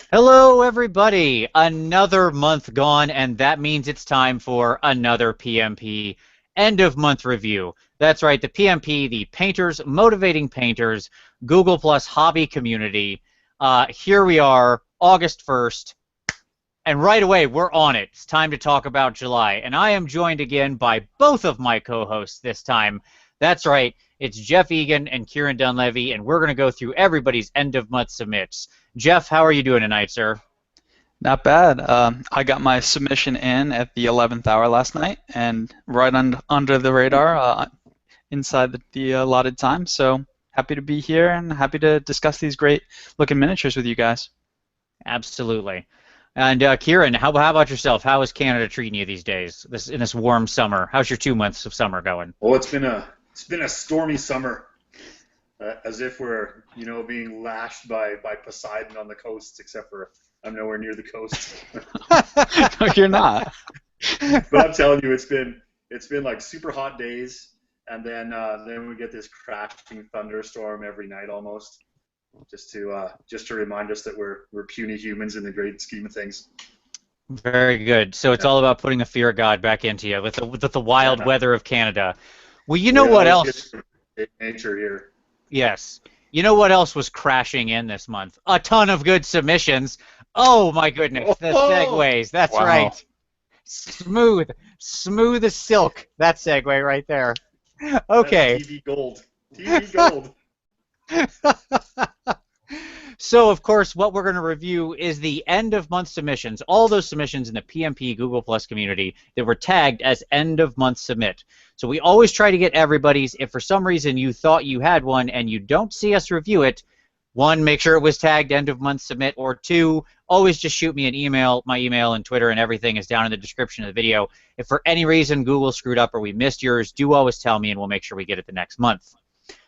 Hello, everybody. Another month gone, and that means it's time for another PmP end of month review. That's right, the PmP, the Painters Motivating Painters Google Plus hobby community. Here we are, August 1st, and right away we're on it. It's time to talk about July, and I am joined again by both of my co-hosts this time. That's right, it's Jeff Egan and Kieran Dunleavy, and we're going to go through everybody's end of month submits. Jeff, how are you doing tonight, sir? Not bad. I got my submission in at the 11th hour last night and right under the radar inside the allotted time. So happy to be here and happy to discuss these great looking miniatures with you guys. Absolutely. And Kieran, how about yourself? How is Canada treating you these days? In this warm summer, how's your 2 months of summer going? Well, it's been a stormy summer, as if we're being lashed by Poseidon on the coast, except for I'm nowhere near the coast. No, you're not. But I'm telling you, it's been like super hot days, and then we get this crashing thunderstorm every night almost, just to remind us that we're puny humans in the great scheme of things. Very good. So it's Yeah, all about putting the fear of God back into you with the wild yeah. weather of Canada. Well, you know We what always get else? some great nature here. Yes. You know what else was crashing in this month? A ton of good submissions. Oh my goodness, the Oh, segues. That's Wow. right. Smooth, smooth as silk. That segue right there. that's Okay. TV gold. TV gold. So, of course, what we're going to review is the end of month submissions, all those submissions in the PmP Google Plus community that were tagged as end of month submit. So we always try to get everybody's. If for some reason you thought you had one and you don't see us review it, one, make sure it was tagged end of month submit, or two, always just shoot me an email. My email and Twitter and everything is down in the description of the video. If for any reason Google screwed up or we missed yours, do always tell me and we'll make sure we get it the next month.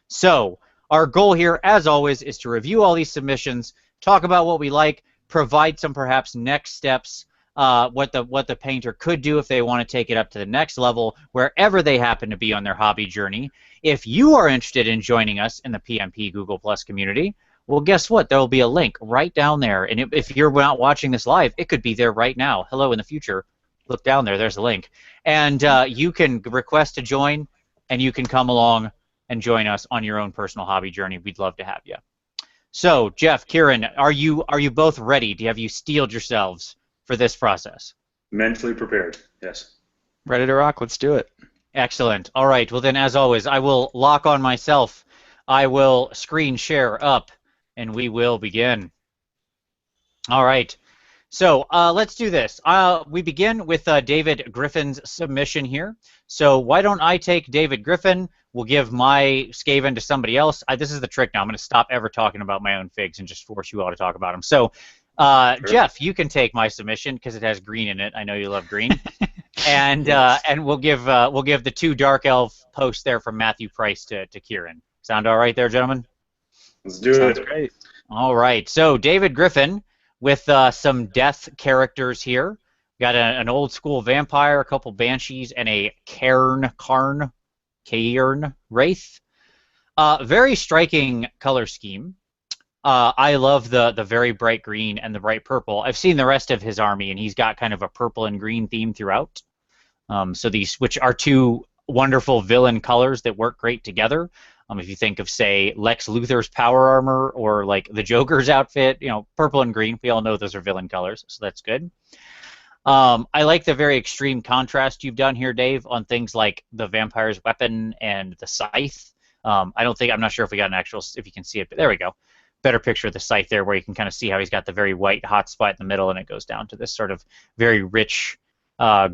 So our goal here, as always, is to review all these submissions, talk about what we like, provide some perhaps next steps, what the painter could do if they want to take it up to the next level, wherever they happen to be on their hobby journey. If you are interested in joining us in the PmP Google Plus community, well, guess what? There will be a link right down there. And if you're not watching this live, it could be there right now. Hello in the future. Look down there. There's a link. And you can request to join, and you can come along and join us on your own personal hobby journey. We'd love to have you. So, Jeff, Kieran, are you both ready? Have you steeled yourselves for this process? Mentally prepared. Yes. Ready to rock. Let's do it. Excellent. All right. Well, then, as always, I will lock on myself. I will screen share up, and we will begin. All right. So let's do this. We begin with David Griffin's submission here. So why don't I take David Griffin? We'll give my Skaven to somebody else. This is the trick now. I'm going to stop ever talking about my own figs and just force you all to talk about them. So Sure. Jeff, you can take my submission because it has green in it. I know you love green. And Yes. we'll give the two dark elf posts there from Matthew Price to Kieran. Sound all right there, gentlemen? Let's do Sounds it. great. All right, so David Griffin with some death characters here. Got an old school vampire, a couple banshees, and a cairn wraith. Very striking color scheme. I love the very bright green and the bright purple. I've seen the rest of his army, and he's got kind of a purple and green theme throughout. So these, which are two wonderful villain colors that work great together. If you think of, say, Lex Luthor's power armor or like the Joker's outfit, purple and green, we all know those are villain colors, so that's good. I like the very extreme contrast you've done here, Dave, on things like the vampire's weapon and the scythe. I'm not sure if we got an actual, if you can see it, but there we go. Better picture of the scythe there where you can kind of see how he's got the very white hot spot in the middle and it goes down to this sort of very rich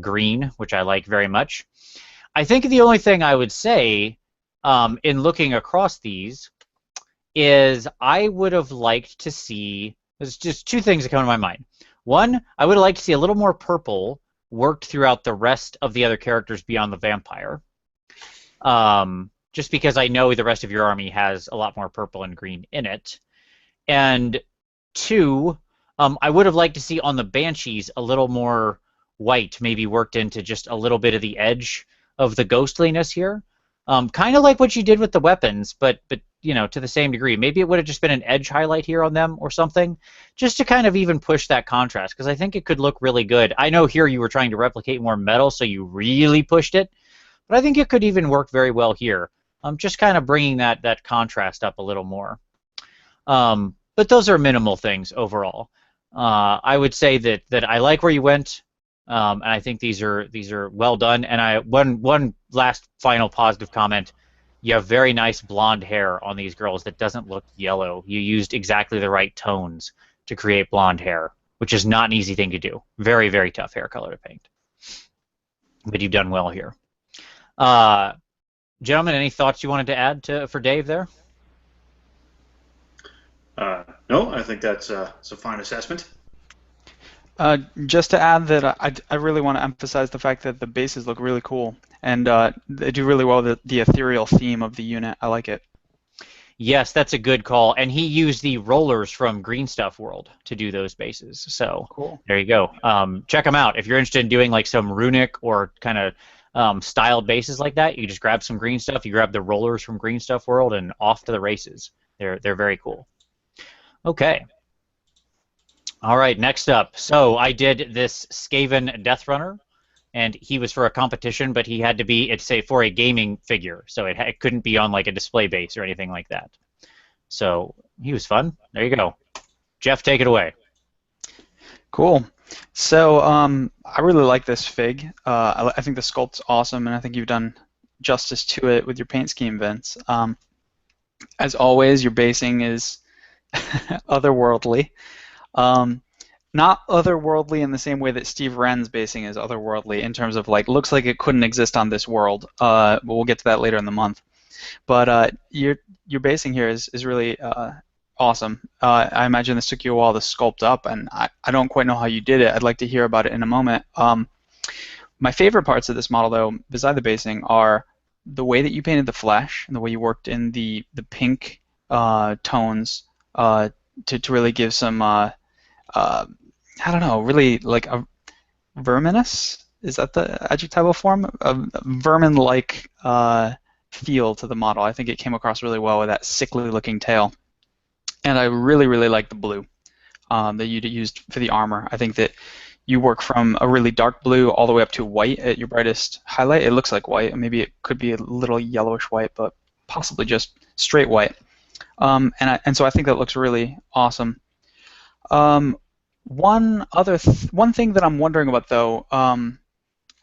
green, which I like very much. I think the only thing I would say in looking across these is I would have liked to see, there's just two things that come to my mind. One, I would have liked to see a little more purple worked throughout the rest of the other characters beyond the vampire. Just because I know the rest of your army has a lot more purple and green in it. And two, I would have liked to see on the banshees a little more white, maybe worked into just a little bit of the edge of the ghostliness here. Kind of like what you did with the weapons, but to the same degree. Maybe it would have just been an edge highlight here on them or something, just to kind of even push that contrast, because I think it could look really good. I know here you were trying to replicate more metal, so you really pushed it, but I think it could even work very well here. Just kind of bringing that contrast up a little more. But those are minimal things overall. I would say that I like where you went, and I think these are well done. And one last final positive comment: you have very nice blonde hair on these girls that doesn't look yellow. You used exactly the right tones to create blonde hair, which is not an easy thing to do. Very, very tough hair color to paint. But you've done well here. Gentlemen, any thoughts you wanted to add for Dave there? No, I think that's a fine assessment. Just to add that I really want to emphasize the fact that the bases look really cool, and they do really well with the ethereal theme of the unit. I like it. Yes, that's a good call. And he used the rollers from Green Stuff World to do those bases. So cool. There you go. Check them out. If you're interested in doing like some runic or kind of styled bases like that, you just grab some green stuff. You grab the rollers from Green Stuff World and off to the races. They're very cool. Okay. All right, next up. So I did this Skaven deathrunner, and he was for a competition, but he had to be, for a gaming figure, so it couldn't be on like a display base or anything like that. So he was fun. There you go. Jeff, take it away. Cool. So I really like this fig. I think the sculpt's awesome, and I think you've done justice to it with your paint scheme, Vince. As always, your basing is otherworldly. Not otherworldly in the same way that Steve Wren's basing is otherworldly in terms of like looks like it couldn't exist on this world. But we'll get to that later in the month. But your basing here is really awesome. I imagine this took you a while to sculpt up, and I don't quite know how you did it. I'd like to hear about it in a moment. My favorite parts of this model, though, beside the basing, are the way that you painted the flesh and the way you worked in the pink tones to really give some I don't know, really like a verminous, is that the adjectival form? A vermin-like feel to the model. I think it came across really well with that sickly-looking tail. And I really, really like the blue that you used for the armor. I think that you work from a really dark blue all the way up to white at your brightest highlight. It looks like white. Maybe it could be a little yellowish white, but possibly just straight white. And so I think that looks really awesome. One thing that I'm wondering about, though, and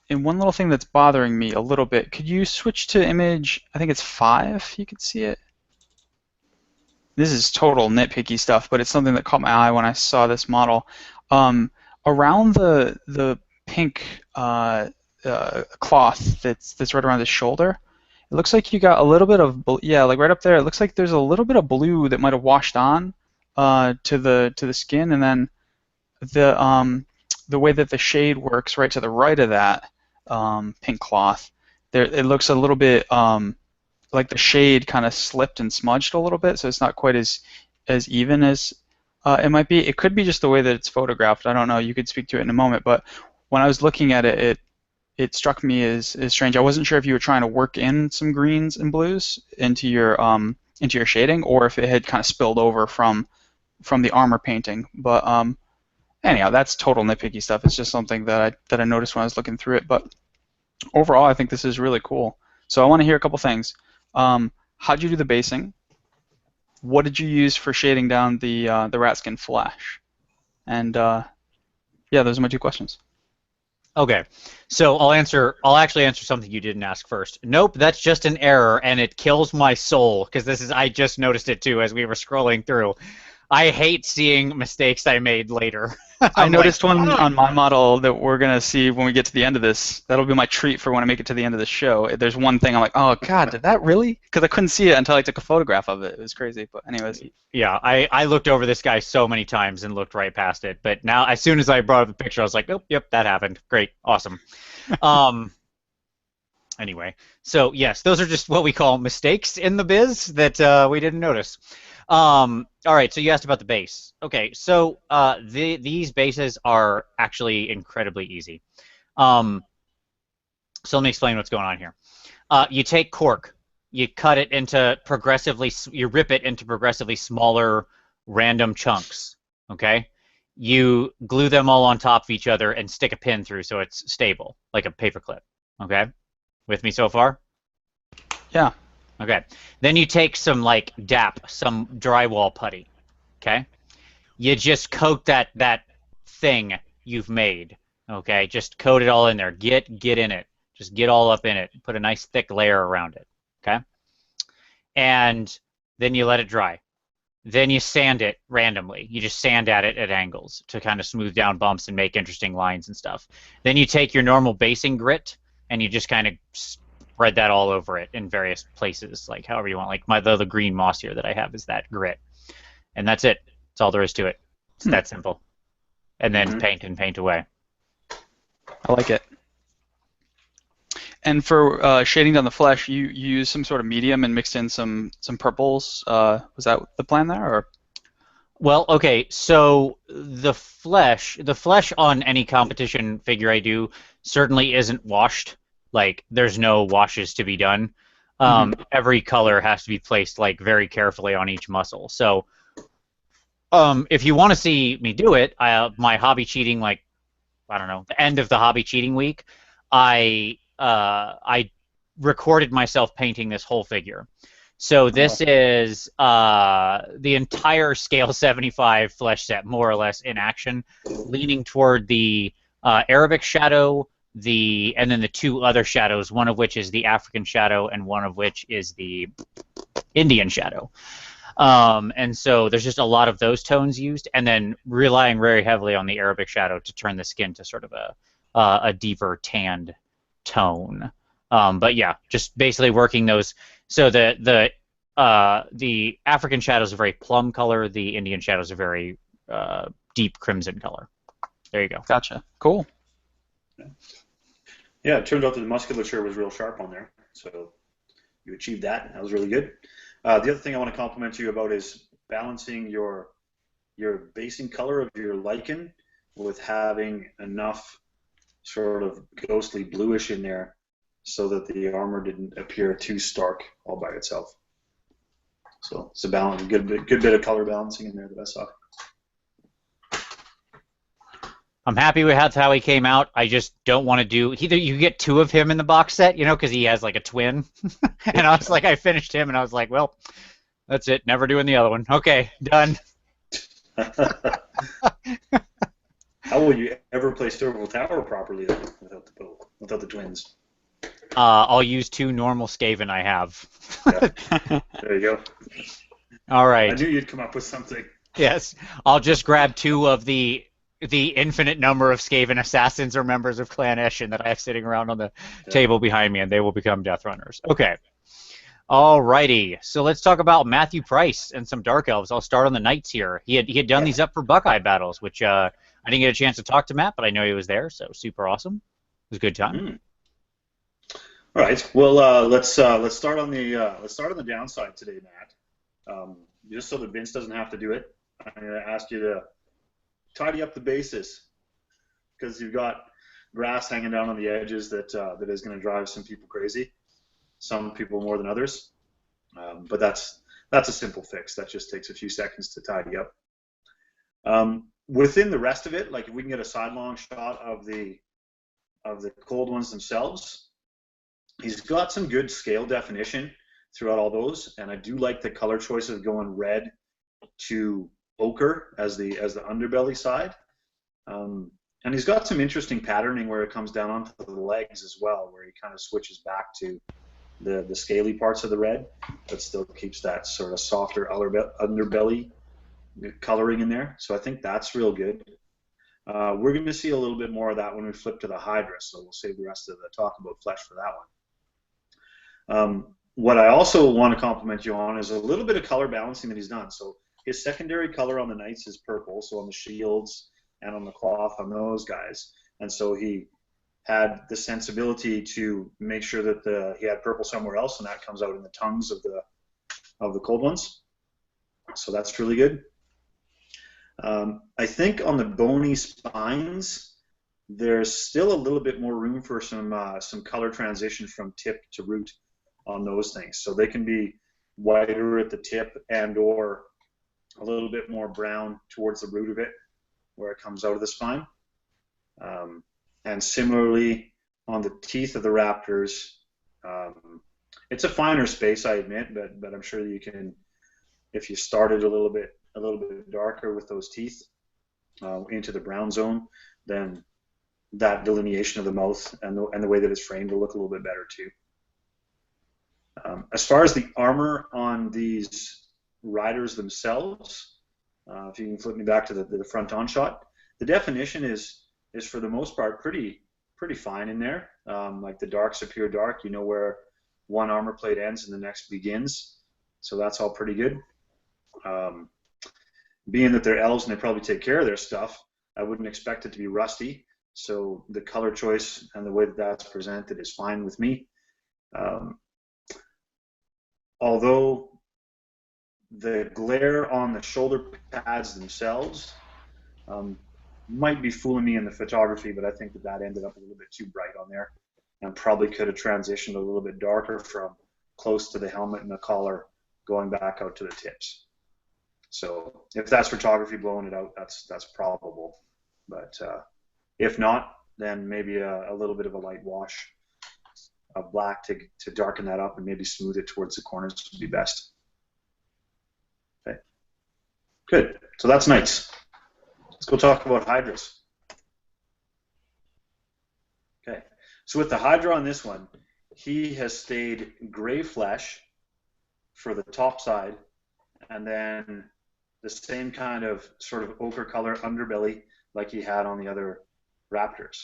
one little thing that's bothering me a little bit, could you switch to image, I think it's 5, you could see it? This is total nitpicky stuff, but it's something that caught my eye when I saw this model. Around the pink cloth that's right around the shoulder, it looks like you got a little bit of, yeah, like right up there, it looks like there's a little bit of blue that might have washed on to the skin, and then the way that the shade works right to the right of that pink cloth, there it looks a little bit like the shade kind of slipped and smudged a little bit, so it's not quite as even as it might be. It could be just the way that it's photographed. I don't know. You could speak to it in a moment, but when I was looking at it, it struck me as strange. I wasn't sure if you were trying to work in some greens and blues into your shading, or if it had kind of spilled over from the armor painting. But anyhow, that's total nitpicky stuff. It's just something that I noticed when I was looking through it. But overall, I think this is really cool. So I want to hear a couple things. How'd you do the basing? What did you use for shading down the rat skin flesh? And yeah, those are my 2 questions. Okay, so I'll actually answer something you didn't ask first. Nope, that's just an error, and it kills my soul because I just noticed it too as we were scrolling through. I hate seeing mistakes I made later. I noticed one on my model that we're going to see when we get to the end of this. That'll be my treat for when I make it to the end of the show. There's one thing I'm like, oh, God, did that really? Because I couldn't see it until I took a photograph of it. It was crazy. But anyways. Yeah, I looked over this guy so many times and looked right past it. But now, as soon as I brought up the picture, I was like, oh, yep, that happened. Great. Awesome. Anyway, so yes, those are just what we call mistakes in the biz that we didn't notice. All right, so you asked about the base. Okay, so these bases are actually incredibly easy. So let me explain what's going on here. You take cork, you cut it into you rip it into progressively smaller random chunks, okay? You glue them all on top of each other and stick a pin through so it's stable, like a paperclip, okay? With me so far? Yeah. Okay. Then you take some like DAP, some drywall putty, okay? You just coat that thing you've made, okay? Just coat it all in there. Get in it. Just get all up in it. Put a nice thick layer around it, okay? And then you let it dry. Then you sand it randomly. You just sand at it at angles to kind of smooth down bumps and make interesting lines and stuff. Then you take your normal basing grit and you just kind of spread that all over it in various places, like however you want. Like the green moss here that I have is that grit. And that's it. That's all there is to it. It's that simple. And then paint away. I like it. And for shading down the flesh, you use some sort of medium and mixed in some purples. Was that the plan there, or? Well, okay. So the flesh on any competition figure I do certainly isn't washed. Like there's no washes to be done. Every color has to be placed like very carefully on each muscle. So if you want to see me do it, my hobby cheating, like I don't know, the end of the hobby cheating week, I recorded myself painting this whole figure. So this is the entire scale 75 flesh set, more or less, in action, leaning toward the Arabic shadow, and then the two other shadows, one of which is the African shadow, and one of which is the Indian shadow. And so there's just a lot of those tones used, and then relying very heavily on the Arabic shadow to turn the skin to sort of a deeper tanned tone. But yeah, just basically working those. So the African shadow is a very plum color. The Indian shadow is a very deep crimson color. There you go. Gotcha. Cool. Yeah, it turned out that the musculature was real sharp on there, so you achieved that. That was really good. The other thing I want to compliment you about is balancing your basing color of your lichen with having enough sort of ghostly bluish in there so that the armor didn't appear too stark all by itself. So it's a balance, good bit of color balancing in there that I saw. I'm happy with how he came out. I just don't want to do. You get two of him in the box set, you know, because he has like a twin. And I was like, I finished him, and I was like, well, that's it. Never doing the other one. Okay, done. How will you ever play Stormville Tower properly then, without the twins? I'll use two normal Skaven I have. Yeah. There you go. All right. I knew you'd come up with something. Yes, I'll just grab two of the infinite number of Skaven assassins or members of Clan Eshin that I have sitting around on the table behind me, and they will become deathrunners. Okay. Alrighty. So let's talk about Matthew Price and some Dark Elves. I'll start on the Knights here. He had done these up for Buckeye battles, which I didn't get a chance to talk to Matt, but I know he was there, so super awesome. It was a good time. All right. Well, let's start on the downside today, Matt. Just so that Vince doesn't have to do it, I'm going to ask you to tidy up the bases, because you've got grass hanging down on the edges that is going to drive some people crazy, some people more than others. But that's a simple fix. That just takes a few seconds to tidy up. Within the rest of it, like if we can get a sidelong shot of the cold ones themselves, he's got some good scale definition throughout all those, and I do like the color choice of going red to ochre as the underbelly side, and he's got some interesting patterning where it comes down onto the legs as well, where he kind of switches back to the scaly parts of the red, but still keeps that sort of softer underbelly coloring in there. So I think that's real good. We're going to see a little bit more of that when we flip to the Hydra, so we'll save the rest of the talk about flesh for that one. What I also want to compliment you on is a little bit of color balancing that he's done. So his secondary color on the Knights is purple, so on the shields and on the cloth on those guys. And so he had the sensibility to make sure that he had purple somewhere else, and that comes out in the tongues of the cold ones. So that's really good. I think on the bony spines, there's still a little bit more room for some color transition from tip to root. on those things. So they can be whiter at the tip and or a little bit more brown towards the root of it where it comes out of the spine. And similarly on the teeth of the raptors, it's a finer space, I admit, but I'm sure you can, if you started a little bit darker with those teeth into the brown zone, then that delineation of the mouth and the way that it's framed will look a little bit better too. As far as the armor on these riders themselves, if you can flip me back to the front on shot, the definition is for the most part pretty fine in there. Like the darks appear dark, you know where one armor plate ends and the next begins, so that's all pretty good. Being that they're elves and they probably take care of their stuff, I wouldn't expect it to be rusty, so the color choice and the way that that's presented is fine with me. Although the glare on the shoulder pads themselves might be fooling me in the photography, but I think that ended up a little bit too bright on there and probably could have transitioned a little bit darker from close to the helmet and the collar going back out to the tips. So if that's photography blowing it out, that's probable. But if not, then maybe a little bit of a light wash of black to darken that up and maybe smooth it towards the corners would be best. Okay, good. So that's knights. Let's go talk about hydras. Okay, so with the hydra on this one, he has stayed gray flesh for the top side, and then the same kind of sort of ochre color underbelly like he had on the other raptors.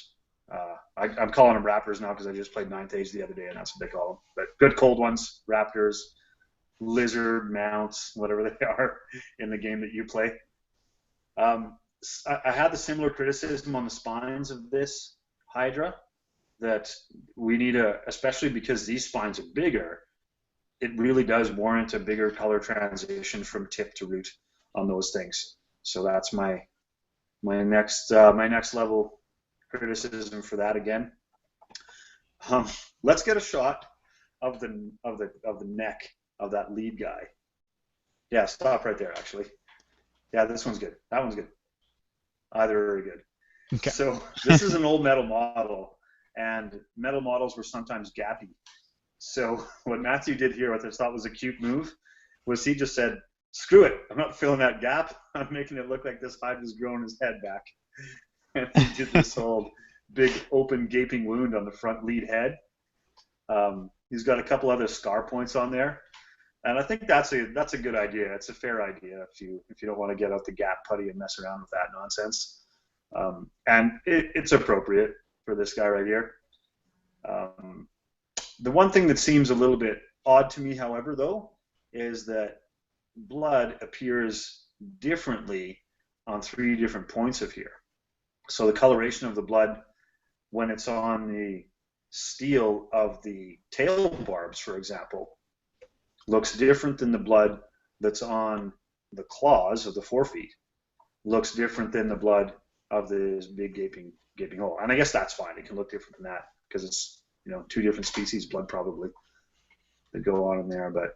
I'm calling them raptors now because I just played 9th Age the other day, and that's what they call them. But good cold ones, raptors, lizard, mounts, whatever they are in the game that you play. I had the similar criticism on the spines of this hydra, that we need especially because these spines are bigger, it really does warrant a bigger color transition from tip to root on those things. So that's my next level criticism for that again. Let's get a shot of the neck of that lead guy. Yeah, stop right there actually. Yeah, this one's good. That one's good. Either are good. Okay. So this is an old metal model, and metal models were sometimes gappy. So what Matthew did here, what I thought was a cute move, was he just said, screw it, I'm not filling that gap, I'm making it look like this hydra's growing his head back. And he did this whole big open gaping wound on the front lead head. He's got a couple other scar points on there. And I think that's a good idea. It's a fair idea if you don't want to get out the gap putty and mess around with that nonsense. And it's appropriate for this guy right here. The one thing that seems a little bit odd to me, however, though, is that blood appears differently on 3 different points of here. So the coloration of the blood when it's on the steel of the tail barbs, for example, looks different than the blood that's on the claws of the forefeet. Looks different than the blood of this big gaping hole. And I guess that's fine. It can look different than that because it's 2 different species blood probably that go on in there. But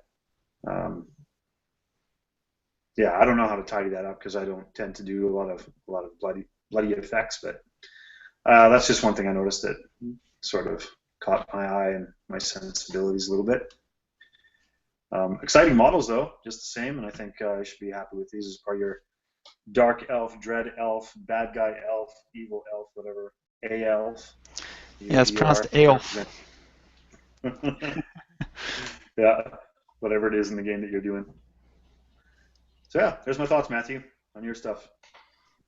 yeah, I don't know how to tidy that up because I don't tend to do a lot of bloody effects. But that's just one thing I noticed that sort of caught my eye and my sensibilities a little bit. Exciting models though, just the same, and I think you should be happy with these as part of your dark elf, dread elf, bad guy elf, evil elf, whatever, A-elf. Yeah, it's pronounced elf. Yeah, whatever it is in the game that you're doing. So yeah, there's my thoughts, Matthew, on your stuff.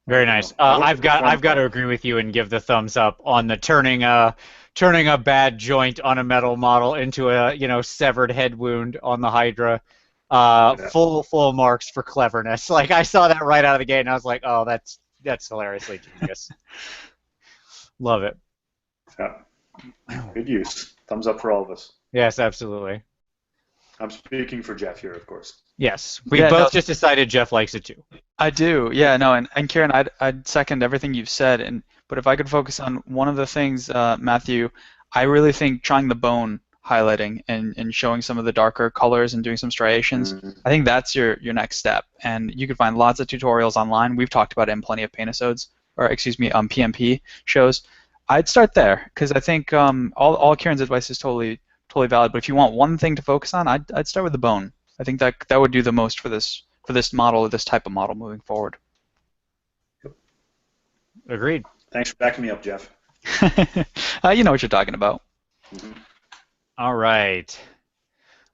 Very nice. I've got to agree with you and give the thumbs up on the turning a bad joint on a metal model into a severed head wound on the Hydra. Full marks for cleverness. Like I saw that right out of the gate and I was like, oh, that's hilariously genius. Love it. Yeah. Good use. Thumbs up for all of us. Yes, absolutely. I'm speaking for Jeff here, of course. Yes, we both just decided Jeff likes it too. I do, yeah, no, and Kieran, I'd second everything you've said, but if I could focus on one of the things, Matthew, I really think trying the bone highlighting and showing some of the darker colors and doing some striations, I think that's your next step. And you can find lots of tutorials online. We've talked about it in plenty of paint-episodes, or excuse me, PmP shows. I'd start there because I think all Kieran's advice is totally valid. But if you want one thing to focus on, I'd start with the bone. I think that would do the most for this model, or this type of model moving forward. Agreed. Thanks for backing me up, Jeff. You know what you're talking about. Mm-hmm. All right.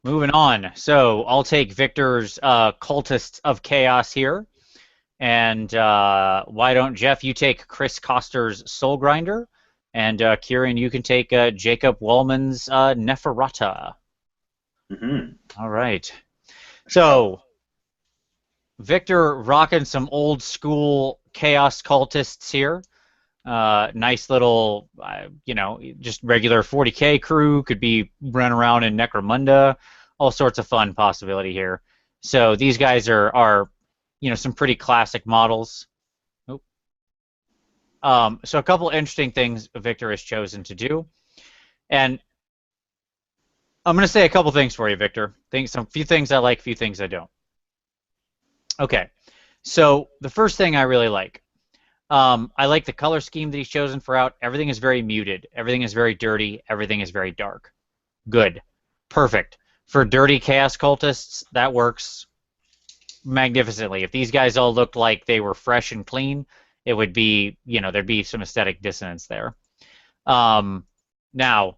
Moving on. So I'll take Victor's Cultists of Chaos here. And why don't, Jeff, you take Chris Koster's Soul Grinder. And Kieran, you can take Jacob Wolman's Neferata. Mm-hmm. All right. So Victor rocking some old school Chaos Cultists here. Nice little, just regular 40K crew. Could be running around in Necromunda. All sorts of fun possibility here. So these guys are some pretty classic models. So a couple interesting things Victor has chosen to do. And I'm going to say a couple things for you, Victor. A few things I like, a few things I don't. Okay. So the first thing I really like. I like the color scheme that he's chosen for out. Everything is very muted. Everything is very dirty. Everything is very dark. Good. Perfect. For dirty Chaos Cultists, that works magnificently. If these guys all looked like they were fresh and clean, it would be, there'd be some aesthetic dissonance there. Now,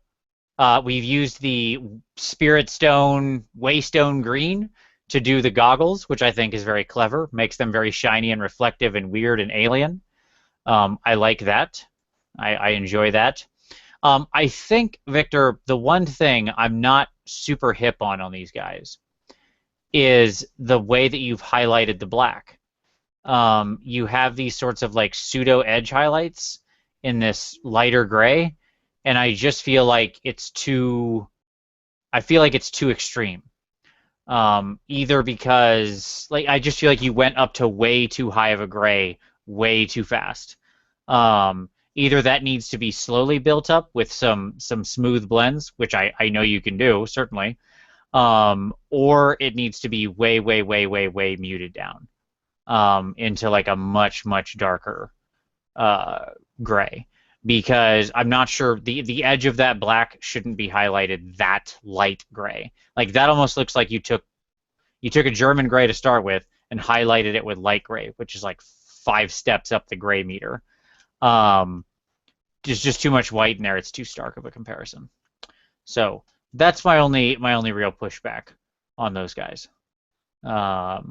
we've used the Spirit Stone, Waystone Green to do the goggles, which I think is very clever. Makes them very shiny and reflective and weird and alien. I like that. I enjoy that. I think, Victor, the one thing I'm not super hip on these guys is the way that you've highlighted the black. You have these sorts of like pseudo edge highlights in this lighter gray, and I just feel like it's too extreme. Either because I just feel like you went up to way too high of a gray way too fast. Either that needs to be slowly built up with some smooth blends, which I know you can do, certainly, or it needs to be way muted down into like a much darker gray, because I'm not sure the edge of that black shouldn't be highlighted that light gray. Like that almost looks like you took a German gray to start with and highlighted it with light gray, which is like 5 steps up the gray meter. There's just too much white in there. It's too stark of a comparison. So that's my only real pushback on those guys. But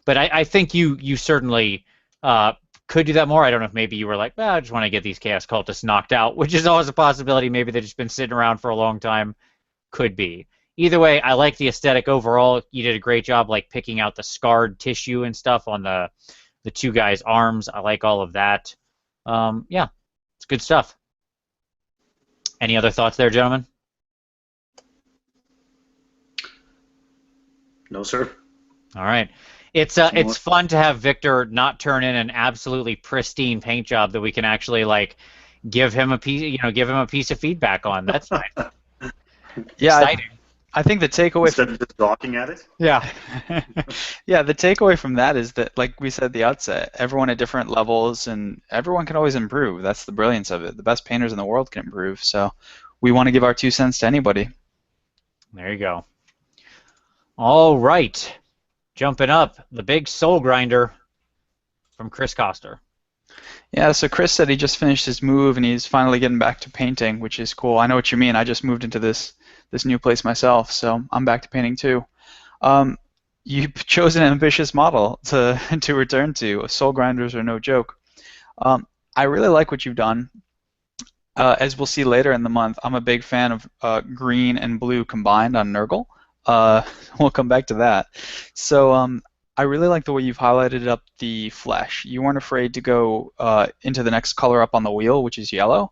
I think you certainly could do that more. I don't know if maybe you were like, I just want to get these Chaos Cultists knocked out, which is always a possibility. Maybe they've just been sitting around for a long time. Could be. Either way, I like the aesthetic overall. You did a great job like picking out the scarred tissue and stuff on the two guys' arms. I like all of that. Yeah, it's good stuff. Any other thoughts there, gentlemen? No, sir. All right. It's fun to have Victor not turn in an absolutely pristine paint job that we can actually like give him a piece of feedback on. That's nice. Yeah, exciting. I think the takeaway Instead of just gawking at it. Yeah. Yeah, the takeaway from that is that, like we said at the outset, everyone at different levels and everyone can always improve. That's the brilliance of it. The best painters in the world can improve. So we want to give our 2 cents to anybody. There you go. All right. Jumping up, the big soul grinder from Chris Koster. Yeah, so Chris said he just finished his move and he's finally getting back to painting, which is cool. I know what you mean. I just moved into this new place myself, so I'm back to painting too. You chose an ambitious model to return to. Soul grinders are no joke. I really like what you've done. As we'll see later in the month, I'm a big fan of green and blue combined on Nurgle. We'll come back to that. So I really like the way you've highlighted up the flesh. You weren't afraid to go into the next color up on the wheel, which is yellow.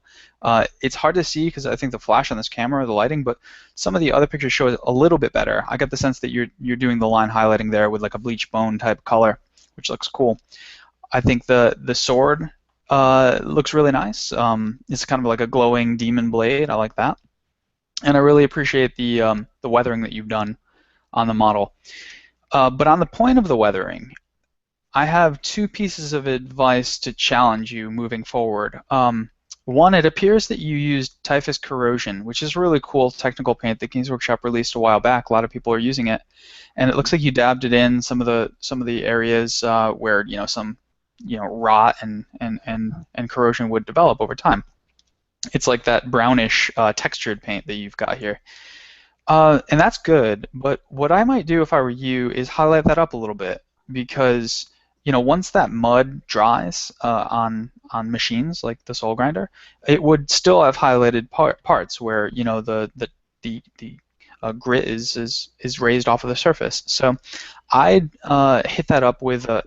It's hard to see because I think the flash on this camera, the lighting, but some of the other pictures show it a little bit better. I got the sense that you're doing the line highlighting there with like a bleach bone type color, which looks cool. I think the sword looks really nice. It's kind of like a glowing demon blade. I like that. and I really appreciate the weathering that you've done on the model. But on the point of the weathering, I have two pieces of advice to challenge you moving forward. One, it appears that you used Typhus Corrosion, which is a really cool technical paint that Games Workshop released a while back. A lot of people are using it, and it looks like you dabbed it in some of the areas where some rot and corrosion would develop over time. It's like that brownish textured paint that you've got here. And that's good, but what I might do if I were you is highlight that up a little bit, because once that mud dries on machines like the Soul Grinder, it would still have highlighted parts where the grit is raised off of the surface. So I'd hit that up with a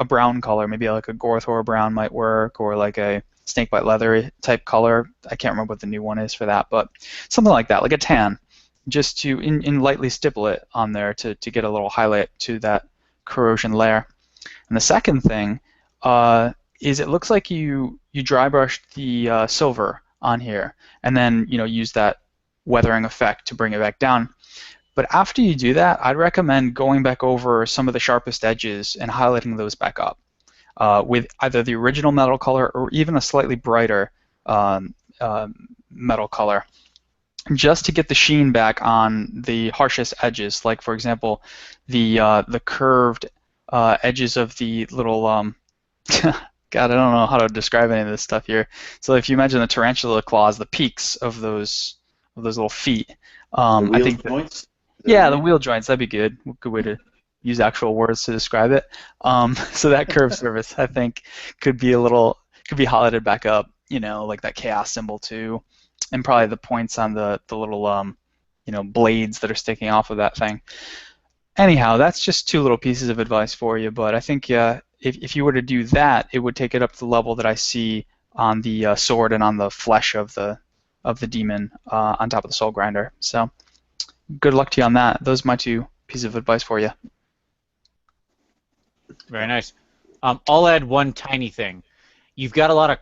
brown color, maybe like a Gorthor brown might work, or like a snakebite leather type color. I can't remember what the new one is for that, but something like that, like a tan, just to in lightly stipple it on there to get a little highlight to that corrosion layer. And the second thing is it looks like you dry brushed the silver on here, and then use that weathering effect to bring it back down. But after you do that, I'd recommend going back over some of the sharpest edges and highlighting those back up with either the original metal color or even a slightly brighter metal color, just to get the sheen back on the harshest edges. Like, for example, the curved edges of the little God, I don't know how to describe any of this stuff here. So if you imagine the tarantula claws, the peaks of those little feet, The I wheel think joints? yeah, the wheel joints, that'd be good. Good way to use actual words to describe it. So that curved surface, I think, could be highlighted back up, like that chaos symbol too, and probably the points on the little blades that are sticking off of that thing. Anyhow, that's just two little pieces of advice for you, but I think if you were to do that, it would take it up to the level that I see on the sword and on the flesh of the demon on top of the Soul Grinder. So good luck to you on that. Those are my two pieces of advice for you. Very nice. I'll add one tiny thing. You've got a lot of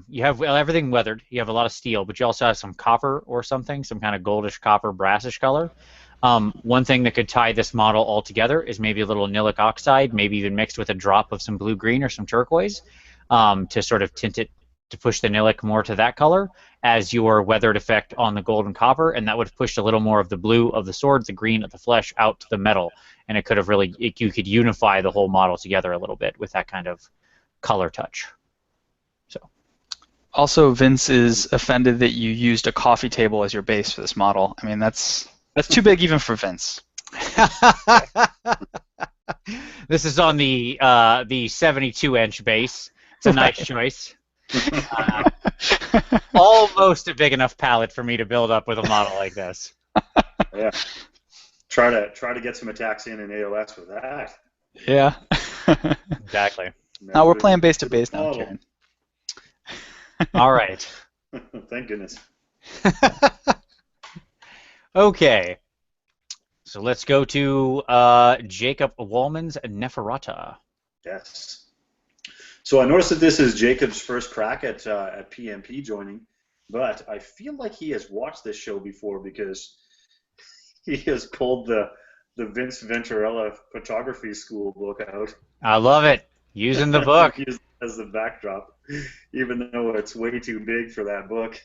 you have everything weathered. You have a lot of steel, but you also have some copper or something, some kind of goldish copper, brassish color. One thing that could tie this model all together is maybe a little nilic oxide, maybe even mixed with a drop of some blue-green or some turquoise, to sort of tint it, to push the nilic more to that color as your weathered effect on the gold and copper, and that would have pushed a little more of the blue of the sword, the green of the flesh out to the metal, and it could have you could unify the whole model together a little bit with that kind of color touch. So. Also, Vince is offended that you used a coffee table as your base for this model. I mean, that's too big even for Vince. This is on the 72-inch base. It's a nice choice. Almost a big enough palette for me to build up with a model like this. Yeah. Try to get some attacks in AOS with that. Yeah. Exactly. Now we're playing base to base now, Karen. All right. Thank goodness. Okay. So let's go to Jacob Wolman's Neferata. Yes. So I noticed that this is Jacob's first crack at PmP joining, but I feel like he has watched this show before because he has pulled the Vince Venturella photography school book out. I love it. Using the book. Used as the backdrop, even though it's way too big for that book.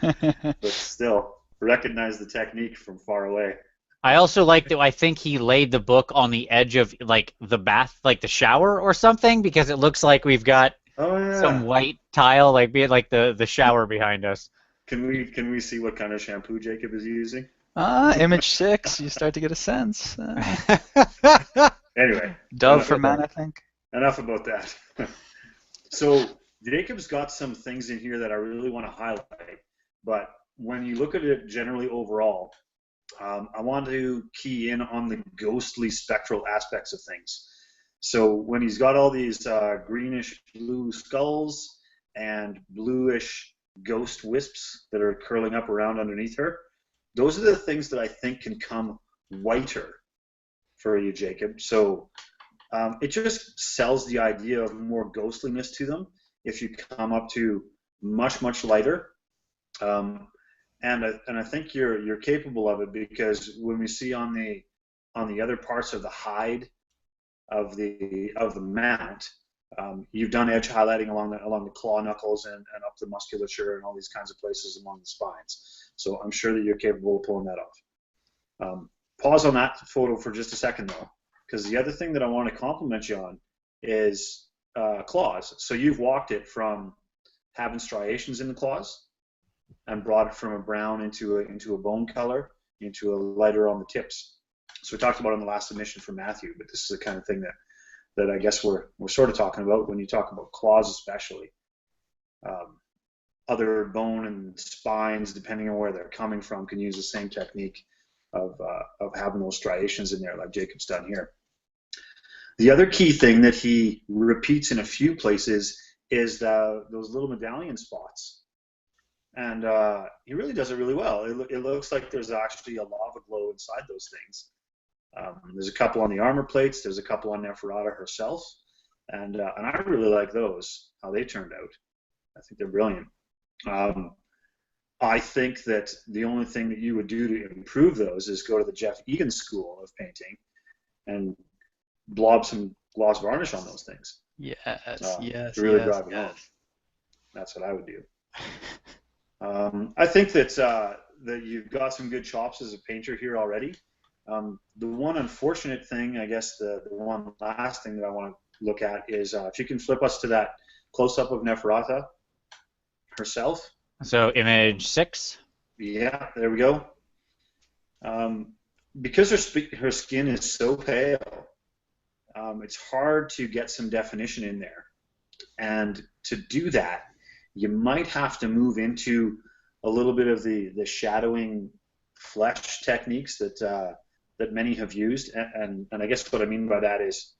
But still, recognize the technique from far away. I also like that I think he laid the book on the edge of like the bath, like the shower or something, because it looks like we've got some white tile, like be it like the shower behind us. Can we see what kind of shampoo Jacob is using? Image 6, you start to get a sense. Anyway. Dove for men, I think. Enough about that. So Jacob's got some things in here that I really want to highlight, but when you look at it generally overall, I want to key in on the ghostly spectral aspects of things. So when he's got all these greenish blue skulls and bluish ghost wisps that are curling up around underneath her, those are the things that I think can come whiter for you, Jacob. So it just sells the idea of more ghostliness to them if you come up to much, much lighter. and I think you're capable of it, because when we see on the other parts of the hide of the mount, you've done edge highlighting along the claw knuckles and up the musculature and all these kinds of places along the spines. So I'm sure that you're capable of pulling that off. Pause on that photo for just a second though, because the other thing that I want to compliment you on is claws. So you've walked it from having striations in the claws and brought it from a brown into a bone color, into a lighter on the tips. So we talked about it in the last submission from Matthew, but this is the kind of thing that I guess we're sort of talking about when you talk about claws, especially. Other bone and spines, depending on where they're coming from, can use the same technique of having those striations in there, like Jacob's done here. The other key thing that he repeats in a few places is those little medallion spots. And he really does it really well. It looks like there's actually a lava glow inside those things. There's a couple on the armor plates. There's a couple on Neferata herself. And I really like those, how they turned out. I think they're brilliant. I think that the only thing that you would do to improve those is go to the Jeff Egan school of painting and blob some gloss varnish on those things. Yes, to really drive it home. That's what I would do. I think that you've got some good chops as a painter here already. The one unfortunate thing, I guess, the one last thing that I want to look at is if you can flip us to that close-up of Neferata herself. So image 6. Yeah, there we go. Because her skin is so pale, it's hard to get some definition in there. And to do that, you might have to move into a little bit of the shadowing flesh techniques that many have used. And I guess what I mean by that is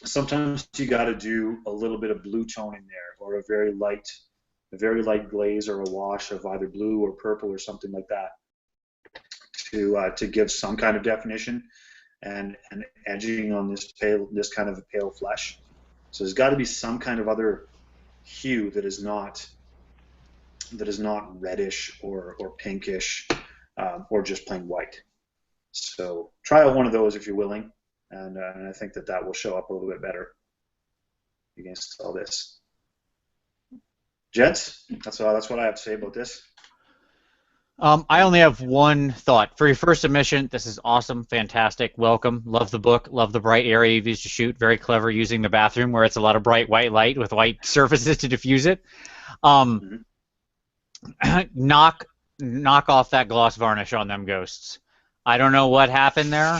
sometimes you got to do a little bit of blue tone in there, or a very light glaze or a wash of either blue or purple or something like that to give some kind of definition and edging on this kind of pale flesh. So there's got to be some kind of other hue that is not reddish or pinkish or just plain white. So try out one of those if you're willing, and I think that will show up a little bit better against all this. Gents, that's what I have to say about this. I only have one thought. For your first submission, this is awesome, fantastic, welcome, love the book, love the bright area you've used to shoot, very clever using the bathroom where it's a lot of bright white light with white surfaces to diffuse it. Knock off that gloss varnish on them ghosts. I don't know what happened there.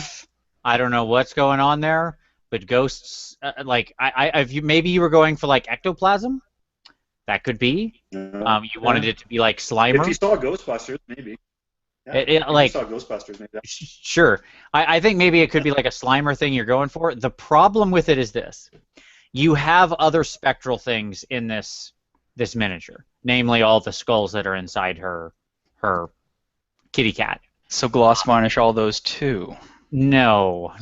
I don't know what's going on there, but ghosts, maybe you were going for like ectoplasm? That could be. You wanted it to be like Slimer. If you saw Ghostbusters, maybe. Yeah, if you saw Ghostbusters, maybe. Sure. I think maybe it could be like a Slimer thing you're going for. The problem with it is this. You have other spectral things in this miniature, namely all the skulls that are inside her kitty cat. So gloss varnish all those too. No,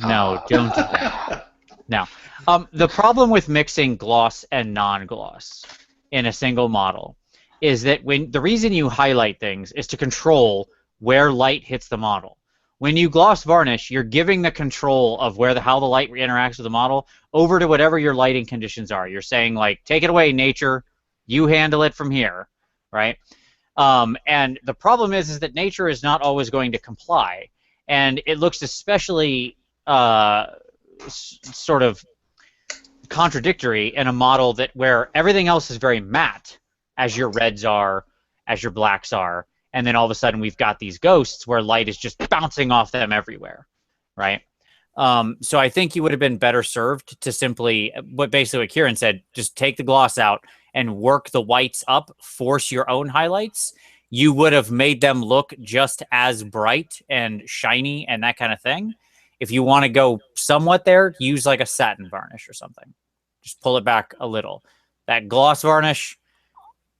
don't do that. No. The problem with mixing gloss and non-gloss in a single model is that the reason you highlight things is to control where light hits the model. When you gloss varnish, you're giving the control of how the light interacts with the model over to whatever your lighting conditions are. You're saying, like, take it away, nature. You handle it from here, right? And the problem is that nature is not always going to comply. And it looks especially sort of contradictory in a model where everything else is very matte, as your reds are, as your blacks are, and then all of a sudden we've got these ghosts where light is just bouncing off them everywhere, right? So I think you would have been better served to simply, basically what Kieran said, just take the gloss out and work the whites up, force your own highlights. You would have made them look just as bright and shiny and that kind of thing. If you want to go somewhat there, use like a satin varnish or something. Just pull it back a little. That gloss varnish,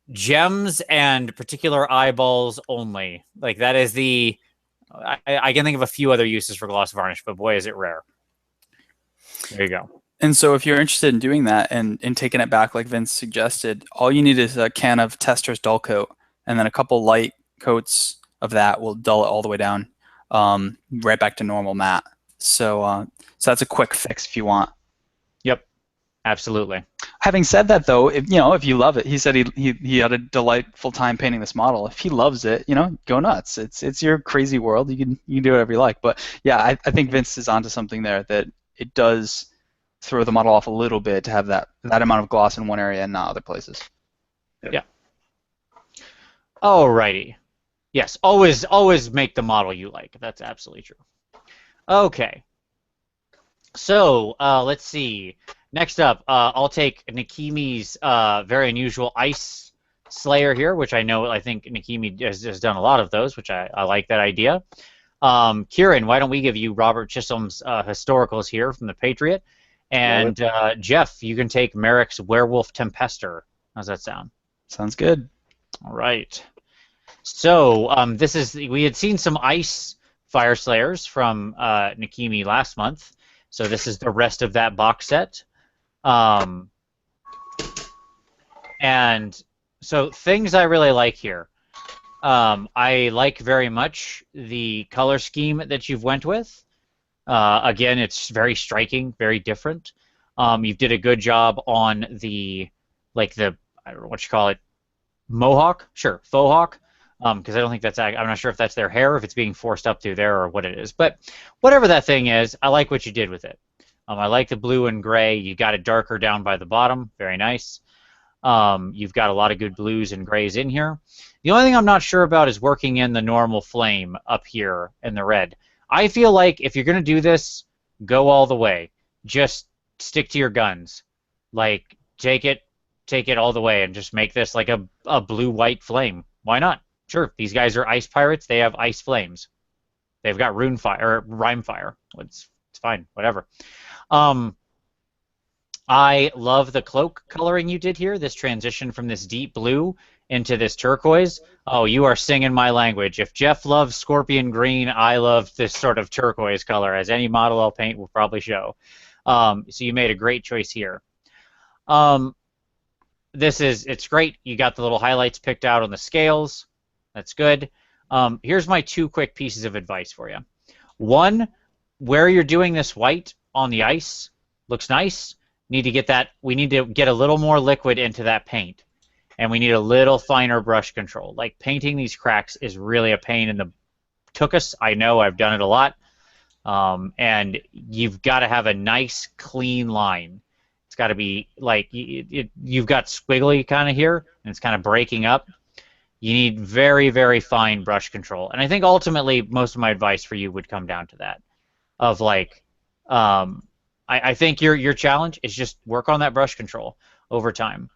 gems and particular eyeballs only. Like that is I can think of a few other uses for gloss varnish, but boy, is it rare. There you go. And so if you're interested in doing that and taking it back like Vince suggested, all you need is a can of Tester's Dull Coat and then a couple light coats of that will dull it all the way down, right back to normal matte. So that's a quick fix if you want. Yep, absolutely. Having said that, though, if you love it, he said he had a delightful time painting this model. If he loves it, go nuts. It's your crazy world. You can do whatever you like. But yeah, I think Vince is onto something there, that it does throw the model off a little bit to have that amount of gloss in one area and not other places. Yeah. Alrighty. Yes, always make the model you like. That's absolutely true. Okay. So let's see. Next up, I'll take Nikimi's very unusual Ice Slayer here, which I think Nikimi has done a lot of those, which I like that idea. Kieran, why don't we give you Robert Chisholm's Historicals here from the Patriot? And Jeff, you can take Merrick's Werewolf Tempester. How's that sound? Sounds good. All right. So we had seen some Ice Fire Slayers from Nikimi last month. So this is the rest of that box set. And so things I really like here. I like very much the color scheme that you've went with. Again, it's very striking, very different. You did a good job on the I don't know what you call it, mohawk? Sure, faux hawk. Because I don't think I'm not sure if that's their hair, if it's being forced up through there, or what it is. But whatever that thing is, I like what you did with it. I like the blue and gray. You got it darker down by the bottom. Very nice. You've got a lot of good blues and grays in here. The only thing I'm not sure about is working in the normal flame up here in the red. I feel like if you're going to do this, go all the way. Just stick to your guns. Like, take it all the way and just make this like a blue-white flame. Why not? Sure, these guys are ice pirates. They have ice flames. They've got rune fire or rhyme fire. It's fine, whatever. I love the cloak coloring you did here. This transition from this deep blue into this turquoise. Oh, you are singing my language. If Jeff loves scorpion green, I love this sort of turquoise color, as any model I'll paint will probably show. So you made a great choice here. It's great. You got the little highlights picked out on the scales. That's good. Here's my two quick pieces of advice for you. One, where you're doing this white on the ice looks nice. We need to get a little more liquid into that paint, and we need a little finer brush control. Like, painting these cracks is really a pain in the tuchus. I know, I've done it a lot. And you've got to have a nice clean line. It's got to be like you've got squiggly kind of here, and it's kind of breaking up. You need very, very fine brush control. And I think ultimately most of my advice for you would come down to that. Of like, I think your challenge is just work on that brush control over time.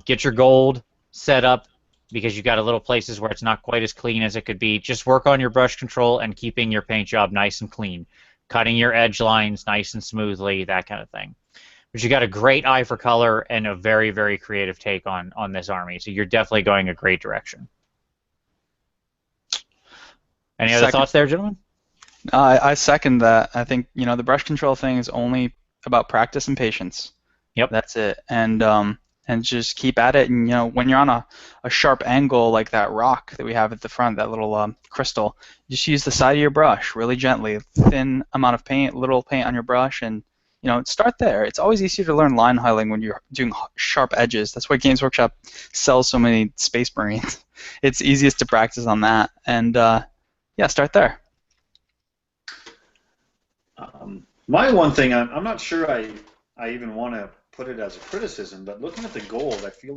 Get your gold set up, because you've got a little places where it's not quite as clean as it could be. Just work on your brush control and keeping your paint job nice and clean. Cutting your edge lines nice and smoothly, that kind of thing. But you got a great eye for color and a very, very creative take on this army. So you're definitely going a great direction. Any other thoughts there, gentlemen? I second that. I think the brush control thing is only about practice and patience. Yep. That's it. And just keep at it. And when you're on a sharp angle like that rock that we have at the front, that little crystal, just use the side of your brush really gently, thin amount of paint, little paint on your brush, and start there. It's always easier to learn line highlighting when you're doing sharp edges. That's why Games Workshop sells so many Space Marines. It's easiest to practice on that, and yeah, start there. My one thing, I'm not sure I even want to put it as a criticism, but looking at the gold, I feel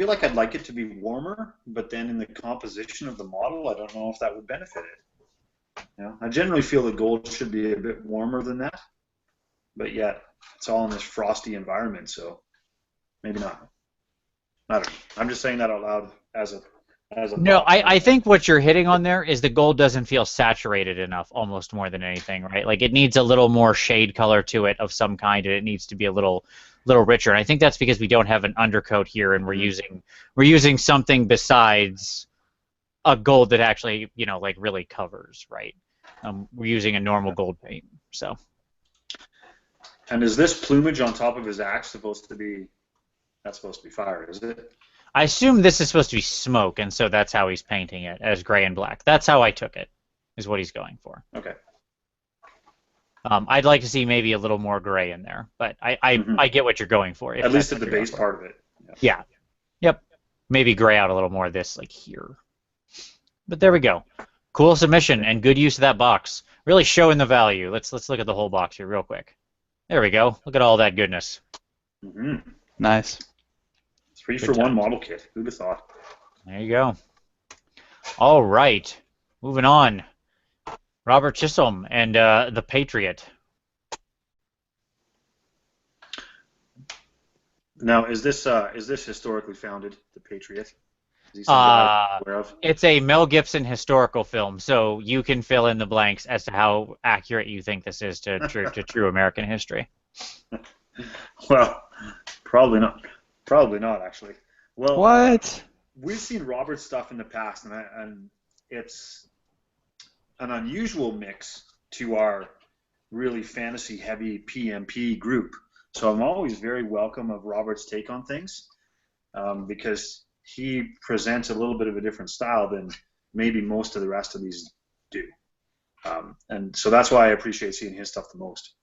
like I'd like it to be warmer, but then in the composition of the model, I don't know if that would benefit it. I generally feel the gold should be a bit warmer than that, but yet it's all in this frosty environment, so maybe not. I don't know. I'm just saying that out loud as a No, I think what you're hitting on there is the gold doesn't feel saturated enough, almost more than anything, right? Like, it needs a little more shade color to it of some kind, and it needs to be a little richer. And I think that's because we don't have an undercoat here, and we're using something besides a gold that actually, like, really covers, right? We're using a normal gold paint, so. And is this plumage on top of his axe supposed to be fire, is it? I assume this is supposed to be smoke, and so that's how he's painting it, as gray and black. That's how I took it, is what he's going for. Okay. I'd like to see maybe a little more gray in there, but I get what you're going for. At least at the base part of it. Yeah. Yep. Maybe gray out a little more of this, like here. But there we go. Cool submission and good use of that box. Really showing the value. Let's look at the whole box here real quick. There we go. Look at all that goodness. Mm-hmm. Nice. 3-for-1 model kit. Who'd have thought? There you go. All right. Moving on. Robert Chism and the Patriot. Now, is this historically founded, the Patriot? Is he somebody I'm aware of? It's a Mel Gibson historical film, so you can fill in the blanks as to how accurate you think this is to true American history. Well, probably not. Probably not, actually. Well, What? we've seen Robert's stuff in the past, and it's an unusual mix to our really fantasy-heavy PmP group. So I'm always very welcome of Robert's take on things, because he presents a little bit of a different style than maybe most of the rest of these do. And so that's why I appreciate seeing his stuff the most.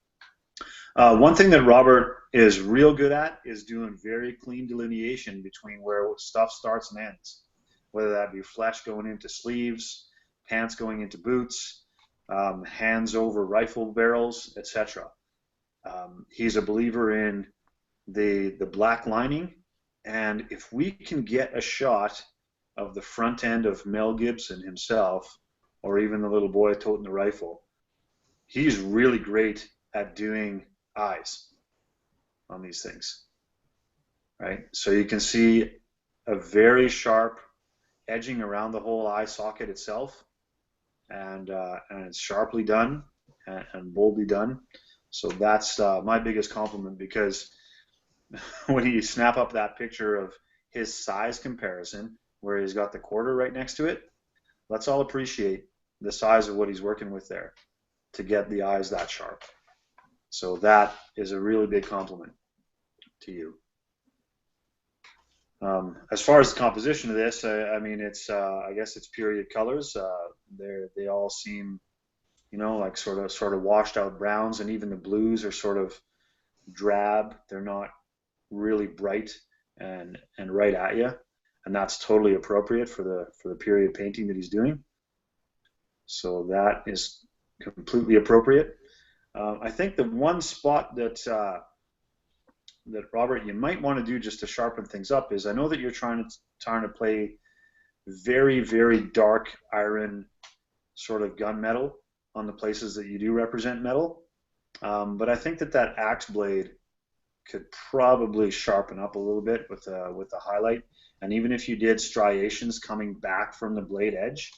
One thing that Robert is real good at is doing very clean delineation between where stuff starts and ends, whether that be flesh going into sleeves, pants going into boots, hands over rifle barrels, etc. He's a believer in the black lining, and if we can get a shot of the front end of Mel Gibson himself, or even the little boy toting the rifle, he's really great at doing eyes on these things, right? So you can see a very sharp edging around the whole eye socket itself, and it's sharply done and boldly done. So that's my biggest compliment, because when you snap up that picture of his size comparison, where he's got the quarter right next to it, let's all appreciate the size of what he's working with there to get the eyes that sharp. So that is a really big compliment to you. As far as the composition of this, I mean, it's I guess it's period colors. They all seem, you know, like sort of washed out browns, and even the blues are sort of drab. They're not really bright and right at you, and that's totally appropriate for the period painting that he's doing. So that is completely appropriate. I think the one spot that Robert, you might want to do just to sharpen things up is, I know that you're trying to play very, very dark iron sort of gunmetal on the places that you do represent metal, but I think that axe blade could probably sharpen up a little bit with the highlight, and even if you did striations coming back from the blade edge,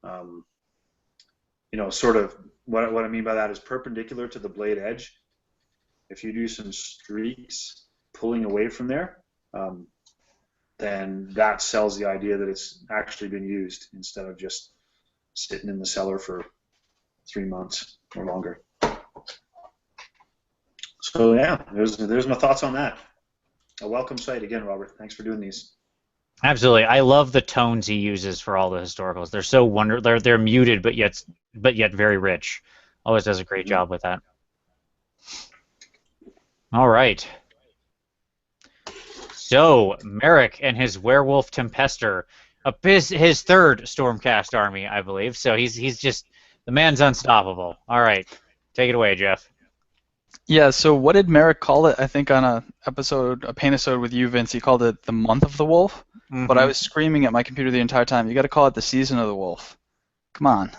you know, sort of what I mean by that is perpendicular to the blade edge. If you do some streaks pulling away from there, then that sells the idea that it's actually been used instead of just sitting in the cellar for 3 months or longer. So yeah, there's my thoughts on that. A welcome sight again, Robert. Thanks for doing these. Absolutely. I love the tones he uses for all the historicals. They're so they're muted but yet very rich. Always does a great job with that. All right. So Merrick and his werewolf tempester, his third Stormcast army, I believe. So he's just, the man's unstoppable. All right, take it away, Jeff. Yeah, so what did Merrick call it? I think on a paint-episode with you, Vince, he called it the month of the wolf. Mm-hmm. But I was screaming at my computer the entire time, you got to call it the season of the wolf. Come on,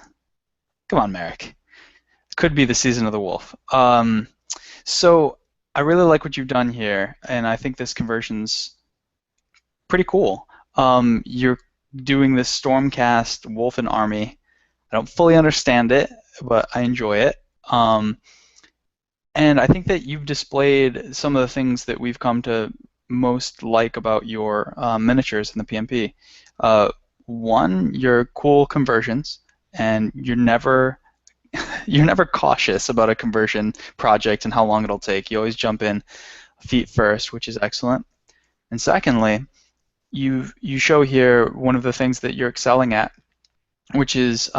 Merrick. It could be the season of the wolf. So I really like what you've done here, and I think this conversion's pretty cool. You're doing this Stormcast Wolfen army. I don't fully understand it, but I enjoy it. And I think that you've displayed some of the things that we've come to most like about your miniatures in the PmP. One, your cool conversions, and you're never cautious about a conversion project and how long it'll take. You always jump in feet first, which is excellent. And secondly, you show here one of the things that you're excelling at, which is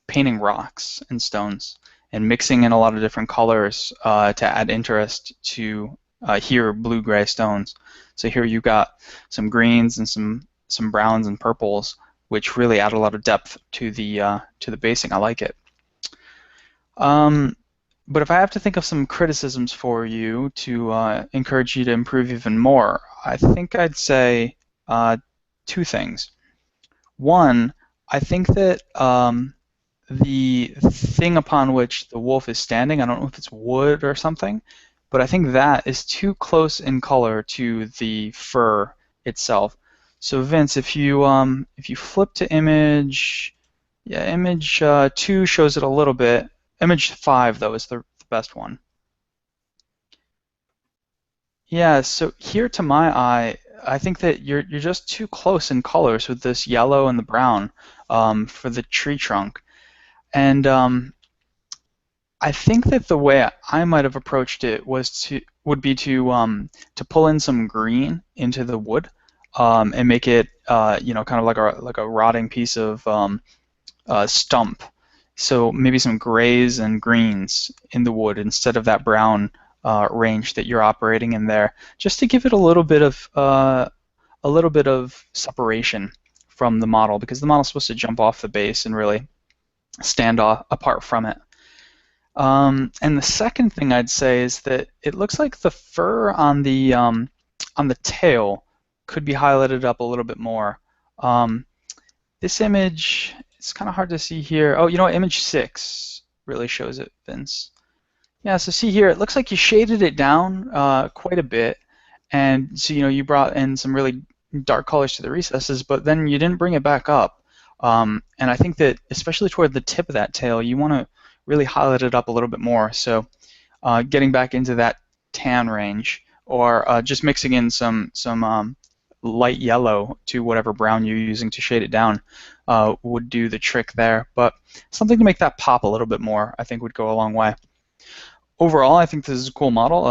painting rocks and stones and mixing in a lot of different colors to add interest to here blue-gray stones. So here you've got some greens and some browns and purples, which really add a lot of depth to the basing. I like it. But if I have to think of some criticisms for you to encourage you to improve even more, I think I'd say two things. One, I think that the thing upon which the wolf is standing, I don't know if it's wood or something, but I think that is too close in color to the fur itself. So Vince, if you flip to image, yeah, image 2 shows it a little bit. Image 5 though is the best one. Yeah, so here to my eye, I think that you're just too close in colors with this yellow and the brown for the tree trunk. And I think that the way I might have approached it would be to pull in some green into the wood and make it kind of like a rotting piece of stump. So maybe some grays and greens in the wood instead of that brown range that you're operating in there, just to give it a little bit of separation from the model, because the model's supposed to jump off the base and really stand apart from it. And the second thing I'd say is that it looks like the fur on the tail could be highlighted up a little bit more. This image, it's kind of hard to see here. Oh, you know what? Image 6 really shows it, Vince. Yeah, so see here, it looks like you shaded it down quite a bit, and so you brought in some really dark colors to the recesses, but then you didn't bring it back up. And I think that especially toward the tip of that tail, you want to really highlight it up a little bit more. So getting back into that tan range, or just mixing in some light yellow to whatever brown you're using to shade it down would do the trick there. But something to make that pop a little bit more, I think, would go a long way. Overall, I think this is a cool model,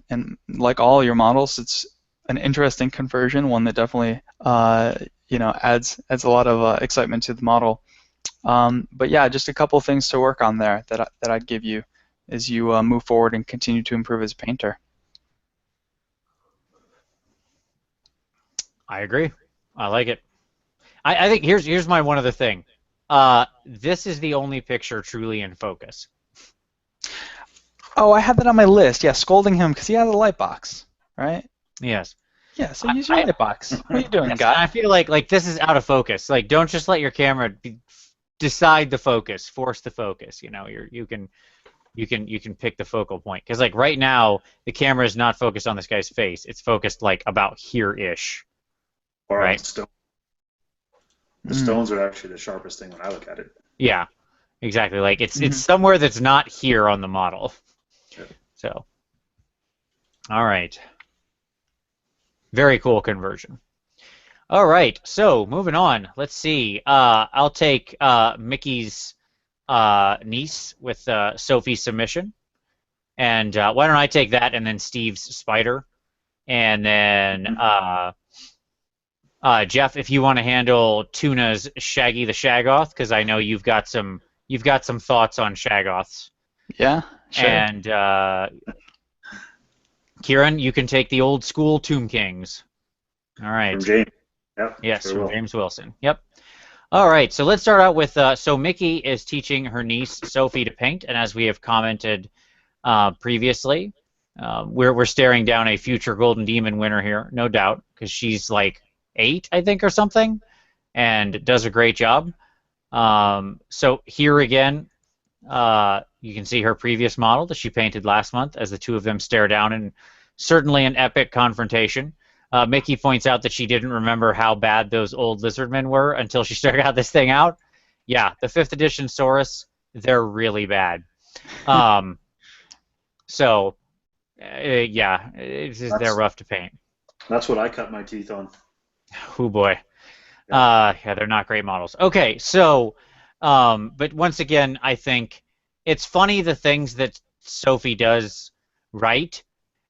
and like all your models, it's an interesting conversion, one that definitely adds a lot of excitement to the model. But yeah, just a couple of things to work on there that I'd give you as you move forward and continue to improve as a painter. I agree. I like it. I think here's my one other thing. This is the only picture truly in focus. Oh, I had that on my list. Yeah, scolding him because he has a light box, right? Yes. Yeah, so use your light box. What are you doing, Yes, guy? I feel like this is out of focus. Like, don't just let your camera decide the focus, force the focus. You can pick the focal point, because like right now the camera is not focused on this guy's face. It's focused like about here-ish. Or right? The stones are actually the sharpest thing when I look at it. Yeah, exactly. Like it's somewhere that's not here on the model. Sure. So, all right. Very cool conversion. All right, so moving on. Let's see. I'll take Mickey's niece with Sophie's submission, and why don't I take that, and then Steve's spider, and then Jeff, if you want to handle Tuna's Shaggy the Shaggoth, because I know you've got some thoughts on Shaggoths. Yeah, sure. And Kieran, you can take the old school Tomb Kings. All right. From James. Yep. Yes, sure from will. James Wilson. Yep. All right, so let's start out with, so Mickey is teaching her niece Sophie to paint, and as we have commented previously, we're staring down a future Golden Demon winner here, no doubt, because she's like 8, I think, or something, and does a great job. So here again, you can see her previous model that she painted last month as the two of them stare down in certainly an epic confrontation. Mickey points out that she didn't remember how bad those old lizardmen were until she got this thing out. Yeah, the 5th edition Saurus, they're really bad. Yeah, they're rough to paint. That's what I cut my teeth on. Oh boy. Yeah, they're not great models. Okay, so, but once again, I think it's funny the things that Sophie does right,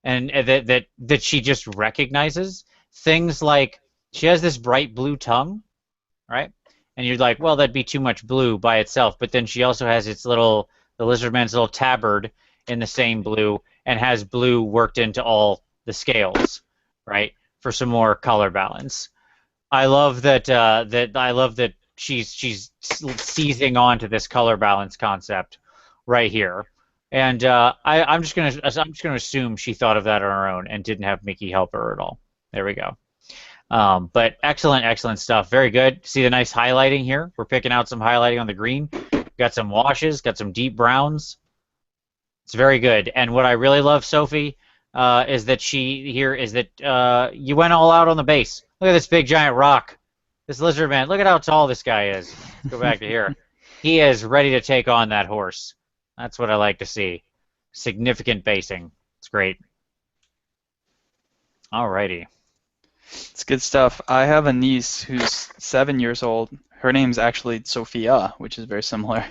and that she just recognizes. Things like she has this bright blue tongue, right? And you're like, well, that'd be too much blue by itself. But then she also has the lizard man's little tabard in the same blue, and has blue worked into all the scales, right, for some more color balance. I love that. I love that she's seizing on to this color balance concept right here. And I'm just gonna assume she thought of that on her own and didn't have Mickey help her at all. There we go. But excellent, excellent stuff. Very good. See the nice highlighting here? We're picking out some highlighting on the green. Got some washes, got some deep browns. It's very good. And what I really love, Sophie, is that you went all out on the base. Look at this big giant rock. This lizard man. Look at how tall this guy is. Let's go back to here. He is ready to take on that horse. That's what I like to see. Significant basing. It's great. Alrighty. It's good stuff. I have a niece who's 7 years old. Her name's actually Sophia, which is very similar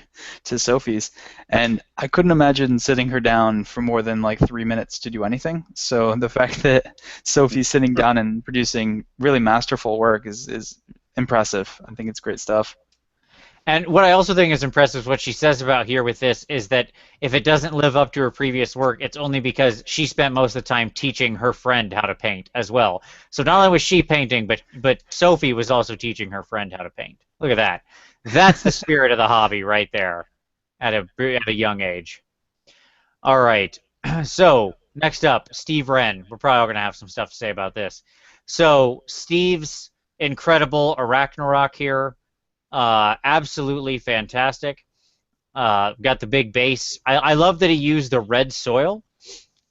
to Sophie's. And I couldn't imagine sitting her down for more than like 3 minutes to do anything. So the fact that Sophie's sitting down and producing really masterful work is impressive. I think it's great stuff. And what I also think is impressive, what she says about here with this, is that if it doesn't live up to her previous work, it's only because she spent most of the time teaching her friend how to paint as well. So not only was she painting, but Sophie was also teaching her friend how to paint. Look at that. That's the spirit of the hobby right there at a young age. All right. So next up, Steve Wren. We're probably going to have some stuff to say about this. So Steve's incredible Arachnarok here. Absolutely fantastic. Got the big base. I love that he used the red soil,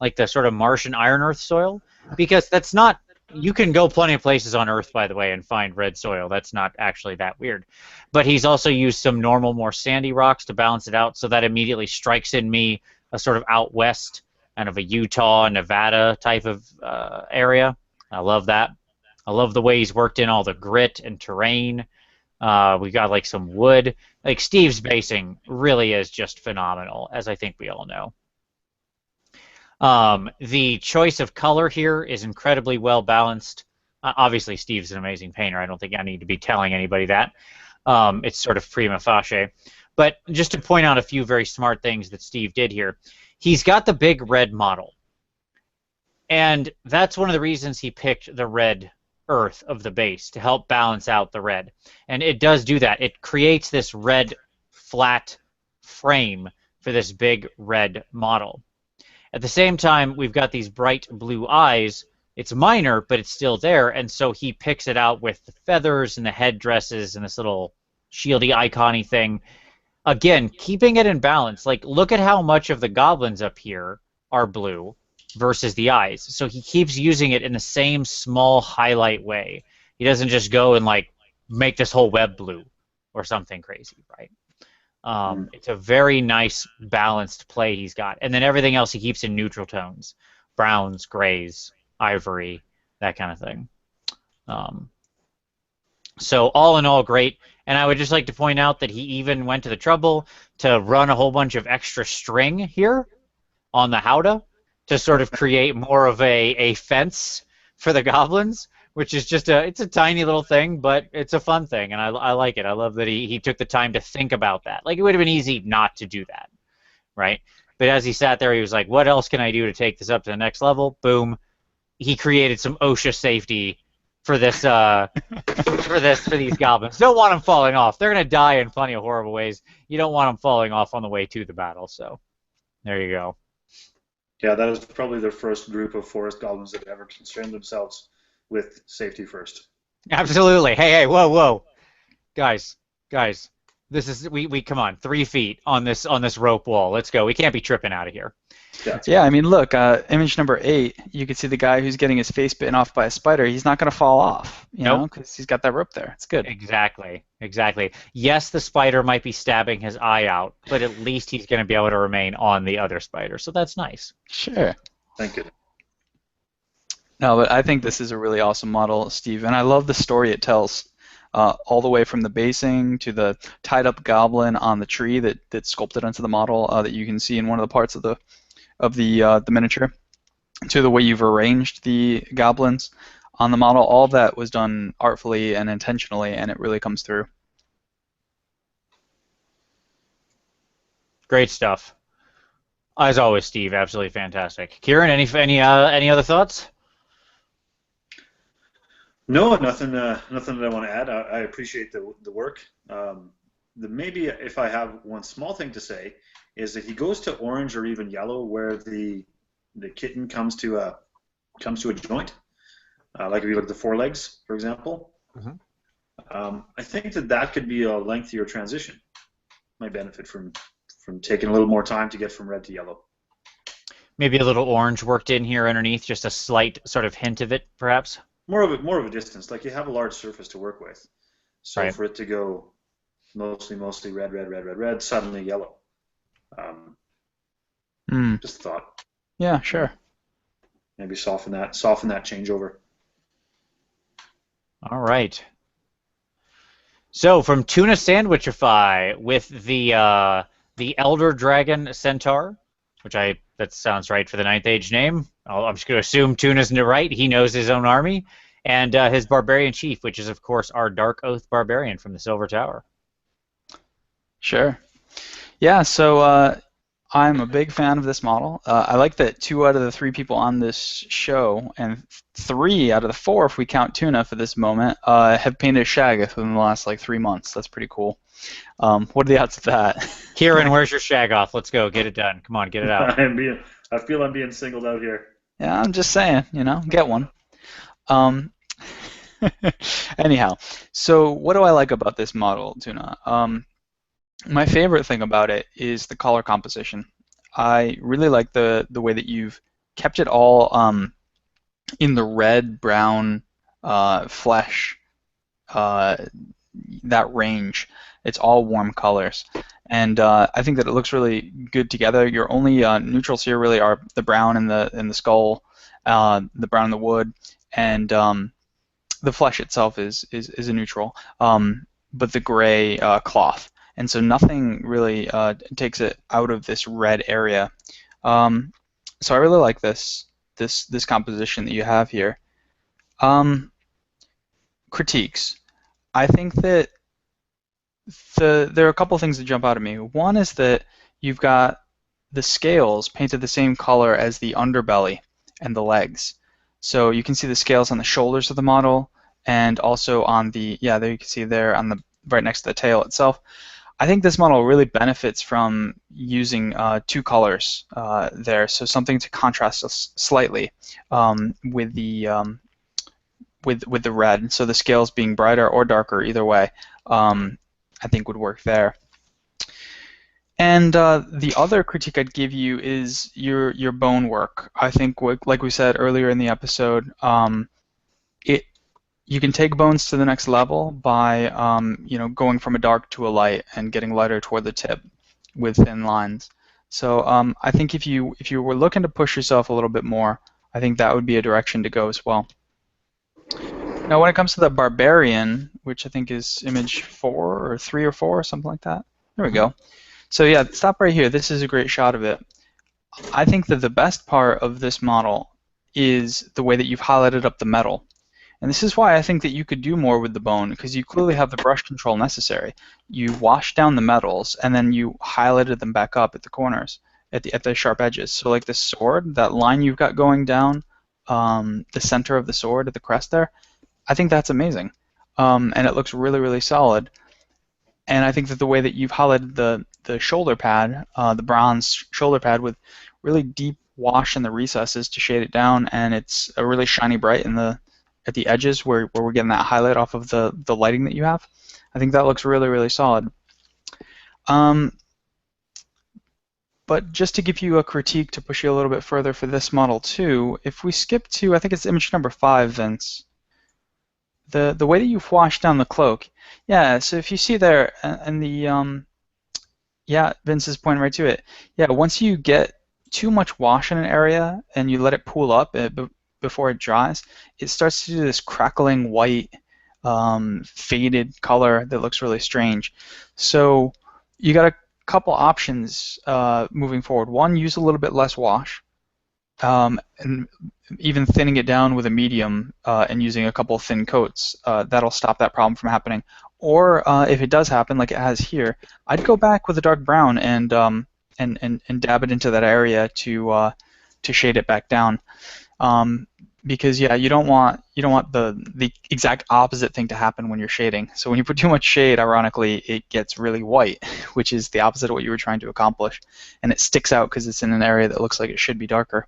like the sort of Martian iron earth soil, because that's not. You can go plenty of places on Earth, by the way, and find red soil. That's not actually that weird. But he's also used some normal, more sandy rocks to balance it out, so that immediately strikes in me a sort of out west, kind of a Utah, Nevada type of area. I love that. I love the way he's worked in all the grit and terrain. We got like some wood. Like Steve's basing really is just phenomenal, as I think we all know. The choice of color here is incredibly well balanced. Obviously, Steve's an amazing painter. I don't think I need to be telling anybody that. It's sort of prima facie. But just to point out a few very smart things that Steve did here, he's got the big red model. And that's one of the reasons he picked the red earth of the base to help balance out the red. And it does do that. It creates this red flat frame for this big red model. At the same time, we've got these bright blue eyes. It's minor, but it's still there, and so he picks it out with the feathers and the headdresses and this little shieldy icon-y thing. Again, keeping it in balance. Like, look at how much of the goblins up here are blue versus the eyes. So he keeps using it in the same small highlight way. He doesn't just go and, like, make this whole web blue or something crazy, right? It's a very nice balanced play he's got. And then everything else he keeps in neutral tones. Browns, grays, ivory, that kind of thing. So all in all, great. And I would just like to point out that he even went to the trouble to run a whole bunch of extra string here on the howdah to sort of create more of a fence for the goblins, which is just it's a tiny little thing, but it's a fun thing, and I like it. I love that he took the time to think about that. Like, it would have been easy not to do that, right? But as he sat there, he was like, what else can I do to take this up to the next level? Boom. He created some OSHA safety for this for these goblins. Don't want them falling off. They're going to die in plenty of horrible ways. You don't want them falling off on the way to the battle, so there you go. Yeah, that was probably the first group of forest goblins that ever concerned themselves with safety first. Absolutely. Hey, whoa. Guys. This is we come on, 3 feet on this rope wall. Let's go. We can't be tripping out of here. Yeah, I mean, look, image number 8, you can see the guy who's getting his face bitten off by a spider. He's not going to fall off, you know, because he's got that rope there. It's good. Exactly. Yes, the spider might be stabbing his eye out, but at least he's going to be able to remain on the other spider, so that's nice. Sure. Thank you. No, but I think this is a really awesome model, Steve, and I love the story it tells. All the way from the basing to the tied-up goblin on the tree that's sculpted onto the model that you can see in one of the parts of the miniature, to the way you've arranged the goblins on the model. All of that was done artfully and intentionally, and it really comes through. Great stuff. As always, Steve, absolutely fantastic. Kieran, any other thoughts? No, nothing. Nothing that I want to add. I appreciate the work. Maybe if I have one small thing to say is that he goes to orange or even yellow where the kitten comes to a joint, like if you look at the forelegs, for example. I think that could be a lengthier transition. Might benefit from taking a little more time to get from red to yellow. Maybe a little orange worked in here underneath, just a slight sort of hint of it, perhaps. More of a distance. Like you have a large surface to work with, so right. For it to go mostly red, suddenly yellow. Just a thought. Yeah, sure. Maybe soften that changeover. All right. So from Tuna Sandwichify with the Elder Dragon Centaur, that sounds right for the Ninth Age name. I'm just going to assume Tuna's right. He knows his own army. And his Barbarian Chief, which is, of course, our Dark Oath Barbarian from the Silver Tower. Sure. Yeah, so I'm a big fan of this model. I like that 2 out of the 3 people on this show, and 3 out of the 4, if we count Tuna for this moment, have painted Shaggoth within the last, 3 months. That's pretty cool. What are the odds of that? Kieran, where's your Shaggoth? Let's go. Get it done. Come on, get it out. I feel I'm being singled out here. Yeah, I'm just saying, get one. Anyhow, so what do I like about this model, Tuna? My favorite thing about it is the color composition. I really like the way that you've kept it all in the red, brown, flesh, that range. It's all warm colors. And I think that it looks really good together. Your only neutrals here really are the brown and the skull, the brown and the wood, and the flesh itself is a neutral, but the gray cloth. And so nothing really takes it out of this red area. So I really like this composition that you have here. Critiques. I think that there are a couple of things that jump out at me. One is that you've got the scales painted the same color as the underbelly and the legs. So you can see the scales on the shoulders of the model, and also on there you can see there on the right next to the tail itself. I think this model really benefits from using 2 colors there, so something to contrast slightly with the red. So the scales being brighter or darker, either way, I think would work there. And the other critique I'd give you is your bone work. I think, like we said earlier in the episode, you can take bones to the next level by going from a dark to a light and getting lighter toward the tip with thin lines. So I think if you were looking to push yourself a little bit more, I think that would be a direction to go as well. Now when it comes to the Barbarian, which I think is image 4 or 3 or 4 or something like that. There we go. So yeah, stop right here. This is a great shot of it. I think that the best part of this model is the way that you've highlighted up the metal. And this is why I think that you could do more with the bone, because you clearly have the brush control necessary. You washed down the metals, and then you highlighted them back up at the corners, at the sharp edges. So like the sword, that line you've got going down the center of the sword at the crest there, I think that's amazing. And it looks really, really solid. And I think that the way that you've highlighted the shoulder pad, the bronze shoulder pad with really deep wash in the recesses to shade it down, and it's a really shiny bright at the edges where we're getting that highlight off of the lighting that you have. I think that looks really, really solid. But just to give you a critique to push you a little bit further for this model too, if we skip to, I think it's image number 5, Vince, the way that you've washed down the cloak, yeah, so if you see there, and yeah, Vince is pointing right to it. Yeah, once you get too much wash in an area and you let it pool up before it dries, it starts to do this crackling white, faded color that looks really strange. So you got a couple options moving forward. One, use a little bit less wash. and even thinning it down with a medium and using a couple thin coats, that'll stop that problem from happening. Or if it does happen, like it has here, I'd go back with a dark brown and dab it into that area to shade it back down. Because yeah, you don't want the exact opposite thing to happen when you're shading. So when you put too much shade, ironically, it gets really white, which is the opposite of what you were trying to accomplish, and it sticks out because it's in an area that looks like it should be darker.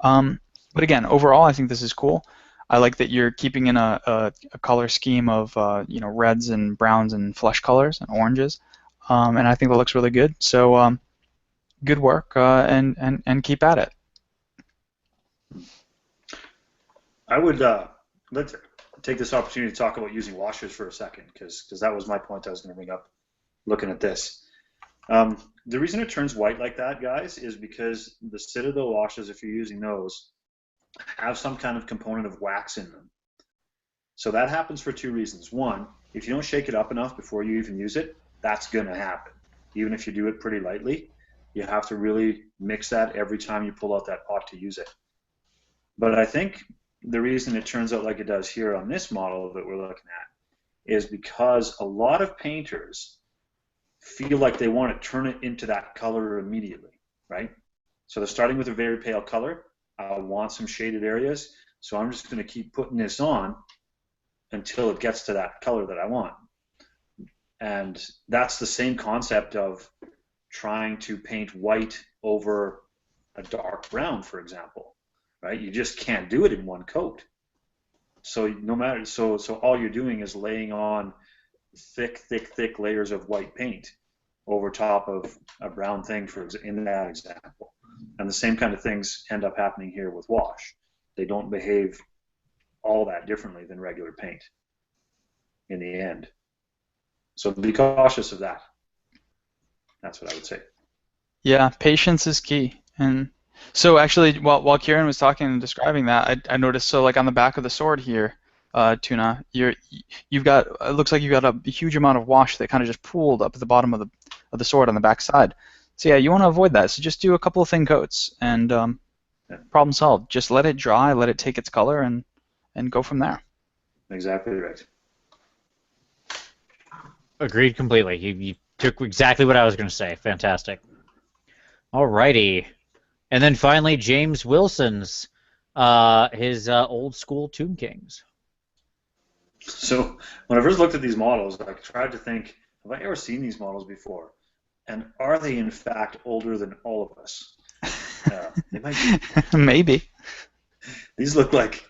But again, overall, I think this is cool. I like that you're keeping in a color scheme of reds and browns and flesh colors and oranges, and I think that looks really good. So good work, and keep at it. I would let's take this opportunity to talk about using washers for a second, because that was my point I was going to bring up looking at this. The reason it turns white like that, guys, is because the Citadel washes, if you're using those, have some kind of component of wax in them. So that happens for two reasons. One, if you don't shake it up enough before you even use it, that's going to happen. Even if you do it pretty lightly, you have to really mix that every time you pull out that pot to use it. But I think the reason it turns out like it does here on this model that we're looking at is because a lot of painters feel like they want to turn it into that color immediately, right? So they're starting with a very pale color. I want some shaded areas, so I'm just going to keep putting this on until it gets to that color that I want. And that's the same concept of trying to paint white over a dark brown, for example. Right? You just can't do it in one coat. So no matter, so all you're doing is laying on thick layers of white paint over top of a brown thing, in that example. And the same kind of things end up happening here with wash. They don't behave all that differently than regular paint in the end. So be cautious of that. That's what I would say. Yeah, patience is key. And so actually, while Kieran was talking and describing that, I noticed, so like on the back of the sword here, Tuna, you've got, it looks like you've got a huge amount of wash that kind of just pooled up at the bottom of the sword on the back side. So yeah, you want to avoid that. So just do a couple of thin coats and problem solved. Just let it dry, let it take its color, and go from there. Exactly right. Agreed completely. You took exactly what I was going to say. Fantastic. Alrighty. And then finally, James Wilson's his old school Tomb Kings. So when I first looked at these models, I tried to think, have I ever seen these models before? And are they in fact older than all of us? They might be. Maybe. These look like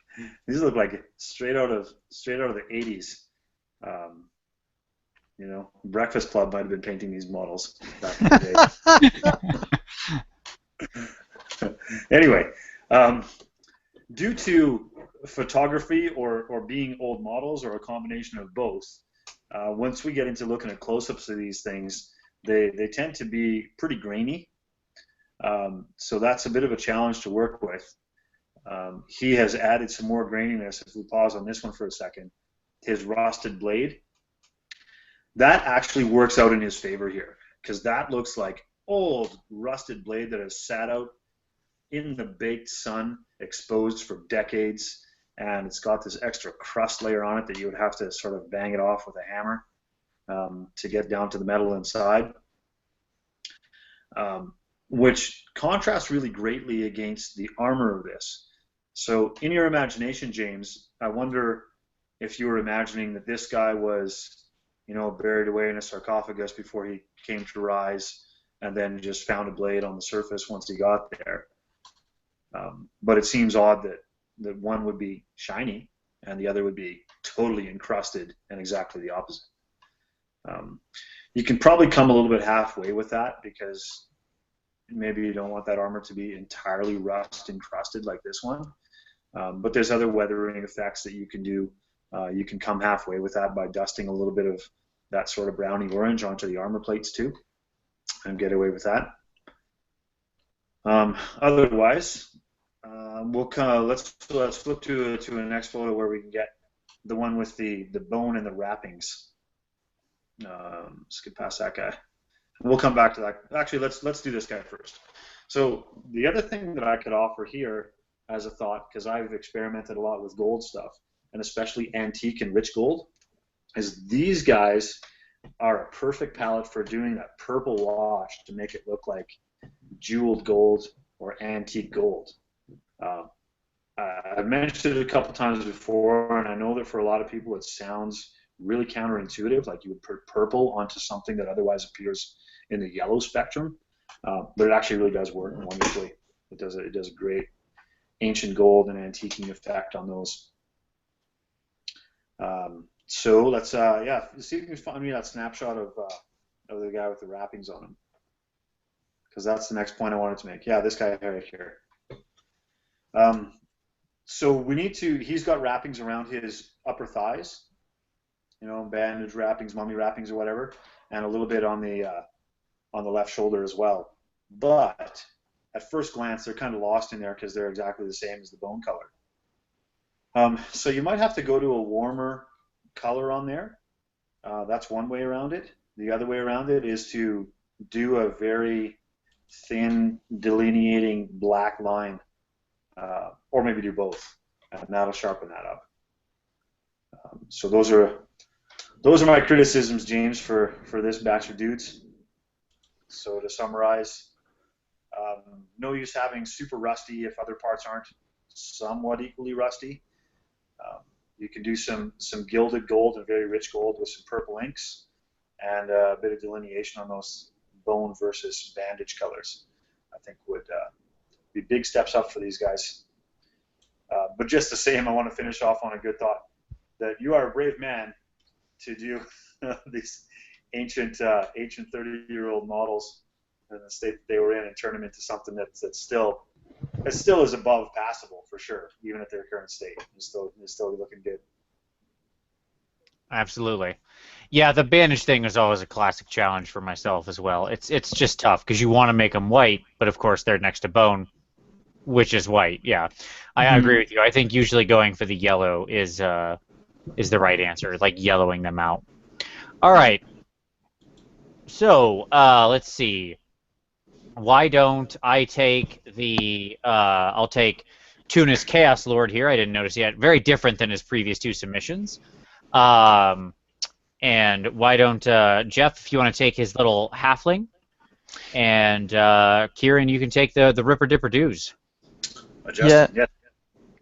straight out of the 80s. Breakfast Club might have been painting these models back in the day. Anyway, due to photography or being old models or a combination of both, once we get into looking at close-ups of these things, they tend to be pretty grainy. So that's a bit of a challenge to work with. He has added some more graininess. If we pause on this one for a second, his rusted blade, that actually works out in his favor here, because that looks like old rusted blade that has sat out in the baked sun, exposed for decades, and it's got this extra crust layer on it that you would have to sort of bang it off with a hammer to get down to the metal inside, which contrasts really greatly against the armor of this. So in your imagination, James, I wonder if you were imagining that this guy was, buried away in a sarcophagus before he came to rise, and then just found a blade on the surface once he got there. But it seems odd that one would be shiny and the other would be totally encrusted and exactly the opposite. You can probably come a little bit halfway with that, because maybe you don't want that armor to be entirely rust encrusted like this one. But there's other weathering effects that you can do. You can come halfway with that by dusting a little bit of that sort of browny orange onto the armor plates too, and get away with that. Otherwise, let's flip to the next photo where we can get the one with the bone and the wrappings. Let's get past that guy. We'll come back to that. Actually, let's do this guy first. So the other thing that I could offer here as a thought, because I've experimented a lot with gold stuff, and especially antique and rich gold, is these guys are a perfect palette for doing that purple wash to make it look like jeweled gold or antique gold. Uh, I've mentioned it a couple times before, and I know that for a lot of people it sounds really counterintuitive, like you would put purple onto something that otherwise appears in the yellow spectrum, but it actually really does work wonderfully. It does a great ancient gold and antiquing effect on those. So let's see if you can find me that snapshot of the guy with the wrappings on him, because that's the next point I wanted to make. Yeah, this guy right here. So we need to. He's got wrappings around his upper thighs, bandage wrappings, mummy wrappings, or whatever, and a little bit on the left shoulder as well. But at first glance, they're kind of lost in there because they're exactly the same as the bone color. So you might have to go to a warmer color on there. That's one way around it. The other way around it is to do a very thin delineating black line, or maybe do both, and that'll sharpen that up. So those are my criticisms, James, for this batch of dudes. So to summarize, no use having super rusty if other parts aren't somewhat equally rusty. You can do some gilded gold and very rich gold with some purple inks, and a bit of delineation on those bone versus bandage colors. I think would be big steps up for these guys. But just the same, I want to finish off on a good thought, that you are a brave man to do these ancient 30-year-old models in the state that they were in and turn them into something that still is above passable for sure, even at their current state. It's still looking good. Absolutely. Yeah, the bandage thing is always a classic challenge for myself as well. It's just tough because you want to make them white, but of course they're next to bone, which is white. Yeah, I agree with you. I think usually going for the yellow is the right answer, like yellowing them out. All right. So let's see. Why don't I take I'll take Tuna's Chaos Lord here. I didn't notice yet. Very different than his previous two submissions. And why don't Jeff, if you want to take his little halfling, and Kieran, you can take the Ripper Dipper Doos. Justin, yeah.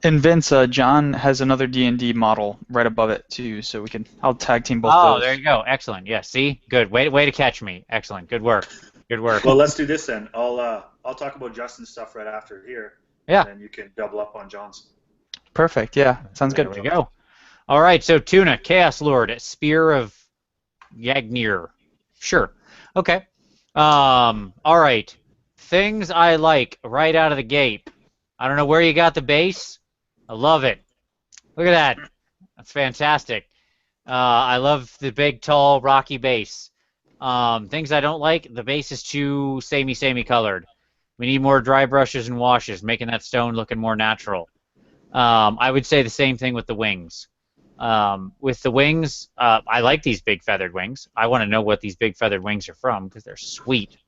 And Vince, John has another D&D model right above it too, so I'll tag team both those. Oh, there you go. Excellent. Yeah. See, good. Way to catch me. Excellent. Good work. Good work. Well, let's do this then. I'll talk about Justin's stuff right after here. Yeah. And then you can double up on John's. Perfect. Yeah. Sounds good. There we go. All right. So Tuna, Chaos Lord, Spear of Yagnir. Sure. Okay. All right. Things I like right out of the gate. I don't know where you got the base. I love it. Look at that. That's fantastic. I love the big, tall, rocky base. Things I don't like, the base is too samey colored. We need more dry brushes and washes, making that stone looking more natural. I would say the same thing with the wings. With the wings, I like these big feathered wings. I want to know what these big feathered wings are from because they're sweet.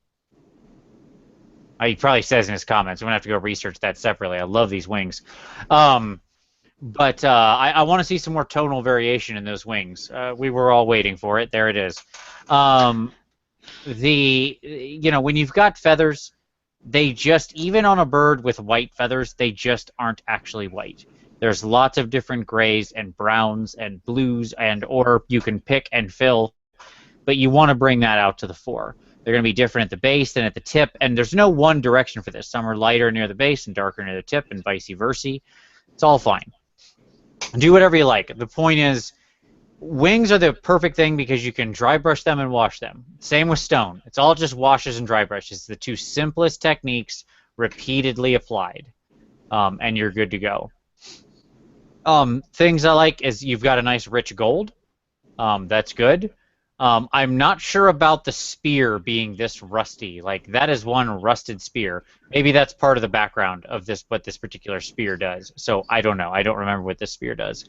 He probably says in his comments. I'm going to have to go research that separately. I love these wings. But I want to see some more tonal variation in those wings. We were all waiting for it. There it is. When you've got feathers, they just, even on a bird with white feathers, they just aren't actually white. There's lots of different grays and browns and blues, or you can pick and fill, but you want to bring that out to the fore. They're going to be different at the base than at the tip, and there's no one direction for this. Some are lighter near the base and darker near the tip, and vice versa. It's all fine. Do whatever you like. The point is, wings are the perfect thing because you can dry brush them and wash them. Same with stone. It's all just washes and dry brushes. The two simplest techniques repeatedly applied, and you're good to go. Things I like is you've got a nice rich gold. That's good. I'm not sure about the spear being this rusty. Like, that is one rusted spear. Maybe that's part of the background of this, what this particular spear does. So I don't know. I don't remember what this spear does.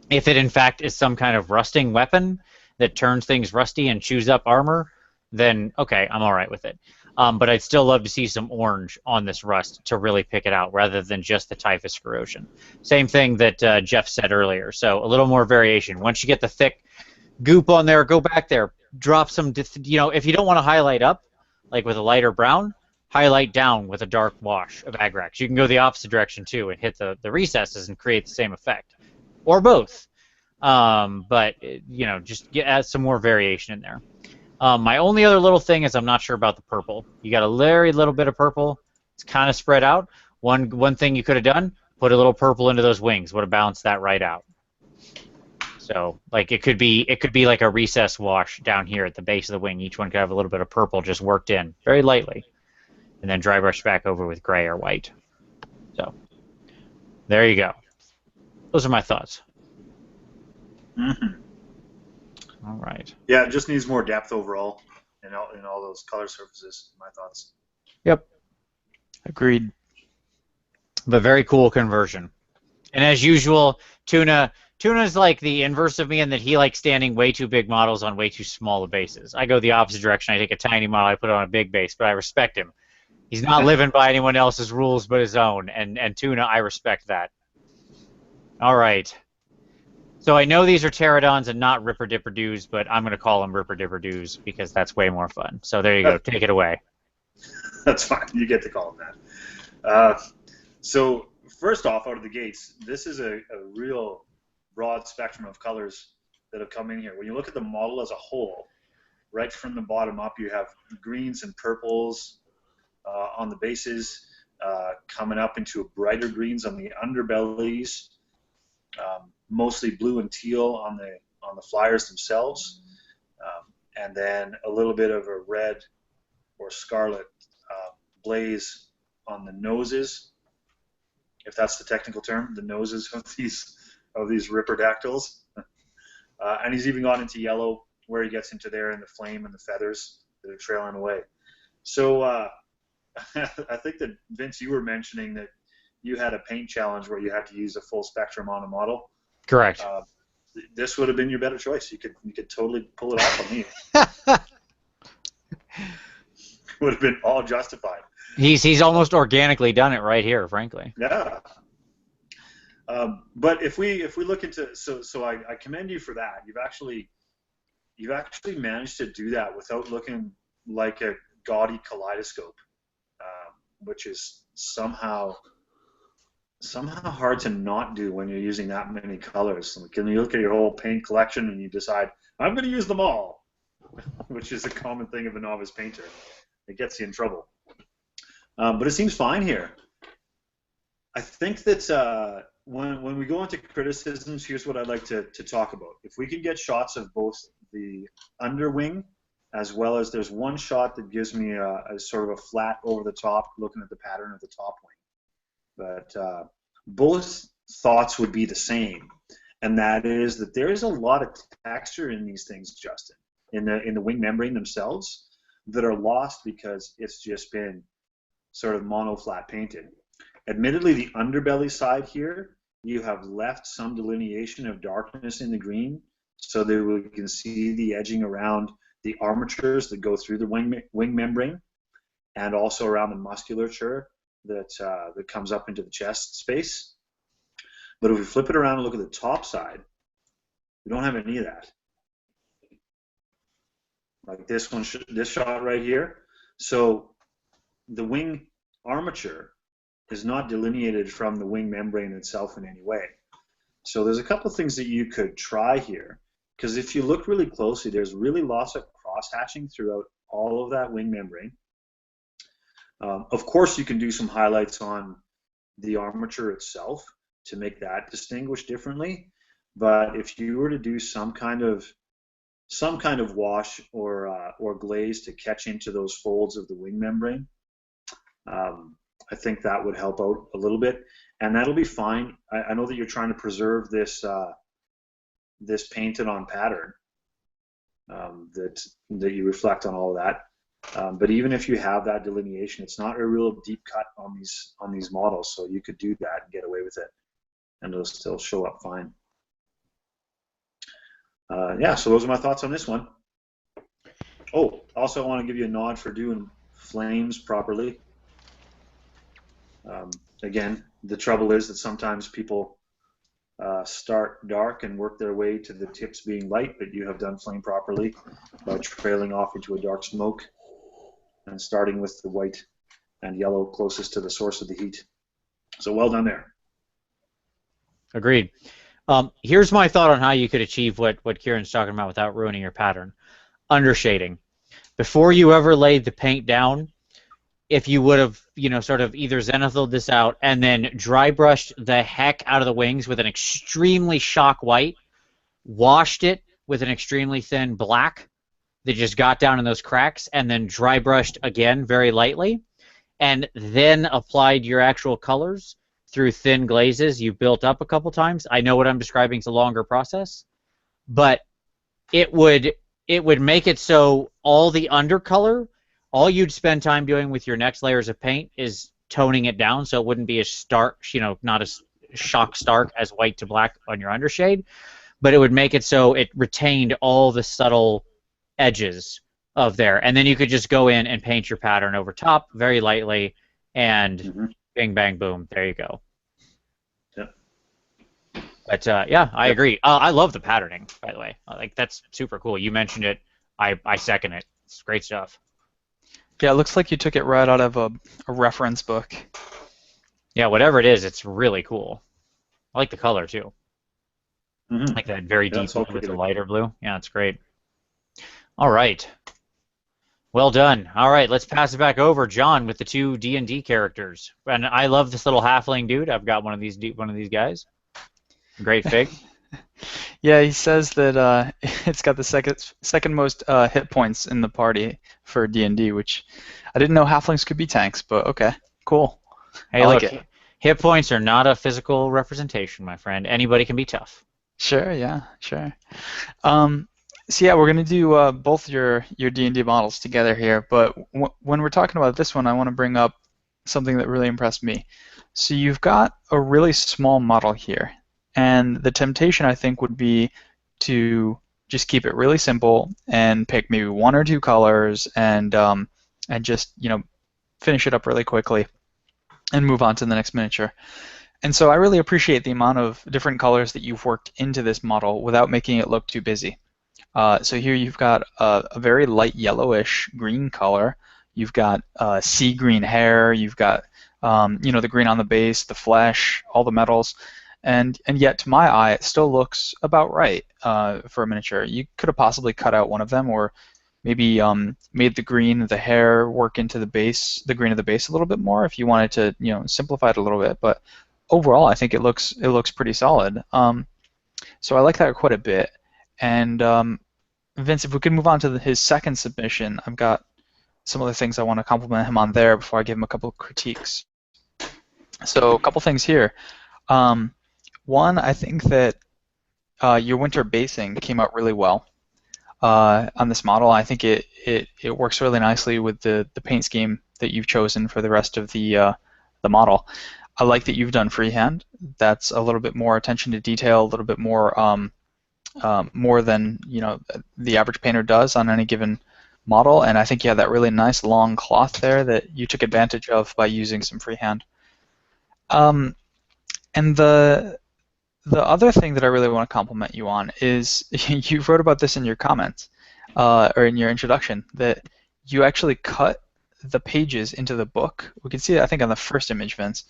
If it in fact is some kind of rusting weapon that turns things rusty and chews up armor, then okay, I'm all right with it. But I'd still love to see some orange on this rust to really pick it out, rather than just the typhus corrosion. Same thing that Jeff said earlier. So a little more variation. Once you get the thick goop on there, go back there, drop some. If you don't want to highlight up, like with a lighter brown, highlight down with a dark wash of Agrax. You can go the opposite direction too and hit the recesses and create the same effect, or both. But just add some more variation in there. My only other little thing is I'm not sure about the purple. You got a very little bit of purple. It's kind of spread out. One thing you could have done, put a little purple into those wings. Would have balanced that right out. So like it could be like a recess wash down here at the base of the wing. Each one could have a little bit of purple just worked in very lightly, and then dry brush back over with gray or white. So there you go. Those are my thoughts. Mm-hmm. All right. Yeah, it just needs more depth overall in all those color surfaces. My thoughts. Yep. Agreed. But very cool conversion. And as usual, Tuna's like the inverse of me in that he likes standing way too big models on way too small of bases. I go the opposite direction. I take a tiny model, I put it on a big base, but I respect him. He's not living by anyone else's rules but his own, and Tuna, I respect that. All right. So I know these are pterodons and not Ripper Dipper Doos, but I'm going to call them Ripper Dipper Doos because that's way more fun. So there you go. Take it away. That's fine. You get to call them that. So first off, out of the gates, this is a real broad spectrum of colors that have come in here. When you look at the model as a whole, right from the bottom up, you have greens and purples on the bases, coming up into brighter greens on the underbellies, mostly blue and teal on the flyers themselves, and then a little bit of a red or scarlet blaze on the noses, if that's the technical term, the noses of these ripperdactyls. And he's even gone into yellow where he gets into there, and the flame and the feathers that are trailing away. So I think that, Vince, you were mentioning that you had a paint challenge where you had to use a full spectrum on a model. Correct. This would have been your better choice. You could totally pull it off on me. Would have been all justified. He's almost organically done it right here, frankly. Yeah. But if we look into so I commend you for that. You've actually managed to do that without looking like a gaudy kaleidoscope, which is somehow hard to not do when you're using that many colors. Like, when you look at your whole paint collection and you decide, I'm going to use them all, which is a common thing of a novice painter. It gets you in trouble. But it seems fine here. I think that when we go into criticisms, here's what I'd like to talk about. If we can get shots of both the underwing, as well as there's one shot that gives me a sort of a flat over the top, looking at the pattern of the top wing. But both thoughts would be the same, and that is that there is a lot of texture in these things, Justin, in the wing membrane themselves, that are lost because it's just been sort of mono flat painted. Admittedly, the underbelly side here, you have left some delineation of darkness in the green so that we can see the edging around the armatures that go through the wing membrane, and also around the musculature that comes up into the chest space. But if we flip it around and look at the top side, we don't have any of that. Like this shot right here. So the wing armature is not delineated from the wing membrane itself in any way. So there's a couple of things that you could try here, because if you look really closely, there's really lots of cross-hatching throughout all of that wing membrane. Of course, you can do some highlights on the armature itself to make that distinguish differently. But if you were to do some kind of wash or glaze to catch into those folds of the wing membrane, I think that would help out a little bit, and that'll be fine. I know that you're trying to preserve this painted on pattern, that you reflect on all of that. But even if you have that delineation, it's not a real deep cut on these models, so you could do that and get away with it, and it'll still show up fine. Yeah, so those are my thoughts on this one. Oh, also I want to give you a nod for doing flames properly. Again, the trouble is that sometimes people start dark and work their way to the tips being light, but you have done flame properly by trailing off into a dark smoke and starting with the white and yellow closest to the source of the heat. So well done there. Agreed. Here's my thought on how you could achieve what Kieran's talking about without ruining your pattern. Undershading. Before you ever laid the paint down, if you would have, sort of either zenithal this out and then dry brushed the heck out of the wings with an extremely shock white, washed it with an extremely thin black that just got down in those cracks, and then dry brushed again very lightly, and then applied your actual colors through thin glazes you've built up a couple times. I know what I'm describing is a longer process, but it would make it so all the undercolor, all you'd spend time doing with your next layers of paint is toning it down so it wouldn't be as stark, not as shock stark as white to black on your undershade, but it would make it so it retained all the subtle edges of there. And then you could just go in and paint your pattern over top very lightly and bing, bang, boom, there you go. Yep. But yeah, I agree. I love the patterning, by the way. Like, that's super cool. You mentioned it. I second it. It's great stuff. Yeah, it looks like you took it right out of a reference book. Yeah, whatever it is, it's really cool. I like the color, too. Like that very deep blue with the lighter blue. Yeah, it's great. All right. Well done. All right, let's pass it back over, John, with the two D&D characters. And I love this little halfling dude. I've got one of these guys. Great fig. Yeah, he says that it's got the second most hit points in the party for D&D, which I didn't know halflings could be tanks, but okay, cool. Hey, I look, like it. Hit points are not a physical representation, my friend. Anybody can be tough. Sure, yeah, sure. So yeah, we're gonna do both your D&D models together here, but when we're talking about this one, I want to bring up something that really impressed me. So you've got a really small model here, and the temptation I think would be to just keep it really simple and pick maybe one or two colors and just finish it up really quickly and move on to the next miniature. And so I really appreciate the amount of different colors that you've worked into this model without making it look too busy. So here you've got a very light yellowish green color. You've got sea green hair. You've got the green on the base, the flesh, all the metals, and yet to my eye it still looks about right for a miniature. You could have possibly cut out one of them, or maybe made the green of the hair work into the base, the green of the base a little bit more if you wanted to simplify it a little bit. But overall, I think it looks pretty solid. So I like that quite a bit. And Vince, if we could move on to his second submission, I've got some other things I want to compliment him on there before I give him a couple of critiques. So a couple things here. One, I think that your winter basing came out really well on this model. I think it works really nicely with the paint scheme that you've chosen for the rest of the model. I like that you've done freehand. That's a little bit more attention to detail, a little bit more more than the average painter does on any given model, and I think you have that really nice long cloth there that you took advantage of by using some freehand. And the other thing that I really want to compliment you on is you wrote about this in your comments or in your introduction, that you actually cut the pages into the book. We can see it, I think, on the first image, Vince.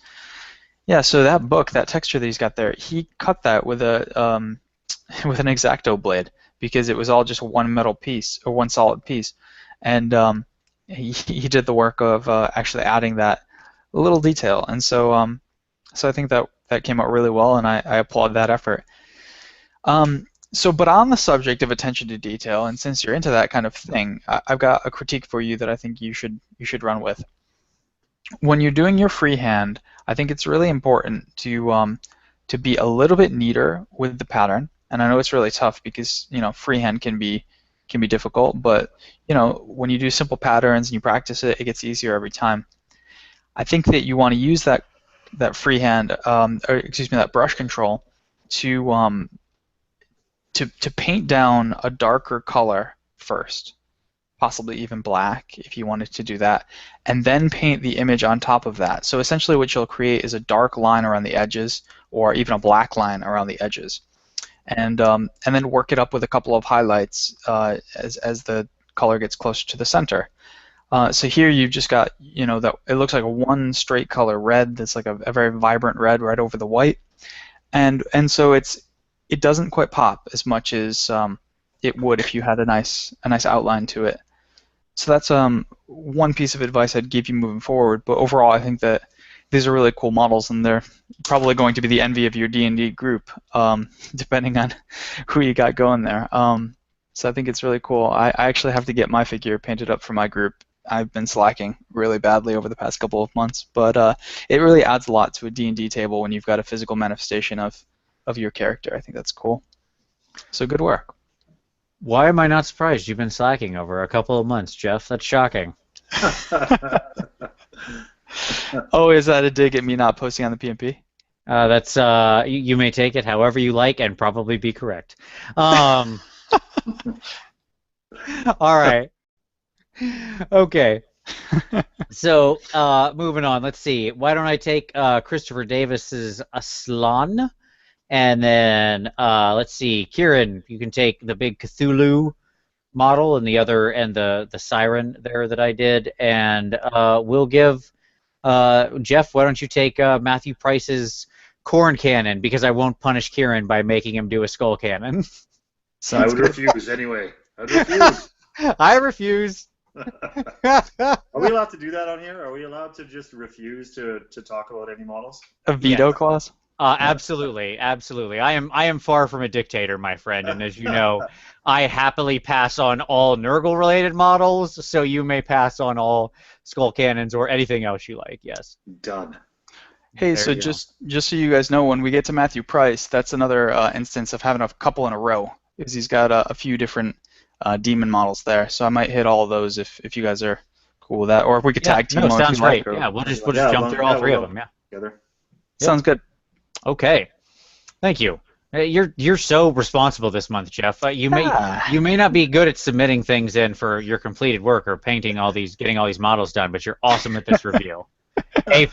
Yeah, so that book, that texture that he's got there, he cut that with a with an X-Acto blade because it was all just one metal piece or one solid piece, and he did the work of actually adding that little detail, and so so I think that came out really well, and I applaud that effort. But on the subject of attention to detail, and since you're into that kind of thing, I've got a critique for you that I think you should run with. When you're doing your freehand, I think it's really important to be a little bit neater with the pattern. And I know it's really tough because freehand can be difficult, but when you do simple patterns and you practice it, it gets easier every time. I think that you want to use that freehand, that brush control to paint down a darker color first. possibly even black if you wanted to do that, and then paint the image on top of that. So essentially what you'll create is a dark line around the edges, or even a black line around the edges. And then work it up with a couple of highlights as the color gets closer to the center. So here you've just got, it looks like a one straight color red that's like a very vibrant red right over the white, and so it doesn't quite pop as much as it would if you had a nice outline to it. So that's one piece of advice I'd give you moving forward. But overall, I think that these are really cool models, and they're probably going to be the envy of your D&D group, depending on who you got going there. So I think it's really cool. I actually have to get my figure painted up for my group. I've been slacking really badly over the past couple of months, but it really adds a lot to a D&D table when you've got a physical manifestation of your character. I think that's cool. So good work. Why am I not surprised you've been slacking over a couple of months, Jeff? That's shocking. Oh, is that a dig at me not posting on the PmP? That's you may take it however you like and probably be correct. All right. Okay. So moving on. Let's see. Why don't I take Christopher Davis's Aslan, and then let's see. Kieran, you can take the big Cthulhu model and the siren there that I did, and we'll give Jeff. Why don't you take Matthew Price's corn cannon, because I won't punish Kieran by making him do a skull cannon. I would refuse anyway. I'd refuse. I refuse. Are we allowed to do that on here? Are we allowed to just refuse to talk about any models? A veto clause? Absolutely, absolutely. I am far from a dictator, my friend, and as you know, I happily pass on all Nurgle-related models, so you may pass on all skull cannons or anything else you like. Yes. Done. Hey, so just so you guys know, when we get to Matthew Price, that's another instance of having a couple in a row, is he's got a few different demon models there, so I might hit all of those if you guys are cool with that, or if we could tag team. No, sounds great. Yeah, we'll just jump through all three of them. Yeah. Together. Sounds good. Okay. Thank you. You're so responsible this month, Jeff. You may not be good at submitting things in for your completed work or getting all these models done, but you're awesome at this review. A+.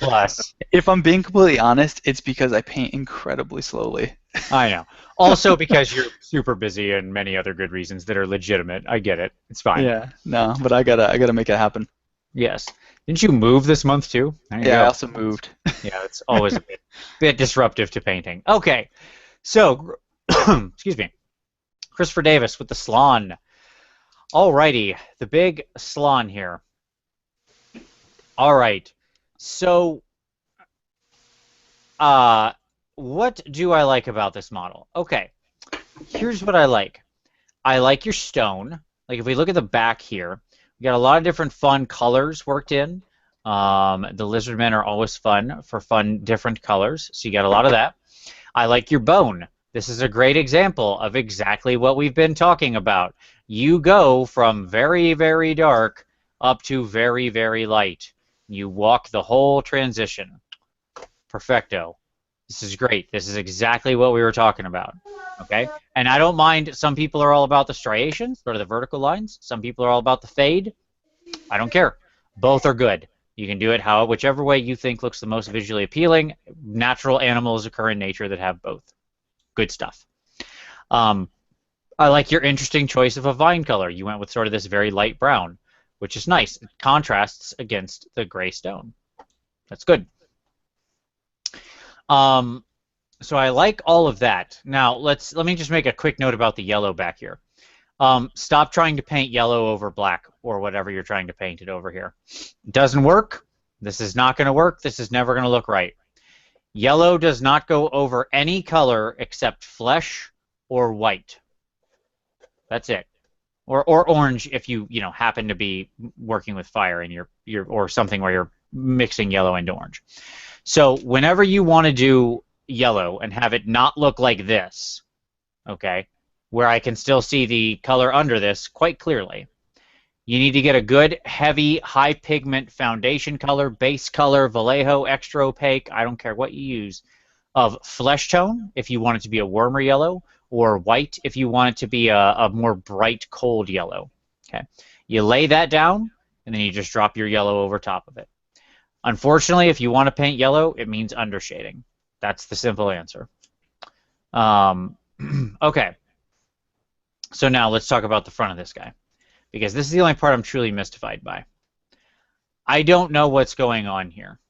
If I'm being completely honest, it's because I paint incredibly slowly. I know. Also because you're super busy and many other good reasons that are legitimate. I get it. It's fine. Yeah. No, but I gotta make it happen. Yes. Didn't you move this month too? Yeah, I also moved. Yeah, it's always a bit disruptive to painting. Okay. So, excuse me. Christopher Davis with the Slan. Alrighty, the big Slan here. All right. So, what do I like about this model? Okay, here's what I like. I like your stone. Like, if we look at the back here, we got a lot of different fun colors worked in. The lizardmen are always fun for different colors, so you got a lot of that. I like your bone. This is a great example of exactly what we've been talking about. You go from very, very dark up to very, very light. You walk the whole transition. Perfecto. This is great. This is exactly what we were talking about. Okay? And I don't mind, some people are all about the striations, sort of the vertical lines. Some people are all about the fade. I don't care. Both are good. You can do it whichever way you think looks the most visually appealing. Natural animals occur in nature that have both. Good stuff. I like your interesting choice of a vine color. You went with sort of this very light brown, which is nice. It contrasts against the gray stone. That's good. So I like all of that. Now let me just make a quick note about the yellow back here. Stop trying to paint yellow over black or whatever you're trying to paint it over here. It doesn't work. This is not going to work. This is never going to look right. Yellow does not go over any color except flesh or white. That's it. Or orange if you happen to be working with fire and you're or something where you're mixing yellow into orange. So whenever you want to do yellow and have it not look like this, okay, where I can still see the color under this quite clearly, you need to get a good, heavy, high pigment foundation color, base color, Vallejo, extra opaque, I don't care what you use, of flesh tone if you want it to be a warmer yellow, or white if you want it to be a more bright, cold yellow. Okay, You lay that down, and then you just drop your yellow over top of it. Unfortunately, if you want to paint yellow, it means undershading. That's the simple answer. Okay. So now let's talk about the front of this guy, because this is the only part I'm truly mystified by. I don't know what's going on here.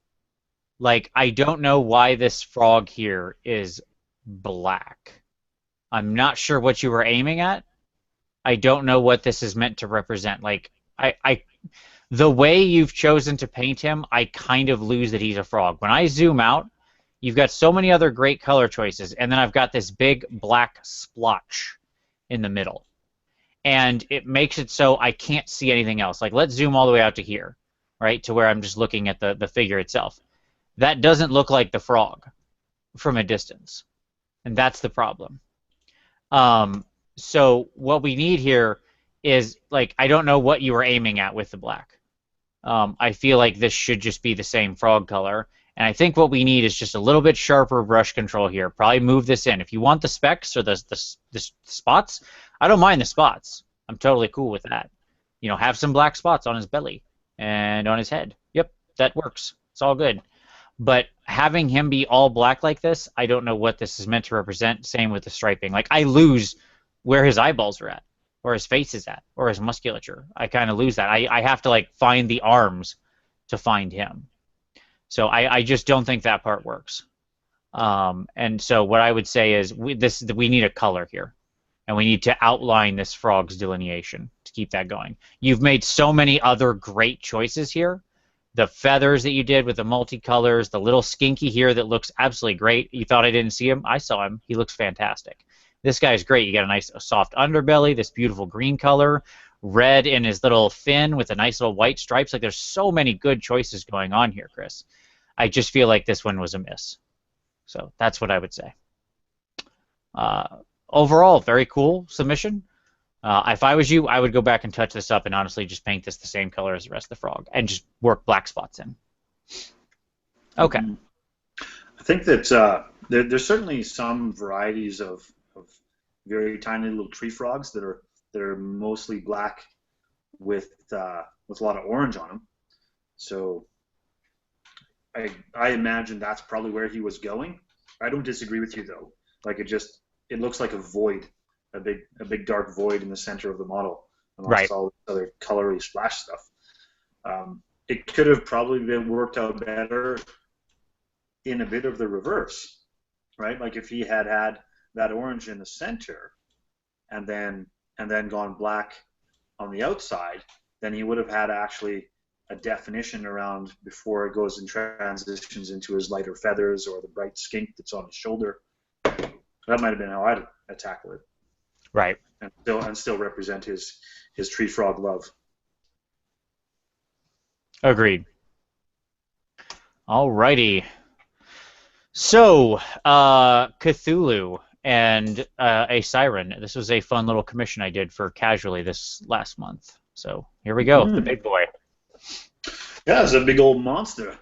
Like, I don't know why this frog here is black. I'm not sure what you were aiming at. I don't know what this is meant to represent. Like, the way you've chosen to paint him, I kind of lose that he's a frog. When I zoom out, you've got so many other great color choices, and then I've got this big black splotch in the middle. And it makes it so I can't see anything else. Like, let's zoom all the way out to here, right, to where I'm just looking at the figure itself. That doesn't look like the frog from a distance, and that's the problem. So what we need here is, like, I don't know what you were aiming at with the black. I feel like this should just be the same frog color, and I think what we need is just a little bit sharper brush control here. Probably move this in. If you want the specks or the spots, I don't mind the spots. I'm totally cool with that. You know, have some black spots on his belly and on his head. Yep, that works. It's all good. But having him be all black like this, I don't know what this is meant to represent. Same with the striping. Like, I lose where his eyeballs are at, or his face is at, or his musculature. I kind of lose that. I have to, like, find the arms to find him. So I just don't think that part works. And so what I would say is we need a color here, and we need to outline this frog's delineation to keep that going. You've made so many other great choices here. The feathers that you did with the multicolors, the little skinky here that looks absolutely great. You thought I didn't see him? I saw him. He looks fantastic. This guy's great. You got a nice soft underbelly, this beautiful green color, red in his little fin with a nice little white stripes. Like, there's so many good choices going on here, Chris. I just feel like this one was a miss. So that's what I would say. Overall, very cool submission. If I was you, I would go back and touch this up and honestly just paint this the same color as the rest of the frog and just work black spots in. Okay. I think that there's certainly some varieties of very tiny little tree frogs that are mostly black with a lot of orange on them. So I imagine that's probably where he was going. I don't disagree with you though. Like, it looks like a void. A big dark void in the center of the model, amongst all this other colory splash stuff. It could have probably been worked out better in a bit of the reverse, right? Like, if he had that orange in the center, and then gone black on the outside, then he would have had actually a definition around before it goes and transitions into his lighter feathers or the bright skink that's on his shoulder. That might have been how I'd tackle it. Right. And still represent his tree frog love. Agreed. Alrighty. So, Cthulhu and a siren. This was a fun little commission I did for Casually this last month. So here we go, the big boy. Yeah, it's a big old monster.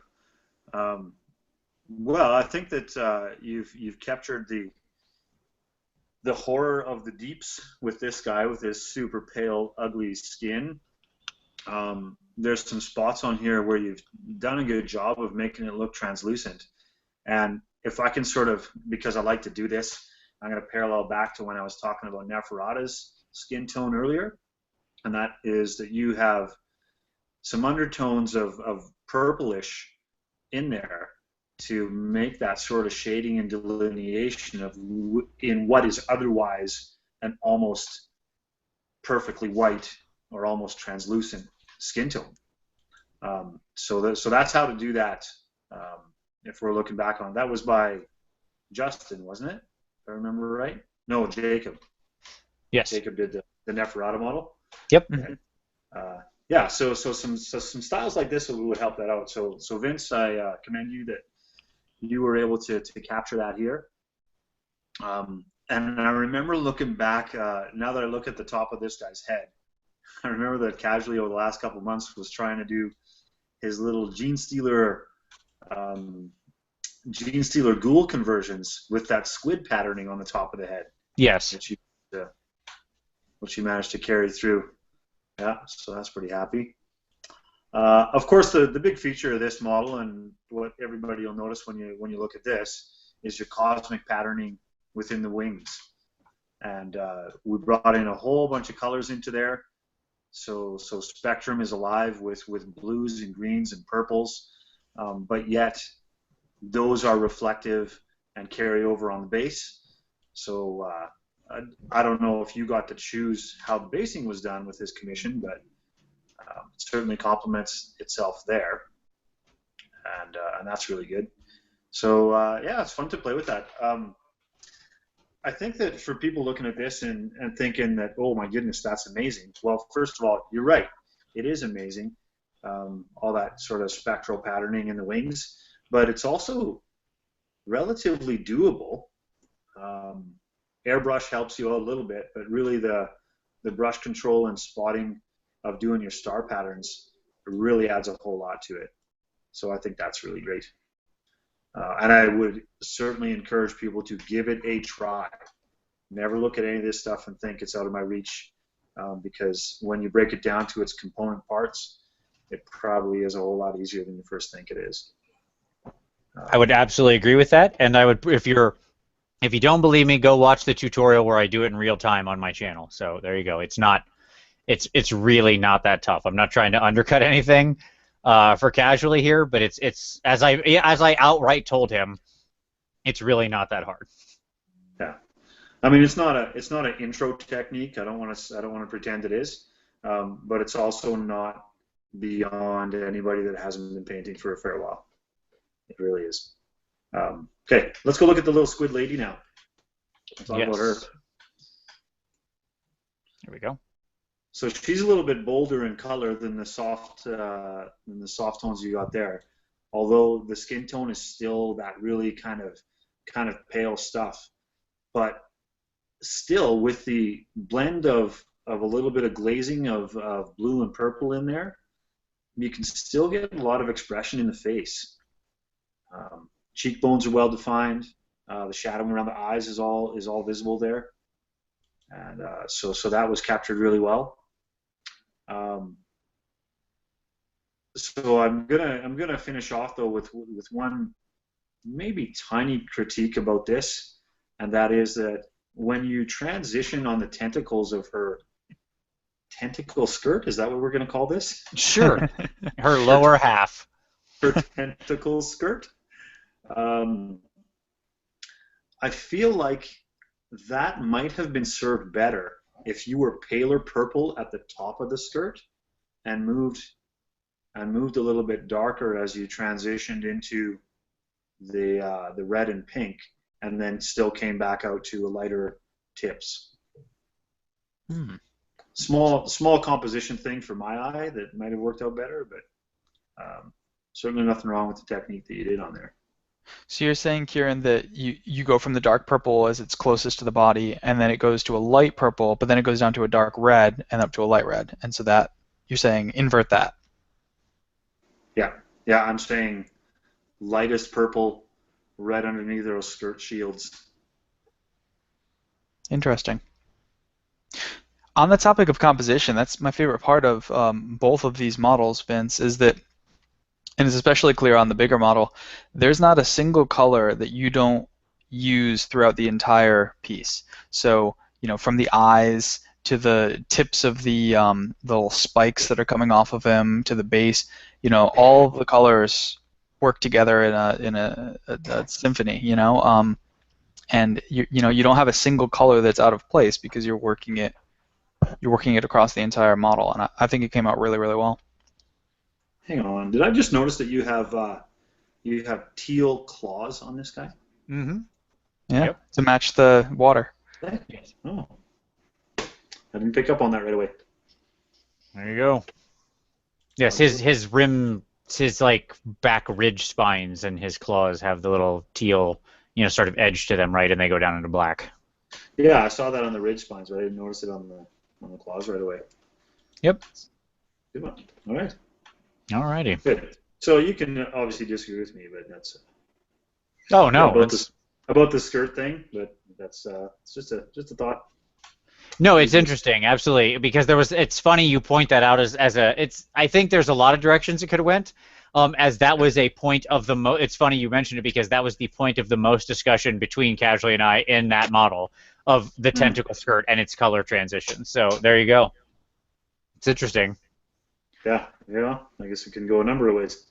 Well, I think that you've captured the horror of the deeps with this guy with his super pale, ugly skin. There's some spots on here where you've done a good job of making it look translucent. And if I can sort of, because I like to do this, I'm going to parallel back to when I was talking about Neferata's skin tone earlier. And that is that you have some undertones of purplish in there to make that sort of shading and delineation in what is otherwise an almost perfectly white or almost translucent skin tone. So that's how to do that. If we're looking back on it. That was by Justin, wasn't it? If I remember right. No, Jacob. Yes. Jacob did the Neferata model. Yep. Okay. Yeah. So some styles like this would help that out. So Vince, I commend you that you were able to capture that here. And I remember looking back, now that I look at the top of this guy's head, I remember that Casually over the last couple of months was trying to do his little Gene Stealer ghoul conversions with that squid patterning on the top of the head. Yes. Which you managed to carry through. Yeah, so that's pretty happy. Of course, the big feature of this model, and what everybody will notice when you look at this, is your cosmic patterning within the wings. And we brought in a whole bunch of colors into there. So spectrum is alive with blues and greens and purples, but yet those are reflective and carry over on the base. So I don't know if you got to choose how the basing was done with this commission, but it certainly complements itself there, and that's really good. So yeah, it's fun to play with that. I think that for people looking at this and thinking that, oh my goodness, that's amazing. Well, first of all, you're right. It is amazing, all that sort of spectral patterning in the wings, but it's also relatively doable. Airbrush helps you out a little bit, but really the brush control and spotting of doing your star patterns really adds a whole lot to it. So I think that's really great. And I would certainly encourage people to give it a try. Never look at any of this stuff and think it's out of my reach, because when you break it down to its component parts, it probably is a whole lot easier than you first think it is. I would absolutely agree with that, and I would, if you don't believe me, go watch the tutorial where I do it in real time on my channel. So there you go. It's really not that tough. I'm not trying to undercut anything for casually here, but it's as I outright told him, it's really not that hard. Yeah, I mean it's not an intro technique. I don't want to pretend it is, but it's also not beyond anybody that hasn't been painting for a fair while. It really is. Okay, let's go look at the little squid lady now. Let's talk about her. Here we go. So she's a little bit bolder in color than the soft tones you got there. Although the skin tone is still that really kind of pale stuff, but still with the blend of a little bit of glazing of blue and purple in there, you can still get a lot of expression in the face. Cheekbones are well defined. The shadowing around the eyes is all visible there, and so that was captured really well. So I'm gonna finish off though with one maybe tiny critique about this, and that is that when you transition on the tentacles of her tentacle skirt, is that what we're gonna call this? Sure. Her lower half. Her tentacle skirt. I feel like that might have been served better if you were paler purple at the top of the skirt and moved a little bit darker as you transitioned into the red and pink, and then still came back out to a lighter tips. Small composition thing for my eye that might have worked out better, but certainly nothing wrong with the technique that you did on there. So you're saying, Kieran, that you go from the dark purple as it's closest to the body, and then it goes to a light purple, but then it goes down to a dark red and up to a light red, and so that you're saying invert that. Yeah, I'm saying lightest purple, red underneath those skirt shields. Interesting. On the topic of composition, that's my favorite part of both of these models, Vince, is that, and it's especially clear on the bigger model, there's not a single color that you don't use throughout the entire piece. So, from the eyes to the tips of the little spikes that are coming off of him to the base, all of the colors work together in a symphony, and you don't have a single color that's out of place because you're working it across the entire model, and I think it came out really, really well. Hang on, did I just notice that you have teal claws on this guy? Mm-hmm. Yeah, to match the water. Oh, I didn't pick up on that right away. There you go. Yes, his rim, his like back ridge spines and his claws have the little teal, sort of edge to them, right, and they go down into black. Yeah, I saw that on the ridge spines, but I didn't notice it on the claws right away. Yep. Good one. All right. Alrighty. Good. So you can obviously disagree with me, but that's. Oh no. About the skirt thing, but that's it's just a thought. No, it's interesting, absolutely, because it's funny you point that out I think there's a lot of directions it could have went, as that was a point of it's funny you mentioned it because that was the point of the most discussion between Casually and I in that model of the tentacle skirt and its color transition. So there you go. It's interesting. Yeah, I guess it can go a number of ways.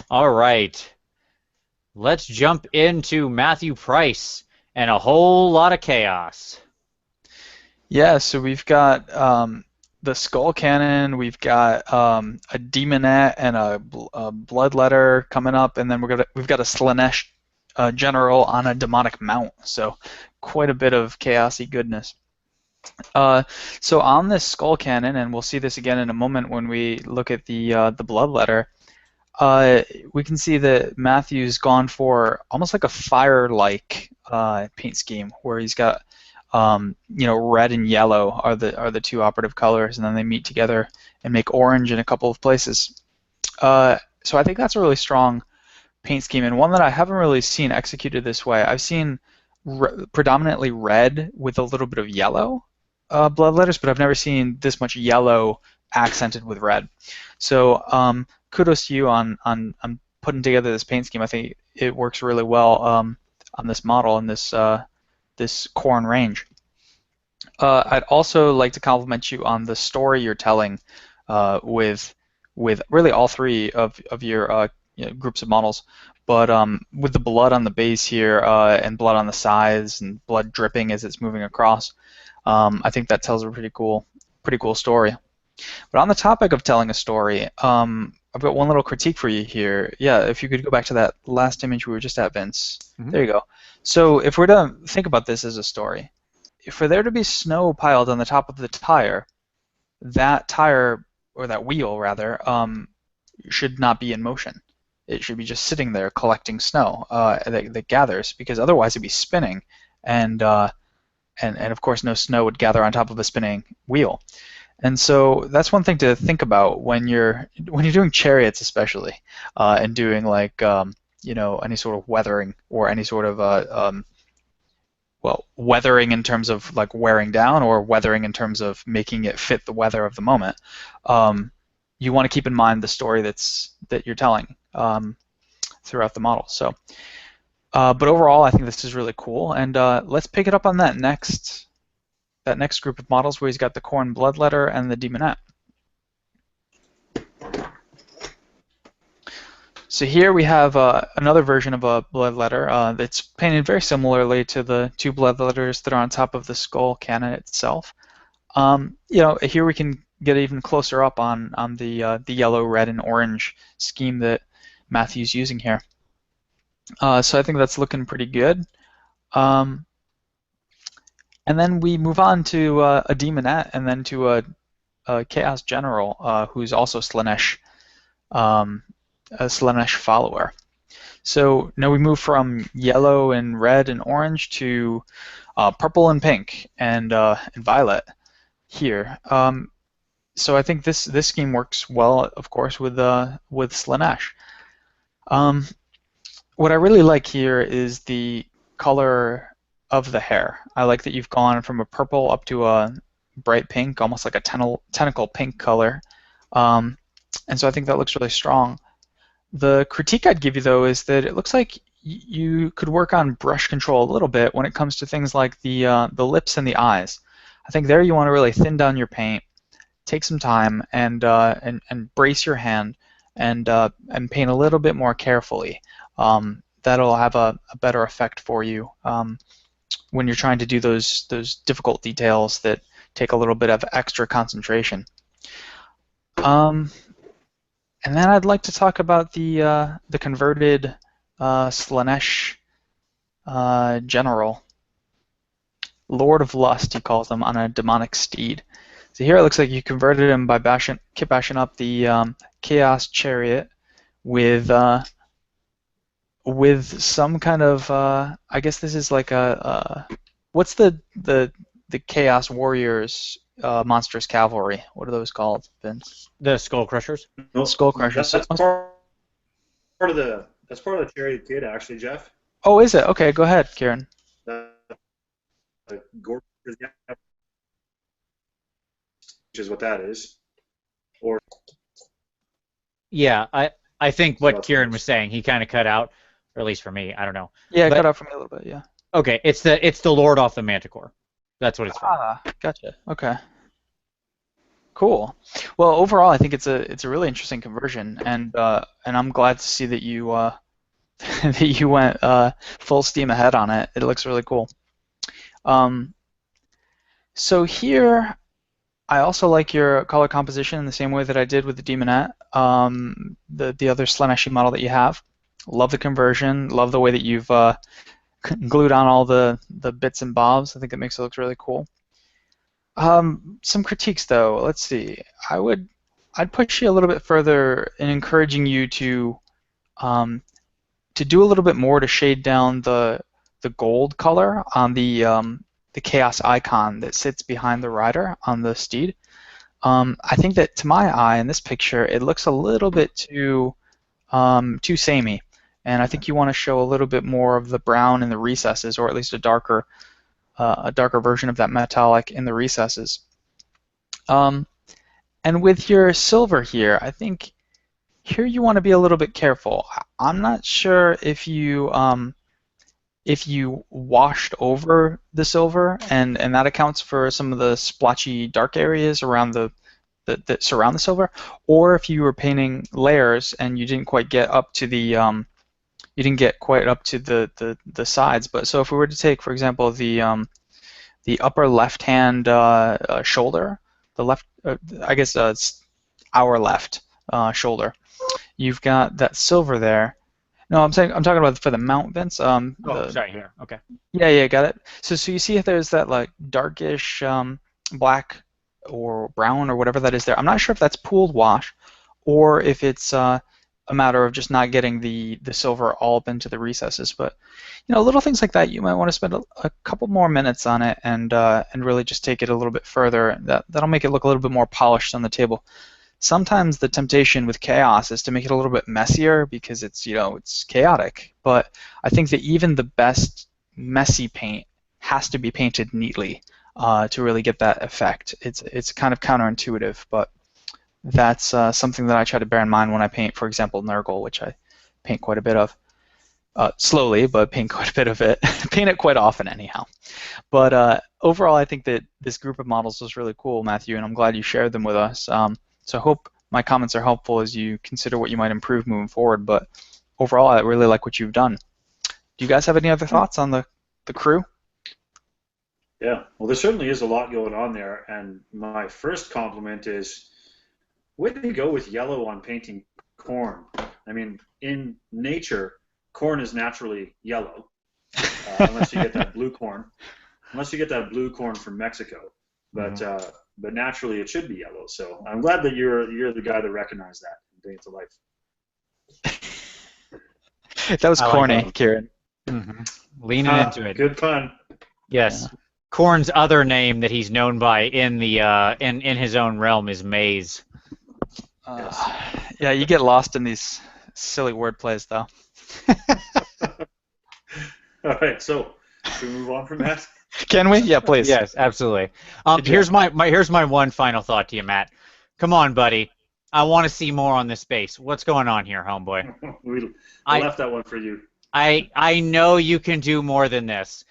All right. Let's jump into Matthew Price and a whole lot of chaos. Yeah, so we've got the Skull Cannon, we've got a Demonette and a Bloodletter coming up, and then we've got a Slaanesh general on a demonic mount. So quite a bit of chaosy goodness. So on this Skull Cannon, and we'll see this again in a moment when we look at the Bloodletter, we can see that Matthew's gone for almost like a fire-like paint scheme, where he's got red and yellow are the two operative colors, and then they meet together and make orange in a couple of places. So I think that's a really strong paint scheme, and one that I haven't really seen executed this way. I've seen predominantly red with a little bit of yellow bloodletters, but I've never seen this much yellow accented with red. So kudos to you on putting together this paint scheme. I think it works really well on this model and this Khorne range. I'd also like to compliment you on the story you're telling with really all three of your groups of models, but with the blood on the base here and blood on the sides and blood dripping as it's moving across, I think that tells a pretty cool story. But on the topic of telling a story, I've got one little critique for you here. Yeah, if you could go back to that last image we were just at, Vince. Mm-hmm. There you go. So if we're to think about this as a story, for there to be snow piled on the top of the tire, that tire, or that wheel rather, should not be in motion. It should be just sitting there collecting snow that gathers, because otherwise it'd be spinning, and of course no snow would gather on top of a spinning wheel. And so that's one thing to think about when you're doing chariots, especially, and doing like any sort of weathering or any sort of weathering in terms of like wearing down, or weathering in terms of making it fit the weather of the moment. You want to keep in mind the story that you're telling throughout the model. So, but overall, I think this is really cool, and let's pick it up on that next group of models where he's got the Khorne Bloodletter and the Demonette. So here we have another version of a Bloodletter that's painted very similarly to the two Bloodletters that are on top of the Skull Cannon itself. Here we can get even closer up on the yellow, red, and orange scheme that Matthew's using here. So I think that's looking pretty good. And then we move on to a Demonette, and then to a Chaos General who's also Slaanesh, a Slaanesh follower. So now we move from yellow and red and orange to purple and pink and violet here. So I think this scheme works well, of course, with Slaanesh. What I really like here is the color of the hair. I like that you've gone from a purple up to a bright pink, almost like a tentacle pink color. And so I think that looks really strong. The critique I'd give you, though, is that it looks like you could work on brush control a little bit when it comes to things like the lips and the eyes. I think there you want to really thin down your paint, take some time, and brace your hand, and paint a little bit more carefully. That'll have a better effect for you when you're trying to do those difficult details that take a little bit of extra concentration. And then I'd like to talk about the converted Slaanesh general, Lord of Lust, he calls them, on a demonic steed. So here it looks like you converted him by bashing up the Chaos Chariot with some kind of I guess this is like what's the Chaos Warriors monstrous cavalry? What are those called, Vince? The Skull Crushers. No, Skull Crushers. That's part of the Chariot Kid, actually, Jeff. Oh, is it? Okay, go ahead, Kieran. gore, which is what that is. Or Yeah, I think so what that's what Kieran it was is. saying, he kind of cut out, or at least for me, I don't know. Yeah, it cut But out for me a little bit. Yeah. okay, it's the Lord off the Manticore. That's what it's from. Ah, gotcha. Okay. Cool. Well, overall, I think it's a really interesting conversion, and I'm glad to see that you that you went full steam ahead on it. It looks really cool. Um, so here, I also like your color composition in the same way that I did with the Demonette, the other Slaneshi model that you have. Love the conversion. Love the way that you've glued on all the bits and bobs. I think it makes it look really cool. Some critiques though. Let's see. I'd push you a little bit further in encouraging you um, to do a little bit more to shade down the gold color on the chaos icon that sits behind the rider on the steed. I think that to my eye in this picture, it looks a little bit too samey, and I think you want to show a little bit more of the brown in the recesses, or at least a darker version of that metallic in the recesses. And with your silver here, I think here you want to be a little bit careful. I'm not sure if you washed over the silver, and that accounts for some of the splotchy dark areas around that surround the silver, or if you were painting layers and you didn't quite get up to the sides. But so if we were to take, for example, the upper left hand shoulder, the left, I guess it's our left shoulder, you've got that silver there. No, I'm talking about for the mount, Vince. Sorry, here. Okay. Yeah, got it. So you see if there's that like darkish black or brown or whatever that is there. I'm not sure if that's pooled wash or if it's a matter of just not getting the silver all up into the recesses. But little things like that, you might want to spend a couple more minutes on it and really just take it a little bit further. That'll make it look a little bit more polished on the table. Sometimes the temptation with chaos is to make it a little bit messier because it's chaotic. But I think that even the best messy paint has to be painted neatly to really get that effect. It's kind of counterintuitive, but that's something that I try to bear in mind when I paint, for example, Nurgle, which I paint quite a bit of. Slowly, but paint quite a bit of it. Paint it quite often, anyhow. But overall, I think that this group of models was really cool, Matthew, and I'm glad you shared them with us. So I hope my comments are helpful as you consider what you might improve moving forward. But overall, I really like what you've done. Do you guys have any other thoughts on the crew? Yeah, well, there certainly is a lot going on there, and my first compliment is, way to go with yellow on painting corn. I mean, in nature, corn is naturally yellow, unless you get that blue corn. Unless you get that blue corn from Mexico, but naturally it should be yellow. So I'm glad that you're the guy that recognized that and bring it to life. That was corny, that. Kieran. Mm-hmm. Leaning into it. Good fun. Yes. Yeah. Korn's other name that he's known by in the in his own realm is Maze. Yes. Yeah, you get lost in these silly word plays, though. All right, so should we move on from that? Can we? Yeah, please. Yes, absolutely. Here's my one final thought to you, Matt. Come on, buddy. I want to see more on this space. What's going on here, homeboy? we left that one for you. I know you can do more than this.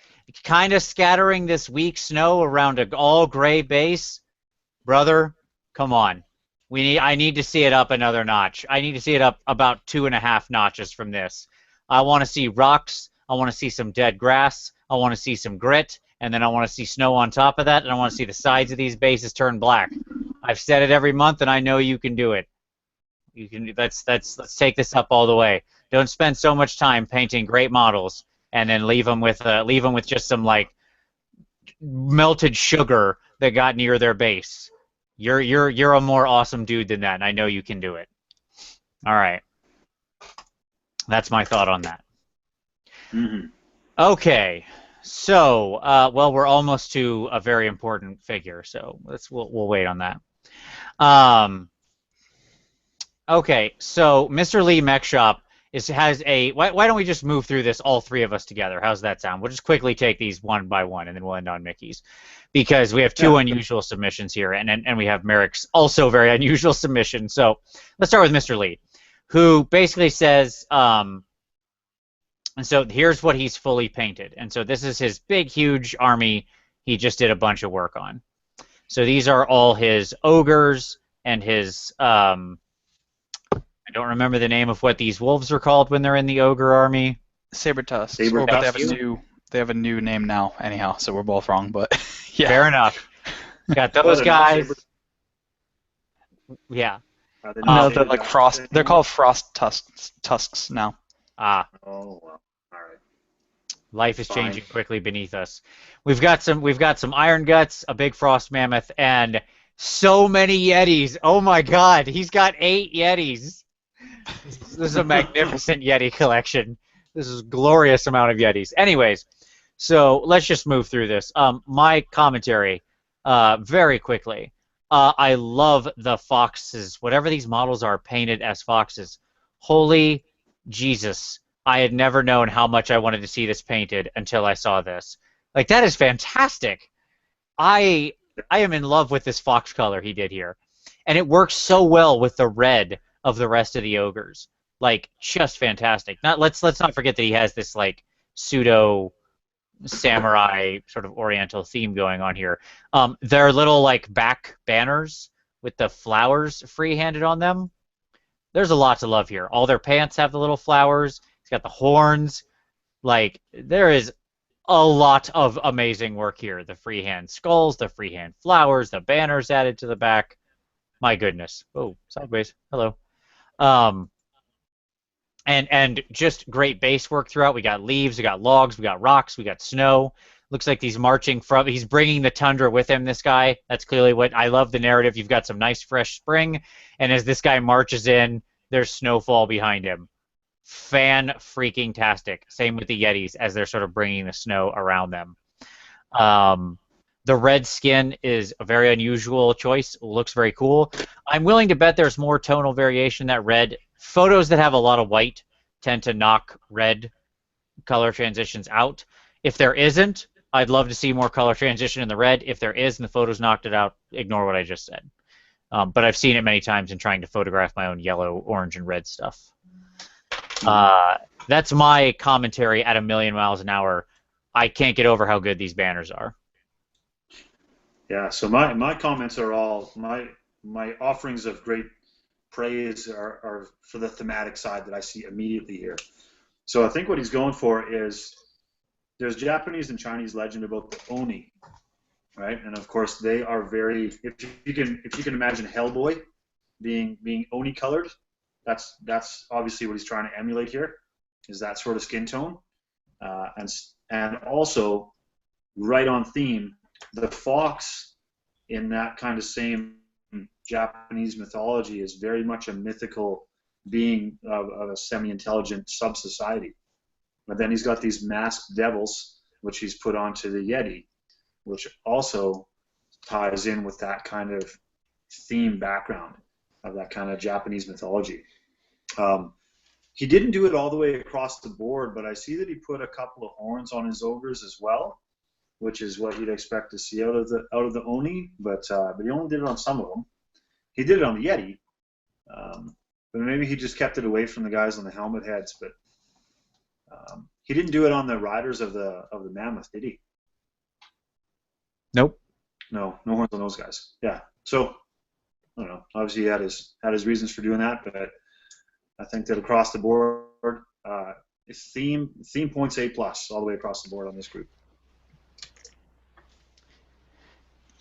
Kind of scattering this weak snow around an all gray base, brother. Come on. I need to see it up another notch. I need to see it up about 2.5 notches from this. I want to see rocks. I want to see some dead grass. I want to see some grit, and then I want to see snow on top of that, and I want to see the sides of these bases turn black. I've said it every month, and I know you can do it. You can. Let's take this up all the way. Don't spend so much time painting great models and then leave them with just some like melted sugar that got near their base. You're a more awesome dude than that, and I know you can do it. All right. That's my thought on that. Mm-hmm. Okay. So, well, we're almost to a very important figure, so we'll wait on that. Okay, so Mr. Lee Mechshop has a. Why don't we just move through this, all three of us together? How's that sound? We'll just quickly take these one by one, and then we'll end on Mickey's, because we have two unusual submissions here, and we have Merrick's also very unusual submission. So let's start with Mr. Lee, who basically says, and so here's what he's fully painted, and so this is his big, huge army he just did a bunch of work on. So these are all his ogres and his I don't remember the name of what these wolves are called when they're in the ogre army. Saber-tusks. Saber-tusks. But they have a new name now, anyhow, so we're both wrong, but yeah. Fair enough. Got those guys. Yeah. No, they're like frost. They're called frost tusks now. Ah. Oh, well. All right. Life is changing quickly beneath us. We've got some iron guts, a big frost mammoth, and so many yetis. Oh my God, he's got 8 yetis. This is a magnificent Yeti collection. This is a glorious amount of Yetis. Anyways, so let's just move through this. My commentary, very quickly. I love the foxes. Whatever these models are painted as foxes. Holy Jesus. I had never known how much I wanted to see this painted until I saw this. Like, that is fantastic. I am in love with this fox color he did here. And it works so well with the red of the rest of the ogres. Like, just fantastic. Let's not forget that he has this like pseudo samurai sort of oriental theme going on here. Their little like back banners with the flowers free-handed on them. There's a lot to love here. All their pants have the little flowers. He's got the horns. Like, there is a lot of amazing work here. The freehand skulls, the freehand flowers, the banners added to the back. My goodness. Oh, sideways. Hello. And just great base work throughout. We got leaves, we got logs, we got rocks, we got snow. Looks like he's marching from. He's bringing the tundra with him. This guy. That's clearly what I love. The narrative. You've got some nice fresh spring, and as this guy marches in, there's snowfall behind him. Fan-freaking-tastic. Same with the Yetis as they're sort of bringing the snow around them. The red skin is a very unusual choice. Looks very cool. I'm willing to bet there's more tonal variation that red. Photos that have a lot of white tend to knock red color transitions out. If there isn't, I'd love to see more color transition in the red. If there is and the photos knocked it out, ignore what I just said. But I've seen it many times in trying to photograph my own yellow, orange, and red stuff. That's my commentary at 1,000,000 miles an hour. I can't get over how good these banners are. Yeah, so my comments are all, my offerings of great praise are for the thematic side that I see immediately here. So I think what he's going for is, there's Japanese and Chinese legend about the Oni, right? And of course they are very, if you can imagine Hellboy being Oni colored, that's obviously what he's trying to emulate here, is that sort of skin tone. And also, right on theme, the fox in that kind of same Japanese mythology is very much a mythical being of a semi-intelligent sub-society. But then he's got these masked devils, which he's put onto the Yeti, which also ties in with that kind of theme background of that kind of Japanese mythology. He didn't do it all the way across the board, but I see that he put a couple of horns on his ogres as well, which is what you'd expect to see out of the Oni, but he only did it on some of them. He did it on the Yeti, but maybe he just kept it away from the guys on the helmet heads. But he didn't do it on the riders of the mammoth, did he? Nope. No horns on those guys. Yeah. So I don't know. Obviously, he had his reasons for doing that, but I think that across the board, theme points A+ all the way across the board on this group.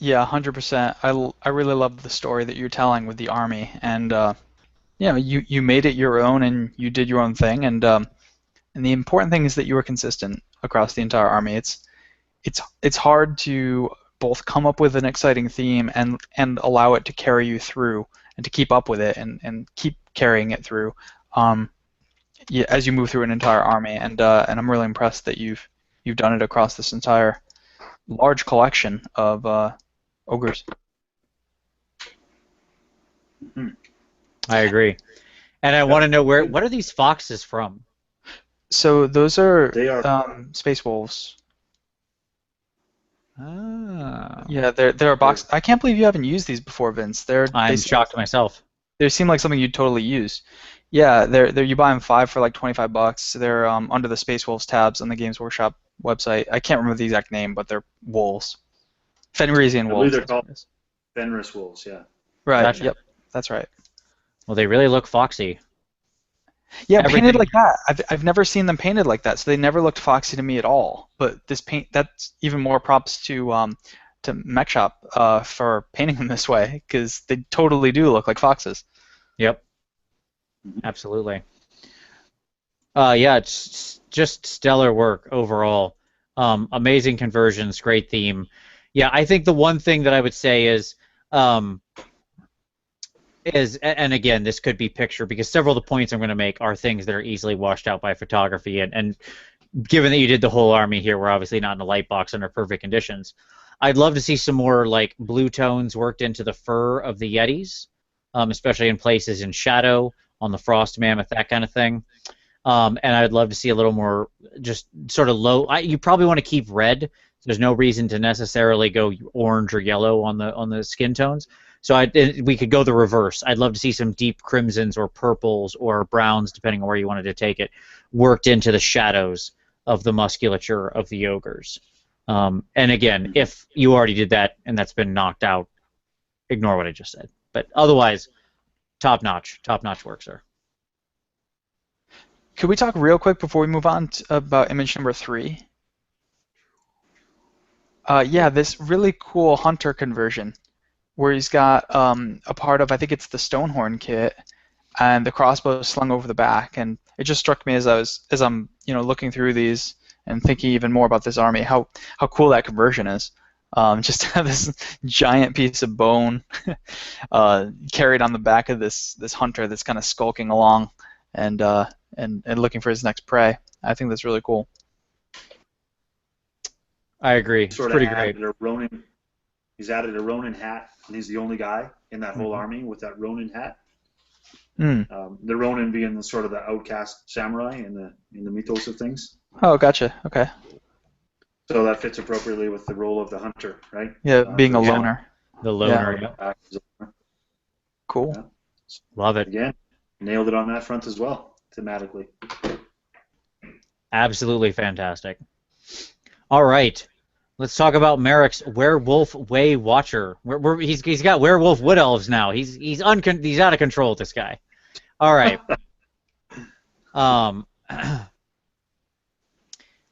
Yeah, 100%. I really love the story that you're telling with the army, and you made it your own and you did your own thing, and the important thing is that you were consistent across the entire army. It's hard to both come up with an exciting theme and allow it to carry you through and to keep up with it and keep carrying it through as you move through an entire army, and I'm really impressed that you've done it across this entire large collection of ogres. I agree. And I want to know what are these foxes from? So those are They are. space wolves. Ah, Yeah, they're a box. I can't believe you haven't used these before, Vince. I'm shocked myself. They seem like something you'd totally use. Yeah, they're you buy them 5 for like $25. They're under the Space Wolves tabs on the Games Workshop website. I can't remember the exact name, but they're wolves. Fenrisian I believe wolves. they're That's what called it is. Fenris wolves. Yeah. Right. Gotcha. Yep. That's right. Well, they really look foxy. Yeah, painted Everything. like that. I've never seen them painted like that, so they never looked foxy to me at all. But this paint, that's even more props to Mech Shop for painting them this way, because they totally do look like foxes. Yep. Absolutely. Yeah, it's just stellar work overall. Amazing conversions, great theme. Yeah, I think the one thing that I would say um, and again, this could be picture because several of the points I'm going to make are things that are easily washed out by photography, and given that you did the whole army here, we're obviously not in a light box under perfect conditions. I'd love to see some more like blue tones worked into the fur of the Yetis, especially in places in shadow, on the frost mammoth, that kind of thing. And I'd love to see a little more just sort of low. You probably want to keep red. There's no reason to necessarily go orange or yellow on the skin tones. So we could go the reverse. I'd love to see some deep crimsons or purples or browns, depending on where you wanted to take it, worked into the shadows of the musculature of the ogres. And again, if you already did that and that's been knocked out, ignore what I just said. But otherwise, top notch work, sir. Could we talk real quick before we move on about image number 3? Yeah, this really cool hunter conversion where he's got a part of, I think it's the Stonehorn kit, and the crossbow slung over the back, and it just struck me as I'm looking through these and thinking even more about this army, how cool that conversion is. Just to have this giant piece of bone carried on the back of this hunter that's kind of skulking along and looking for his next prey. I think that's really cool. I agree. It's pretty great. He's added a Ronin hat, and he's the only guy in that whole army with that Ronin hat. The Ronin being the sort of the outcast samurai in the mythos of things. Oh, gotcha. Okay. So that fits appropriately with the role of the hunter, right? Yeah, being a loner. The loner. Yeah. Cool. Yeah. Love it. Again, nailed it on that front as well, thematically. Absolutely fantastic. All right. Let's talk about Merrick's Werewolf Way Watcher. He's got werewolf wood elves now. He's out of control. This guy. All right.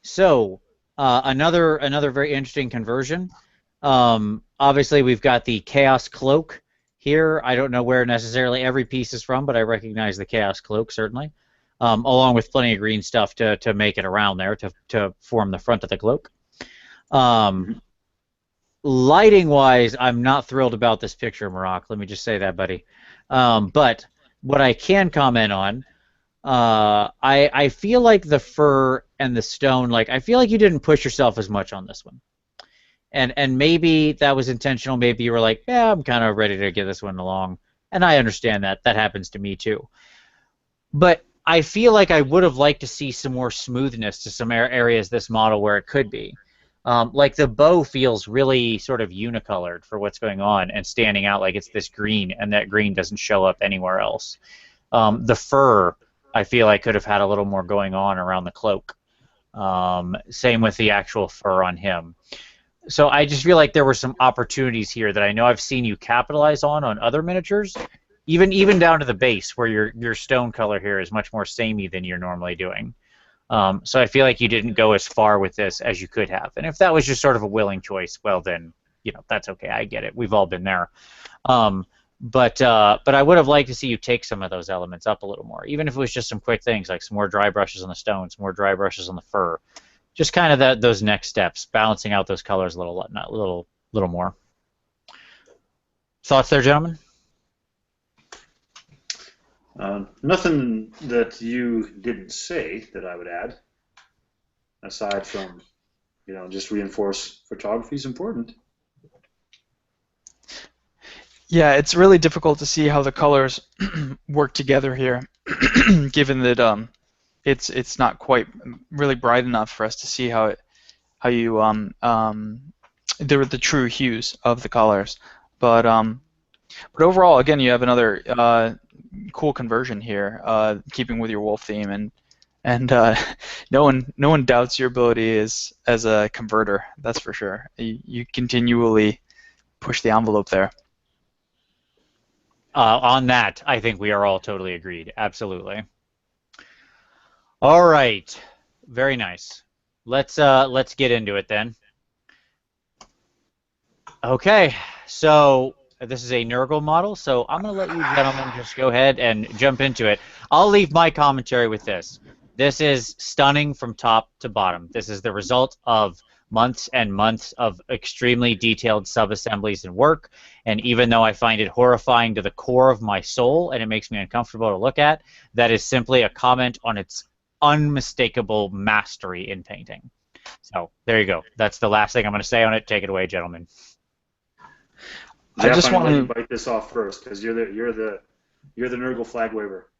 So another very interesting conversion. Obviously we've got the Chaos Cloak here. I don't know where necessarily every piece is from, but I recognize the Chaos Cloak certainly, along with plenty of green stuff to make it around there to form the front of the cloak. Lighting wise, I'm not thrilled about this picture, Merrick. Let me just say that, buddy. But what I can comment on, I feel like the fur and the stone, like I feel like you didn't push yourself as much on this one. And maybe that was intentional. Maybe you were like, yeah, I'm kind of ready to get this one along. And I understand that. That happens to me too. But I feel like I would have liked to see some more smoothness to some areas this model where it could be. Like the bow feels really sort of unicolored for what's going on and standing out like it's this green, and that green doesn't show up anywhere else. The fur, I feel like could have had a little more going on around the cloak. Same with the actual fur on him. So I just feel like there were some opportunities here that I know I've seen you capitalize on other miniatures, even down to the base where your stone color here is much more samey than you're normally doing. So I feel like you didn't go as far with this as you could have. And if that was just sort of a willing choice, well then, that's okay. I get it. We've all been there. But I would have liked to see you take some of those elements up a little more, even if it was just some quick things like some more dry brushes on the stone, some more dry brushes on the fur. Just kind of those next steps, balancing out those colors a little more. Thoughts there, gentlemen? Nothing that you didn't say that I would add, aside from, just reinforce photography is important. Yeah, it's really difficult to see how the colors work together here. given that it's not quite really bright enough for us to see how you the true hues of the colors. But overall, again, you have another cool conversion here, keeping with your wolf theme, and no one doubts your ability as a converter. That's for sure. You continually push the envelope there. On that, I think we are all totally agreed. Absolutely. All right. Very nice. Let's get into it then. Okay. So this is a Nurgle model, so I'm going to let you gentlemen just go ahead and jump into it. I'll leave my commentary with this. This is stunning from top to bottom. This is the result of months and months of extremely detailed sub-assemblies and work, and even though I find it horrifying to the core of my soul and it makes me uncomfortable to look at, that is simply a comment on its unmistakable mastery in painting. So there you go. That's the last thing I'm going to say on it. Take it away, gentlemen. Jeff, I just I'm going to want to bite this off first because you're the Nurgle flag waver.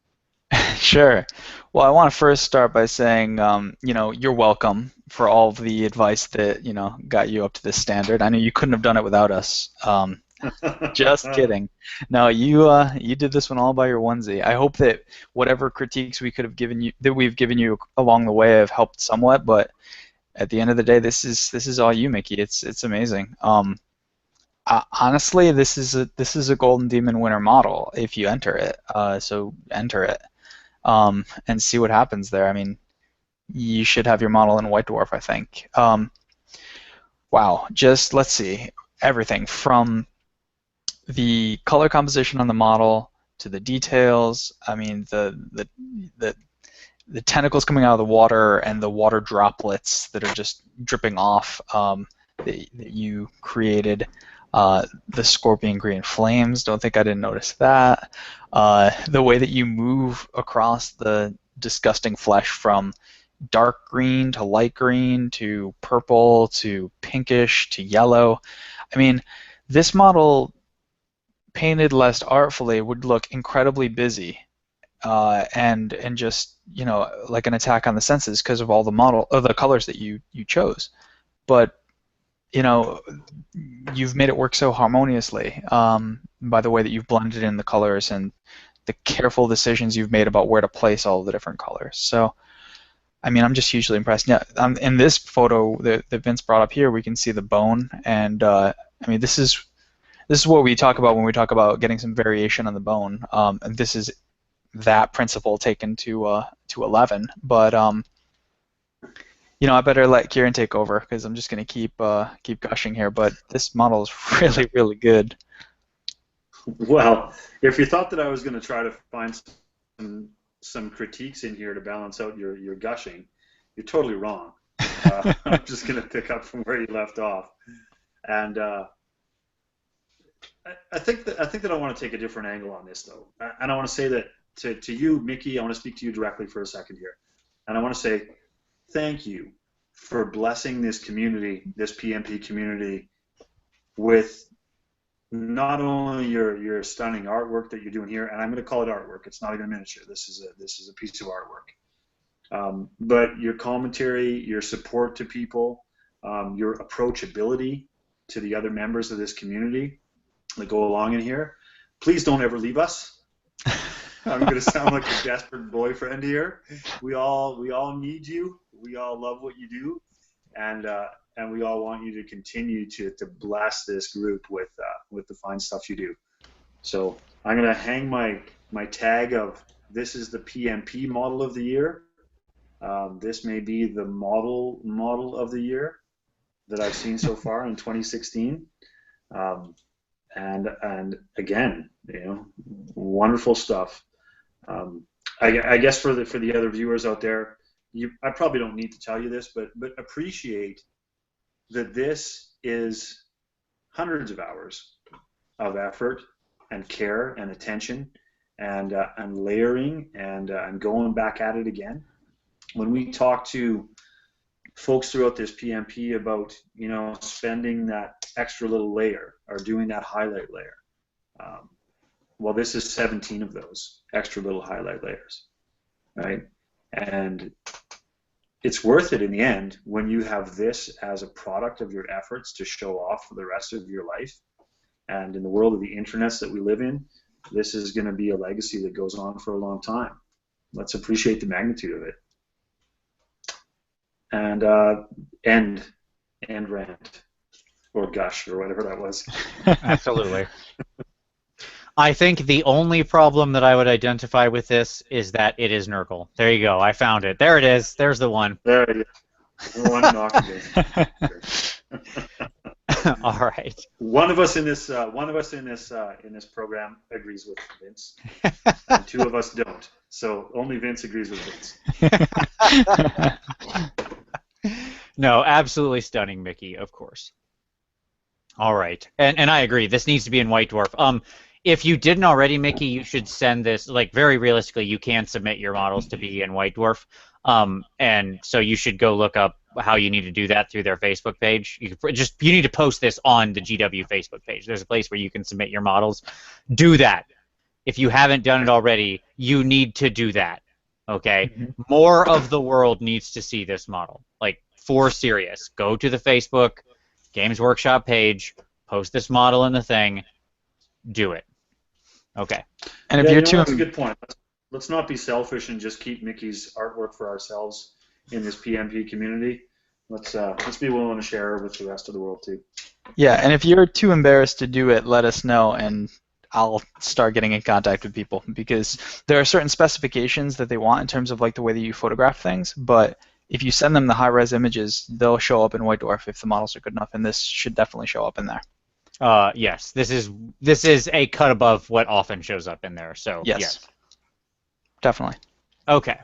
Sure. Well, I want to first start by saying, you're welcome for all of the advice that, got you up to this standard. I know you couldn't have done it without us. Just kidding. No, you did this one all by your onesie. I hope that whatever critiques we could have given you, that we've given you along the way, have helped somewhat. But at the end of the day, this is all you, Mickey. It's amazing. Honestly, this is a Golden Demon winner model if you enter it. So enter it. And see what happens there. I mean, you should have your model in White Dwarf, I think. Wow, just let's see, everything from the color composition on the model to the details. I mean, the tentacles coming out of the water and the water droplets that are just dripping off that you created. The scorpion green flames, don't think I didn't notice that. The way that you move across the disgusting flesh from dark green to light green to purple to pinkish to yellow. I mean, this model painted less artfully would look incredibly busy and just, like an attack on the senses because of all the colors that you chose. But you've made it work so harmoniously by the way that you've blended in the colors and the careful decisions you've made about where to place all the different colors. So, I mean, I'm just hugely impressed. Yeah, in this photo that Vince brought up here, we can see the bone, and I mean, this is what we talk about when we talk about getting some variation on the bone. And this is that principle taken to 11, but I better let Kieran take over because I'm just going to keep gushing here. But this model is really, really good. Well, if you thought that I was going to try to find some critiques in here to balance out your gushing, you're totally wrong. I'm just going to pick up from where you left off, and I think that I want to take a different angle on this though, and I want to say that to you, Mickey, I want to speak to you directly for a second here, and I want to say thank you for blessing this community, this PmP community, with not only your stunning artwork that you're doing here, and I'm going to call it artwork. It's not even miniature. This is a piece of artwork. But your commentary, your support to people, your approachability to the other members of this community that go along in here. Please don't ever leave us. I'm going to sound like a desperate boyfriend here. We all need you. We all love what you do, and we all want you to continue to bless this group with the fine stuff you do. So I'm going to hang my tag of this is the PmP model of the year. This may be the model of the year that I've seen so far in 2016. And again, wonderful stuff. I guess for the other viewers out there, I probably don't need to tell you this, but appreciate that this is hundreds of hours of effort and care and attention and layering and going back at it again. When we talk to folks throughout this PmP about spending that extra little layer or doing that highlight layer, Well, this is 17 of those extra little highlight layers, right? And it's worth it in the end when you have this as a product of your efforts to show off for the rest of your life. And in the world of the internets that we live in, this is going to be a legacy that goes on for a long time. Let's appreciate the magnitude of it. And end rant, or gush, or whatever that was. Absolutely. I think the only problem that I would identify with this is that it is Nurgle. There you go. I found it. There it is. There's the one. There it is. One knock against. All right. One of us in this program agrees with Vince, and two of us don't. So only Vince agrees with Vince. No, absolutely stunning, Mickey. Of course. All right, and I agree. This needs to be in White Dwarf. If you didn't already, Mickey, you should send this. Like, very realistically, you can submit your models to be in White Dwarf. And so you should go look up how you need to do that through their Facebook page. You need to post this on the GW Facebook page. There's a place where you can submit your models. Do that. If you haven't done it already, you need to do that. Okay? Mm-hmm. More of the world needs to see this model. Like, for serious. Go to the Facebook Games Workshop page, post this model in the thing, do it. Okay. And if you're that's a good point. Let's not be selfish and just keep Mickey's artwork for ourselves in this PmP community. Let's be willing to share with the rest of the world too. Yeah, and if you're too embarrassed to do it, let us know, and I'll start getting in contact with people, because there are certain specifications that they want in terms of like the way that you photograph things, but if you send them the high-res images, they'll show up in White Dwarf if the models are good enough, and this should definitely show up in there. Yes, this is a cut above what often shows up in there. So yes. Definitely. Okay.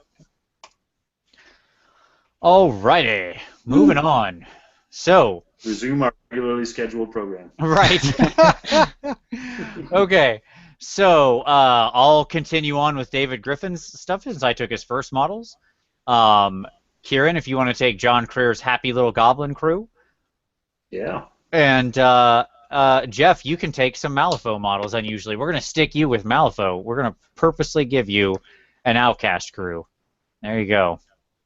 Alrighty, moving on. So resume our regularly scheduled program. Right. Okay. So I'll continue on with David Griffin's stuff since I took his first models. Kieran, if you want to take John Creer's Happy Little Goblin Crew. Yeah. And Jeff, you can take some Malifaux models unusually. We're going to stick you with Malifaux. We're going to purposely give you an Outcast crew. There you go.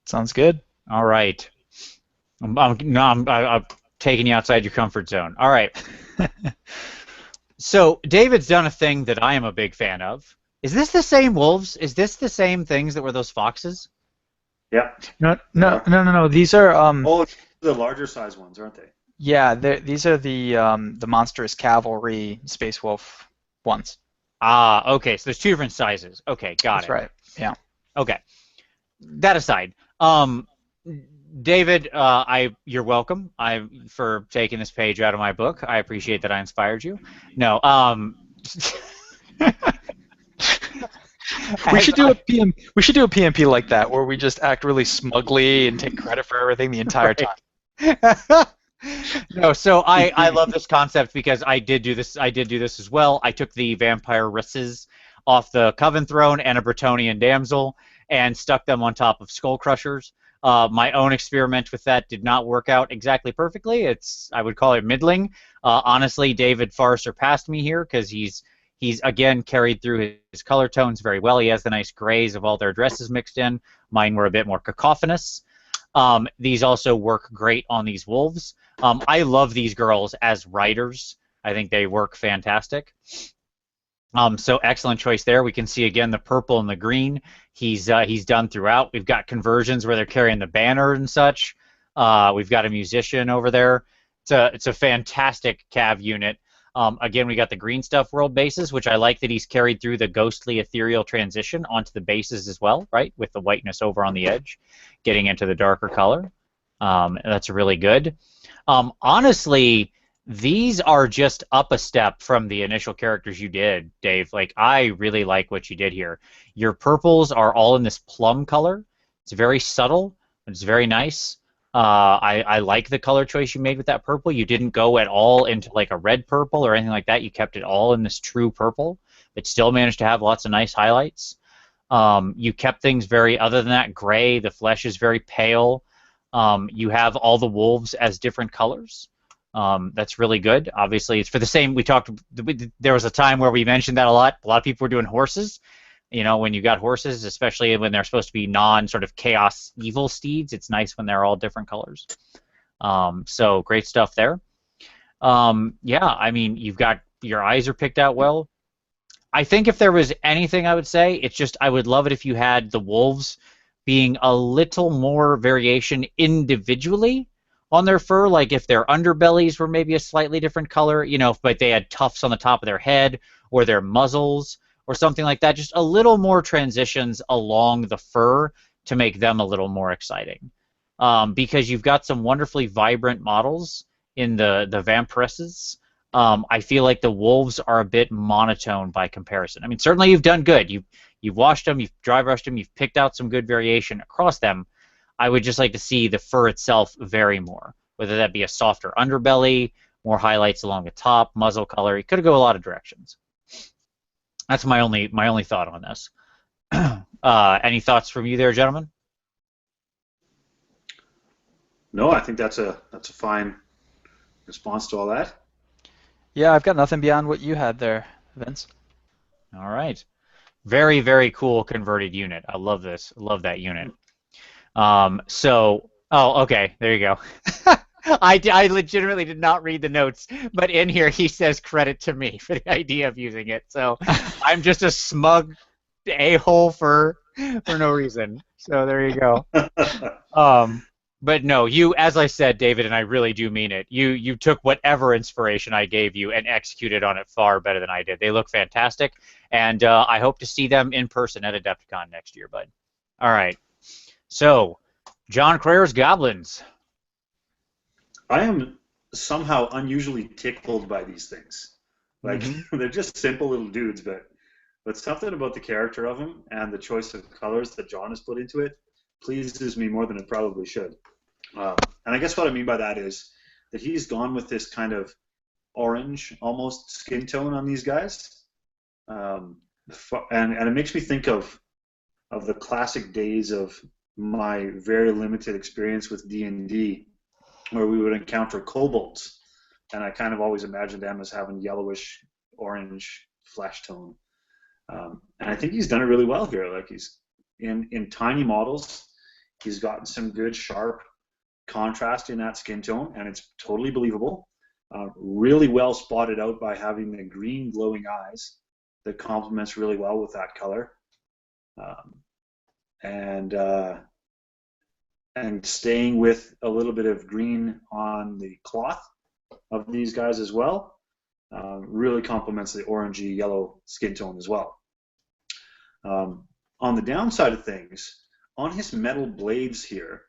Sounds good. All right. I'm taking you outside your comfort zone. All right. So David's done a thing that I am a big fan of. Is this the same wolves? Is this the same things that were those foxes? Yeah. No. These are oh, the larger size ones, aren't they? Yeah, these are the monstrous cavalry space wolf ones. Ah, okay. So there's two different sizes. Okay, got it. That's right. Yeah. Okay. That aside, David, you're welcome. For taking this page out of my book. I appreciate that I inspired you. No. We should do a PmP like that, where we just act really smugly and take credit for everything the entire time. No, so I love this concept because I did do this as well. I took the vampire risses off the Coven throne and a Bretonian damsel and stuck them on top of skull crushers. My own experiment with that did not work out exactly perfectly. I would call it middling. Honestly, David far surpassed me here because he's again carried through his color tones very well. He has the nice grays of all their dresses mixed in. Mine were a bit more cacophonous. These also work great on these wolves. I love these girls as riders. I think they work fantastic. So excellent choice there. We can see again the purple and the green. He's done throughout. We've got conversions where they're carrying the banner and such. We've got a musician over there. It's a fantastic cav unit. Again, we got the green stuff world bases, which I like that he's carried through the ghostly ethereal transition onto the bases as well, right? With the whiteness over on the edge, getting into the darker color. That's really good. Honestly, these are just up a step from the initial characters you did, Dave. Like, I really like what you did here. Your purples are all in this plum color. It's very subtle. It's very nice. I like the color choice you made with that purple. You didn't go at all into like a red purple or anything like that. You kept it all in this true purple, but still managed to have lots of nice highlights. You kept things very, other than that, gray. The flesh is very pale. You have all the wolves as different colors. That's really good. Obviously, it's for the same. There was a time where we mentioned that a lot. A lot of people were doing horses. You know, when you got horses, especially when they're supposed to be sort of chaos evil steeds, it's nice when they're all different colors. So great stuff there. Yeah, I mean, your eyes are picked out well. I think if there was anything I would say, it's just I would love it if you had the wolves being a little more variation individually on their fur, like if their underbellies were maybe a slightly different color, you know, but they had tufts on the top of their head or their muzzles or something like that. Just a little more transitions along the fur to make them a little more exciting. Because you've got some wonderfully vibrant models in the vampiresses. I feel like the wolves are a bit monotone by comparison. I mean, certainly you've done good. You've washed them, you've dry brushed them, you've picked out some good variation across them. I would just like to see the fur itself vary more, whether that be a softer underbelly, more highlights along the top, muzzle color. It could go a lot of directions. That's my only thought on this. Any thoughts from you there, gentlemen? No, I think that's a fine response to all that. Yeah, I've got nothing beyond what you had there, Vince. All right. Very, very cool converted unit. I love this. I love that unit. Oh, okay. There you go. I legitimately did not read the notes, but in here he says credit to me for the idea of using it. So I'm just a smug a-hole for no reason. So there you go. But no, as I said, David, and I really do mean it, you took whatever inspiration I gave you and executed on it far better than I did. They look fantastic, and I hope to see them in person at Adepticon next year, bud. All right. So, John Crayer's Goblins. I am somehow unusually tickled by these things. Like, they're just simple little dudes, but something about the character of them and the choice of colors that John has put into it pleases me more than it probably should. And I guess what I mean by that is that he's gone with this kind of orange, almost skin tone on these guys. And it makes me think of the classic days of my very limited experience with D&D, where we would encounter kobolds, and I kind of always imagined them as having yellowish orange flesh tone. And I think he's done it really well here. Like, he's in tiny models, he's gotten some good sharp contrast in that skin tone, and it's totally believable. Really well spotted out by having the green glowing eyes that complements really well with that color. And staying with a little bit of green on the cloth of these guys as well, really complements the orangey yellow skin tone as well. On the downside of things, on his metal blades here,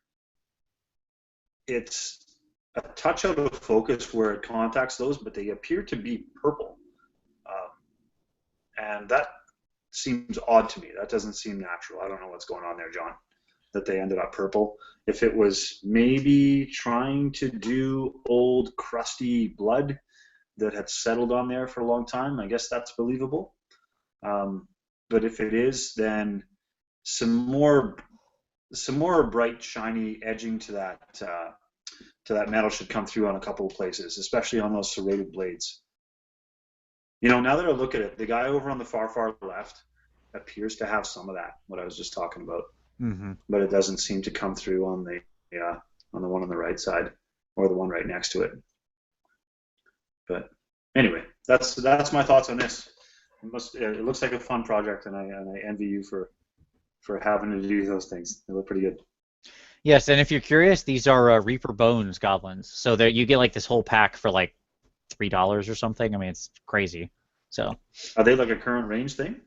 it's a touch out of focus where it contacts those, but they appear to be purple. And that seems odd to me. That doesn't seem natural. I don't know what's going on there, John, that they ended up purple. If it was maybe trying to do old crusty blood that had settled on there for a long time, I guess that's believable. But if it is, then some more bright, shiny edging to that metal should come through on a couple of places, especially on those serrated blades. You know, now that I look at it, the guy over on the far left appears to have some of that, what I was just talking about. But it doesn't seem to come through on the one on the right side or the one right next to it. But anyway, that's my thoughts on this. It looks like a fun project, and I envy you for having to do those things. They look pretty good. Yes, and if you're curious, these are Reaper Bones goblins. So there you get like this whole pack for like $3 or something. I mean, it's crazy. So are they like a current range thing?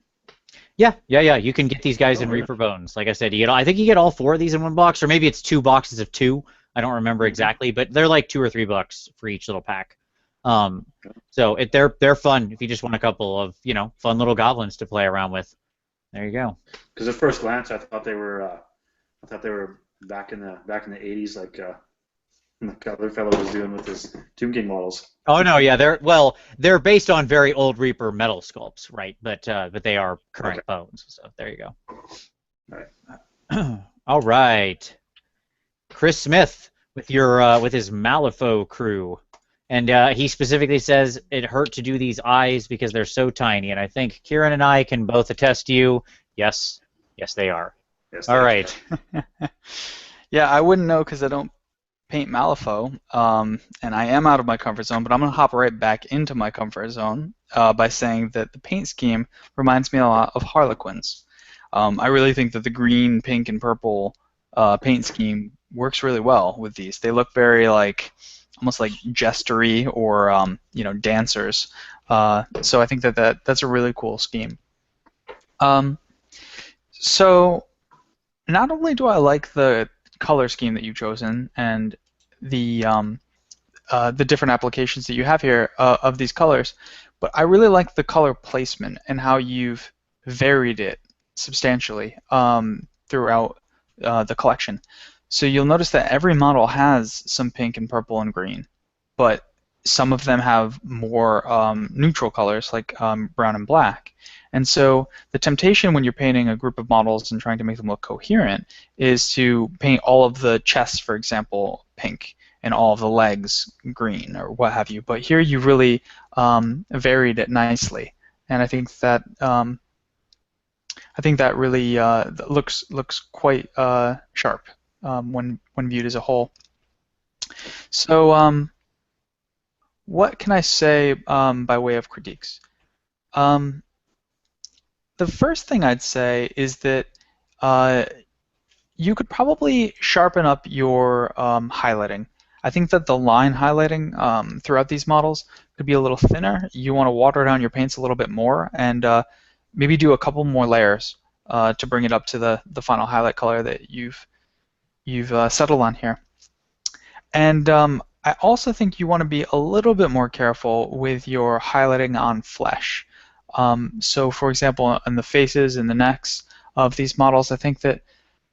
Yeah. You can get these guys in Reaper Bones. Like I said, I think you get all 4 of these in one box, or maybe it's 2 boxes of 2. I don't remember exactly, but they're like $2 or $3 for each little pack. So they're fun if you just want a couple of fun little goblins to play around with. There you go. Because at first glance, I thought they were back in the 80s, like the other fellow was doing with his Tomb King models. Oh no, yeah, they're based on very old Reaper metal sculpts, right? But they are current bones. So there you go. All right. All right. Chris Smith with his Malifaux crew. And he specifically says it hurt to do these eyes because they're so tiny. And I think Kieran and I can both attest to you. Yes, yes, they are. Yes, All right. Yeah, I wouldn't know because I don't paint Malifaux, and I am out of my comfort zone, but I'm going to hop right back into my comfort zone by saying that the paint scheme reminds me a lot of Harlequin's. I really think that the green, pink, and purple paint scheme works really well with these. They look very almost like jestery or dancers. So I think that's a really cool scheme. So not only do I like the color scheme that you've chosen and the different applications that you have here of these colors, but I really like the color placement and how you've varied it substantially throughout the collection. So you'll notice that every model has some pink and purple and green, but some of them have more neutral colors like brown and black. And so the temptation when you're painting a group of models and trying to make them look coherent is to paint all of the chests, for example, pink, and all of the legs green or what have you. But here you really varied it nicely, and I think that really looks quite sharp when viewed as a whole. So what can I say by way of critiques? The first thing I'd say is that you could probably sharpen up your highlighting. I think that the line highlighting throughout these models could be a little thinner. You want to water down your paints a little bit more and maybe do a couple more layers to bring it up to the final highlight color that you've settled on here. And I also think you want to be a little bit more careful with your highlighting on flesh. So for example, in the faces and the necks of these models, I think that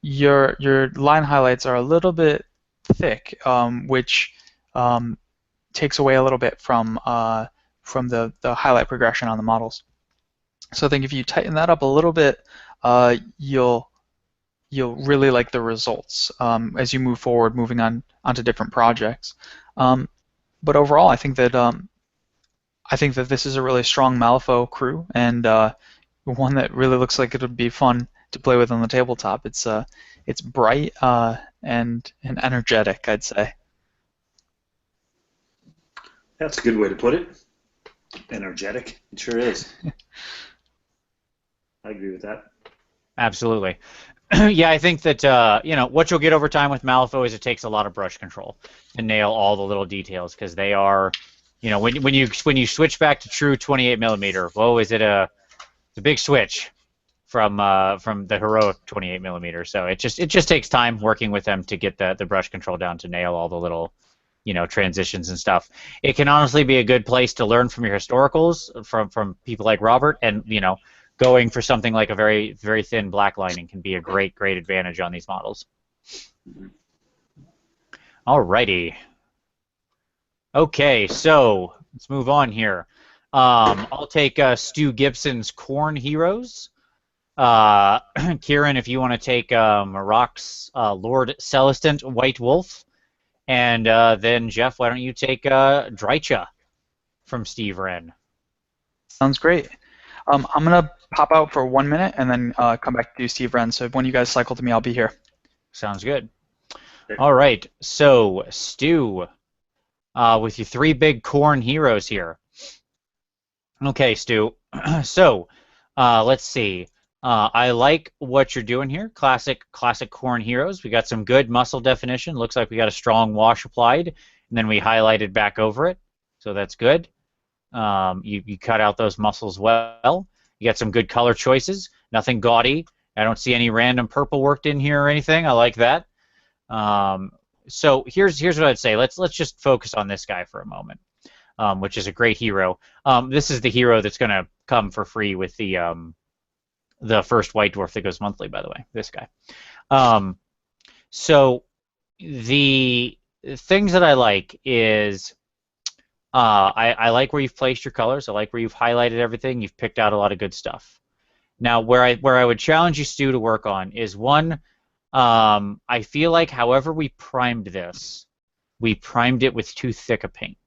your line highlights are a little bit thick, which takes away a little bit from the highlight progression on the models. So I think if you tighten that up a little bit, you'll really like the results as you move forward, moving on onto different projects. But overall, I think that this is a really strong Malifaux crew, and one that really looks like it would be fun to play with on the tabletop. It's bright and energetic, I'd say. That's a good way to put it. Energetic. It sure is. I agree with that. Absolutely. Yeah, I think that what you'll get over time with Malifaux is it takes a lot of brush control to nail all the little details, because they are, when you switch back to true 28mm, whoa, it's a big switch from the heroic 28mm. So it just takes time working with them to get the brush control down to nail all the little transitions and stuff. It can honestly be a good place to learn from your historicals from people like Robert, and going for something like a very, very thin black lining can be a great advantage on these models. Alrighty. Okay, so let's move on here. I'll take Stu Gibson's Corn Heroes. Kieran, if you want to take Marok's Lord Celestant White Wolf. And then, Jeff, why don't you take Drycha from Steve Wren? Sounds great. I'm going to pop out for 1 minute and then come back to Steve Wren. So when you guys cycle to me, I'll be here. Sounds good. All right. So, Stu, with your 3 big corn heroes here. Okay, Stu. So, let's see. I like what you're doing here. Classic corn heroes. We got some good muscle definition. Looks like we got a strong wash applied, and then we highlighted back over it. So that's good. You cut out those muscles well. You got some good color choices. Nothing gaudy. I don't see any random purple worked in here or anything. I like that. So here's what I'd say. Let's just focus on this guy for a moment, which is a great hero. This is the hero that's going to come for free with the first white dwarf that goes monthly, by the way. This guy. So the things that I like is I like where you've placed your colors. I like where you've highlighted everything. You've picked out a lot of good stuff. Now, where I would challenge you, Stu, to work on is one. I feel like however we primed this, we primed it with too thick a paint.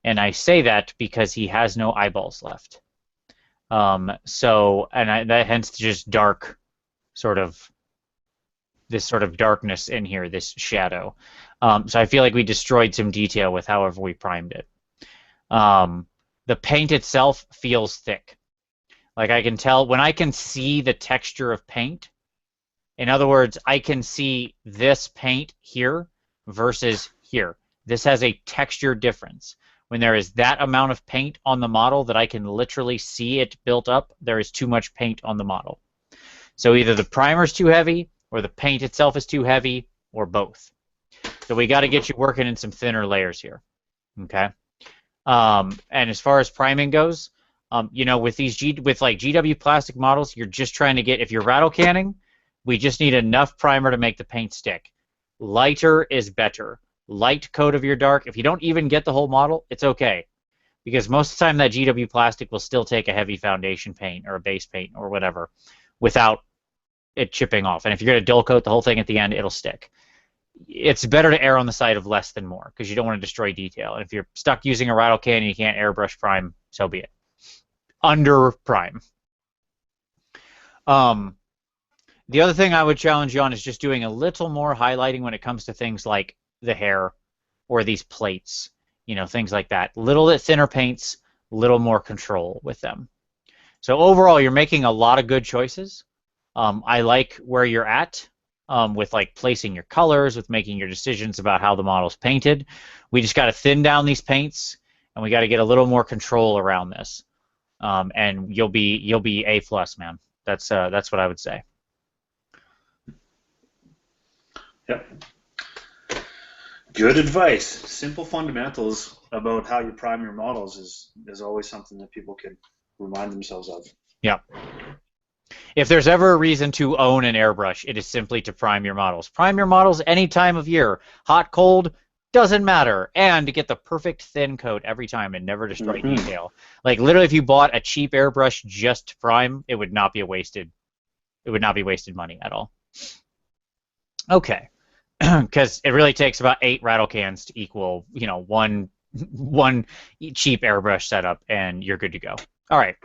And I say that because he has no eyeballs left. That hence just dark, sort of this sort of darkness in here, this shadow. So I feel like we destroyed some detail with however we primed it. The paint itself feels thick. Like I can tell when I can see the texture of paint. In other words, I can see this paint here versus here. This has a texture difference. When there is that amount of paint on the model that I can literally see it built up, there is too much paint on the model. So either the primer's too heavy, or the paint itself is too heavy, or both. So we got to get you working in some thinner layers here. Okay. And as far as priming goes, with these like GW plastic models, you're just trying to get, if you're rattle canning, we just need enough primer to make the paint stick. Lighter is better. Light coat of your dark. If you don't even get the whole model, it's okay. Because most of the time that GW plastic will still take a heavy foundation paint or a base paint or whatever without it chipping off. And if you're going to dull coat the whole thing at the end, it'll stick. It's better to err on the side of less than more because you don't want to destroy detail. And if you're stuck using a rattle can and you can't airbrush prime, so be it. Under prime. The other thing I would challenge you on is just doing a little more highlighting when it comes to things like the hair or these plates, things like that. Little bit thinner paints, little more control with them. So overall, you're making a lot of good choices. I like where you're at with like placing your colors, with making your decisions about how the model's painted. We just got to thin down these paints, and we got to get a little more control around this. And you'll be A+, man. That's what I would say. Yep. Good advice. Simple fundamentals about how you prime your models is always something that people can remind themselves of. Yeah. If there's ever a reason to own an airbrush, it is simply to prime your models. Prime your models any time of year. Hot, cold, doesn't matter. And to get the perfect thin coat every time and never destroy detail. Like literally if you bought a cheap airbrush just to prime, it would not be wasted money at all. Okay. Because it really takes about 8 rattle cans to equal, one cheap airbrush setup, and you're good to go. All right.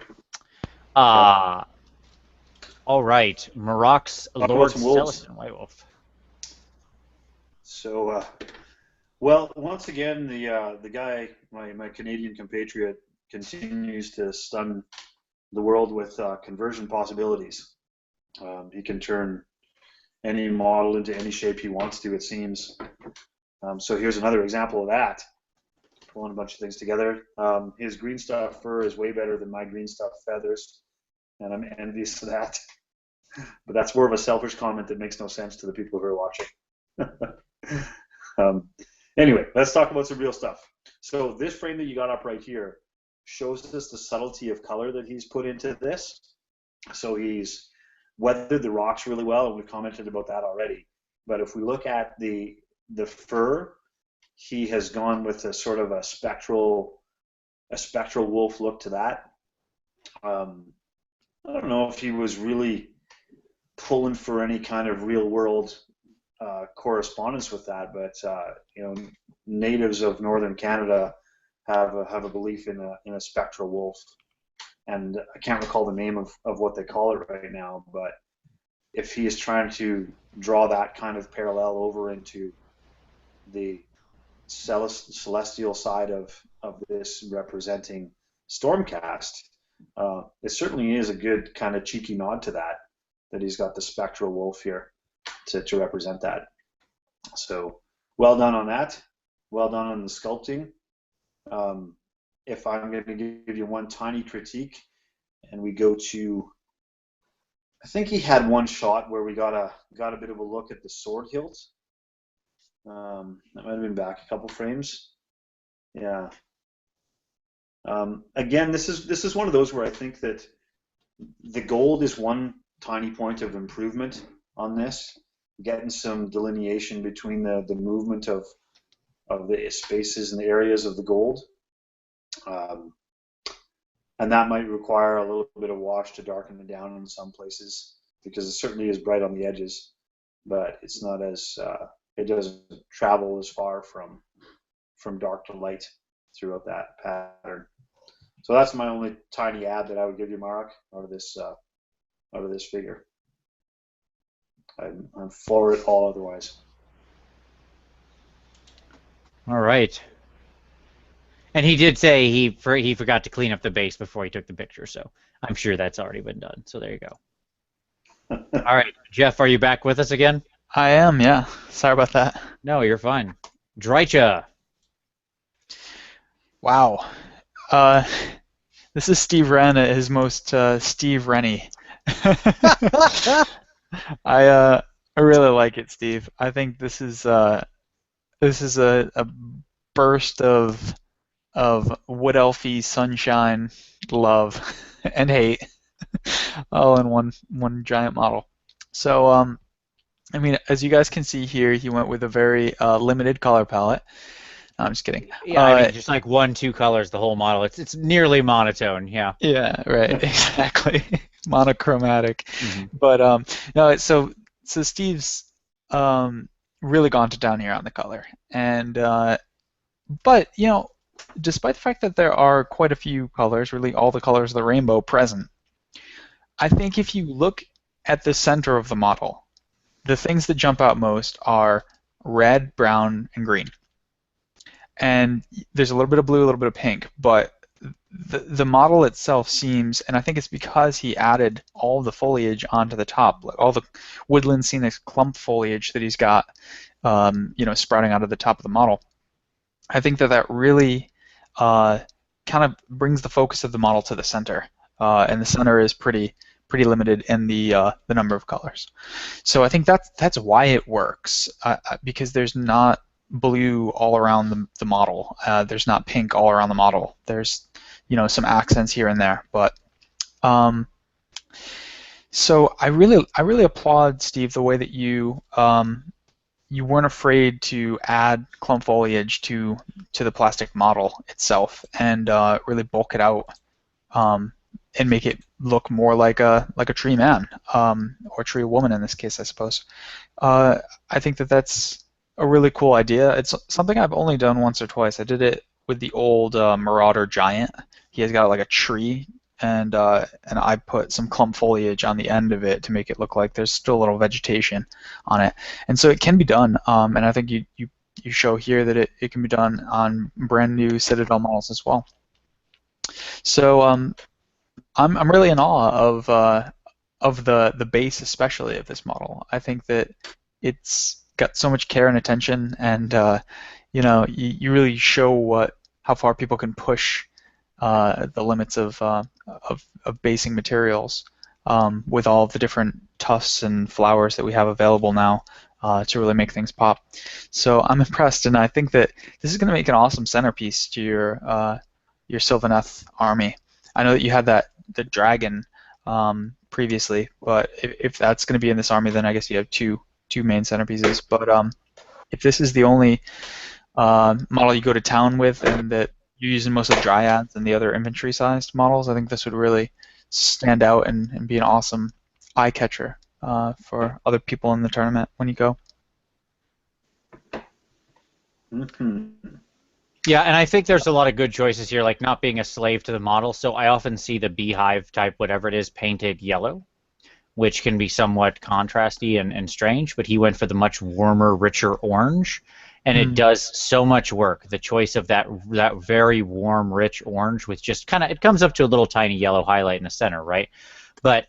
All right. Merrick's Lord Celestin White Wolf. So, well, once again, the guy, my Canadian compatriot, continues to stun the world with conversion possibilities. He can turn any model into any shape he wants to, it seems. So here's another example of that. Pulling a bunch of things together. His green stuff fur is way better than my green stuff feathers, and I'm envious of that. But that's more of a selfish comment that makes no sense to the people who are watching. Anyway, let's talk about some real stuff. So this frame that you got up right here shows us the subtlety of color that he's put into this. So he's weathered the rocks really well, and we've commented about that already. But if we look at the fur, he has gone with a sort of a spectral wolf look to that. I don't know if he was really pulling for any kind of real world correspondence with that, but natives of northern Canada have a belief in a spectral wolf. And I can't recall the name of what they call it right now, but if he is trying to draw that kind of parallel over into the celestial side of this representing Stormcast, it certainly is a good kind of cheeky nod to that he's got the spectral wolf here to represent that. So well done on that. Well done on the sculpting. If I'm going to give you one tiny critique, and we go to, I think he had one shot where we got a bit of a look at the sword hilt. That might have been back a couple frames. Yeah. Again, this is one of those where I think that the gold is one tiny point of improvement on this, getting some delineation between the movement of the spaces and the areas of the gold. And that might require a little bit of wash to darken it down in some places, because it certainly is bright on the edges, but it's not as it doesn't travel as far from dark to light. throughout that pattern. So that's my only tiny add that I would give you, Mark, out of this figure. I'm for it all otherwise. All right. And he did say he forgot to clean up the base before he took the picture, so I'm sure that's already been done. So there you go. All right, Jeff, are you back with us again? I am, yeah. Sorry about that. No, you're fine. Drycha. Wow. This is Steve Wren at his most Steve Rennie. I really like it, Steve. I think this is a burst of wood elfy sunshine, love, and hate, all in one giant model. So I mean, as you guys can see here, he went with a very limited color palette. No, I'm just kidding. Yeah, I mean, just like 1-2 colors, the whole model. It's nearly monotone, yeah. Yeah, right, exactly. Monochromatic. Mm-hmm. But no, so Steve's really gone to town here on the color, and but you know, despite the fact that there are quite a few colors, really all the colors of the rainbow present, I think if you look at the center of the model, the things that jump out most are red, brown, and green. And there's a little bit of blue, a little bit of pink, but the model itself seems, and I think it's because he added all the foliage onto the top, like all the woodland scenic clump foliage that he's got, you know, sprouting out of the top of the model. I think that really kind of brings the focus of the model to the center, and the center is pretty limited in the number of colors. So I think that's why it works, because there's not blue all around the model. There's not pink all around the model. There's, you know, some accents here and there, but so I really applaud, Steve, the way that you weren't afraid to add clump foliage to the plastic model itself, and really bulk it out, and make it look more like a tree man, or tree woman in this case, I suppose. I think that's a really cool idea. It's something I've only done once or twice. I did it with the old Marauder Giant. He has got like a tree, and I put some clump foliage on the end of it to make it look like there's still a little vegetation on it. And so it can be done, and I think you show here that it can be done on brand new Citadel models as well. So I'm really in awe of the base, especially of this model. I think that it's got so much care and attention, and you know, you really show how far people can push the limits of basing materials, with all of the different tufts and flowers that we have available now, to really make things pop. So I'm impressed, and I think that this is going to make an awesome centerpiece to your Sylvaneth army. I know that you had the dragon previously, but if that's going to be in this army, then I guess you have two main centerpieces. But if this is the only model you go to town with, and that you're using mostly dryads and the other infantry-sized models, I think this would really stand out and be an awesome eye catcher for other people in the tournament when you go. Mm-hmm. Yeah, and I think there's a lot of good choices here, like not being a slave to the model. So I often see the beehive type, whatever it is, painted yellow, which can be somewhat contrasty and strange, but he went for the much warmer, richer orange, and it does so much work. The choice of that very warm, rich orange with just kind of, it comes up to a little tiny yellow highlight in the center, right? But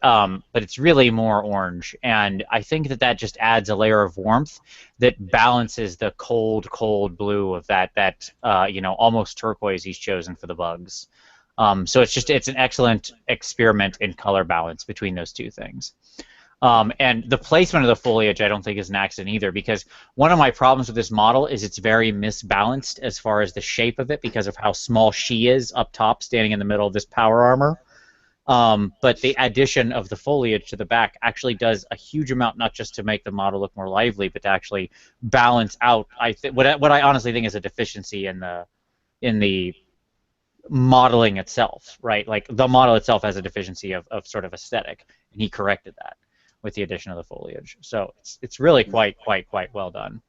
it's really more orange, and I think that just adds a layer of warmth that balances the cold blue of that you know, almost turquoise he's chosen for the bugs. So it's an excellent experiment in color balance between those two things. And the placement of the foliage I don't think is an accident either, because one of my problems with this model is it's very misbalanced as far as the shape of it because of how small she is up top, standing in the middle of this power armor. But the addition of the foliage to the back actually does a huge amount, not just to make the model look more lively, but to actually balance out what I honestly think is a deficiency in the modeling itself, right? Like the model itself has a deficiency of sort of aesthetic, and he corrected that with the addition of the foliage. So it's really quite well done.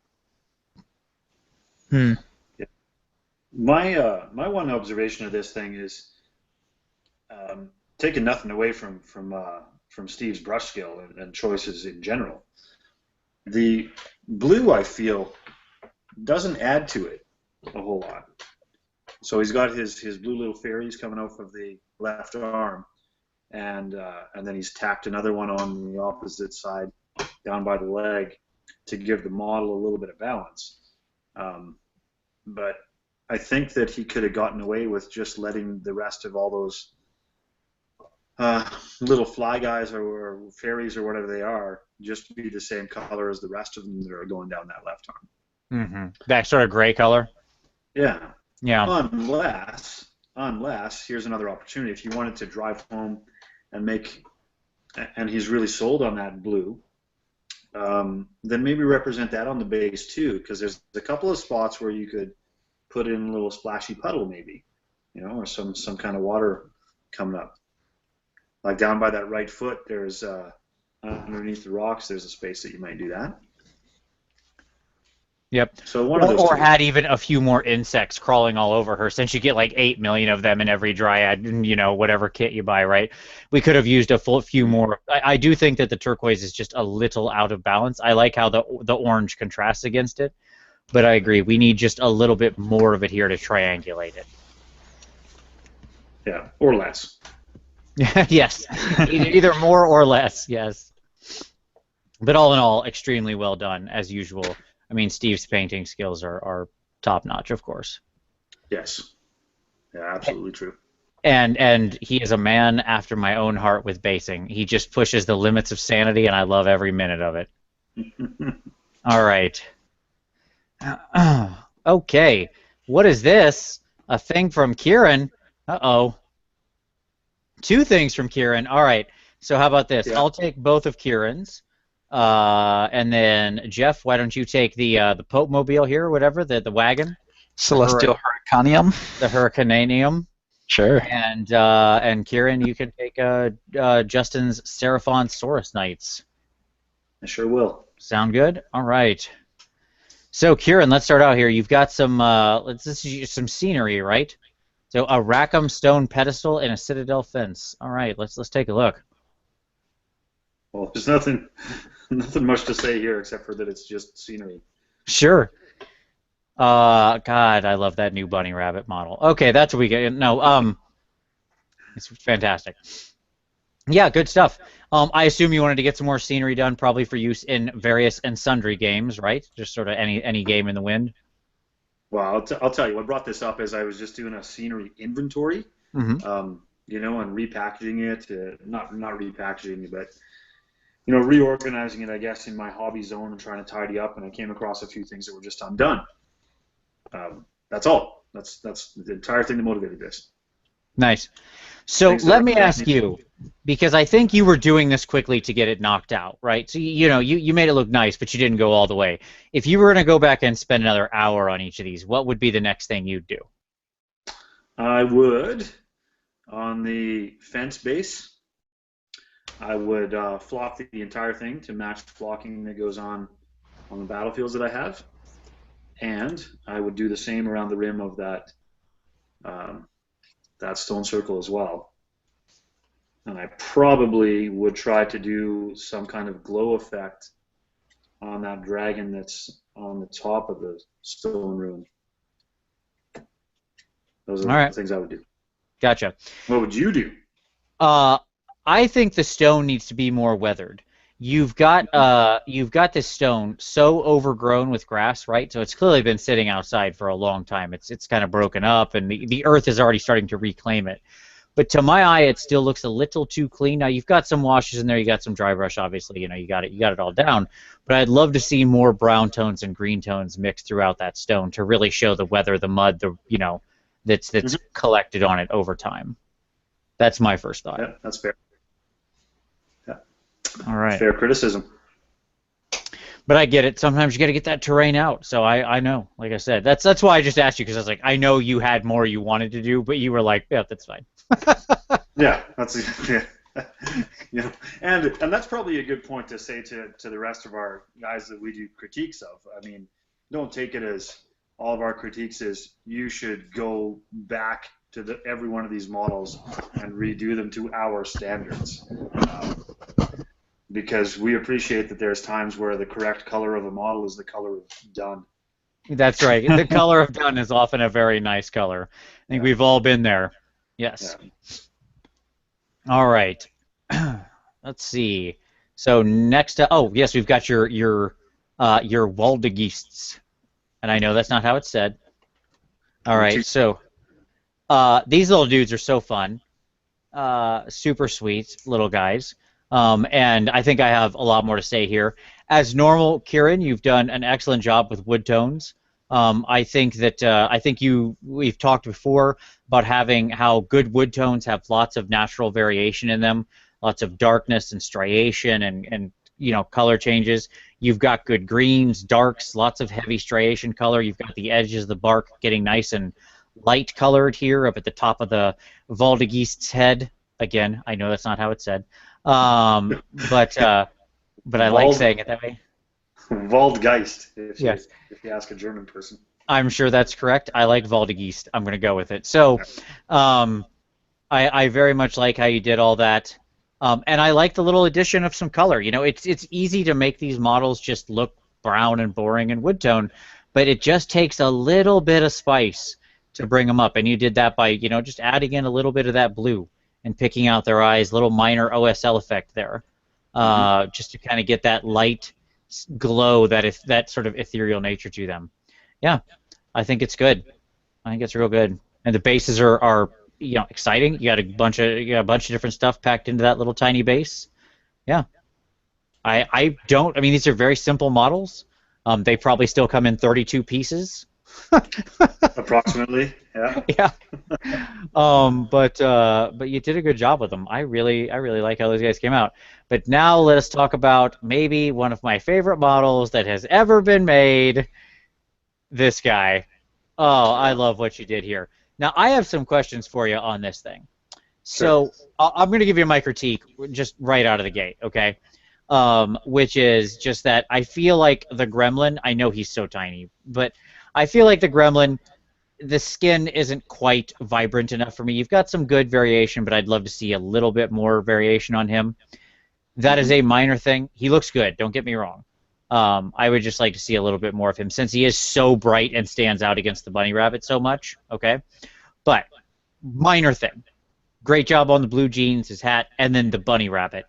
My one observation of this thing is taking nothing away from Steve's brush skill and choices in general. The blue, I feel, doesn't add to it a whole lot. So he's got his blue little fairies coming off of the left arm, and then he's tacked another one on the opposite side down by the leg to give the model a little bit of balance. But I think that he could have gotten away with just letting the rest of all those little fly guys or fairies or whatever they are just be the same color as the rest of them that are going down that left arm. Mm-hmm. That sort of gray color. Yeah. Yeah. Unless here's another opportunity. If you wanted to drive home and he's really sold on that blue, then maybe represent that on the base too, because there's a couple of spots where you could put in a little splashy puddle maybe, or some kind of water coming up. Like down by that right foot, there's underneath the rocks, there's a space that you might do that. Yep. So one of those or two. had even a few more insects crawling all over her, since you get like 8 million of them in every dryad, whatever kit you buy, right? We could have used a few more. I do think that the turquoise is just a little out of balance. I like how the orange contrasts against it, but I agree. We need just a little bit more of it here to triangulate it. Yeah, or less. Yes, either more or less, yes. But all in all, extremely well done, as usual. I mean, Steve's painting skills are top-notch, of course. Yes. Yeah, absolutely true. And he is a man after my own heart with basing. He just pushes the limits of sanity, and I love every minute of it. All right. Okay. What is this? A thing from Kieran? Uh-oh. 2 things from Kieran. All right. So how about this? Yeah. I'll take both of Kieran's. And then Jeff, why don't you take the Pope Mobile here, or whatever, the wagon? Celestial Hurricaneum. The Hurricaneum. Sure. And Kieran, you can take Justin's Seraphon Saurus Knights. I sure will. Sound good? All right. So Kieran, let's start out here. You've got some scenery, right? So a Rackham stone pedestal and a citadel fence. All right, let's take a look. Well, there's nothing much to say here except for that it's just scenery. Sure. God, I love that new bunny rabbit model. Okay, that's what we get. No, it's fantastic. Yeah, good stuff. I assume you wanted to get some more scenery done, probably for use in various and sundry games, right? Just sort of any game in the wind. Well, I'll tell you, what brought this up is I was just doing a scenery inventory, Mm-hmm. and repackaging it, not repackaging it, but reorganizing it, I guess, in my hobby zone and trying to tidy up, and I came across a few things that were just undone. That's all. That's the entire thing that motivated this. Nice. So Things let that me ask you, because I think you were doing this quickly to get it knocked out, right? So you made it look nice, but you didn't go all the way. If you were going to go back and spend another hour on each of these, what would be the next thing you'd do? I would, on the fence base, I would flock the entire thing to match the flocking that goes on the battlefields that I have, and I would do the same around the rim of that stone circle as well. And I probably would try to do some kind of glow effect on that dragon that's on the top of the stone ruin. Those are the things I would do. Gotcha. What would you do? I think the stone needs to be more weathered. You've got this stone so overgrown with grass, right? So it's clearly been sitting outside for a long time. It's kind of broken up, and the earth is already starting to reclaim it. But to my eye, it still looks a little too clean. Now you've got some washes in there, you got some dry brush, obviously. You got it all down. But I'd love to see more brown tones and green tones mixed throughout that stone to really show the weather, the mud, that's collected on it over time. That's my first thought. Yeah, that's fair. All right. Fair criticism. But I get it. Sometimes you got to get that terrain out. So I know. Like I said, that's why I just asked you, because I was like, I know you had more you wanted to do, but you were like, yeah, that's fine. Yeah, and that's probably a good point to say to the rest of our guys that we do critiques of. I mean, don't take it as all of our critiques is you should go back to every one of these models and redo them to our standards. Because we appreciate that there's times where the correct color of a model is the color of done. That's right. The color of done is often a very nice color. I think we've all been there. Yes. Yeah. All right. Let's see. So next, oh yes, we've got your Waldegeests, and I know that's not how it's said. All right. So these little dudes are so fun, super sweet little guys. And I think I have a lot more to say here. As normal, Kieran, you've done an excellent job with wood tones. I think that we've talked before about how good wood tones have lots of natural variation in them, lots of darkness and striation and color changes. You've got good greens, darks, lots of heavy striation color. You've got the edges of the bark getting nice and light colored here up at the top of the Waldegeest's head. Again, I know that's not how it's said. But I like saying it that way. Waldgeist, if you ask a German person. I'm sure that's correct. I like Waldegeest. I'm going to go with it. So I very much like how you did all that. And I like the little addition of some color. It's easy to make these models just look brown and boring and wood tone, but it just takes a little bit of spice to bring them up. And you did that by, just adding in a little bit of that blue and picking out their eyes, little minor OSL effect there, just to kind of get that light glow, that sort of ethereal nature to them. Yeah, I think it's good. I think it's real good. And the bases are exciting. You got a bunch of different stuff packed into that little tiny base. Yeah. I mean, these are very simple models. They probably still come in 32 pieces. Approximately, yeah. Yeah. But you did a good job with them. I really like how those guys came out. But now let us talk about maybe one of my favorite models that has ever been made. This guy. Oh, I love what you did here. Now I have some questions for you on this thing. So I'm going to give you my critique just right out of the gate, okay? Which is just that I feel like the Gremlin. I know he's so tiny, but I feel like the Gremlin, the skin isn't quite vibrant enough for me. You've got some good variation, but I'd love to see a little bit more variation on him. That is a minor thing. He looks good, don't get me wrong. I would just like to see a little bit more of him since he is so bright and stands out against the bunny rabbit so much, okay? But, minor thing. Great job on the blue jeans, his hat, and then the bunny rabbit.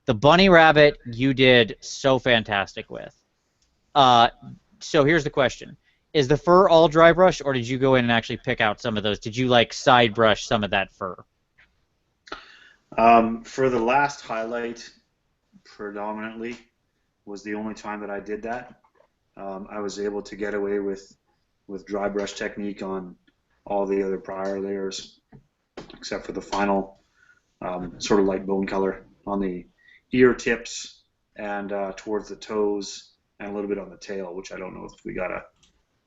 The bunny rabbit you did so fantastic with. So here's the question. Is the fur all dry brush, or did you go in and actually pick out some of those? Did you side brush some of that fur? For the last highlight, predominantly, was the only time that I did that. I was able to get away with dry brush technique on all the other prior layers, except for the final sort of light bone color on the ear tips and towards the toes, and a little bit on the tail, which I don't know if we got a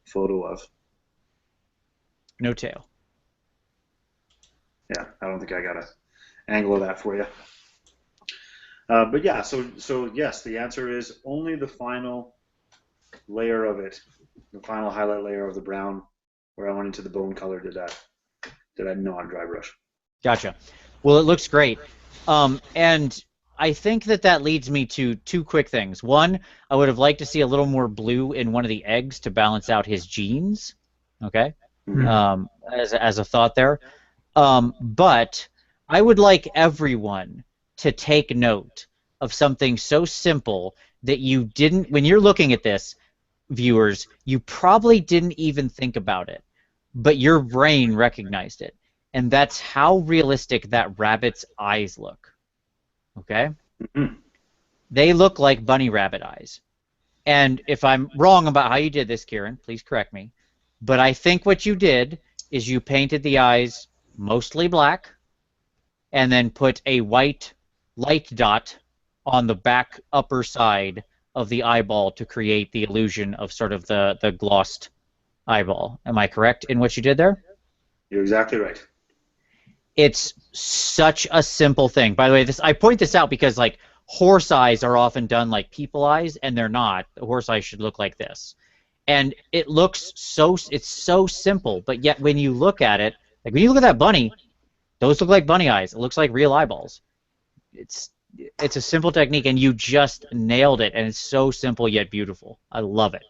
photo of. No tail. Yeah, I don't think I got an angle of that for you. But yeah, so yes, the answer is only the final layer of it, the final highlight layer of the brown, where I went into the bone color, did I not dry brush. Gotcha. Well, it looks great. And I think that leads me to two quick things. One, I would have liked to see a little more blue in one of the eggs to balance out his genes. Okay, as a thought there. But I would like everyone to take note of something so simple that you didn't, when you're looking at this, viewers, you probably didn't even think about it, but your brain recognized it, and that's how realistic that rabbit's eyes look. Okay? They look like bunny rabbit eyes. And if I'm wrong about how you did this, Kieran, please correct me, but I think what you did is you painted the eyes mostly black and then put a white light dot on the back upper side of the eyeball to create the illusion of sort of the glossed eyeball. Am I correct in what you did there? You're exactly right. It's such a simple thing. By the way, I point this out because horse eyes are often done like people eyes, and they're not. The horse eyes should look like this. and it looks it's so simple, but yet when you look at it, like when you look at that bunny, those look like bunny eyes. It looks like real eyeballs. It's a simple technique, and you just nailed it, and it's so simple yet beautiful. I love it.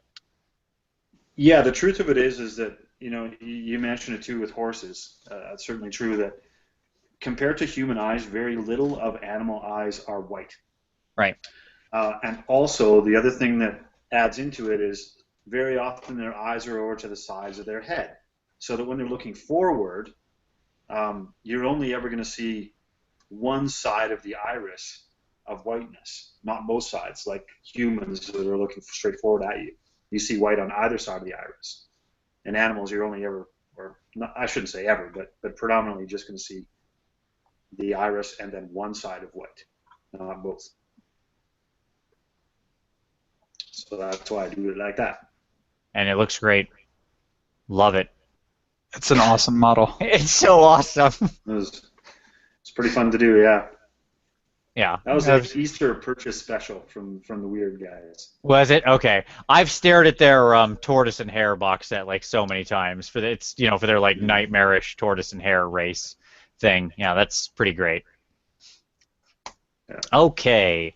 Yeah, the truth of it is that, you know, you mentioned it too with horses. It's certainly true that compared to human eyes, very little of animal eyes are white. Right. And also, the other thing that adds into it is very often their eyes are over to the sides of their head, so that when they're looking forward, you're only ever going to see one side of the iris of whiteness, not both sides, like humans that are looking straight forward at you. You see white on either side of the iris. In animals, you're only ever, or not, I shouldn't say ever, but predominantly just going to see the iris and then one side of white, not both. So that's why I do it like that. And it looks great. Love it. It's an awesome model. It's so awesome. It's pretty fun to do, yeah. Yeah. That was an Easter purchase special from the Weird guys. Was it? Okay. I've stared at their tortoise and hare box set like so many times for for their like nightmarish tortoise and hare race thing. Yeah, that's pretty great. Yeah. Okay.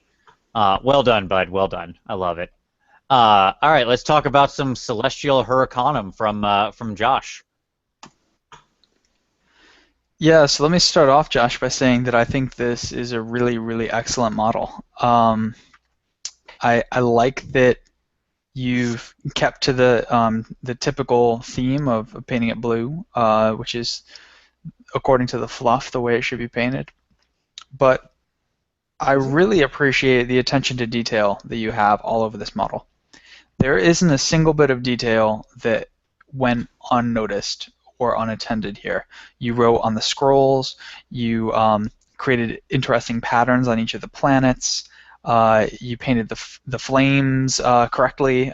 Well done, bud. Well done. I love it. All right, let's talk about some Celestial Hurricanum from Josh. Yeah, so let me start off, Josh, by saying that I think this is a really, really excellent model. I like that you've kept to the typical theme of painting it blue, which is, according to the fluff, the way it should be painted. But I really appreciate the attention to detail that you have all over this model. There isn't a single bit of detail that went unnoticed or unattended here. You wrote on the scrolls, you created interesting patterns on each of the planets, you painted the flames correctly.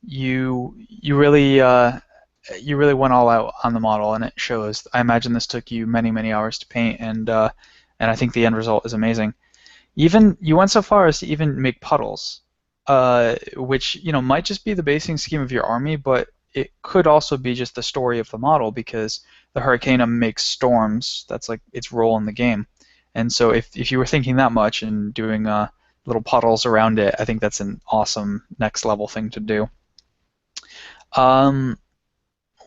You really went all out on the model, and it shows. I imagine this took you many, many hours to paint, and I think the end result is amazing. Even you went so far as to even make puddles, which might just be the basing scheme of your army, but it could also be just the story of the model, because the Hurricanum makes storms. That's like its role in the game. And so if you were thinking that much and doing little puddles around it, I think that's an awesome next level thing to do.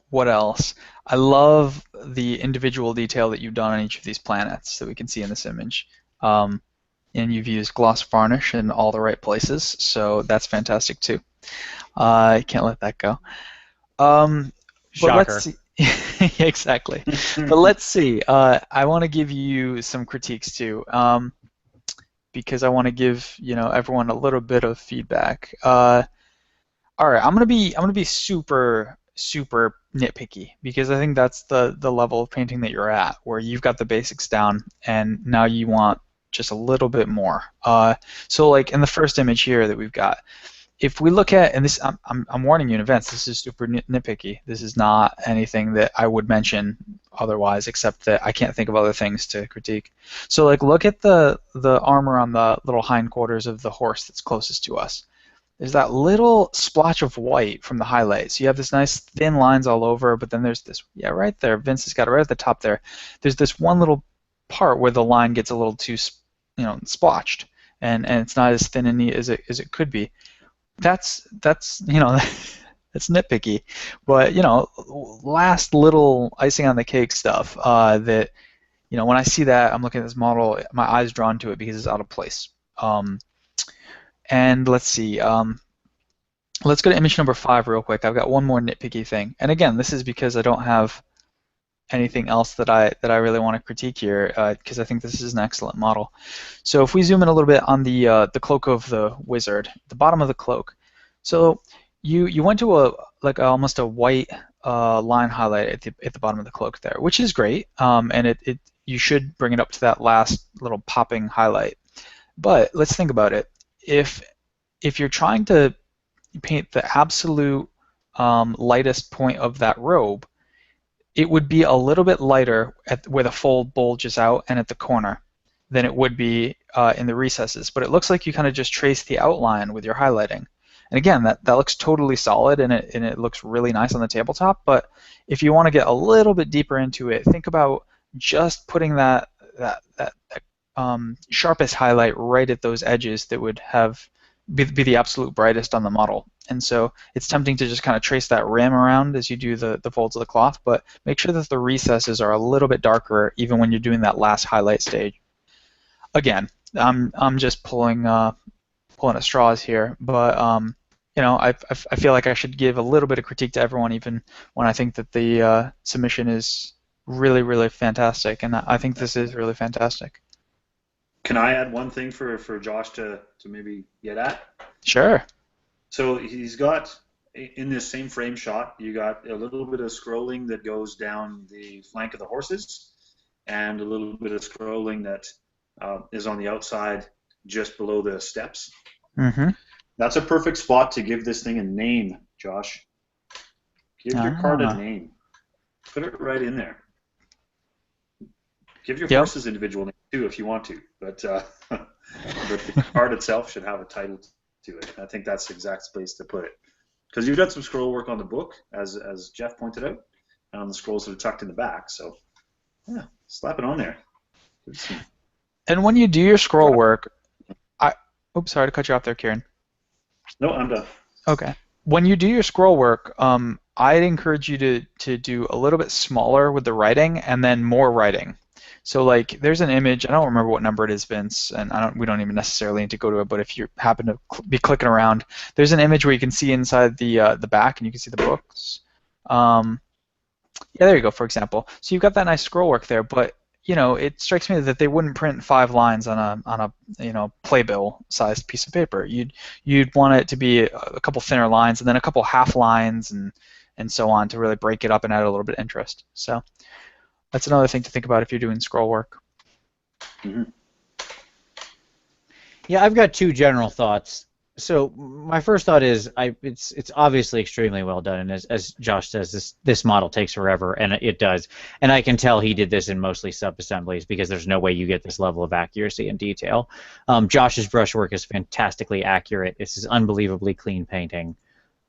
What else? I love the individual detail that you've done on each of these planets that we can see in this image. And you've used gloss varnish in all the right places, so that's fantastic too. I can't let that go. Shocker. But let's see. Exactly. But let's see. I want to give you some critiques too, because I want to give everyone a little bit of feedback. All right, I'm gonna be super nitpicky, because I think that's the level of painting that you're at, where you've got the basics down and now you want just a little bit more. So like in the first image here that we've got, if we look at, and this, I'm warning you in advance, this is super nitpicky. This is not anything that I would mention otherwise, except that I can't think of other things to critique. So like, look at the armor on the little hindquarters of the horse that's closest to us. There's that little splotch of white from the highlight. So you have this nice thin lines all over, but then there's this, yeah, right there. Vince has got it right at the top there. There's this one little part where the line gets a little too, splotched, and it's not as thin and neat as it could be. That's that's nitpicky, but last little icing on the cake stuff that when I see that, I'm looking at this model, my eyes drawn to it because it's out of place. And let's see, let's go to image number 5 real quick. I've got one more nitpicky thing, and again, this is because I don't have anything else that I really want to critique here, because I think this is an excellent model. So if we zoom in a little bit on the cloak of the wizard, the bottom of the cloak. So you went to almost a white line highlight at the bottom of the cloak there, which is great, and you should bring it up to that last little popping highlight. But let's think about it. If you're trying to paint the absolute lightest point of that robe, it would be a little bit lighter where the fold bulges out and at the corner than it would be in the recesses. But it looks like you kind of just trace the outline with your highlighting. And again, that looks totally solid, and it looks really nice on the tabletop. But if you want to get a little bit deeper into it, think about just putting that sharpest highlight right at those edges that would be the absolute brightest on the model. And so it's tempting to just kind of trace that rim around as you do the folds of the cloth, but make sure that the recesses are a little bit darker even when you're doing that last highlight stage. Again, I'm just pulling at straws here, but I feel like I should give a little bit of critique to everyone, even when I think that the submission is really, really fantastic, and I think this is really fantastic. Can I add one thing for Josh to maybe get at? Sure. So he's got, in this same frame shot, you got a little bit of scrolling that goes down the flank of the horses, and a little bit of scrolling that is on the outside just below the steps. Mm-hmm. That's a perfect spot to give this thing a name, Josh. Give your card a name. Put it right in there. Give your horses individual names too if you want to, but the card itself should have a title to it. I think that's the exact place to put it. Because you've got some scroll work on the book, as Jeff pointed out, and on the scrolls that are tucked in the back. So, yeah, slap it on there. And when you do your scroll work, oops, sorry to cut you off there, Kieran. No, I'm done. Okay. When you do your scroll work, I'd encourage you to do a little bit smaller with the writing and then more writing. So like, there's an image. I don't remember what number it is, Vince, and we don't even necessarily need to go to it. But if you happen to be clicking around, there's an image where you can see inside the back, and you can see the books. Yeah, there you go. For example, so you've got that nice scroll work there, but it strikes me that they wouldn't print 5 lines on a playbill-sized piece of paper. You'd want it to be a couple thinner lines, and then a couple half lines, and so on, to really break it up and add a little bit of interest. So that's another thing to think about if you're doing scroll work. Mm-hmm. Yeah, I've got 2 general thoughts. So my first thought is it's obviously extremely well done, and as Josh says, this model takes forever, and it does. And I can tell he did this in mostly sub-assemblies because there's no way you get this level of accuracy and detail. Josh's brushwork is fantastically accurate. This is unbelievably clean painting.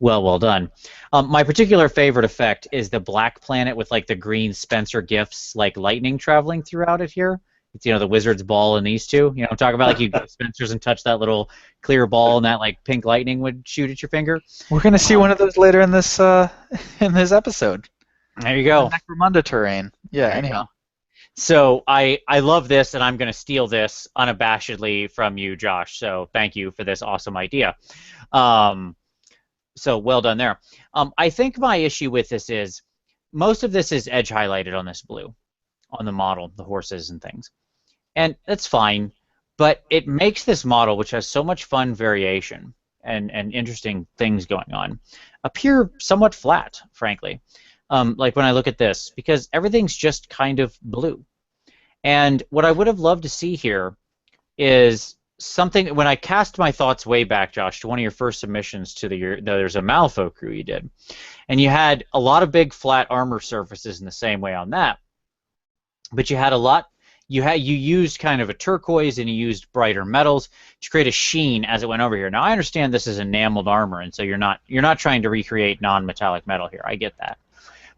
Well done. My particular favorite effect is the black planet with like the green Spencer gifts, like lightning traveling throughout it here. It's the wizard's ball and these two. I'm talking about, like, you go to Spencer's and touch that little clear ball, and that like pink lightning would shoot at your finger. We're gonna see one of those later in this episode. There you go. The Necromunda terrain. Yeah. Anyhow. So I love this, and I'm gonna steal this unabashedly from you, Josh. So thank you for this awesome idea. So well done there. I think my issue with this is most of this is edge highlighted on this blue, on the model, the horses and things. And that's fine, but it makes this model, which has so much fun variation and interesting things going on, appear somewhat flat, frankly. Like when I look at this, because everything's just kind of blue. And what I would have loved to see here is something. When I cast my thoughts way back, Josh, to one of your first submissions to there's a Malifaux crew you did, and you had a lot of big flat armor surfaces in the same way on that, but you had a lot. You used kind of a turquoise, and you used brighter metals to create a sheen as it went over here. Now I understand this is enameled armor, and so you're not trying to recreate non-metallic metal here. I get that,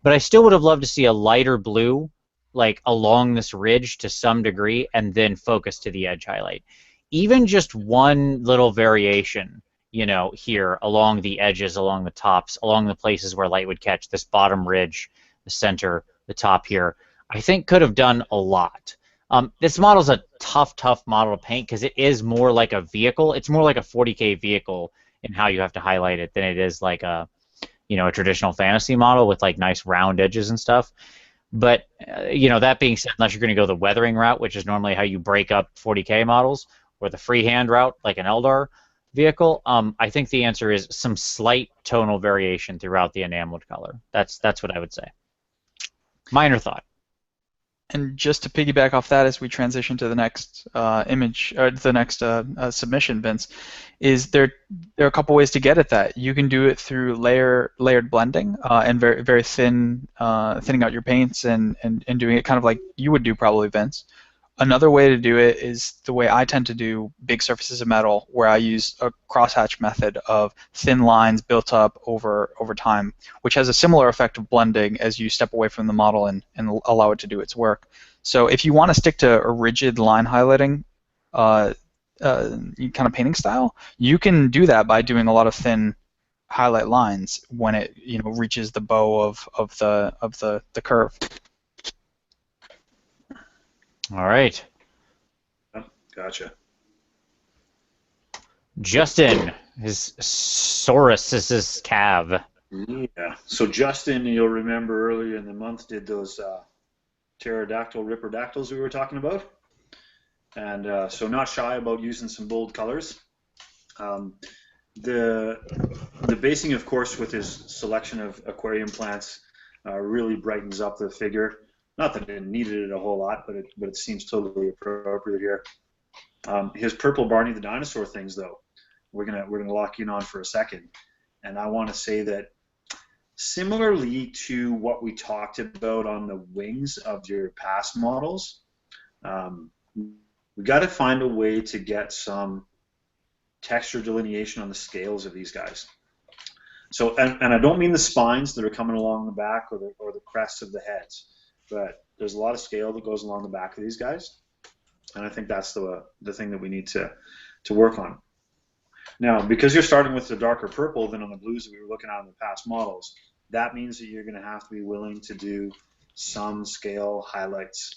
but I still would have loved to see a lighter blue, like along this ridge to some degree, and then focus to the edge highlight. Even just one little variation, here along the edges, along the tops, along the places where light would catch, this bottom ridge, the center, the top here, I think could have done a lot. This model's a tough model to paint because it is more like a vehicle. It's more like a 40K vehicle in how you have to highlight it than it is like a traditional fantasy model with like nice round edges and stuff. But that being said, unless you're going to go the weathering route, which is normally how you break up 40K models, or the freehand route like an Eldar vehicle, I think the answer is some slight tonal variation throughout the enameled color. That's what I would say. Minor thought. And just to piggyback off that, as we transition to the next image, or the next submission, Vince, is there are a couple ways to get at that. You can do it through layered blending and very very thinning out your paints and doing it kind of like you would do probably, Vince. Another way to do it is the way I tend to do big surfaces of metal, where I use a crosshatch method of thin lines built up over time, which has a similar effect of blending as you step away from the model and allow it to do its work. So if you want to stick to a rigid line highlighting kind of painting style, you can do that by doing a lot of thin highlight lines when it reaches the bow of the curve. All right. Oh, gotcha. Justin, his Saurus is his cav. Yeah. So Justin, you'll remember earlier in the month, did those pterodactyl ripperdactyls we were talking about, and so not shy about using some bold colors. The basing, of course, with his selection of aquarium plants, really brightens up the figure. Not that it needed it a whole lot, but it seems totally appropriate here. His purple Barney the dinosaur things, though, we're gonna lock in on for a second, and I want to say that similarly to what we talked about on the wings of your past models, we got to find a way to get some texture delineation on the scales of these guys. So, and I don't mean the spines that are coming along the back or the crests of the heads, but there's a lot of scale that goes along the back of these guys, and I think that's the thing that we need to work on. Now, because you're starting with the darker purple than on the blues that we were looking at in the past models, that means that you're going to have to be willing to do some scale highlights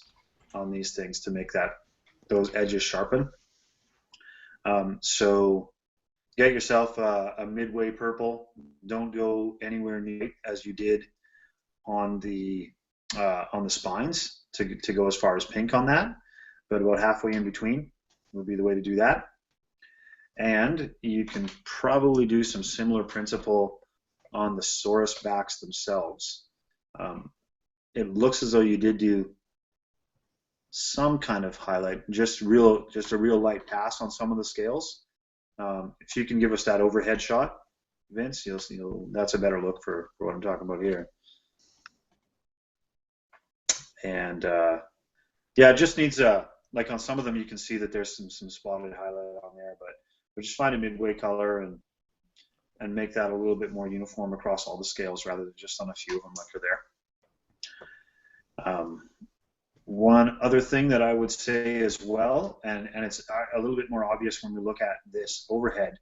on these things to make those edges sharpen. So get yourself a midway purple. Don't go anywhere near it as you did on the spines to go as far as pink on that, but about halfway in between would be the way to do that. And you can probably do some similar principle on the Saurus backs themselves. It looks as though you did do some kind of highlight, just a real light pass on some of the scales. If you can give us that overhead shot, Vince, you'll that's a better look for what I'm talking about here. And yeah, it just needs like on some of them you can see that there's some spotted highlight on there, but we just find a midway color and make that a little bit more uniform across all the scales rather than just on a few of them like are there. One other thing that I would say as well, and it's a little bit more obvious when we look at this overhead,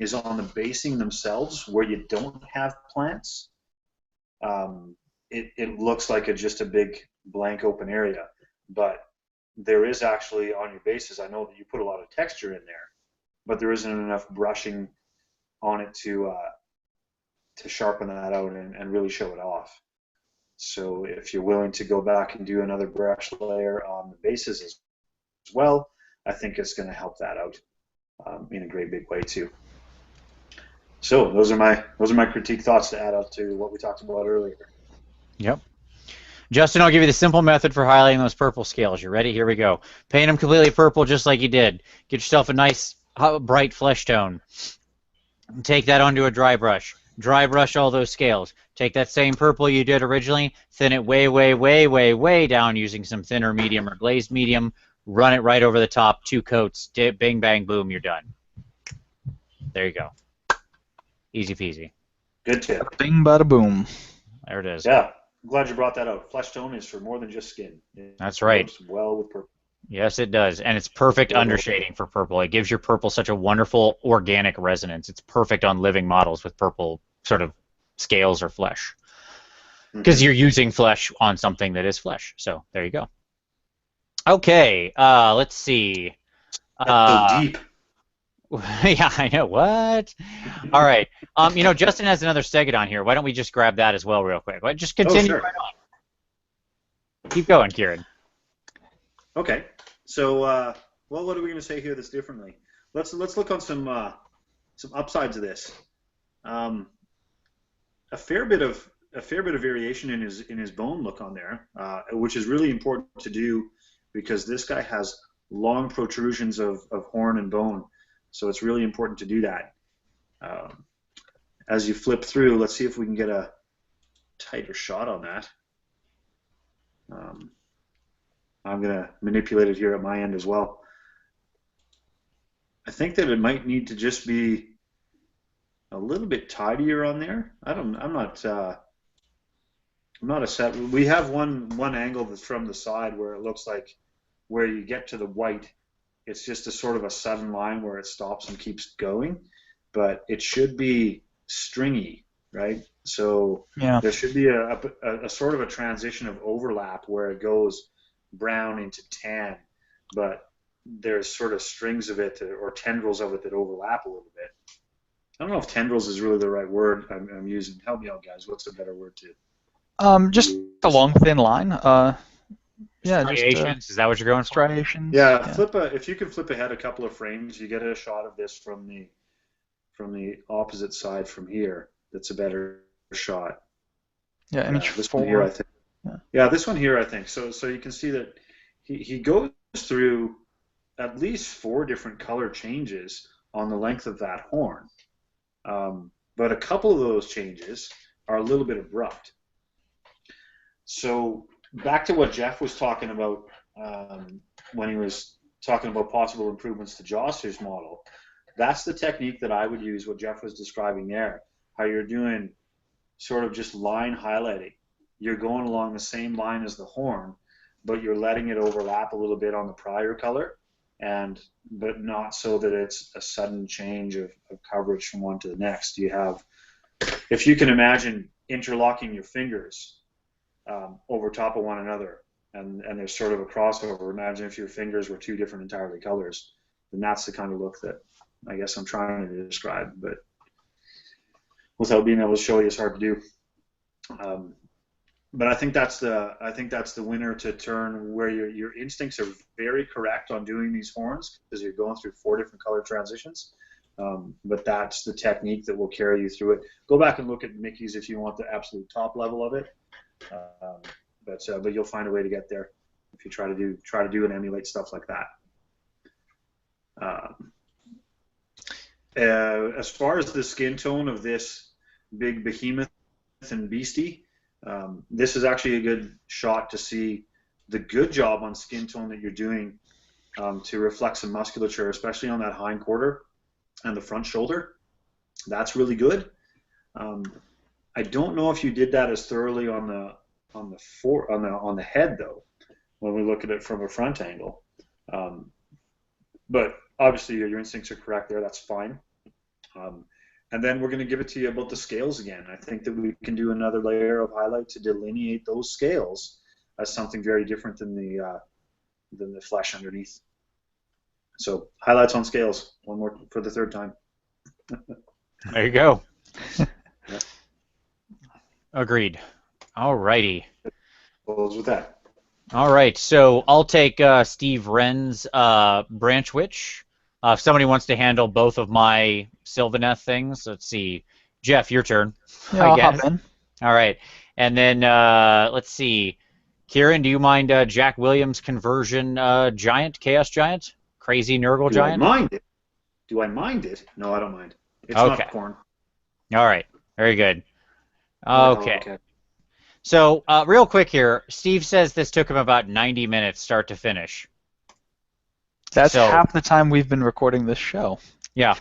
is on the basing themselves where you don't have plants. It looks like just a big blank open area, but there is actually on your bases, I know that you put a lot of texture in there, but there isn't enough brushing on it to sharpen that out and really show it off. So if you're willing to go back and do another brush layer on the bases as well, I think it's going to help that out in a great big way too. So those are my critique thoughts to add up to what we talked about earlier. Yep. Justin, I'll give you the simple method for highlighting those purple scales. You ready? Here we go. Paint them completely purple just like you did. Get yourself a nice bright flesh tone. Take that onto a dry brush. Dry brush all those scales. Take that same purple you did originally, thin it way, way, way, way, way down using some thinner medium or glazed medium. Run it right over the top, 2 coats, dip, bang, bang, boom, you're done. There you go. Easy peasy. Good tip. Bing, bada, boom. There it is. Yeah, I'm glad you brought that up. Flesh tone is for more than just skin. That's right. Works well with purple. Yes, it does, and it's perfect undershading for purple. It gives your purple such a wonderful organic resonance. It's perfect on living models with purple sort of scales or flesh, because you're using flesh on something that is flesh. So there you go. Okay, let's see. That's so deep. Yeah, I know. What? All right. Justin has another Stegodon here. Why don't we just grab that as well real quick? Just continue right on. Keep going, Kieran. Okay. So, well, what are we going to say here that's differently? Let's look on some upsides of this. A fair bit of variation in his bone look on there, which is really important to do because this guy has long protrusions of horn and bone, so it's really important to do that. As you flip through, let's see if we can get a tighter shot on that. I'm going to manipulate it here at my end as well. I think that it might need to just be a little bit tidier on there. I'm not a set. We have one angle that's from the side where it looks like where you get to the white, it's just a sort of a sudden line where it stops and keeps going, but it should be stringy, right? So Yeah. there should be a sort of a transition of overlap where it goes brown into tan, but there's sort of strings of it or tendrils of it that overlap a little bit. I don't know if tendrils is really the right word I'm using. Help me out, guys. What's a better word to Just a long, thin line. Yeah, Striations, is that what you're going for? striations. Yeah, if you can flip ahead a couple of frames, you get a shot of this from the opposite side from here. That's a better shot. Yeah, image this 4. one here, I think. Yeah. Yeah, this one here, I think. So you can see that he goes through at least 4 different color changes on the length of that horn. But a couple of those changes are a little bit abrupt. So back to what Jeff was talking about when he was talking about possible improvements to Joster's model. That's the technique that I would use, what Jeff was describing there, how you're doing sort of just line highlighting. You're going along the same line as the horn, but you're letting it overlap a little bit on the prior color, but not so that it's a sudden change of coverage from one to the next. You have, if you can imagine interlocking your fingers over top of one another, and there's sort of a crossover. Imagine if your fingers were 2 different entirely colors, then that's the kind of look that I guess I'm trying to describe, but without being able to show you, it's hard to do. But I think that's the winner to turn, where your instincts are very correct on doing these horns because you're going through 4 different color transitions. But that's the technique that will carry you through it. Go back and look at Mickey's if you want the absolute top level of it. But you'll find a way to get there if you try to do and emulate stuff like that. As far as the skin tone of this big behemoth and beastie, this is actually a good shot to see the good job on skin tone that you're doing to reflect some musculature, especially on that hind quarter and the front shoulder. That's really good. I don't know if you did that as thoroughly on the head though, when we look at it from a front angle. But obviously your instincts are correct there. That's fine. And then we're going to give it to you about the scales again. I think that we can do another layer of highlight to delineate those scales as something very different than the flesh underneath. So highlights on scales, one more for the 3rd time. There you go. Yeah. Agreed. All righty. Close with that. All right, so I'll take Steve Wren's Branch Witch. If somebody wants to handle both of my Sylvaneth things, let's see. Jeff, your turn. Yeah, I'll hop in. All right, and then let's see. Kieran, do you mind Jack Williams' conversion giant, chaos giant, crazy Nurgle giant? Do I mind it? Do I mind it? No, I don't mind. It's Okay. not corn. All right, very good. Oh, Okay. So real quick here, Steve says this took him about 90 minutes start to finish. That's half the time we've been recording this show. Yeah.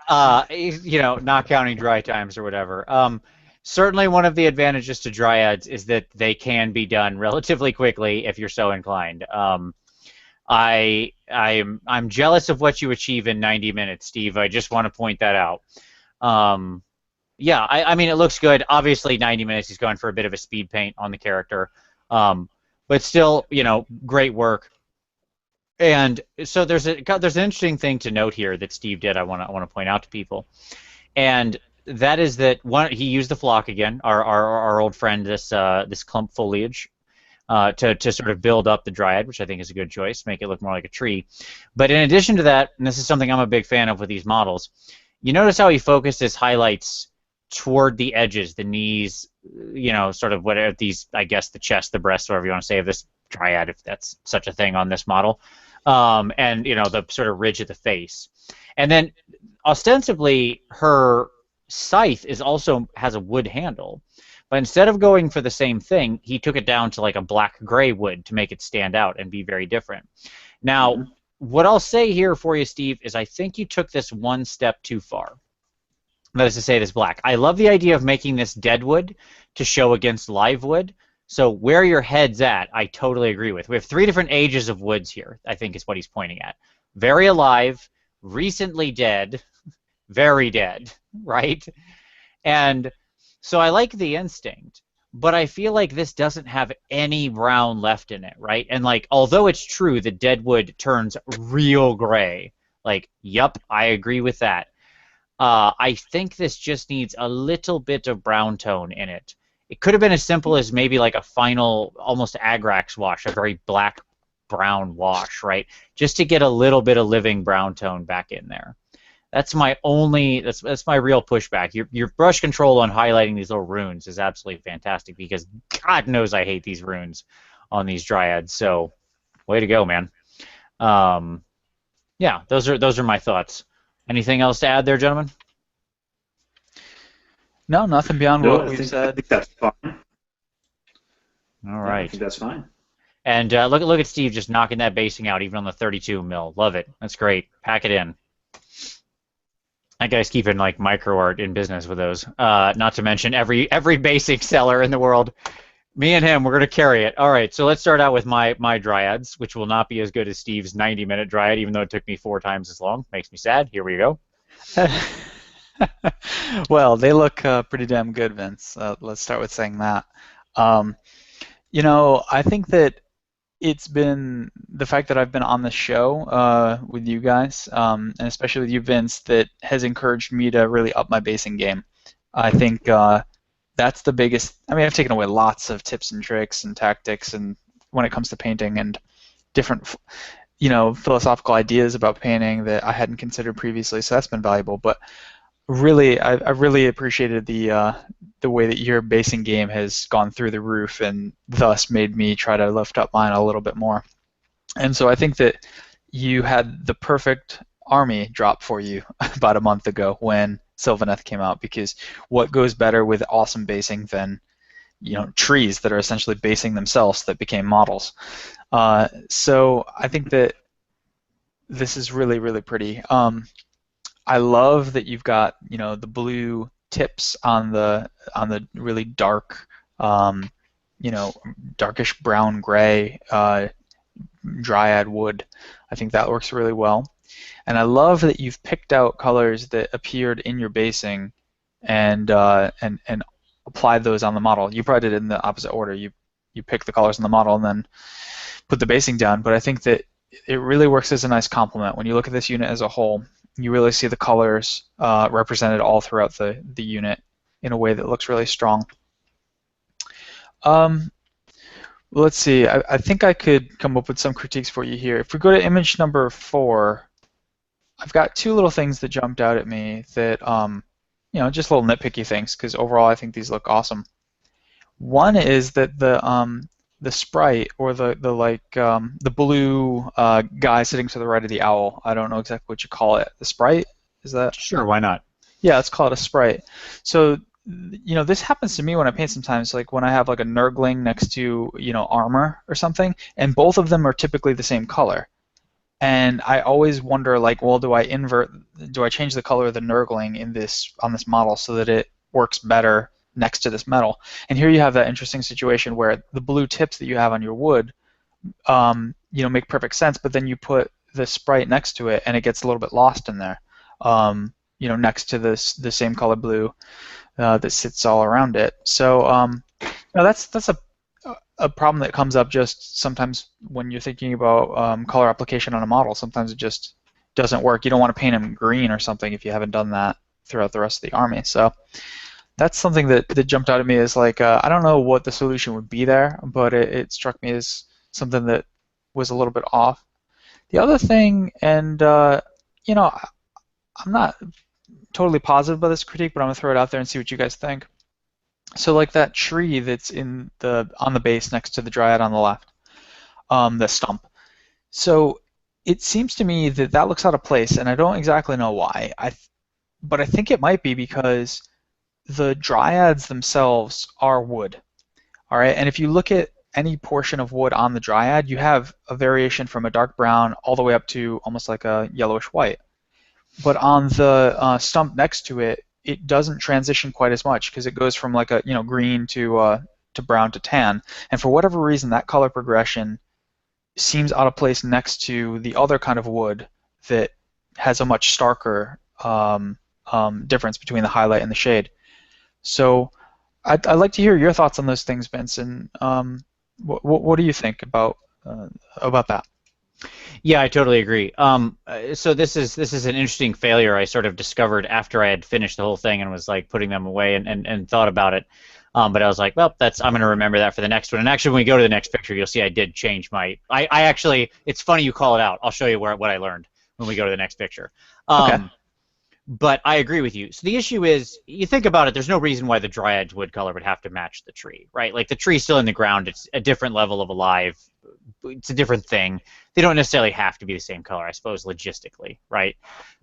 Not counting dry times or whatever. Certainly one of the advantages to dryads is that they can be done relatively quickly if you're so inclined. I'm jealous of what you achieve in 90 minutes, Steve. I just want to point that out. Yeah, I mean, it looks good. Obviously, 90 minutes, he's going for a bit of a speed paint on the character. But still, great work. And so there's an interesting thing to note here that Steve did. I want to point out to people, and that is that he used the flock again, our old friend, this clump foliage, to sort of build up the dryad, which I think is a good choice, make it look more like a tree. But in addition to that, and this is something I'm a big fan of with these models, you notice how he focused his highlights toward the edges, the knees, sort of whatever these, I guess, the chest, the breast, whatever you want to say of this dryad, if that's such a thing on this model, and the sort of ridge of the face. And then ostensibly her scythe has a wood handle, But instead of going for the same thing, he took it down to like a black-gray wood to make it stand out and be very different. Now, what I'll say here for you, Steve, is I think you took this one step too far. That is to say, this black. I love the idea of making this dead wood to show against live wood. So where your head's at, I totally agree with. We have 3 different ages of woods here, I think is what he's pointing at. Very alive, recently dead, very dead, right? And so I like the instinct, but I feel like this doesn't have any brown left in it, right? And like, although it's true that dead wood turns real gray, like, yup, I agree with that. I think this just needs a little bit of brown tone in it. It could have been as simple as maybe like a final, almost Agrax wash, a very black-brown wash, right? Just to get a little bit of living brown tone back in there. That's my only, that's my real pushback. Your brush control on highlighting these little runes is absolutely fantastic because God knows I hate these runes on these dryads. So, way to go, man. Yeah, those are my thoughts. Anything else to add there, gentlemen? No, nothing beyond what we've said. I think that's fine. All right. I think that's fine. And look at Steve just knocking that basing out even on the 32 mil. Love it. That's great. Pack it in. That guy's keeping like micro art in business with those. Not to mention every basic seller in the world. Me and him, we're gonna carry it. All right, so let's start out with my dryads, which will not be as good as Steve's 90-minute dryad, even though it took me 4 times as long. Makes me sad. Here we go. Well, they look pretty damn good, Vince. Let's start with saying that. You know, I think that it's been the fact that I've been on the show with you guys, and especially with you, Vince, that has encouraged me to really up my basing game. I think that's the biggest. I mean, I've taken away lots of tips and tricks and tactics, and when it comes to painting and different, you know, philosophical ideas about painting that I hadn't considered previously. So that's been valuable. But really, I really appreciated the way that your basing game has gone through the roof, and thus made me try to lift up mine a little bit more. And so I think that you had the perfect army drop for you about a month ago when Sylvaneth came out, because what goes better with awesome basing than, you know, trees that are essentially basing themselves that became models. So I think that this is really, really pretty. I love that you've got, you know, the blue tips on the really dark, you know, darkish brown gray dryad wood. I think that works really well. And I love that you've picked out colors that appeared in your basing and applied those on the model. You probably did it in the opposite order. You pick the colors in the model and then put the basing down. But I think that it really works as a nice complement. When you look at this unit as a whole, you really see the colors represented all throughout the unit in a way that looks really strong. Let's see. I think I could come up with some critiques for you here. If we go to image number 4, I've got 2 little things that jumped out at me that, you know, just little nitpicky things, because overall I think these look awesome. One is that the sprite, or the blue guy sitting to the right of the owl. I don't know exactly what you call it. The sprite? Is that? Sure, why not? Yeah, let's call it a sprite. So, you know, this happens to me when I paint sometimes, like when I have like a nurgling next to, you know, armor or something, and both of them are typically the same color. And I always wonder, like, well, do I change the color of the nurgling on this model so that it works better next to this metal? And here you have that interesting situation where the blue tips that you have on your wood, you know, make perfect sense, but then you put the sprite next to it, and it gets a little bit lost in there, you know, next to the same color blue that sits all around it. So, you know, that's a problem that comes up just sometimes when you're thinking about color application on a model. Sometimes it just doesn't work. You don't want to paint them green or something if you haven't done that throughout the rest of the army. So that's something that jumped out at me as like, I don't know what the solution would be there, but it struck me as something that was a little bit off. The other thing, and you know, I'm not totally positive about this critique, but I'm going to throw it out there and see what you guys think. So like that tree that's on the base next to the dryad on the left, the stump. So it seems to me that looks out of place, and I don't exactly know why. But I think it might be because the dryads themselves are wood. All right, and if you look at any portion of wood on the dryad, you have a variation from a dark brown all the way up to almost like a yellowish white. But on the stump next to it, it doesn't transition quite as much because it goes from like a green to brown to tan. And for whatever reason, that color progression seems out of place next to the other kind of wood that has a much starker difference between the highlight and the shade. So I'd like to hear your thoughts on those things, Vince, and what do you think about that? Yeah, I totally agree. So this is an interesting failure I sort of discovered after I had finished the whole thing and was like putting them away and thought about it. But I was like, well, I'm going to remember that for the next one. And actually, when we go to the next picture, you'll see I did change my. I actually, it's funny you call it out. I'll show you what I learned when we go to the next picture. Okay. But I agree with you. So the issue is, you think about it, there's no reason why the dryad's wood color would have to match the tree, right? Like, the tree's still in the ground. It's a different level of alive. It's a different thing. They don't necessarily have to be the same color, I suppose, logistically, right?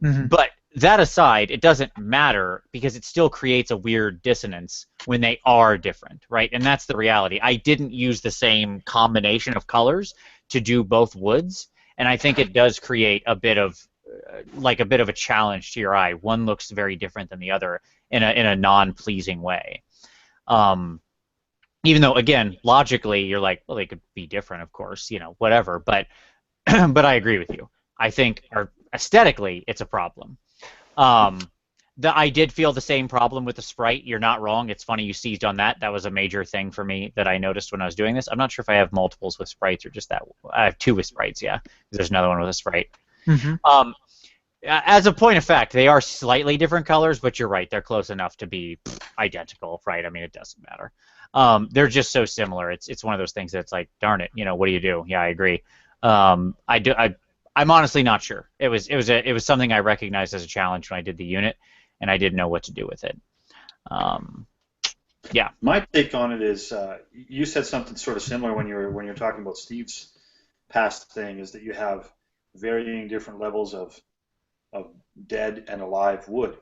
Mm-hmm. But that aside, it doesn't matter because it still creates a weird dissonance when they are different, right? And that's the reality. I didn't use the same combination of colors to do both woods, and I think it does create a bit of a challenge to your eye. One looks very different than the other in a non-pleasing way. Even though, again, logically, you're like, well, they could be different, of course, whatever. But but I agree with you. I think aesthetically, it's a problem. I did feel the same problem with the sprite. You're not wrong. It's funny you seized on that. That was a major thing for me that I noticed when I was doing this. I'm not sure if I have multiples with sprites or just that. I have 2 with sprites, yeah. There's another one with a sprite. Mm-hmm. As a point of fact, they are slightly different colors, but you're right. They're close enough to be identical, right? I mean, it doesn't matter. They're just so similar. It's one of those things that's like, darn it, what do you do? Yeah, I agree. I'm honestly not sure. It was something I recognized as a challenge when I did the unit, and I didn't know what to do with it. Yeah. My take on it is, you said something sort of similar when you're talking about Steve's past thing, is that you have varying different levels of dead and alive wood,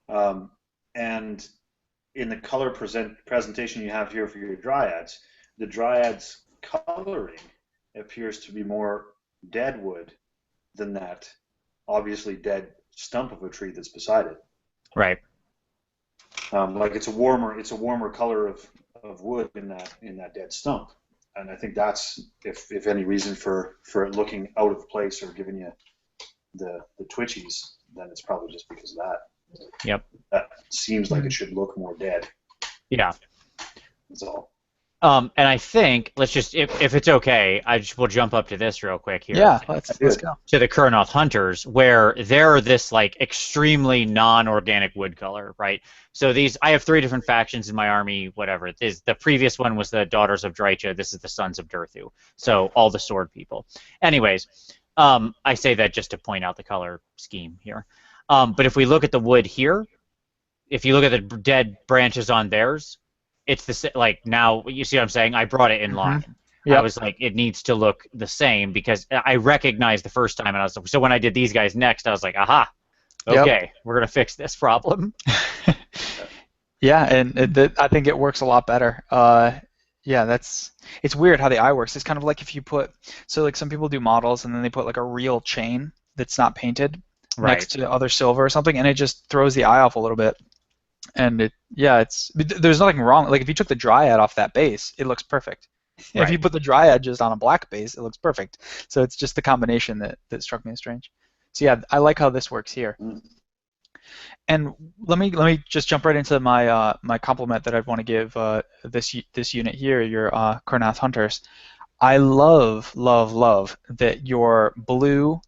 and in the color presentation you have here for your dryads, the dryads coloring appears to be more dead wood than that obviously dead stump of a tree that's beside it. Right. Like it's a warmer color of wood in that dead stump, and I think that's if any reason for it looking out of place or giving you the twitchies, then it's probably just because of that. Yep. That seems like it should look more dead. Yeah. That's all. And I think let's just, if it's okay, we'll jump up to this real quick here. Yeah, let's go. To the Kurnoth Hunters, where they're this like extremely non-organic wood color, right? So I have 3 different factions in my army. Whatever the previous one was the Daughters of Drycha. This is the Sons of Durthu. So all the sword people. Anyways, I say that just to point out the color scheme here. But if we look at the wood here, if you look at the dead branches on theirs, it's now you see what I'm saying? I brought it in line. Yep. I was like, it needs to look the same because I recognized the first time, and so when I did these guys next, I was like, aha, okay, we're gonna fix this problem. Yeah, and I think it works a lot better. Yeah, it's weird how the eye works. It's kind of like if you put, so like some people do models and then they put like a real chain that's not painted next to other silver or something, and it just throws the eye off a little bit. And there's nothing wrong. Like if you took the dryad off that base, it looks perfect. Right. If you put the dryad just on a black base, it looks perfect. So it's just the combination that struck me as strange. So yeah, I like how this works here. And let me just jump right into my my compliment that I'd want to give this unit here, your Kurnoth Hunters. I love that your blue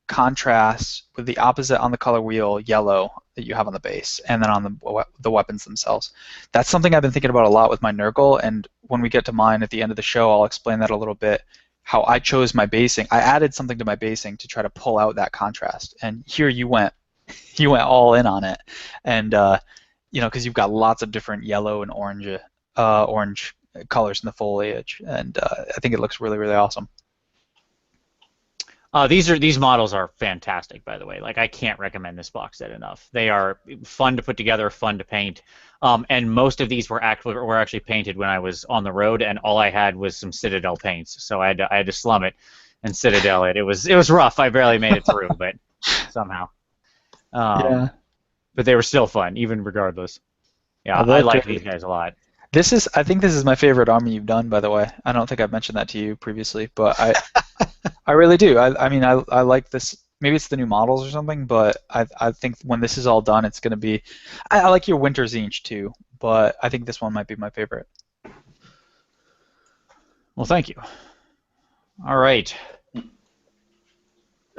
contrasts with the opposite on the color wheel, yellow, that you have on the base, and then on the weapons themselves. That's something I've been thinking about a lot with my Nurgle, and when we get to mine at the end of the show, I'll explain that a little bit, how I chose my basing. I added something to my basing to try to pull out that contrast, and here you went all in on it, and because you've got lots of different yellow and orange colors in the foliage, and I think it looks really, really awesome. These models are fantastic, by the way. Like I can't recommend this box set enough. They are fun to put together, fun to paint, and most of these were actually painted when I was on the road, and all I had was some Citadel paints, so I had to slum it and Citadel it. It was rough. I barely made it through, but somehow. Yeah, But they were still fun, even regardless. Yeah, they I look like these great. guys a lot. I think this is my favorite army you've done, by the way. I don't think I've mentioned that to you previously, but I really do. I mean, I like this. Maybe it's the new models or something, but I think when this is all done, it's going to be. I like your Winter Zinch too, but I think this one might be my favorite. Well, thank you. All right.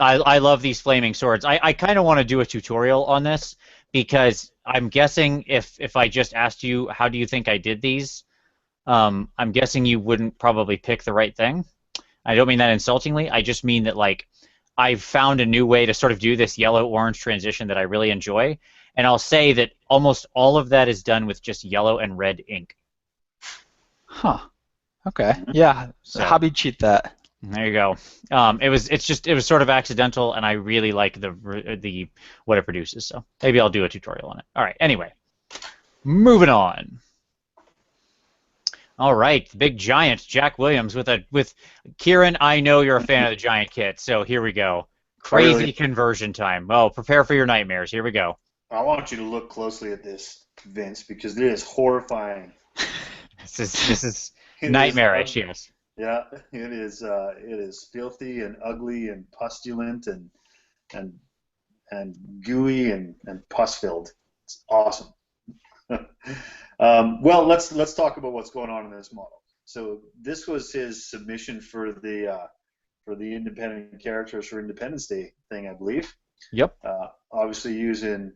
I love these flaming swords. I kind of want to do a tutorial on this because I'm guessing if I just asked you how do you think I did these, I'm guessing you wouldn't probably pick the right thing. I don't mean that insultingly. I just mean that like I've found a new way to sort of do this yellow-orange transition that I really enjoy, and I'll say that almost all of that is done with just yellow and red ink. Huh. Okay. Yeah. So Hobby cheat that. there you go. It was sort of accidental, and I really like the what it produces. So maybe I'll do a tutorial on it. All right. Anyway, moving on. All right, the big giant Jack Williams with Kieran. I know you're a fan of the giant kit, so here we go. I Crazy really, conversion time. Oh, prepare for your nightmares. Here we go. I want you to look closely at this, Vince, because it is horrifying. This is It is nightmarish. ugly. Yes. Yeah, it is filthy and ugly and pustulent and and gooey and pus filled. It's awesome. Well, let's talk about what's going on in this model. So this was his submission for the independent characters for Independence Day thing, I believe. Yep. Obviously using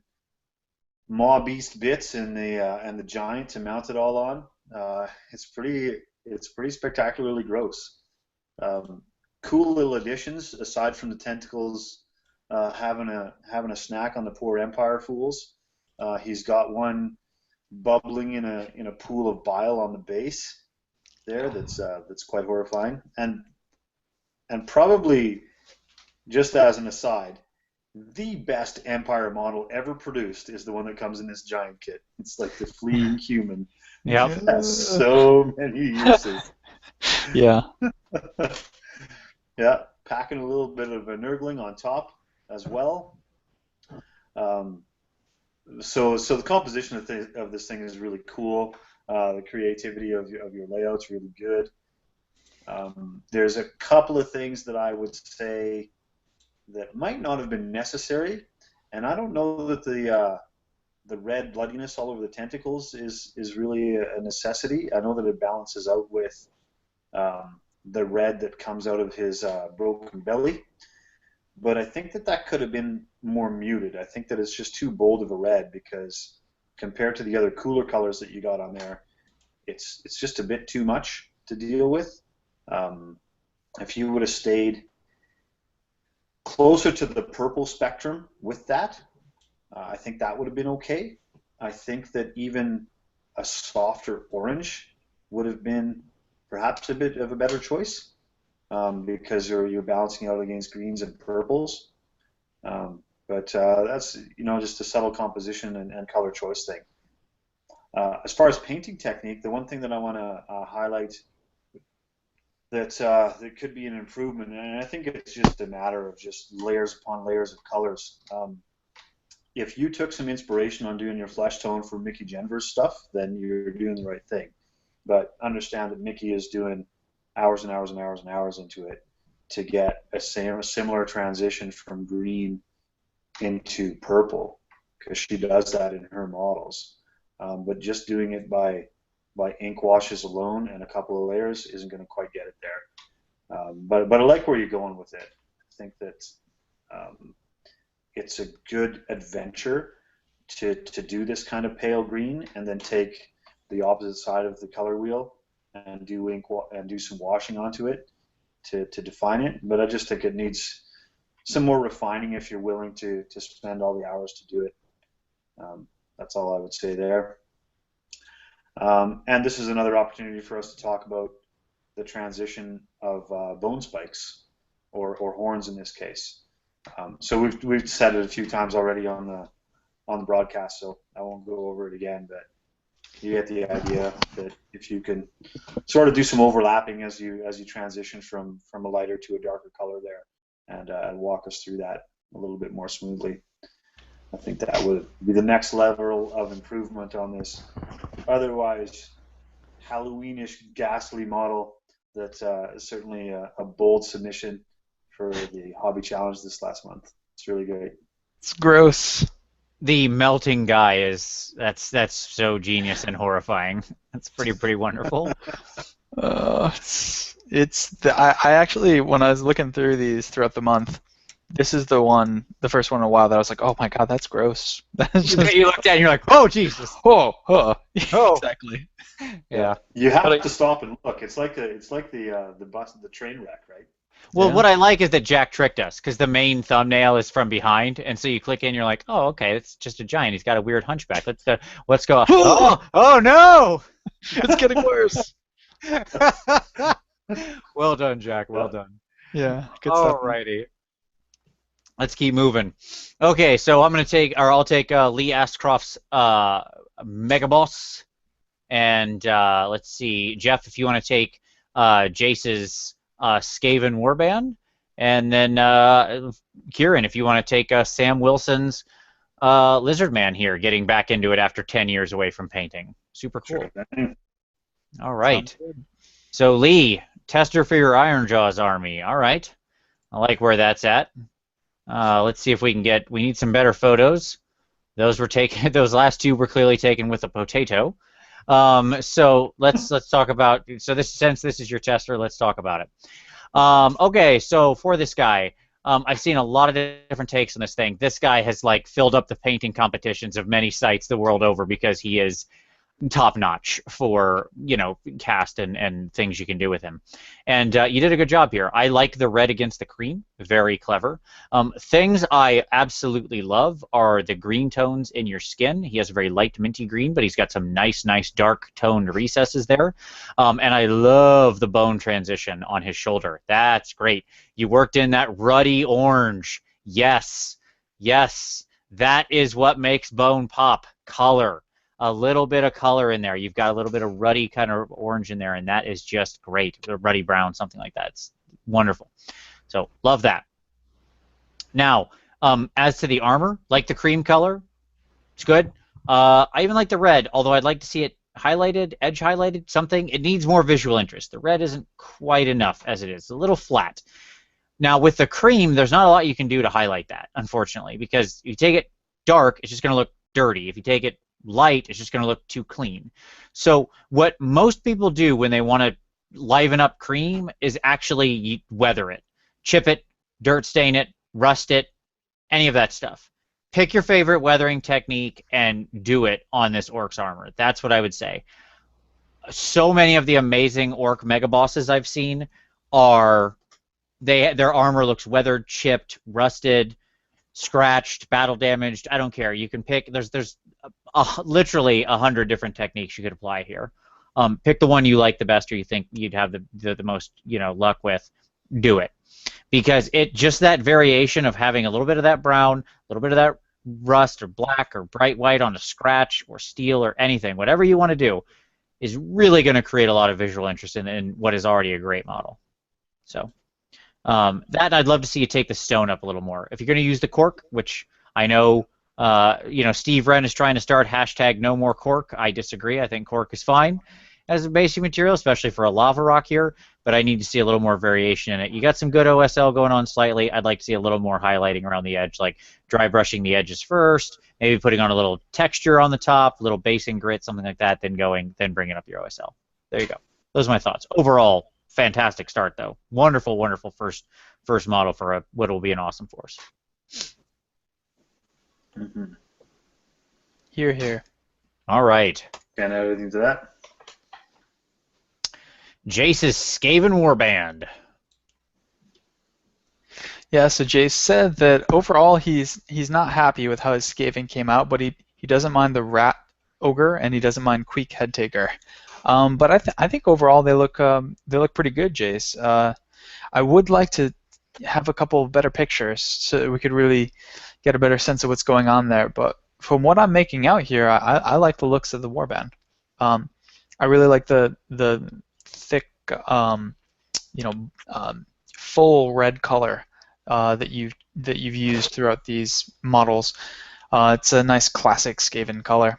Maw Beast bits and the giant to mount it all on. It's pretty spectacularly gross. Um, cool little additions aside from the tentacles having a snack on the poor Empire fools. He's got one bubbling in a pool of bile on the base there. That's quite horrifying. And probably just as an aside, the best Empire model ever produced is the one that comes in this giant kit. It's like the fleeing human. Yep. It has so many uses. Yeah. Yeah, packing a little bit of a nurgling on top as well. Um, so the composition of this thing is really cool. The creativity of your layout's really good. There's a couple of things that I would say that might not have been necessary, and I don't know that the red bloodiness all over the tentacles is really a necessity. I know that it balances out with the red that comes out of his broken belly, but I think that could have been more muted. I think that it's just too bold of a red because compared to the other cooler colors that you got on there, it's just a bit too much to deal with. If you would have stayed closer to the purple spectrum with that, I think that would have been okay. I think that even a softer orange would have been perhaps a bit of a better choice because you're balancing out against greens and purples. But that's just a subtle composition and color choice thing. As far as painting technique, the one thing that I want to highlight that could be an improvement, and I think it's just a matter of just layers upon layers of colors. If you took some inspiration on doing your flesh tone for Mickey Jenver's stuff, then you're doing the right thing. But understand that Mickey is doing hours and hours and hours and hours into it to get a similar transition from green into purple, because she does that in her models. But just doing it by ink washes alone and a couple of layers isn't going to quite get it there. But I like where you're going with it. I think that it's a good adventure to do this kind of pale green and then take the opposite side of the color wheel and do some washing onto it to define it. But I just think it needs some more refining if you're willing to spend all the hours to do it. That's all I would say there. And this is another opportunity for us to talk about the transition of bone spikes. or horns in this case. So we've said it a few times already on the broadcast, so I won't go over it again. But you get the idea that if you can sort of do some overlapping as you transition from a lighter to a darker color there, and walk us through that a little bit more smoothly, I think that would be the next level of improvement on this otherwise Halloweenish, ghastly model. That is certainly a bold submission for the hobby challenge this last month. It's really great. It's gross. The melting guy that's so genius and horrifying. That's pretty wonderful. I actually, when I was looking through these throughout the month, this is the first one in a while that I was like, oh my god, that's gross. That's just, You looked at it and you're like, oh Jesus. oh. Exactly. Yeah. You have to stop and look. It's like the train wreck, right? Well, Yeah. what I like is that Jack tricked us because the main thumbnail is from behind, and so you click in, you're like, oh, okay, it's just a giant. He's got a weird hunchback. Let's go. Oh no! It's getting worse. Well done, Jack. Well done. Yeah, good stuff. Alrighty. Let's keep moving. Okay, so I'll take Lee Ashcroft's Mega Boss, and let's see, Jeff, if you want to take Jace's Skaven Warband, and then Kieran, if you want to take Sam Wilson's Lizard Man here, getting back into it after 10 years away from painting. Super cool. Sure. All right. So Lee, tester for your Ironjaw's army. All right. I like where that's at. Let's see if we need some better photos. Those were taken. Those last two were clearly taken with a potato. So let's talk about. So since this is your tester, let's talk about it. Okay, so for this guy, I've seen a lot of different takes on this thing. This guy has filled up the painting competitions of many sites the world over because he is top notch for cast and things you can do with him, and you did a good job here. I like the red against the cream, very clever. Things I absolutely love are the green tones in your skin. He has a very light minty green, but he's got some nice dark toned recesses there, and I love the bone transition on his shoulder. That's great. You worked in that ruddy orange. Yes, that is what makes bone pop. Color. A little bit of color in there. You've got a little bit of ruddy kind of orange in there, and that is just great. A ruddy brown, something like that. It's wonderful. So love that. Now, as to the armor, like the cream color, it's good. I even like the red, although I'd like to see it highlighted, edge highlighted, something. It needs more visual interest. The red isn't quite enough as it is. It's a little flat. Now, with the cream, there's not a lot you can do to highlight that, unfortunately, because if you take it dark, it's just going to look dirty. If you take it light, it's just going to look too clean. So what most people do when they want to liven up cream is actually weather it, chip it, dirt stain it, rust it, any of that stuff. Pick your favorite weathering technique and do it on this orc's armor. That's what I would say. So many of the amazing orc mega bosses I've seen their armor looks weathered, chipped, rusted, scratched, battle damaged. I don't care. You can pick. There's literally 100 different techniques you could apply here. Pick the one you like the best, or you think you'd have the most luck with. Do it, because just that variation of having a little bit of that brown, a little bit of that rust or black or bright white on a scratch or steel or anything, whatever you want to do, is really going to create a lot of visual interest in what is already a great model. So that I'd love to see you take the stone up a little more. If you're going to use the cork, which I know. Steve Wren is trying to start hashtag no more cork. I disagree. I think cork is fine as a basic material, especially for a lava rock here, but I need to see a little more variation in it. You got some good OSL going on slightly. I'd like to see a little more highlighting around the edge, like dry brushing the edges first, maybe putting on a little texture on the top, a little basing grit, something like that, then bringing up your OSL. There you go. Those are my thoughts. Overall, fantastic start, though. Wonderful first model for what will be an awesome force. Mm-hmm. Here. All right. Can't add anything to that. Jace's Skaven Warband. Yeah, so Jace said that overall he's not happy with how his Skaven came out, but he doesn't mind the Rat Ogre and he doesn't mind Queek Headtaker. But I think overall they look pretty good, Jace. I would like to have a couple of better pictures so that we could really get a better sense of what's going on there. But from what I'm making out here, I like the looks of the warband. I really like the thick, you know, full red color that you've used throughout these models. It's a nice classic Skaven color,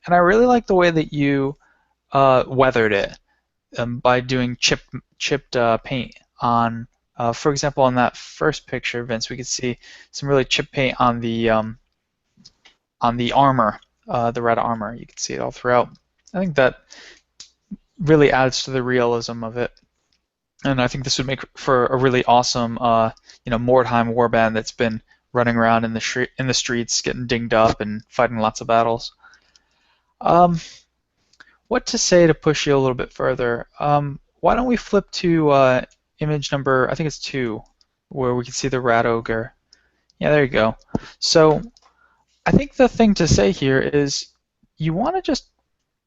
and I really like the way that you weathered it by doing chipped paint on. For example, on that first picture, Vince, we could see some really chipped paint on the armor, the red armor. You can see it all throughout. I think that really adds to the realism of it, and I think this would make for a really awesome, Mordheim warband that's been running around in the streets, getting dinged up and fighting lots of battles. Um, what to say to push you a little bit further? Why don't we flip to image number, I think it's 2, where we can see the rat ogre. Yeah, there you go. So I think the thing to say here is you want to just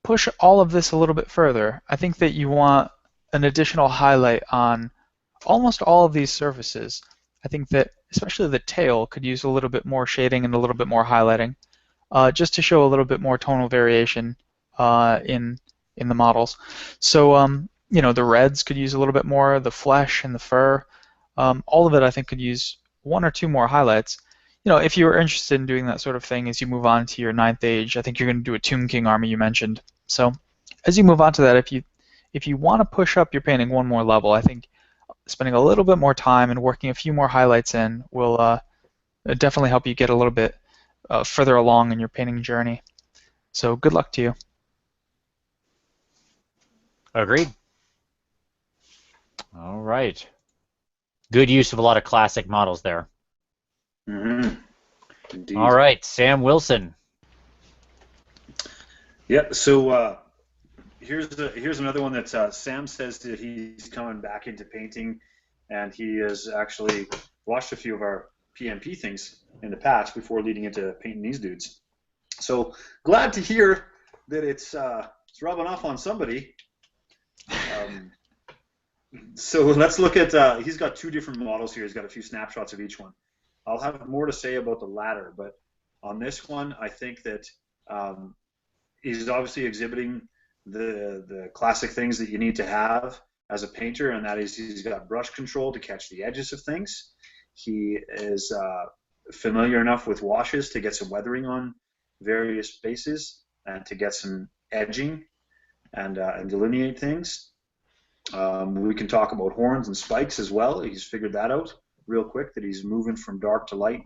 push all of this a little bit further. I think that you want an additional highlight on almost all of these surfaces. I think that especially the tail could use a little bit more shading and a little bit more highlighting, just to show a little bit more tonal variation in the models. So the reds could use a little bit more, the flesh and the fur. All of it I think could use 1 or 2 more highlights. If you were interested in doing that sort of thing as you move on to your 9th age, I think you're going to do a Tomb King army you mentioned. So as you move on to that, if you want to push up your painting 1 more level, I think spending a little bit more time and working a few more highlights in will definitely help you get a little bit further along in your painting journey. So good luck to you. Agreed. All right. Good use of a lot of classic models there. Mm-hmm. Indeed. All right, Sam Wilson. Yeah. So here's another one that Sam says that he's coming back into painting, and he has actually watched a few of our PmP things in the past before leading into painting these dudes. So glad to hear that it's rubbing off on somebody. So let's look at, he's got 2 different models here. He's got a few snapshots of each one. I'll have more to say about the latter, but on this one, I think that he's obviously exhibiting the classic things that you need to have as a painter, and that is he's got brush control to catch the edges of things. He is familiar enough with washes to get some weathering on various spaces and to get some edging and delineate things. We can talk about horns and spikes as well. He's figured that out real quick, that he's moving from dark to light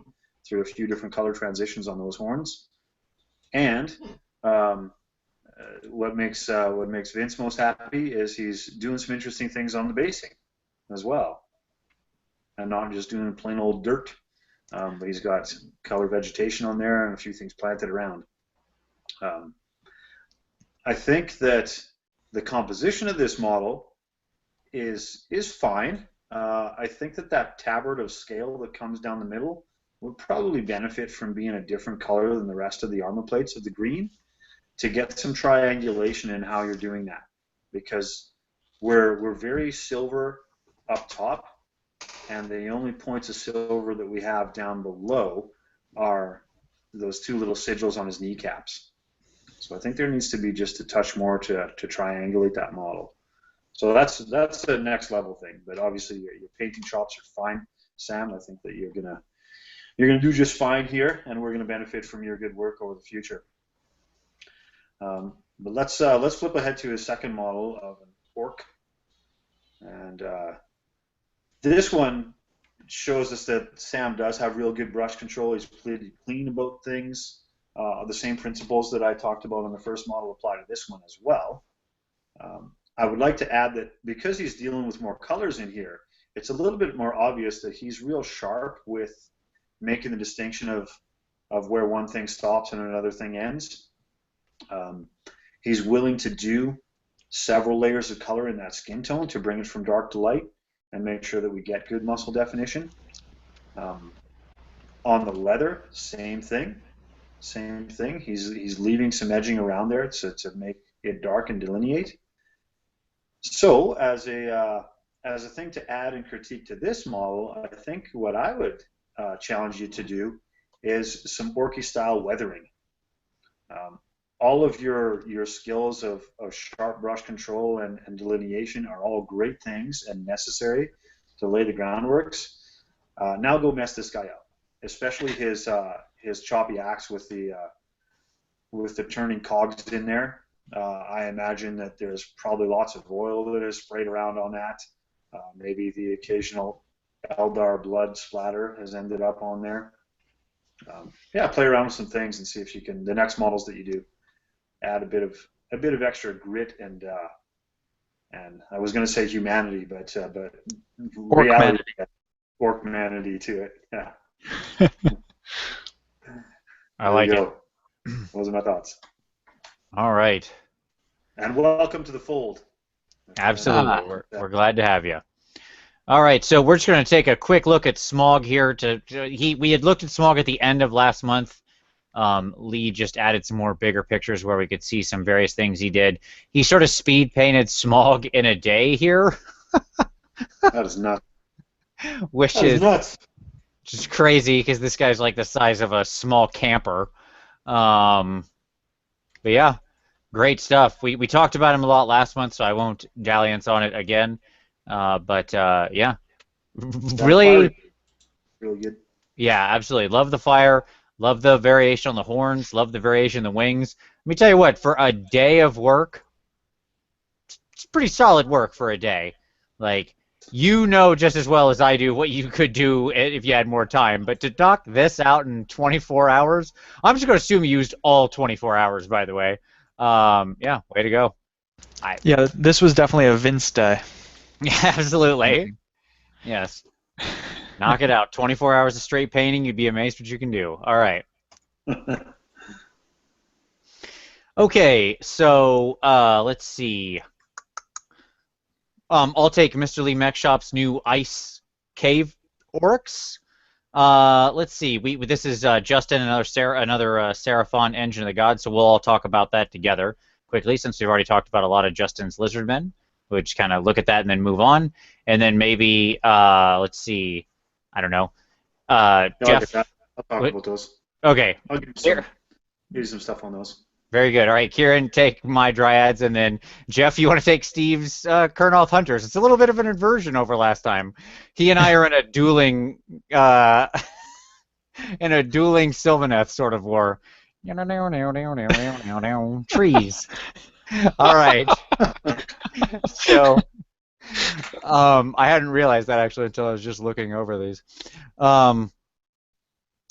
through a few different color transitions on those horns. And what makes Vince most happy is he's doing some interesting things on the basing as well, and not just doing plain old dirt. But he's got color vegetation on there and a few things planted around. I think that the composition of this model is fine. I think that tabard of scale that comes down the middle would probably benefit from being a different color than the rest of the armor plates of the green, to get some triangulation in how you're doing that, because we're very silver up top, and the only points of silver that we have down below are those 2 little sigils on his kneecaps. So I think there needs to be just a touch more to triangulate that model. So that's the next level thing. But obviously your painting chops are fine, Sam. I think that you're gonna do just fine here, and we're gonna benefit from your good work over the future. But let's flip ahead to his second model of an orc, and this one shows us that Sam does have real good brush control. He's pretty clean about things. The same principles that I talked about on the first model apply to this one as well. I would like to add that because he's dealing with more colors in here, it's a little bit more obvious that he's real sharp with making the distinction of where one thing stops and another thing ends. He's willing to do several layers of color in that skin tone to bring it from dark to light and make sure that we get good muscle definition. On the leather, same thing. He's leaving some edging around there to make it dark and delineate. So as as a thing to add and critique to this model, I think what I would challenge you to do is some orky style weathering. All of your skills of sharp brush control and delineation are all great things and necessary to lay the groundworks. Now go mess this guy up, especially his choppy axe with the turning cogs in there. I imagine that there's probably lots of oil that is sprayed around on that. Maybe the occasional Eldar blood splatter has ended up on there. Yeah, play around with some things and see if you can. The next models that you do, add a bit of extra grit and I was going to say humanity, but reality, orc-manity to it. Yeah. I like it. Those are my thoughts. All right. And welcome to the fold. Absolutely. We're glad to have you. All right, so we're just going to take a quick look at Smog here. We had looked at Smog at the end of last month. Lee just added some more bigger pictures where we could see some various things he did. He sort of speed painted Smog in a day here. That is nuts. Which is nuts. Just crazy because this guy's like the size of a small camper. But yeah, great stuff. We talked about him a lot last month, so I won't dalliance on it again. But yeah, really good. Yeah, absolutely. Love the fire. Love the variation on the horns. Love the variation in the wings. Let me tell you what, for a day of work, it's pretty solid work for a day. Like, you know just as well as I do what you could do if you had more time. But to knock this out in 24 hours, I'm just going to assume you used all 24 hours, by the way. Yeah, way to go. Yeah, this was definitely a Vince day. Yeah, absolutely. Yes. Knock it out. 24 hours of straight painting, you'd be amazed what you can do. All right. Okay, so let's see. I'll take Mr. Lee Mech Shop's new Ice Cave Oryx. Let's see. This is Justin, another Seraphon Engine of the Gods, so we'll all talk about that together quickly since we've already talked about a lot of Justin's Lizardmen. We'll just kind of look at that and then move on. And then maybe, let's see, I don't know. Jeff. I'll talk about those. Okay. I'll give you some stuff on those. Very good. All right, Kieran, take my Dryads, and then Jeff, you want to take Steve's Kurnoth Hunters. It's a little bit of an inversion over last time. He and I are in a dueling Sylvaneth sort of war. Trees. All right. So, I hadn't realized that actually until I was just looking over these. All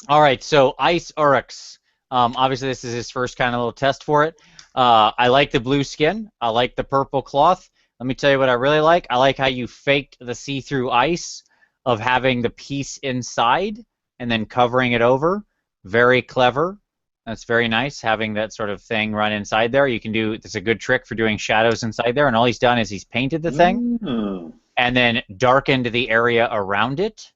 right, so Ice Oryx. Obviously, this is his first kind of little test for it. I like the blue skin. I like the purple cloth. Let me tell you what I really like. I like how you faked the see-through ice of having the piece inside and then covering it over. Very clever. That's very nice, having that sort of thing run inside there. You can do, it's a good trick for doing shadows inside there, and all he's done is he's painted the thing and then darkened the area around it,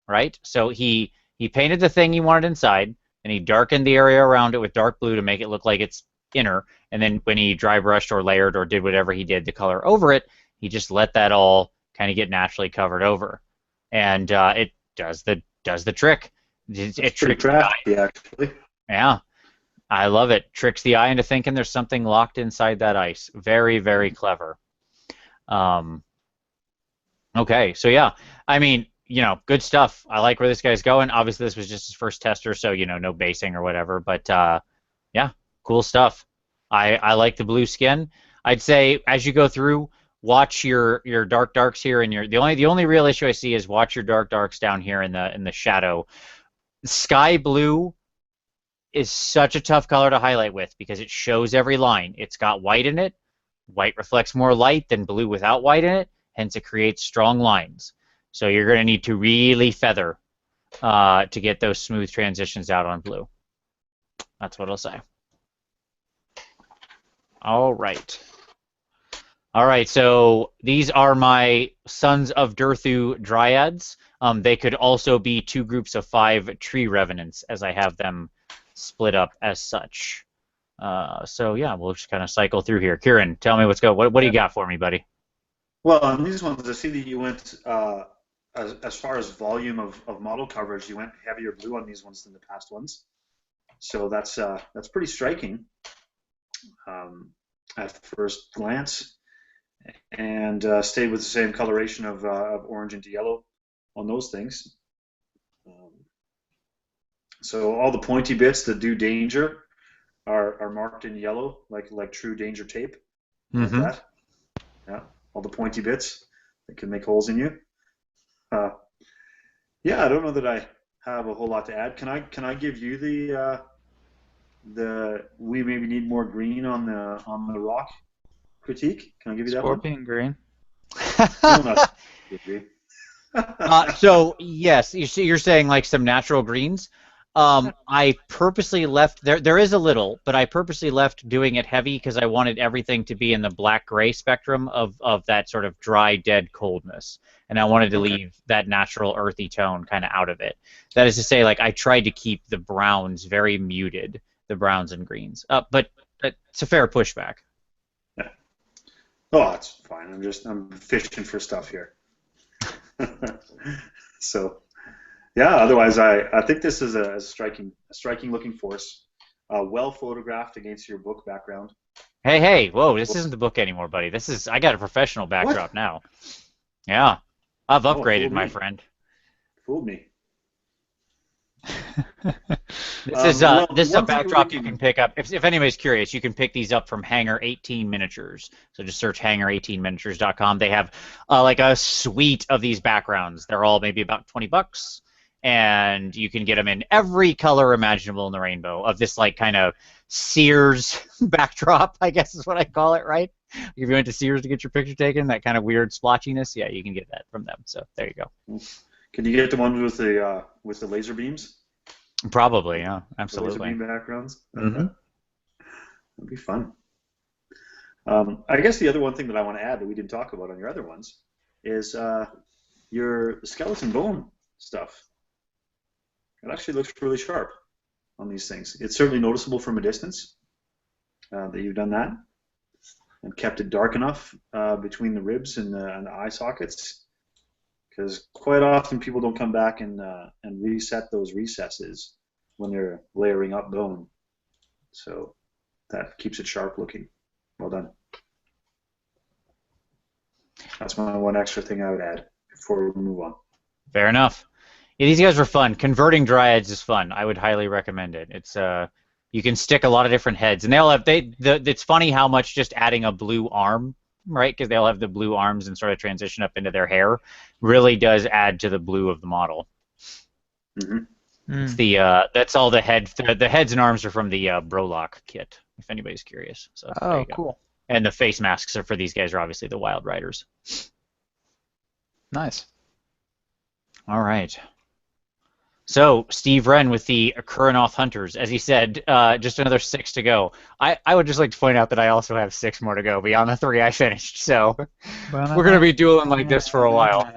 right? So he painted the thing he wanted inside, and he darkened the area around it with dark blue to make it look like it's inner, and then when he dry brushed or layered or did whatever he did to color over it, he just let that all kind of get naturally covered over. And it does the trick. It tricks the eye. Actually. Yeah. I love it. Tricks the eye into thinking there's something locked inside that ice. Very, very clever. Okay, so yeah, I mean, you know, good stuff. I like where this guy's going. Obviously, this was just his first tester, so, you know, no basing or whatever. But, yeah, cool stuff. I like the blue skin. I'd say as you go through, watch your darks here, and the only real issue I see is watch your darks down here in the shadow. Sky blue is such a tough color to highlight with because it shows every line. It's got white in it. White reflects more light than blue without white in it, hence it creates strong lines. So you're going to need to really feather to get those smooth transitions out on blue. That's what I'll say. All right. All right, so these are my Sons of Durthu Dryads. They could also be 2 groups of 5 tree revenants, as I have them split up as such. So yeah, we'll just kind of cycle through here. Kieran, tell me what's going. What do you got for me, buddy? Well, on these ones, I see that you went as far as volume of model coverage, you went heavier blue on these ones than the past ones. So that's pretty striking at first glance, and stayed with the same coloration of orange into yellow on those things. So all the pointy bits that do danger are marked in yellow, like true danger tape, like Mm-hmm. that. Yeah, all the pointy bits that can make holes in you. Uh, yeah, I don't know that I have a whole lot to add. Can I give you the we maybe need more green on the rock critique? Can I give you that one? Scorpion green. No, not green. So yes, you're saying like some natural greens. I purposely left there. There is a little, but I purposely left doing it heavy because I wanted everything to be in the black-gray spectrum of that sort of dry, dead coldness, and I wanted to Okay. leave that natural, earthy tone kind of out of it. That is to say, like I tried to keep the browns very muted, the browns and greens. But it's a fair pushback. Yeah. Oh, that's fine. I'm fishing for stuff here. So yeah. Otherwise, I think this is a striking looking force. Well photographed against your book background. Hey, whoa! This isn't the book anymore, buddy. I got a professional What? backdrop now. Yeah, I've Oh, upgraded, fooled my me. friend. Fooled me. This is Well, this is a one thing backdrop you can pick up. If anybody's curious, you can pick these up from Hanger 18 Miniatures. So just search hanger18miniatures.com. They have like a suite of these backgrounds. They're all maybe about $20, and you can get them in every color imaginable in the rainbow of this like kind of Sears backdrop, I guess is what I call it, right? If you went to Sears to get your picture taken, that kind of weird splotchiness, yeah, you can get that from them. So there you go. Can you get the ones with the laser beams? Probably, yeah, The laser absolutely. beam backgrounds? Hmm. That'd be fun. I guess the other one thing that I want to add that we didn't talk about on your other ones is your skeleton bone stuff. It actually looks really sharp on these things. It's certainly noticeable from a distance that you've done that and kept it dark enough between the ribs and the eye sockets, because quite often people don't come back and reset those recesses when they're layering up bone. So that keeps it sharp looking. Well done. That's my one extra thing I would add before we move on. Fair enough. Yeah, these guys were fun. Converting dryads is fun. I would highly recommend it. It's you can stick a lot of different heads, and they all have it's funny how much just adding a blue arm, right? Because they all have the blue arms and sort of transition up into their hair, really does add to the blue of the model. Mm-hmm. It's the that's all the heads and arms are from the Brolock kit, if anybody's curious. So there Oh, you go. cool. And the face masks are for these guys are obviously the Wild Riders. Nice. All right. So, Steve Wren with the Kuranoth Hunters, as he said, just another 6 to go. I would just like to point out that I also have 6 more to go beyond the 3 I finished, so we're going to be dueling like this for a while.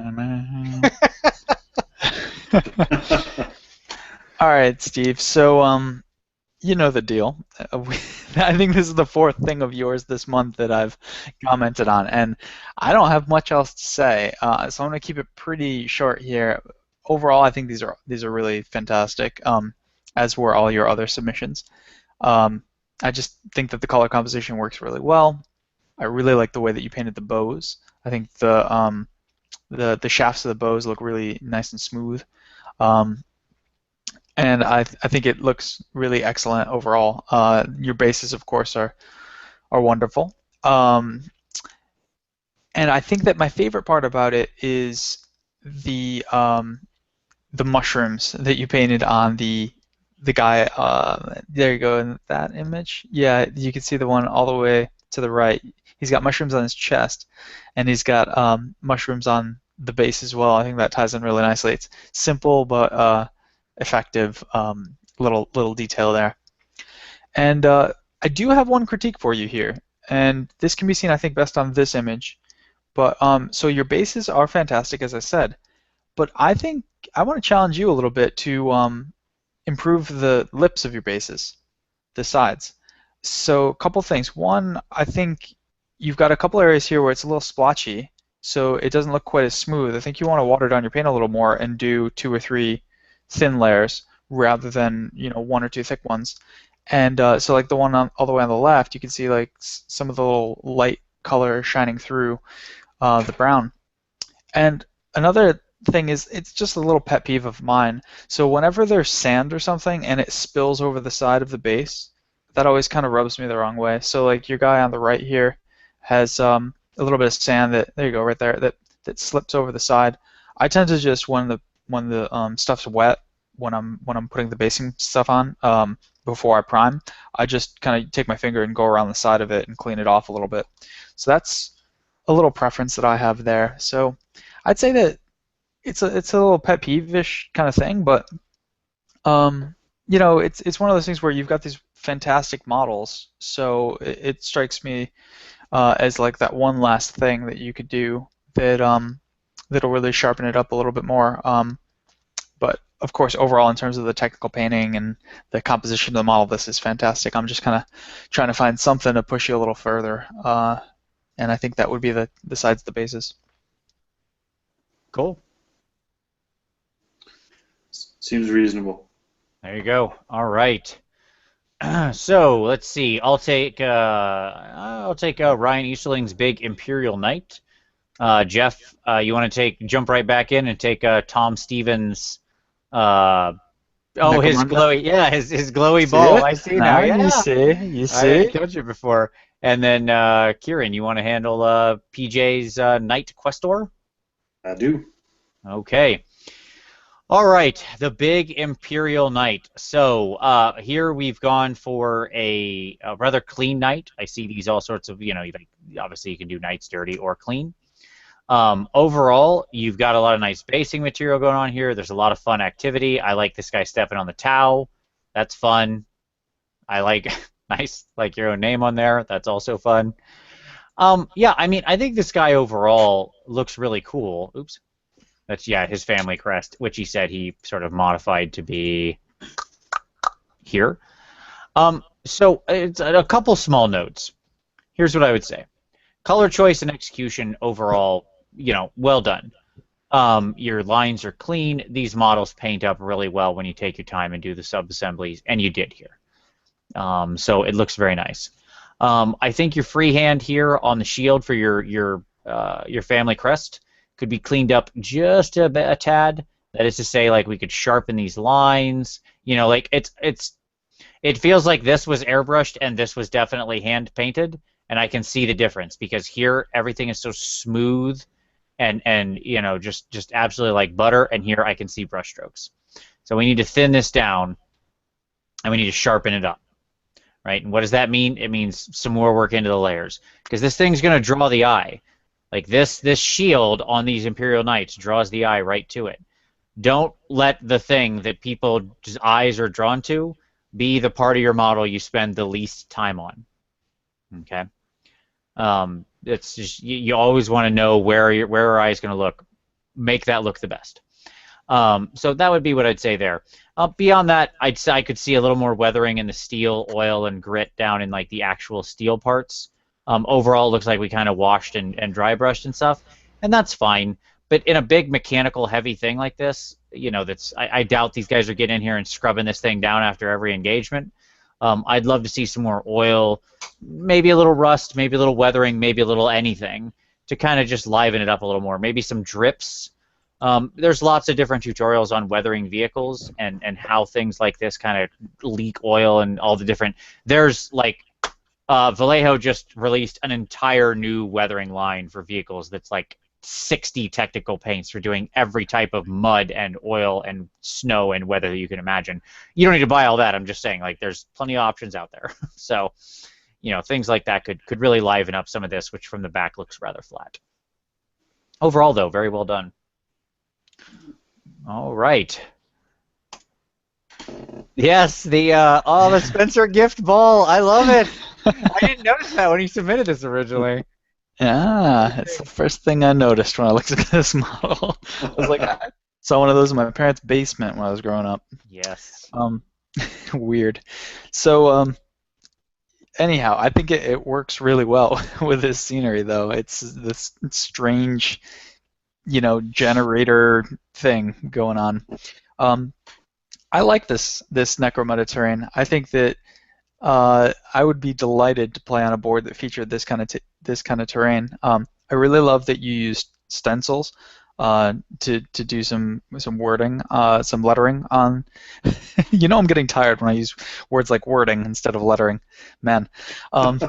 All right, Steve. So, you know the deal. I think this is the fourth thing of yours this month that I've commented on, and I don't have much else to say. So I'm going to keep it pretty short here. Overall, I think these are really fantastic, as were all your other submissions. I just think that the color composition works really well. I really like the way that you painted the bows. I think the shafts of the bows look really nice and smooth. And I think it looks really excellent overall. Your bases, of course, are wonderful. And I think that my favorite part about it is the mushrooms that you painted on the guy. There you go in that image. Yeah, you can see the one all the way to the right. He's got mushrooms on his chest, and he's got mushrooms on the base as well. I think that ties in really nicely. It's simple but effective little detail there. And I do have one critique for you here, and this can be seen, I think, best on this image. But so your bases are fantastic, as I said, but I think I want to challenge you a little bit to improve the lips of your bases, the sides. So a couple things. One, I think you've got a couple areas here where it's a little splotchy, so it doesn't look quite as smooth. I think you want to water down your paint a little more and do 2 or 3 thin layers rather than 1 or 2 thick ones. And so like the one all the way on the left, you can see like some of the little light color shining through the brown. And another thing is, it's just a little pet peeve of mine. So whenever there's sand or something and it spills over the side of the base, that always kind of rubs me the wrong way. So like your guy on the right here has a little bit of sand that, there you go, right there, that slips over the side. I tend to just, when the stuff's wet, when I'm putting the basing stuff on, before I prime, I just kind of take my finger and go around the side of it and clean it off a little bit. So that's a little preference that I have there. So I'd say that it's a little pet peeve-ish kind of thing, but it's one of those things where you've got these fantastic models, so it strikes me as like that one last thing that you could do that'll really sharpen it up a little bit more. But of course, overall, in terms of the technical painting and the composition of the model, this is fantastic. I'm just kind of trying to find something to push you a little further, and I think that would be besides the bases. Cool. Seems reasonable. There you go. All right. So let's see. I'll take Ryan Easterling's big Imperial Knight. Jeff, you want to jump right back in and take Tom Stevens. His glowy, his glowy ball. I see now. Yeah. You see. I didn't catch it before. And then Kieran, you want to handle PJ's Knight Questor? I do. Okay. All right, the big Imperial Knight. So here we've gone for a rather clean knight. I see these all sorts of, obviously you can do knights dirty or clean. Overall, you've got a lot of nice basing material going on here. There's a lot of fun activity. I like this guy stepping on the Tau. That's fun. I like nice, like your own name on there. That's also fun. Yeah, I mean, I think this guy overall looks really cool. Oops. That's, his family crest, which he said he sort of modified to be here. So it's a couple small notes. Here's what I would say. Color choice and execution overall, well done. Your lines are clean. These models paint up really well when you take your time and do the sub-assemblies, and you did here. So it looks very nice. I think your freehand here on the shield for your family crest could be cleaned up just a tad. That is to say, like, we could sharpen these lines. Like it feels like this was airbrushed and this was definitely hand painted, and I can see the difference because here everything is so smooth and just absolutely like butter, and here I can see brush strokes. So we need to thin this down and we need to sharpen it up. Right? And what does that mean? It means some more work into the layers, because this thing's going to draw the eye. Like this shield on these Imperial Knights draws the eye right to it. Don't let the thing that people's eyes are drawn to be the part of your model you spend the least time on. Okay? It's just, you always want to know where your eye is going to look. Make that look the best. So that would be what I'd say there. Beyond that, I could see a little more weathering in the steel, oil, and grit down in like the actual steel parts. Overall, it looks like we kind of washed and dry brushed and stuff, and that's fine. But in a big mechanical heavy thing like this, I doubt these guys are getting in here and scrubbing this thing down after every engagement. I'd love to see some more oil, maybe a little rust, maybe a little weathering, maybe a little anything to kind of just liven it up a little more. Maybe some drips. There's lots of different tutorials on weathering vehicles and how things like this kind of leak oil and all the different. There's like Vallejo just released an entire new weathering line for vehicles that's like 60 technical paints for doing every type of mud and oil and snow and weather that you can imagine. You don't need to buy all that. I'm just saying, like, there's plenty of options out there. So, things like that could really liven up some of this, which from the back looks rather flat. Overall, though, very well done. All right. Yes, the Spencer gift ball. I love it. I didn't notice that when he submitted this originally. Yeah, it's the first thing I noticed when I looked at this model. I was like, I saw one of those in my parents' basement when I was growing up. Yes. Weird. So, anyhow, I think it works really well with this scenery, though. It's this strange, generator thing going on. Um, I like this Necro-Mediterranean. I think that I would be delighted to play on a board that featured this kind of terrain. I really love that you used stencils to do some wording, some lettering on. I'm getting tired when I use words like wording instead of lettering. Man, um,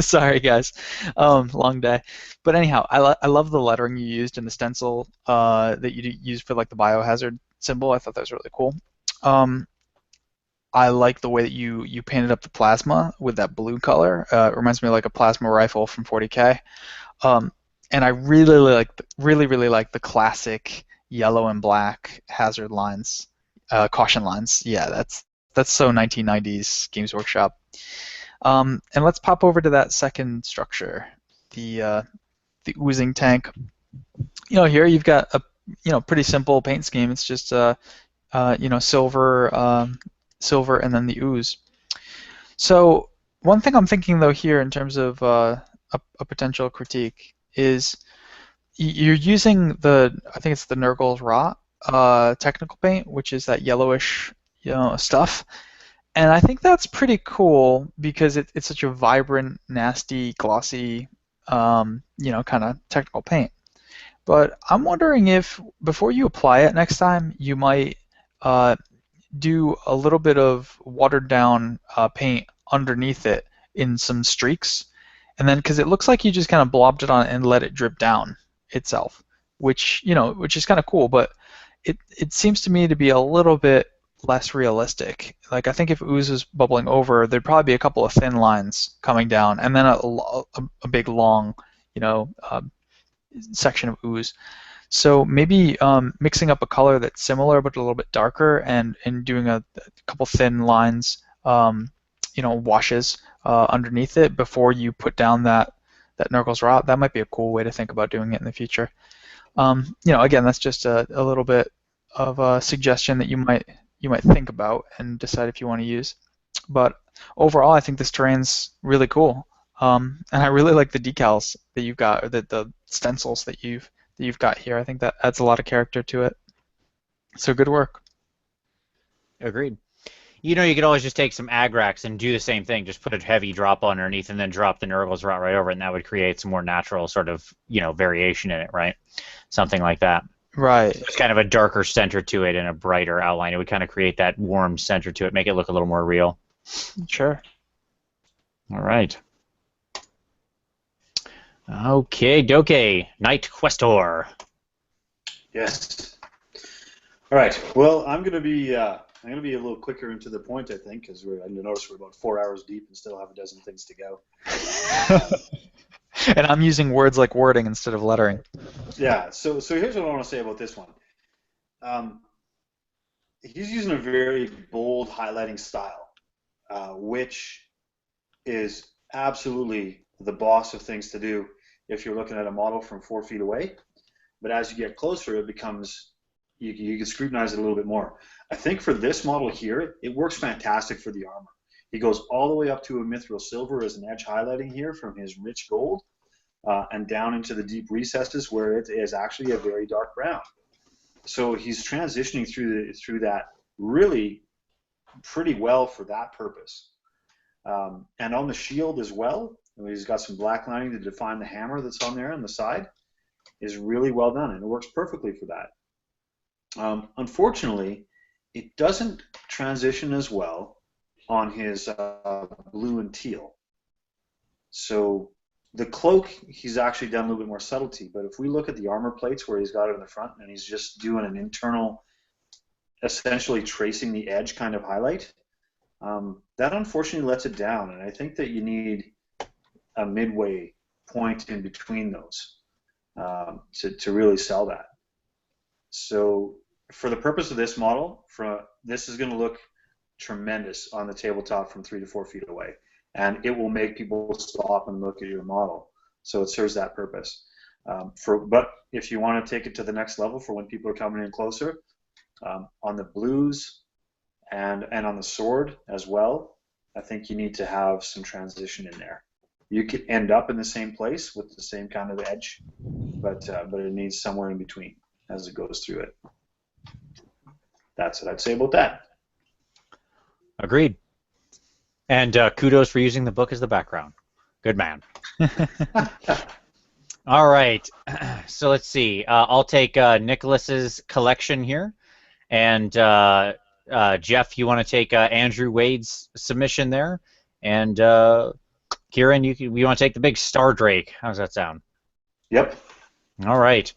sorry guys, long day. But anyhow, I love the lettering you used in the stencil that you used for like the biohazard symbol. I thought that was really cool. Um, I like the way that you painted up the plasma with that blue color. It reminds me of like a plasma rifle from 40K. Um, and I really like the classic yellow and black hazard lines, caution lines. Yeah, that's so 1990s Games Workshop. And let's pop over to that second structure, the oozing tank. Here you've got a pretty simple paint scheme. It's just silver, silver, and then the ooze. So one thing I'm thinking though here in terms of a potential critique is you're using I think it's the Nurgle's Rot technical paint, which is that yellowish stuff. And I think that's pretty cool because it's such a vibrant, nasty, glossy, kind of technical paint. But I'm wondering if before you apply it next time, you might do a little bit of watered down paint underneath it in some streaks, and then because it looks like you just kind of blobbed it on and let it drip down itself, which is kind of cool, but it seems to me to be a little bit less realistic. Like I think if ooze was bubbling over, there'd probably be a couple of thin lines coming down, and then a big long, section of ooze. So maybe mixing up a color that's similar but a little bit darker, and doing a couple thin lines, washes underneath it before you put down that Nurgle's Rot. That might be a cool way to think about doing it in the future. Again, that's just a little bit of a suggestion that you might think about and decide if you want to use. But overall, I think this terrain's really cool. And I really like the decals that you've got, or the stencils that you've got here. I think that adds a lot of character to it. So good work. Agreed. You could always just take some Agrax and do the same thing. Just put a heavy drop underneath and then drop the Nurgle's Rot right over it, and that would create some more natural sort of, variation in it, right? Something like that. Right. So it's kind of a darker center to it and a brighter outline. It would kind of create that warm center to it, make it look a little more real. Sure. All right. Okay, Doke, Night Questor. Yes. All right. Well, I'm gonna be a little quicker and to the point, I think, because I noticed we're about 4 hours deep and still have a dozen things to go. And I'm using words like wording instead of lettering. Yeah. So here's what I want to say about this one. He's using a very bold highlighting style, which is absolutely the boss of things to do if you're looking at a model from 4 feet away. But as you get closer, it becomes, you can scrutinize it a little bit more. I think for this model here, it works fantastic for the armor. He goes all the way up to a mithril silver as an edge highlighting here from his rich gold, and down into the deep recesses where it is actually a very dark brown. So he's transitioning through that really pretty well for that purpose. And on the shield as well, he's got some black lining to define the hammer that's on there on the side. Is really well done, and it works perfectly for that. Unfortunately, it doesn't transition as well on his blue and teal. So the cloak, he's actually done a little bit more subtlety, but if we look at the armor plates where he's got it in the front and he's just doing an internal, essentially tracing the edge kind of highlight, that unfortunately lets it down, and I think that you need a midway point in between those to really sell that. So for the purpose of this model, this is going to look tremendous on the tabletop from 3 to 4 feet away, and it will make people stop and look at your model. So it serves that purpose. But if you want to take it to the next level for when people are coming in closer, on the blues and on the sword as well, I think you need to have some transition in there. You could end up in the same place with the same kind of edge, but it needs somewhere in between as it goes through it. That's what I'd say about that. Agreed. And kudos for using the book as the background. Good man. All right. So let's see. I'll take Nicholas's collection here, and Jeff, you want to take Andrew Wade's submission there, and Kieran, you want to take the big Star Drake. How does that sound? Yep. All right.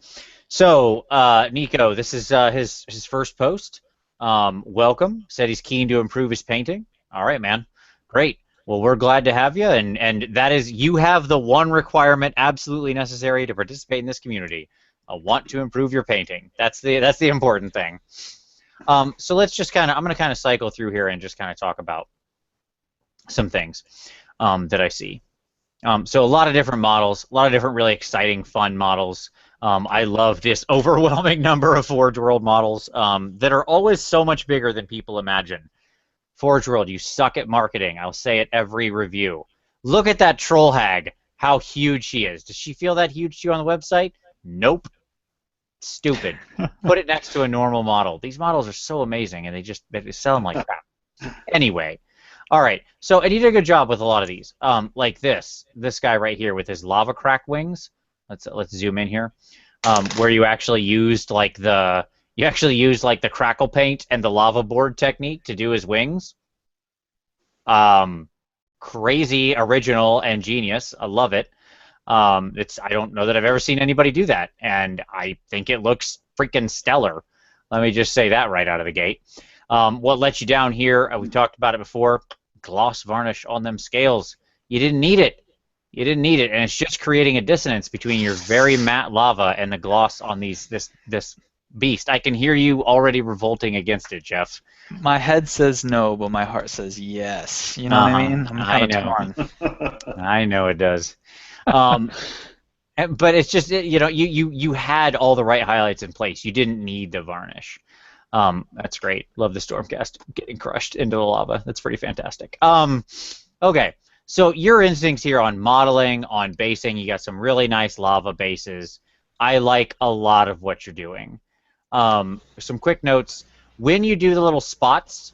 So Nico, this is his first post. Welcome. Said he's keen to improve his painting. All right, man. Great. Well, we're glad to have you, and that is, you have the one requirement absolutely necessary to participate in this community. I want to improve your painting. That's the important thing. So let's just I'm going to kind of cycle through here and just kind of talk about some things that I see. So a lot of different models, a lot of different really exciting, fun models. I love this overwhelming number of Forge World models that are always so much bigger than people imagine. Forge World, you suck at marketing. I'll say it every review. Look at that troll hag, how huge she is. Does she feel that huge to you on the website? Nope. Stupid. Put it next to a normal model. These models are so amazing, and they sell them like crap. Anyway, all right. So and you did a good job with a lot of these. Like this guy right here with his lava crack wings. Let's zoom in here, where you actually used like the crackle paint and the lava board technique to do his wings. Crazy, original, and genius. I love it. I don't know that I've ever seen anybody do that, and I think it looks freaking stellar. Let me just say that right out of the gate. What let you down here, we talked about it before, gloss varnish on them scales. You didn't need it. You didn't need it, and it's just creating a dissonance between your very matte lava and the gloss on this beast. I can hear you already revolting against it, Jeff. My head says no, but my heart says yes. You know what I mean? I'm kind of torn. I know it does. But it's just, you had all the right highlights in place. You didn't need the varnish. That's great. Love the Stormcast getting crushed into the lava. That's pretty fantastic. Okay, so your instincts here on modeling, on basing, you got some really nice lava bases. I like a lot of what you're doing. Some quick notes. When you do the little spots,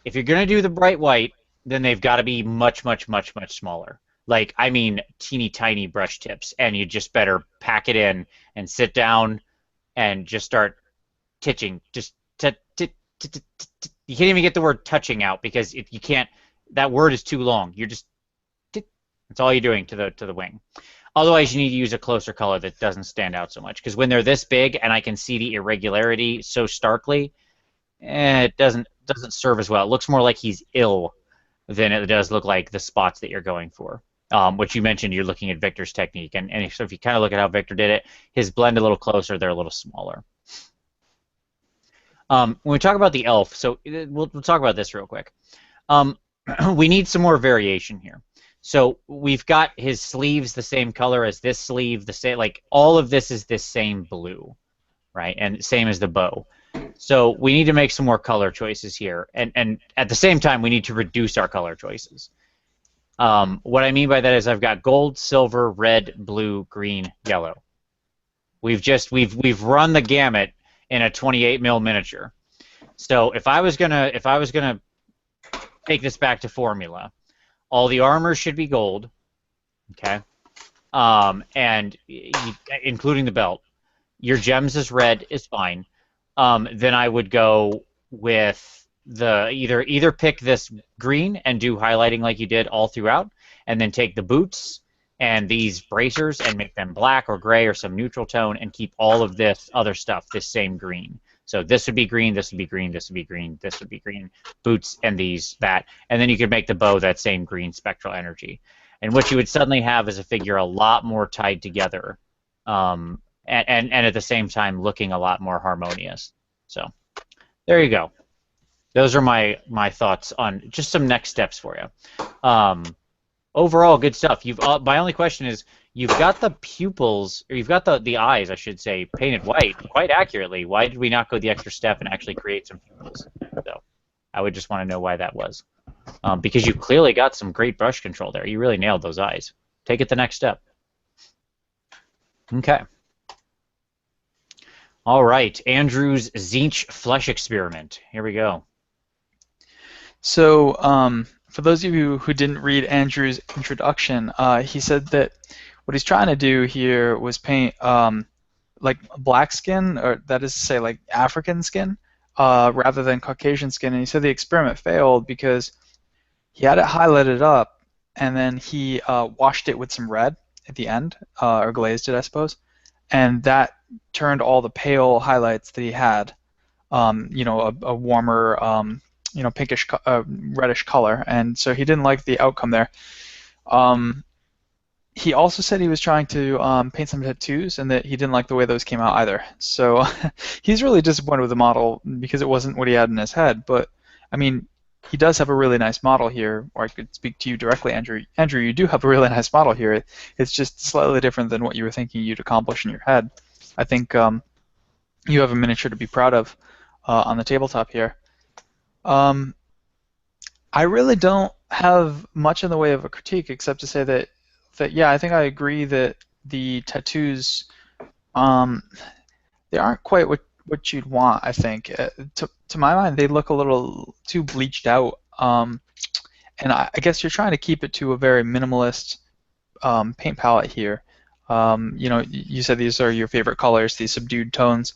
if you're going to do the bright white, then they've got to be much, much, much, much smaller. Like, I mean, teeny tiny brush tips, and you just better pack it in and sit down and just start titching. Just you can't even get the word touching out because if you can't, that word is too long. You're just that's all you're doing to the wing. Otherwise, you need to use a closer color that doesn't stand out so much, because when they're this big and I can see the irregularity so starkly, it doesn't serve as well. It looks more like he's ill than it does look like the spots that you're going for. Which you mentioned, you're looking at Victor's technique, and so if you kind of look at how Victor did it, his blend a little closer, they're a little smaller. When we talk about the elf, so we'll talk about this real quick. We need some more variation here. So we've got his sleeves the same color as this sleeve, the same, like all of this is this same blue, right? And same as the bow. So we need to make some more color choices here, and at the same time we need to reduce our color choices. What I mean by that is I've got gold, silver, red, blue, green, yellow. We've run the gamut in a 28 mil miniature. So if I was gonna take this back to formula, all the armor should be gold, okay, and including the belt. Your gems as red is fine. Then I would go with the either pick this green and do highlighting like you did all throughout, and then take the boots and these bracers and make them black or gray or some neutral tone, and keep all of this other stuff this same green. So this would be green, this would be green, this would be green, this would be green, boots and that. And then you could make the bow that same green spectral energy. And what you would suddenly have is a figure a lot more tied together, and at the same time looking a lot more harmonious. So there you go. Those are my thoughts on just some next steps for you. Overall, good stuff. My only question is, you've got the pupils, or you've got the eyes, I should say, painted white quite accurately. Why did we not go the extra step and actually create some pupils? So I would just want to know why that was. Because you clearly got some great brush control there. You really nailed those eyes. Take it the next step. Okay. All right, Andrew's Zinch flesh experiment. Here we go. So, for those of you who didn't read Andrew's introduction, he said that what he's trying to do here was paint like black skin, or that is to say, like African skin, rather than Caucasian skin. And he said the experiment failed because he had it highlighted up, and then he washed it with some red at the end, or glazed it, I suppose, and that turned all the pale highlights that he had, a warmer, pinkish, reddish color, and so he didn't like the outcome there. He also said he was trying to paint some tattoos, and that he didn't like the way those came out either. So he's really disappointed with the model because it wasn't what he had in his head. But I mean, he does have a really nice model here, or I could speak to you directly, Andrew. Andrew, you do have a really nice model here. It's just slightly different than what you were thinking you'd accomplish in your head. I think you have a miniature to be proud of on the tabletop here. I really don't have much in the way of a critique except to say that yeah, I think I agree that the tattoos, they aren't quite what you'd want. I think to my mind, they look a little too bleached out, and I guess you're trying to keep it to a very minimalist paint palette here. You said these are your favorite colors, these subdued tones,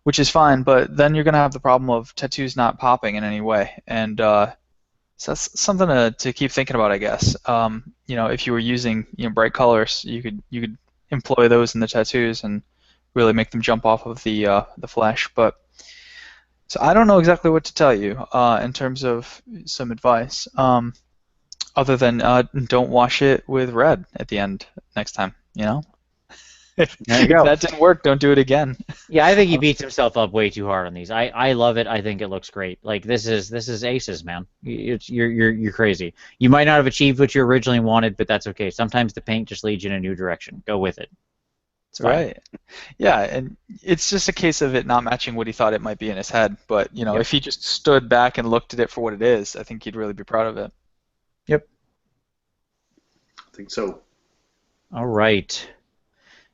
which is fine, but then you're going to have the problem of tattoos not popping in any way, and so that's something to keep thinking about, I guess. If you were using bright colors, you could employ those in the tattoos and really make them jump off of the flesh. But so I don't know exactly what to tell you in terms of some advice, other than don't wash it with red at the end next time. If There you go. that didn't work, don't do it again. Yeah, I think he beats himself up way too hard on these. I love it. I think it looks great. Like this is aces, man. You're crazy. You might not have achieved what you originally wanted, but that's okay. Sometimes the paint just leads you in a new direction. Go with it. It's fine. Right. Yeah, and it's just a case of it not matching what he thought it might be in his head. But Yep. if he just stood back and looked at it for what it is, I think he'd really be proud of it. Yep. I think so. All right.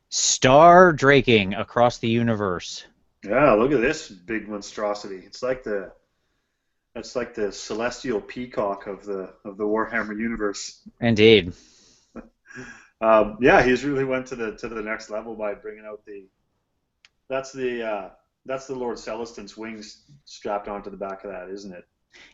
Star draking across the universe. Yeah, look at this big monstrosity. It's like the celestial peacock of the Warhammer universe. Indeed. Yeah, he's really went to the next level by bringing out that's the Lord Celestin's wings strapped onto the back of that, isn't it?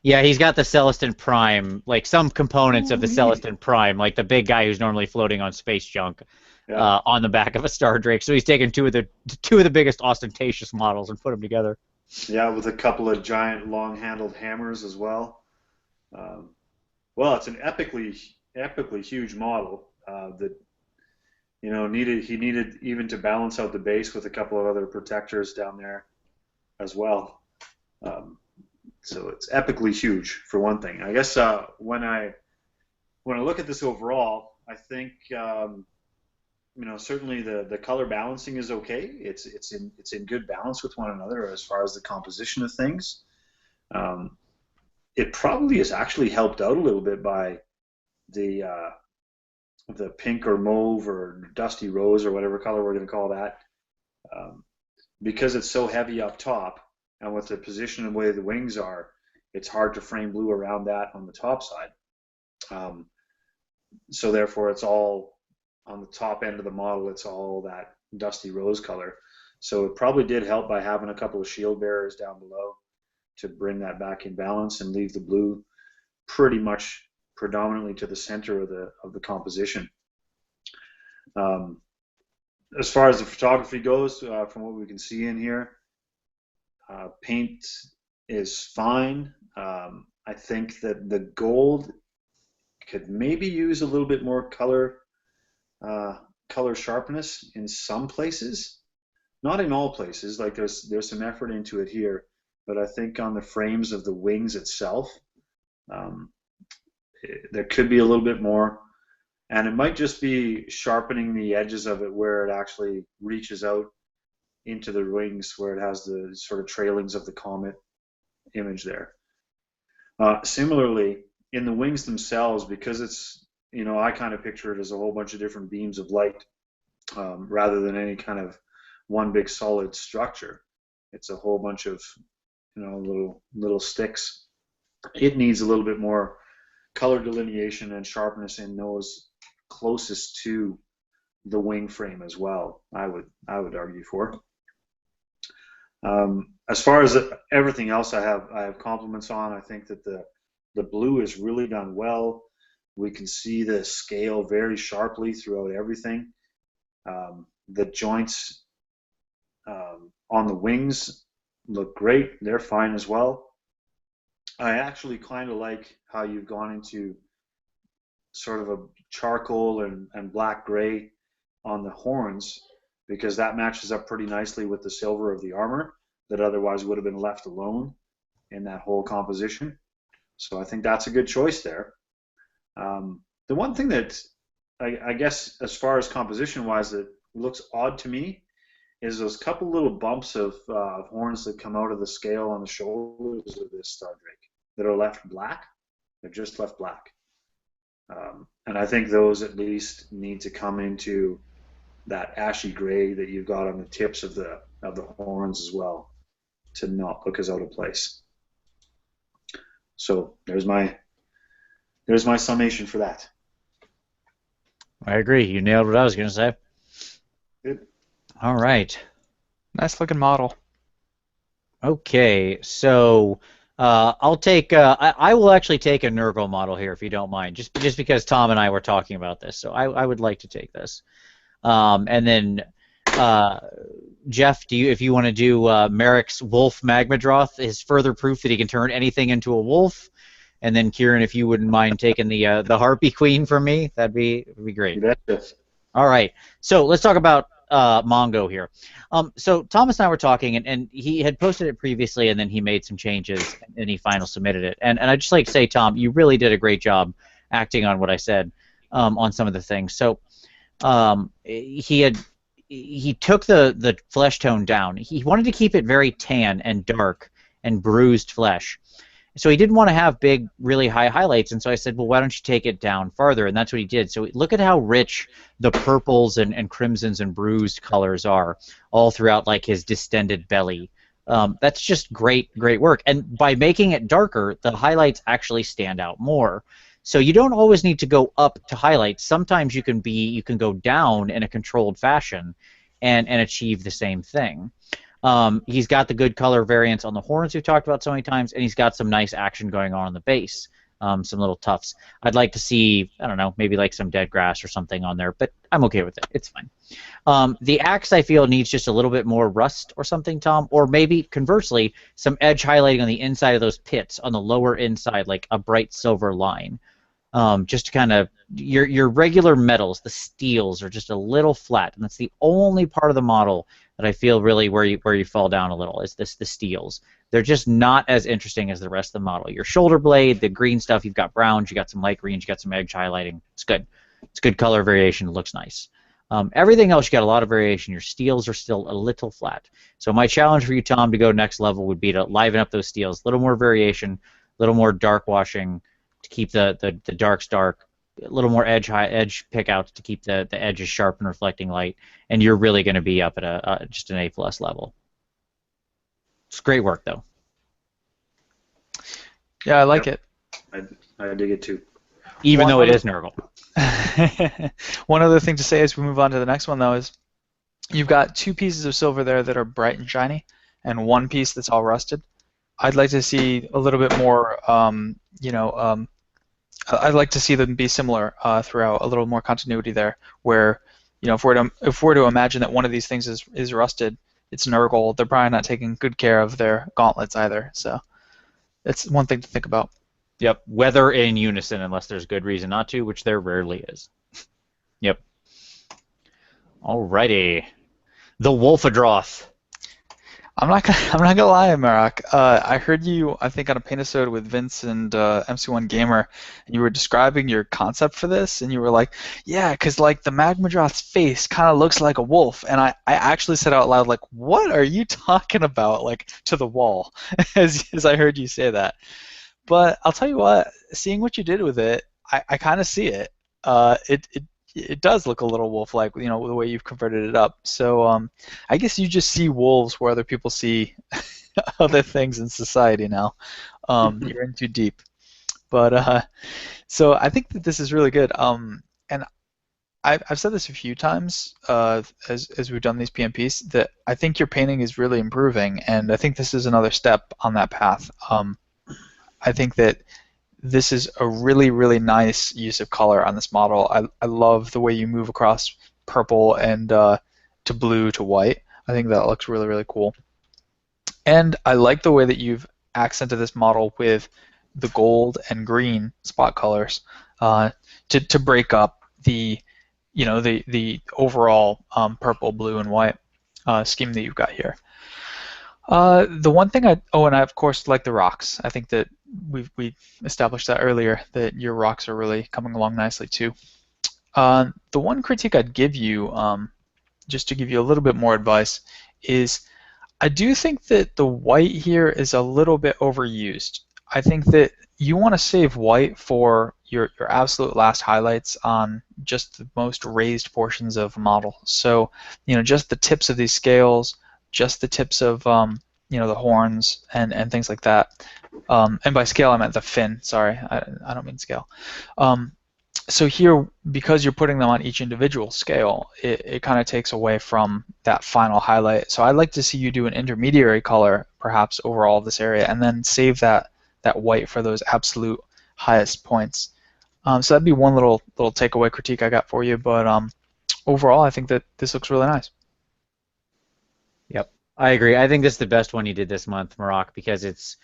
Yeah, he's got the Celestin Prime, like some components of the Celestin Prime, like the big guy who's normally floating on space junk, on the back of a Star Drake. So he's taken two of the biggest ostentatious models and put them together. Yeah, with a couple of giant long-handled hammers as well. Well, it's an epically huge model that he needed even to balance out the base with a couple of other protectors down there as well. So it's epically huge for one thing. I guess when I look at this overall, I think certainly the color balancing is okay. It's in good balance with one another as far as the composition of things. It probably is actually helped out a little bit by the pink or mauve or dusty rose or whatever color we're going to call that, because it's so heavy up top, and with the position and the way the wings are, it's hard to frame blue around that on the top side. So therefore, it's all on the top end of the model. It's all that dusty rose color. So it probably did help by having a couple of shield bearers down below to bring that back in balance and leave the blue pretty much predominantly to the center of the composition. As far as the photography goes, from what we can see in here, paint is fine. I think that the gold could maybe use a little bit more color sharpness in some places, not in all places. Like there's some effort into it here, but I think on the frames of the wings itself, there could be a little bit more, and it might just be sharpening the edges of it where it actually reaches out into the wings, where it has the sort of trailings of the comet image there. Similarly, in the wings themselves, because it's, I kind of picture it as a whole bunch of different beams of light rather than any kind of one big solid structure. It's a whole bunch of, little sticks. It needs a little bit more color delineation and sharpness in those closest to the wing frame as well. I would argue for. As far as everything else, I have compliments on. I think that the blue is really done well. We can see the scale very sharply throughout everything. The joints on the wings look great. They're fine as well. I actually kind of like how you've gone into sort of a charcoal and black gray on the horns, because that matches up pretty nicely with the silver of the armor that otherwise would have been left alone in that whole composition. So I think that's a good choice there. The one thing that I guess as far as composition wise that looks odd to me is those couple little bumps of horns that come out of the scale on the shoulders of this star drake that are left black. They're just left black. And I think those at least need to come into that ashy gray that you've got on the tips of the horns as well, to not look as out of place. So there's my summation for that. I agree. You nailed what I was going to say. Good. All right. Nice looking model. Okay, so I'll take. I will actually take a Nurgle model here, if you don't mind, just because Tom and I were talking about this. So I would like to take this. And then Jeff, if you want to do Merrick's Wolf Magmadroth, is further proof that he can turn anything into a wolf. And then Kieran, if you wouldn't mind taking the Harpy Queen from me, that'd be great. All right, so let's talk about Mongo here. So Thomas and I were talking, and he had posted it previously, and then he made some changes, and he finally submitted it. And I'd just like to say, Tom, you really did a great job acting on what I said on some of the things. So he took the flesh tone down. He wanted to keep it very tan and dark and bruised flesh. So he didn't want to have big, really high highlights, and so I said, well, why don't you take it down farther? And that's what he did. So look at how rich the purples and crimsons and bruised colors are all throughout, like, his distended belly. That's just great work. And by making it darker, the highlights actually stand out more. So you don't always need to go up to highlights. Sometimes you can go down in a controlled fashion and achieve the same thing. He's got the good color variants on the horns we've talked about so many times, and he's got some nice action going on the base, some little tufts. I'd like to see, I don't know, maybe like some dead grass or something on there, but I'm okay with it. It's fine. The axe, I feel, needs just a little bit more rust or something, Tom, or maybe, conversely, some edge highlighting on the inside of those pits, on the lower inside, like a bright silver line. Just to kind of, your regular metals, the steels, are just a little flat, and that's the only part of the model that I feel really where you fall down a little, is the steels. They're just not as interesting as the rest of the model. Your shoulder blade, the green stuff, you've got browns, you got some light greens, you got some edge highlighting. It's good. It's good color variation. It looks nice. Everything else, you got a lot of variation. Your steels are still a little flat. So my challenge for you, Tom, to go next level would be to liven up those steels. A little more variation, a little more dark washing to keep the darks dark, a little more edge pick outs to keep the edges sharp and reflecting light, and you're really going to be up at just an A+ level. It's great work, though. Yeah, I like it. I dig it too. Even though it is Nurgle. One other thing to say as we move on to the next one, though, is you've got two pieces of silver there that are bright and shiny, and one piece that's all rusted. I'd like to see a little bit more, I'd like to see them be similar throughout, a little more continuity there, where, if we're to imagine that one of these things is rusted, it's Nurgle, they're probably not taking good care of their gauntlets either. So that's one thing to think about. Yep, weather in unison unless there's good reason not to, which there rarely is. Yep. Alrighty. The Wolfadroth. I'm not gonna lie, Merrick. I heard you, I think, on a Paintasode with Vince and MC1 Gamer, and you were describing your concept for this, and you were like, yeah, because like the Magmadroth's face kind of looks like a wolf, and I actually said out loud, like, what are you talking about, like, to the wall, as I heard you say that. But I'll tell you what, seeing what you did with it, I kind of see it. It does look a little wolf-like, the way you've converted it up. So I guess you just see wolves where other people see other things in society now. You're in too deep. But so I think that this is really good. And I've said this a few times as we've done these PMPs that I think your painting is really improving, and I think this is another step on that path. I think that this is a really, really nice use of color on this model. I love the way you move across purple and to blue to white. I think that looks really, really cool. And I like the way that you've accented this model with the gold and green spot colors to break up the overall purple, blue, and white scheme that you've got here. The one thing and I of course like the rocks. I think that we established that earlier, that your rocks are really coming along nicely too. The one critique I'd give you, just to give you a little bit more advice, is I do think that the white here is a little bit overused. I think that you want to save white for your absolute last highlights on just the most raised portions of a model. So, just the tips of these scales, just the tips of the horns and things like that. And by scale I meant the fin. Sorry, I don't mean scale. So here, because you're putting them on each individual scale, it kind of takes away from that final highlight. So I'd like to see you do an intermediary color, perhaps over all of this area, and then save that white for those absolute highest points. So that'd be one little takeaway critique I got for you. But overall, I think that this looks really nice. Yep, I agree. I think this is the best one you did this month, Merrick, because it's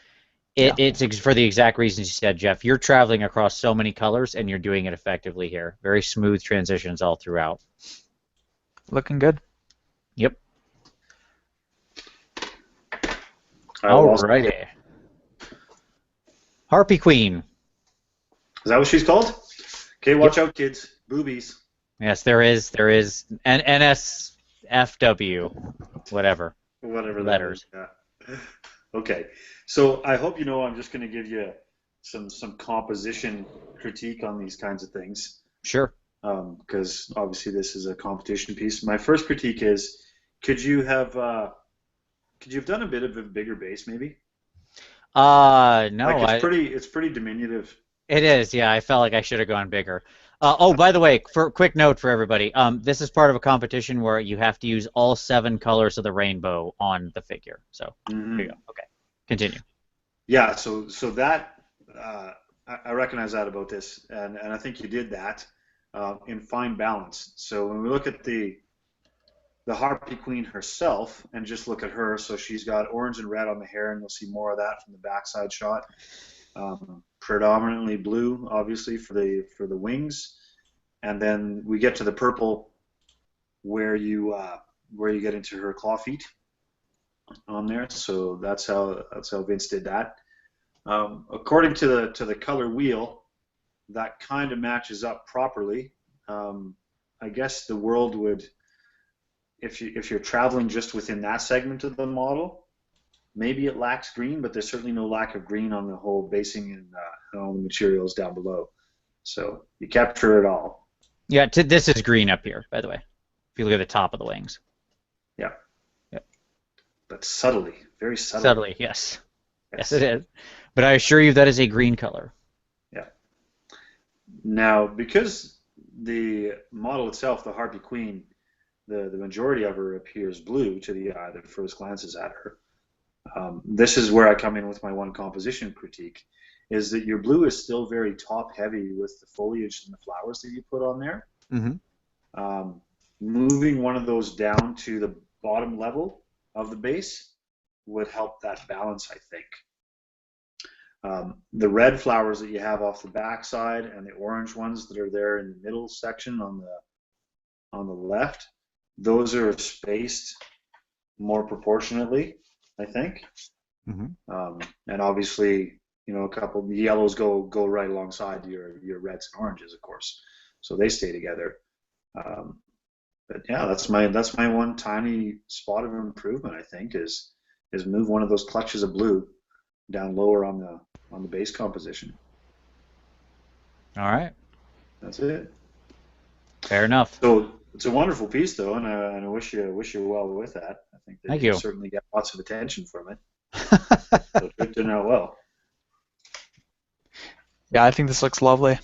for the exact reasons you said, Jeff. You're traveling across so many colors, and you're doing it effectively here. Very smooth transitions all throughout. Looking good. Yep. Alrighty. Harpy Queen. Is that what she's called? Okay, watch out, kids. Boobies. Yes, there is NSFW, whatever. Whatever letters. That is. Yeah. Okay, so I hope you know I'm just going to give you some composition critique on these kinds of things. Sure. Because obviously this is a competition piece. My first critique is, could you have done a bit of a bigger base maybe? No. Like it's pretty diminutive. It is, yeah. I felt like I should have gone bigger. Oh, by the way, for quick note for everybody, this is part of a competition where you have to use all 7 colors of the rainbow on the figure. So There you go. Okay, continue. Yeah. So that I recognize that about this, and I think you did that in fine balance. So when we look at the Harpy Queen herself and just look at her, so she's got orange and red on the hair, and you'll see more of that from the backside shot. Predominantly blue, obviously, for the wings, and then we get to the purple where you get into her claw feet on there. So that's how Vince did that. According to the color wheel, that kind of matches up properly. I guess the world would, if you're traveling just within that segment of the model, maybe it lacks green, but there's certainly no lack of green on the whole basing and all the materials down below. So you capture it all. Yeah, this is green up here, by the way. If you look at the top of the wings. Yeah. Yep. But subtly, very subtly. Subtly, yes. Yes, it is. But I assure you that is a green color. Yeah. Now, because the model itself, the Harpy Queen, the majority of her appears blue to the eye that first glances at her. This is where I come in with my one composition critique, is that your blue is still very top heavy with the foliage and the flowers that you put on there. Mm-hmm. Moving one of those down to the bottom level of the base would help that balance, I think. The red flowers that you have off the back side and the orange ones that are there in the middle section on the left, those are spaced more proportionately, I think. Mm-hmm. And obviously, a couple of yellows go right alongside your reds and oranges, of course, so they stay together. But yeah, that's my one tiny spot of improvement, I think, is move one of those clutches of blue down lower on on the base composition. All right. That's it. Fair enough. So it's a wonderful piece, though, and I wish you well with that. I think that Thank you you. certainly get lots of attention from it. So it turned out well. Yeah, I think this looks lovely.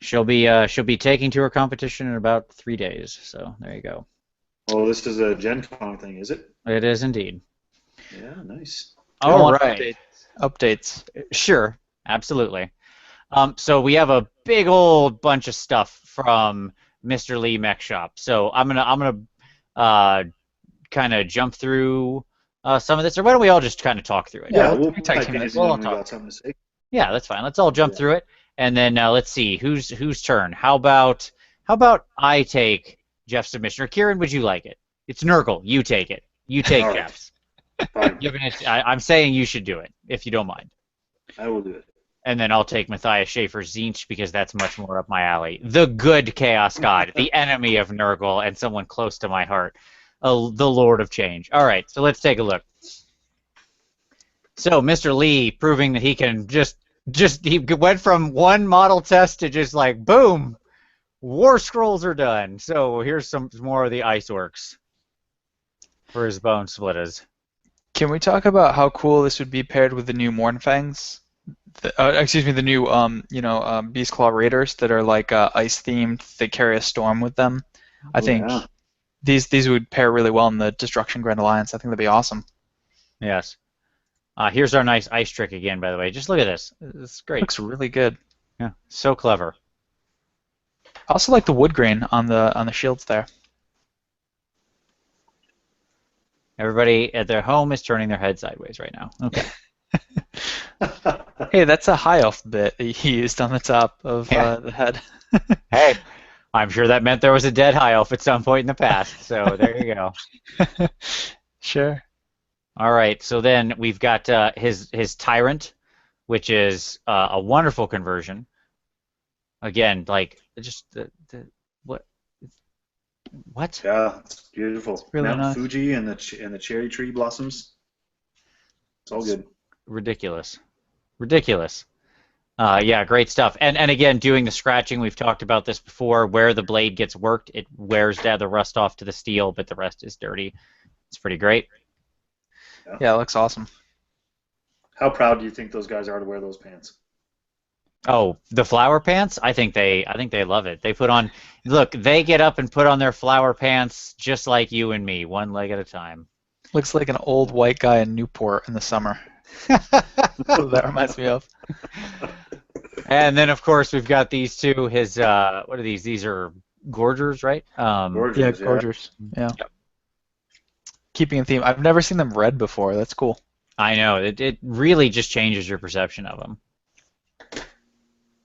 She'll be taking to her competition in about 3 days. So there you go. Oh, this is a Gen Con thing, is it? It is indeed. Yeah, nice. I All want right. updates. Sure. Absolutely. So we have a big old bunch of stuff from Mr. Lee Mech Shop. So I'm gonna kind of jump through some of this, or why don't we all just kind of talk through it? Yeah, let's we'll tag type team in this. We'll all when we talk. got something to say. Yeah, that's fine. Let's all jump through it, and then let's see whose turn. How about I take Jeff's submission, or Kieran? Would you like it? It's Nurgle. You take it. You take All right. Jeff's. Fine. I'm saying you should do it if you don't mind. I will do it. And then I'll take Matthias Schaefer's Zinch because that's much more up my alley. The good Chaos God, the enemy of Nurgle, and someone close to my heart. The Lord of Change. All right, so let's take a look. So Mr. Lee proving that he can just he went from one model test to just like boom, War Scrolls are done. So here's some more of the ice orcs for his bone splitters. Can we talk about how cool this would be paired with the new Mornfangs? The new Beast Claw Raiders that are like ice themed. They carry a storm with them. I think these would pair really well in the Destruction Grand Alliance. I think that'd be awesome. Yes. Here's our nice ice trick again, by the way. Just look at this. It's great. Looks really good. Yeah, so clever. I also like the wood grain on the shields there. Everybody at their home is turning their head sideways right now. Okay. Hey, that's a high elf bit that he used on the top of the head. Hey, I'm sure that meant there was a dead high elf at some point in the past. So there you go. Sure. All right. So then we've got his tyrant, which is a wonderful conversion. Again, like just what? Yeah, it's beautiful. It's really Mount nice. Fuji and the cherry tree blossoms. It's all good. Ridiculous. Yeah, great stuff. And again, doing the scratching, we've talked about this before. Where the blade gets worked, it wears the rust off to the steel, but the rest is dirty. It's pretty great. Yeah, it looks awesome. How proud do you think those guys are to wear those pants? Oh, the flower pants? I think they love it. They put on, look, they get up and put on their flower pants just like you and me, one leg at a time. Looks like an old white guy in Newport in the summer. That reminds me of. And then, of course, we've got these two. His what are these? These are Gorgers, right? Gorgers, Yeah, Gorgers. Yeah. Yep. Keeping in theme. I've never seen them red before. That's cool. I know. It really just changes your perception of him.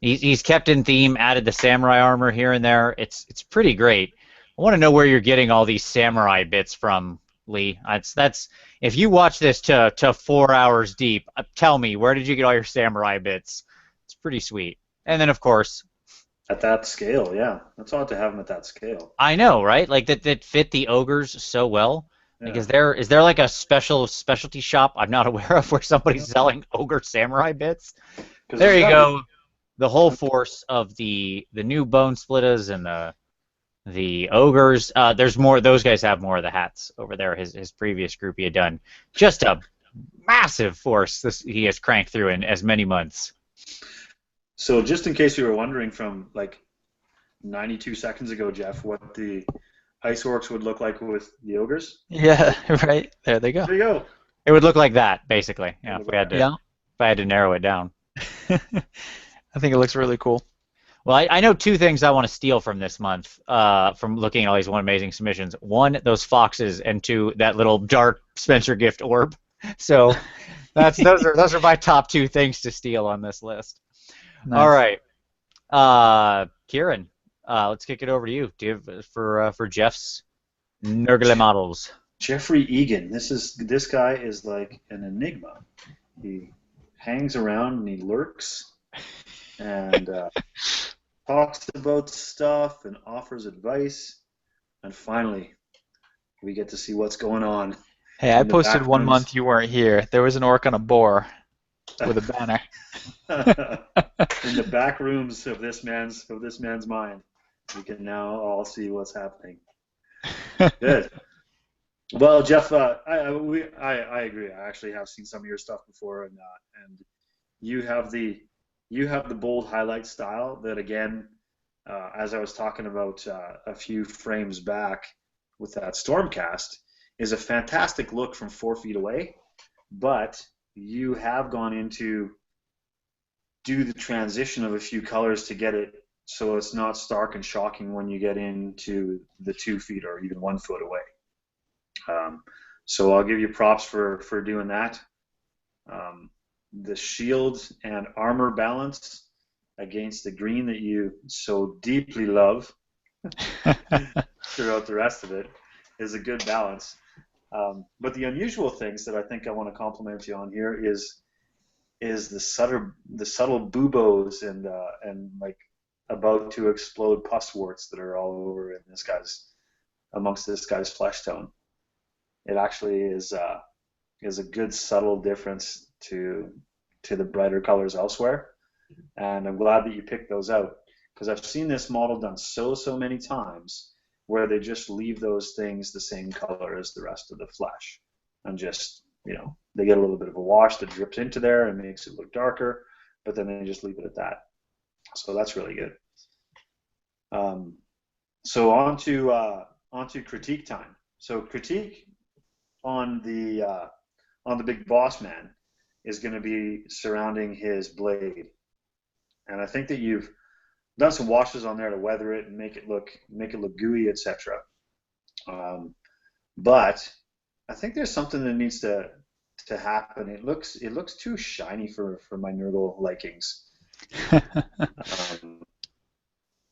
He's kept in theme, added the samurai armor here and there. It's pretty great. I want to know where you're getting all these samurai bits from, Lee. That's if you watch this to 4 hours deep, tell me, where did you get all your samurai bits? It's pretty sweet. And then, of course, At that scale, yeah. That's odd to have them at that scale. I know, right? Like that fit the ogres so well. Yeah. Like, is there like a specialty shop I'm not aware of where somebody's selling ogre samurai bits? There you go. The whole force of the new bone splitters and the ogres. There's more. Those guys have more of the hats over there. His previous group he had done. Just a massive force he has cranked through in as many months. So just in case you were wondering from like 92 seconds ago, Jeff, what the ice orcs would look like with the ogres. Yeah, right. There they go. There you go. It would look like that, basically. Yeah, if I had to narrow it down. I think it looks really cool. Well, I know two things I want to steal from this month, from looking at all these One Amazing submissions. One, those foxes, and two, that little dark Spencer gift orb. So those are my top two things to steal on this list. Nice. All right, Kieran, let's kick it over to you. Do you have, for Jeff's Nurgle models? Jeffrey Egan. This guy is like an enigma. He hangs around and he lurks and talks about stuff and offers advice, and finally we get to see what's going on. Hey, I posted 1 month you weren't here. There was an orc on a boar. with a banner. In the back rooms of this man's mind, we can now all see what's happening. Good. Well, Jeff, I agree. I actually have seen some of your stuff before, and you have the bold highlight style that, again, as I was talking about a few frames back with that Stormcast, is a fantastic look from 4 feet away. But you have gone into do the transition of a few colors to get it so it's not stark and shocking when you get into the 2 feet or even 1 foot away. So I'll give you props for doing that. The shield and armor balance against the green that you so deeply love throughout the rest of it is a good balance. But the unusual things that I think I want to compliment you on here is the subtle buboes and like about to explode pus warts that are all over in amongst this guy's flesh tone. It actually is a good subtle difference to the brighter colors elsewhere, and I'm glad that you picked those out, because I've seen this model done so many times where they just leave those things the same color as the rest of the flesh, and just, they get a little bit of a wash that drips into there and makes it look darker, but then they just leave it at that. So that's really good. So on to critique time. So critique on the big boss man is going to be surrounding his blade, and I think that you've done some washes on there to weather it and make it look gooey, etc. But I think there's something that needs to happen. It looks too shiny for my Nurgle likings.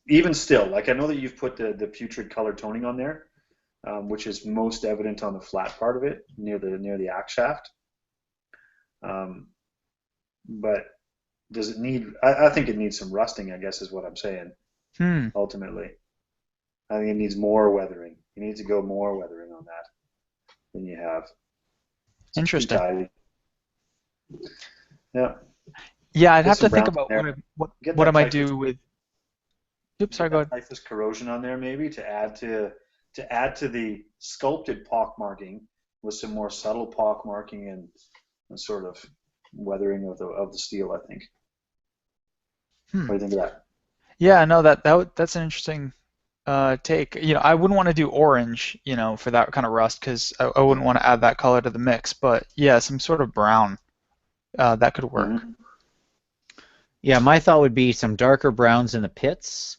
Even still, like, I know that you've put the putrid color toning on there, which is most evident on the flat part of it near the axe shaft. But does it need? I think it needs some rusting, I guess, is what I'm saying. Ultimately, I think it needs more weathering. You need to go more weathering on that than you have. Interesting. Yeah. Yeah, I'd have to think about what I might do with. Oops, sorry, go ahead. Typhus corrosion on there, maybe, to add to the sculpted pock marking with some more subtle pock marking and sort of weathering of the steel, I think. What do you think of that? Yeah, no, that's an interesting take. I wouldn't want to do orange, for that kind of rust, because I wouldn't want to add that color to the mix. But yeah, some sort of brown, that could work. Mm-hmm. Yeah, my thought would be some darker browns in the pits,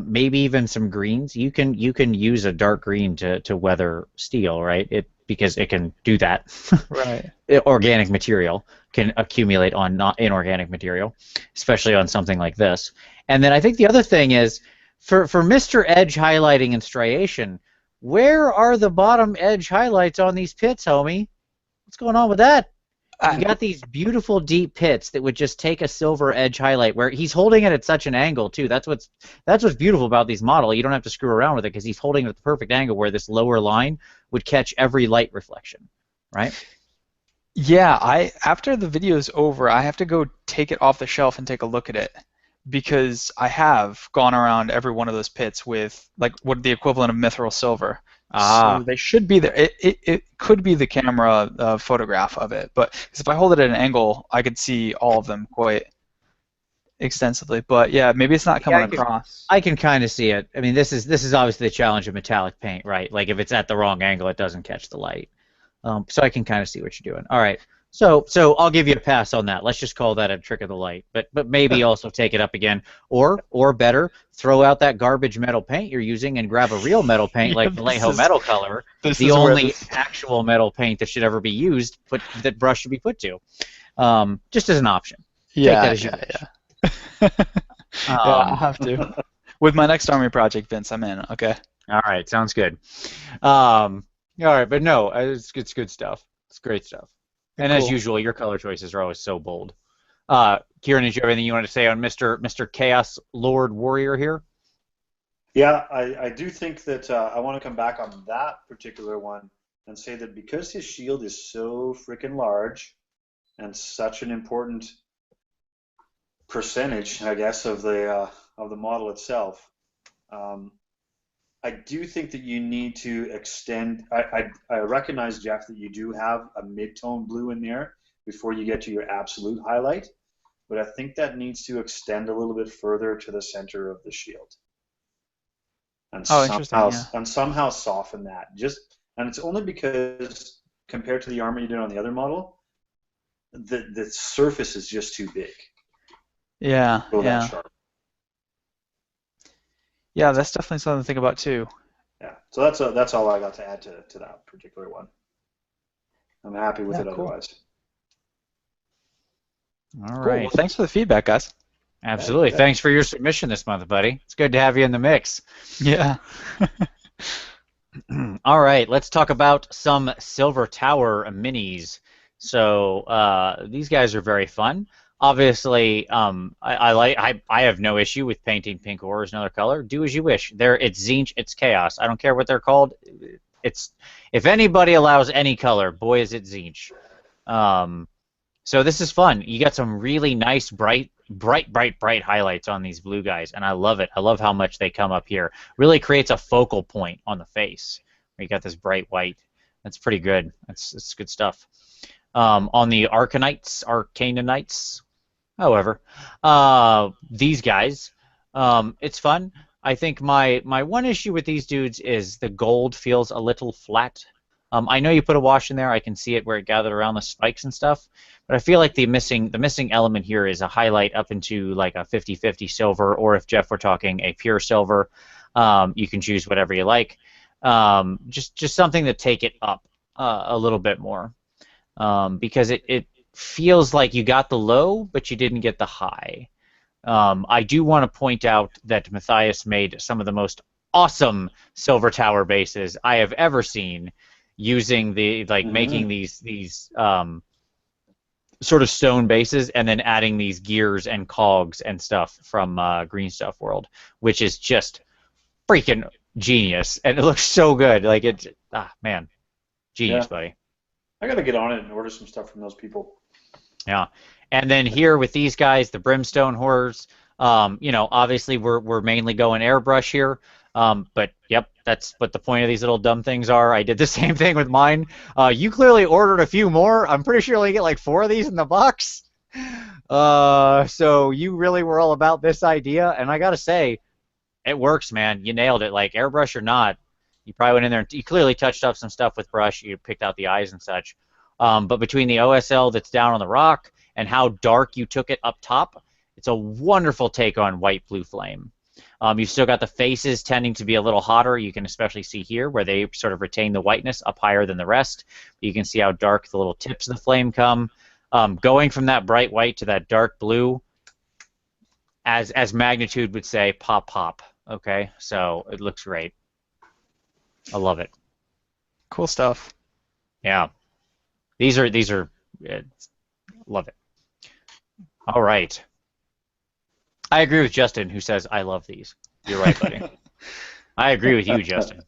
maybe even some greens. You can use a dark green to weather steel, right? Because it can do that. Right. Organic material can accumulate on not inorganic material, especially on something like this. And then I think the other thing is, for Mr. Edge highlighting and striation, where are the bottom edge highlights on these pits, homie? What's going on with that? You got these beautiful deep pits that would just take a silver edge highlight, where he's holding it at such an angle too. That's what's beautiful about these models. You don't have to screw around with it because he's holding it at the perfect angle where this lower line would catch every light reflection, right? Yeah, after the video is over, I have to go take it off the shelf and take a look at it, because I have gone around every one of those pits with, like, what the equivalent of mithril silver. So they should be there. It could be the camera photograph of it, but because if I hold it at an angle, I could see all of them quite extensively. But yeah, maybe it's not coming across. I can kind of see it. I mean, this is obviously the challenge of metallic paint, right? Like, if it's at the wrong angle, it doesn't catch the light. So I can kind of see what you're doing. All right. So I'll give you a pass on that. Let's just call that a trick of the light. But maybe also take it up again, or better, throw out that garbage metal paint you're using and grab a real metal paint like Vallejo metal color. The only actual metal paint that should ever be used, that brush should be put to, just as an option. Yeah, take that as yeah. Yeah, I'll have to. With my next army project, Vince, I'm in. Okay. All right, sounds good. All right, but no, it's good stuff. It's great stuff. And cool. As usual, your color choices are always so bold. Kieran, did you have anything you wanted to say on Mr. Chaos Lord Warrior here? Yeah, I do think that I want to come back on that particular one and say that because his shield is so freaking large, and such an important percentage, I guess, of the model itself. I do think that you need to extend. I recognize, Jeff, that you do have a mid-tone blue in there before you get to your absolute highlight, but I think that needs to extend a little bit further to the center of the shield, and somehow soften that. And it's only because compared to the armor you did on the other model, the surface is just too big. Yeah, Go yeah. that sharp. Yeah, that's definitely something to think about too. Yeah, so that's all I got to add to that particular one. I'm happy with it otherwise. All Cool. right. Well, thanks for the feedback, guys. Absolutely. Thanks for your submission this month, buddy. It's good to have you in the mix. Yeah. All right, let's talk about some Silver Tower minis. So these guys are very fun. Obviously, I have no issue with painting pink ores another color. Do as you wish. It's Tzeentch, it's chaos. I don't care what they're called. It's if anybody allows any color, boy is it Tzeentch. So this is fun. You got some really nice bright highlights on these blue guys, and I love it. I love how much they come up here. Really creates a focal point on the face. Where you got this bright white. That's pretty good. That's good stuff. On the Arcanonites, however, these guys, it's fun. I think my one issue with these dudes is the gold feels a little flat. I know you put a wash in there. I can see it where it gathered around the spikes and stuff. But I feel like the missing element here is a highlight up into like a 50-50 silver, or if Jeff were talking, a pure silver. You can choose whatever you like. Just something to take it up a little bit more. Because it feels like you got the low, but you didn't get the high. I do want to point out that Matthias made some of the most awesome Silver Tower bases I have ever seen, using making these sort of stone bases and then adding these gears and cogs and stuff from Green Stuff World, which is just freaking genius, and it looks so good. Like man, genius, buddy. I gotta get on it and order some stuff from those people. Yeah, and then here with these guys, the Brimstone Horrors. Obviously we're mainly going airbrush here. But yep, that's what the point of these little dumb things are. I did the same thing with mine. You clearly ordered a few more. I'm pretty sure you only get like 4 of these in the box. So you really were all about this idea, and I gotta say, it works, man. You nailed it. Like airbrush or not, you probably went in there and you clearly touched up some stuff with brush. You picked out the eyes and such. But between the OSL that's down on the rock and how dark you took it up top, it's a wonderful take on white blue flame. You've still got the faces tending to be a little hotter. You can especially see here where they sort of retain the whiteness up higher than the rest. You can see how dark the little tips of the flame come. Going from that bright white to that dark blue, as magnitude would say, pop, pop. Okay, so it looks great. I love it. Cool stuff. Yeah, these are love it. All right. I agree with Justin, who says, I love these. You're right, buddy. I agree with you, Justin.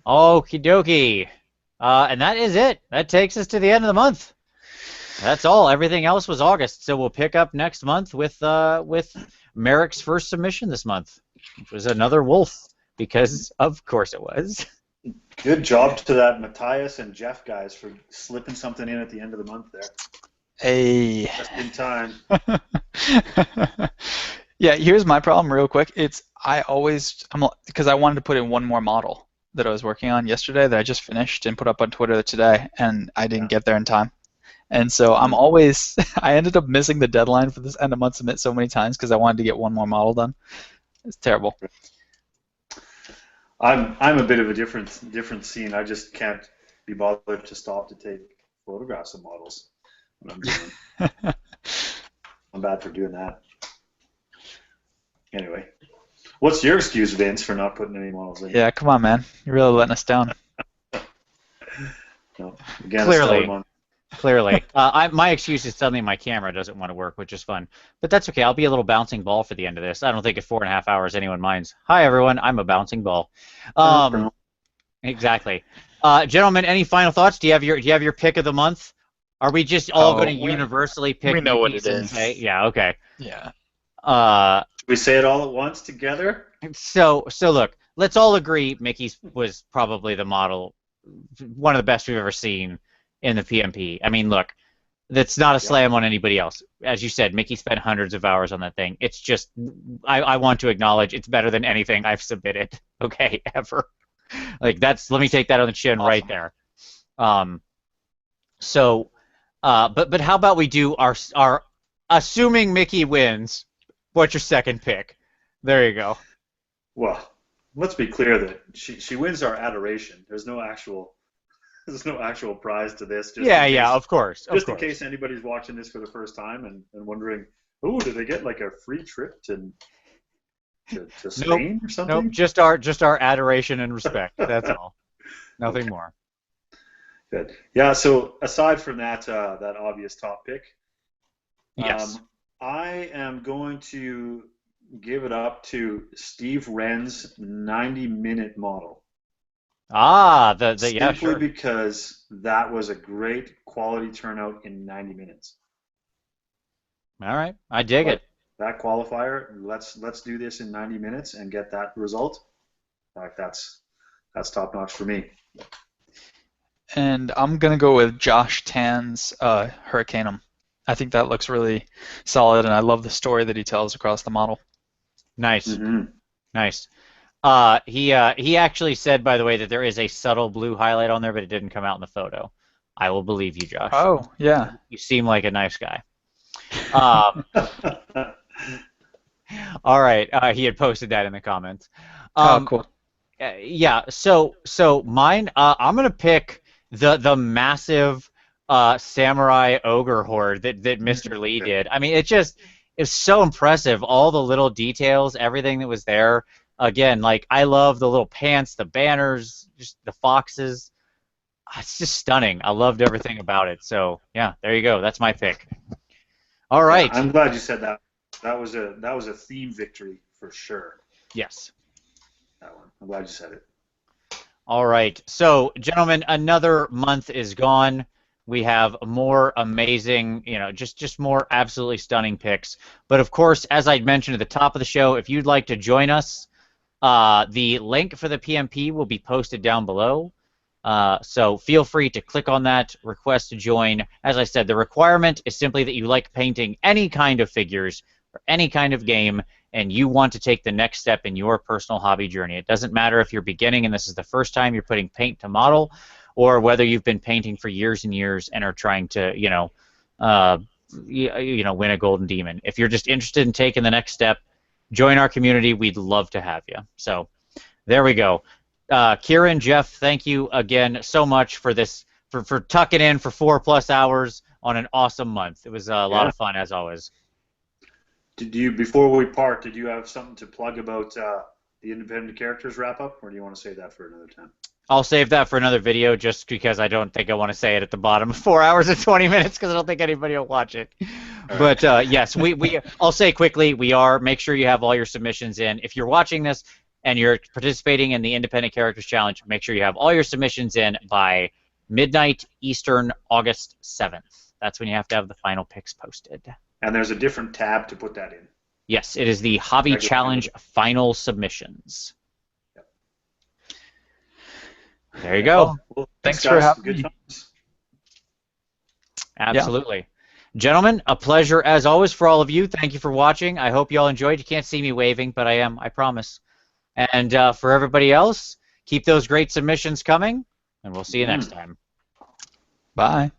Okie dokie. And that is it. That takes us to the end of the month. That's all. Everything else was August. So we'll pick up next month with Merrick's first submission this month, which was another wolf, because of course it was. Good job to that Matthias and Jeff guys for slipping something in at the end of the month there. Hey. Just in time. Yeah, here's my problem real quick. Because I wanted to put in one more model that I was working on yesterday that I just finished and put up on Twitter today, and I didn't get there in time. And so I ended up missing the deadline for this end of month submit so many times because I wanted to get one more model done. It's terrible. I'm a bit of a different scene. I just can't be bothered to stop to take photographs of models when I'm doing. I'm bad for doing that. Anyway, what's your excuse, Vince, for not putting any models in? Yeah, come on, man. You're really letting us down. No, again, Clearly. My excuse is suddenly my camera doesn't want to work, which is fun. But that's okay. I'll be a little bouncing ball for the end of this. I don't think at 4.5 hours anyone minds. Hi, everyone. I'm a bouncing ball. Exactly. Gentlemen, any final thoughts? Do you have your pick of the month? Are we just all Oh, going to universally pick we know what Mickey's it and is. say, yeah, okay. Yeah. We say it all at once together? So look, let's all agree Mickey's was probably the model, one of the best we've ever seen in the PmP. I mean, look, that's not a slam on anybody else. As you said, Mickey spent hundreds of hours on that thing. It's just, I want to acknowledge it's better than anything I've submitted, okay, ever. Like, that's, let me take that on the chin right there. But how about we do our assuming Mickey wins, what's your second pick? There you go. Well, let's be clear that she wins our adoration. There's no actual prize to this. Just Yeah, of course. Just in case anybody's watching this for the first time and wondering, oh, do they get like a free trip to Spain or something? Nope, just our adoration and respect. That's all. Nothing more. Good. Yeah. So aside from that, that obvious top pick, yes, I am going to give it up to Steve Wren's 90-minute model. Simply because that was a great quality turnout in 90 minutes. All right, I dig it. That qualifier, let's do this in 90 minutes and get that result. Like that's top notch for me. And I'm gonna go with Josh Tan's Hurricaneum. I think that looks really solid, and I love the story that he tells across the model. Nice, nice. He actually said, by the way, that there is a subtle blue highlight on there, but it didn't come out in the photo. I will believe you, Josh. Oh, yeah. You seem like a nice guy. All right. He had posted that in the comments. Oh, cool. Yeah. So mine. I'm gonna pick the massive samurai ogre horde that Mr. Lee did. I mean, it's so impressive. All the little details, everything that was there. Again, like, I love the little pants, the banners, just the foxes. It's just stunning. I loved everything about it. So yeah, there you go. That's my pick. All right. Yeah, I'm glad you said that. That was a theme victory for sure. Yes. That one. I'm glad you said it. All right. So, gentlemen, another month is gone. We have more amazing, just more absolutely stunning picks. But of course, as I mentioned at the top of the show, if you'd like to join us, the link for the PmP will be posted down below. So feel free to click on that, request to join. As I said, the requirement is simply that you like painting any kind of figures or any kind of game, and you want to take the next step in your personal hobby journey. It doesn't matter if you're beginning and this is the first time you're putting paint to model, or whether you've been painting for years and years and are trying to, win a golden demon. If you're just interested in taking the next step, join our community. We'd love to have you. So there we go. Kieran, Jeff, thank you again so much for this, for tucking in for 4+ hours on an awesome month. It was a lot of fun, as always. Before we part, did you have something to plug about the independent characters wrap-up, or do you want to save that for another time? I'll save that for another video, just because I don't think I want to say it at the bottom of 4 hours and 20 minutes, because I don't think anybody will watch it. Right. But yes, I'll say quickly, make sure you have all your submissions in. If you're watching this and you're participating in the Independent Characters Challenge, make sure you have all your submissions in by midnight Eastern, August 7th. That's when you have to have the final picks posted. And there's a different tab to put that in. Yes, it is the Hobby Challenge Final Submissions. Yep. There you go. Well, thanks for having me. Absolutely. Yeah. Gentlemen, a pleasure as always for all of you. Thank you for watching. I hope you all enjoyed. You can't see me waving, but I am, I promise. And for everybody else, keep those great submissions coming, and we'll see you next time. Bye.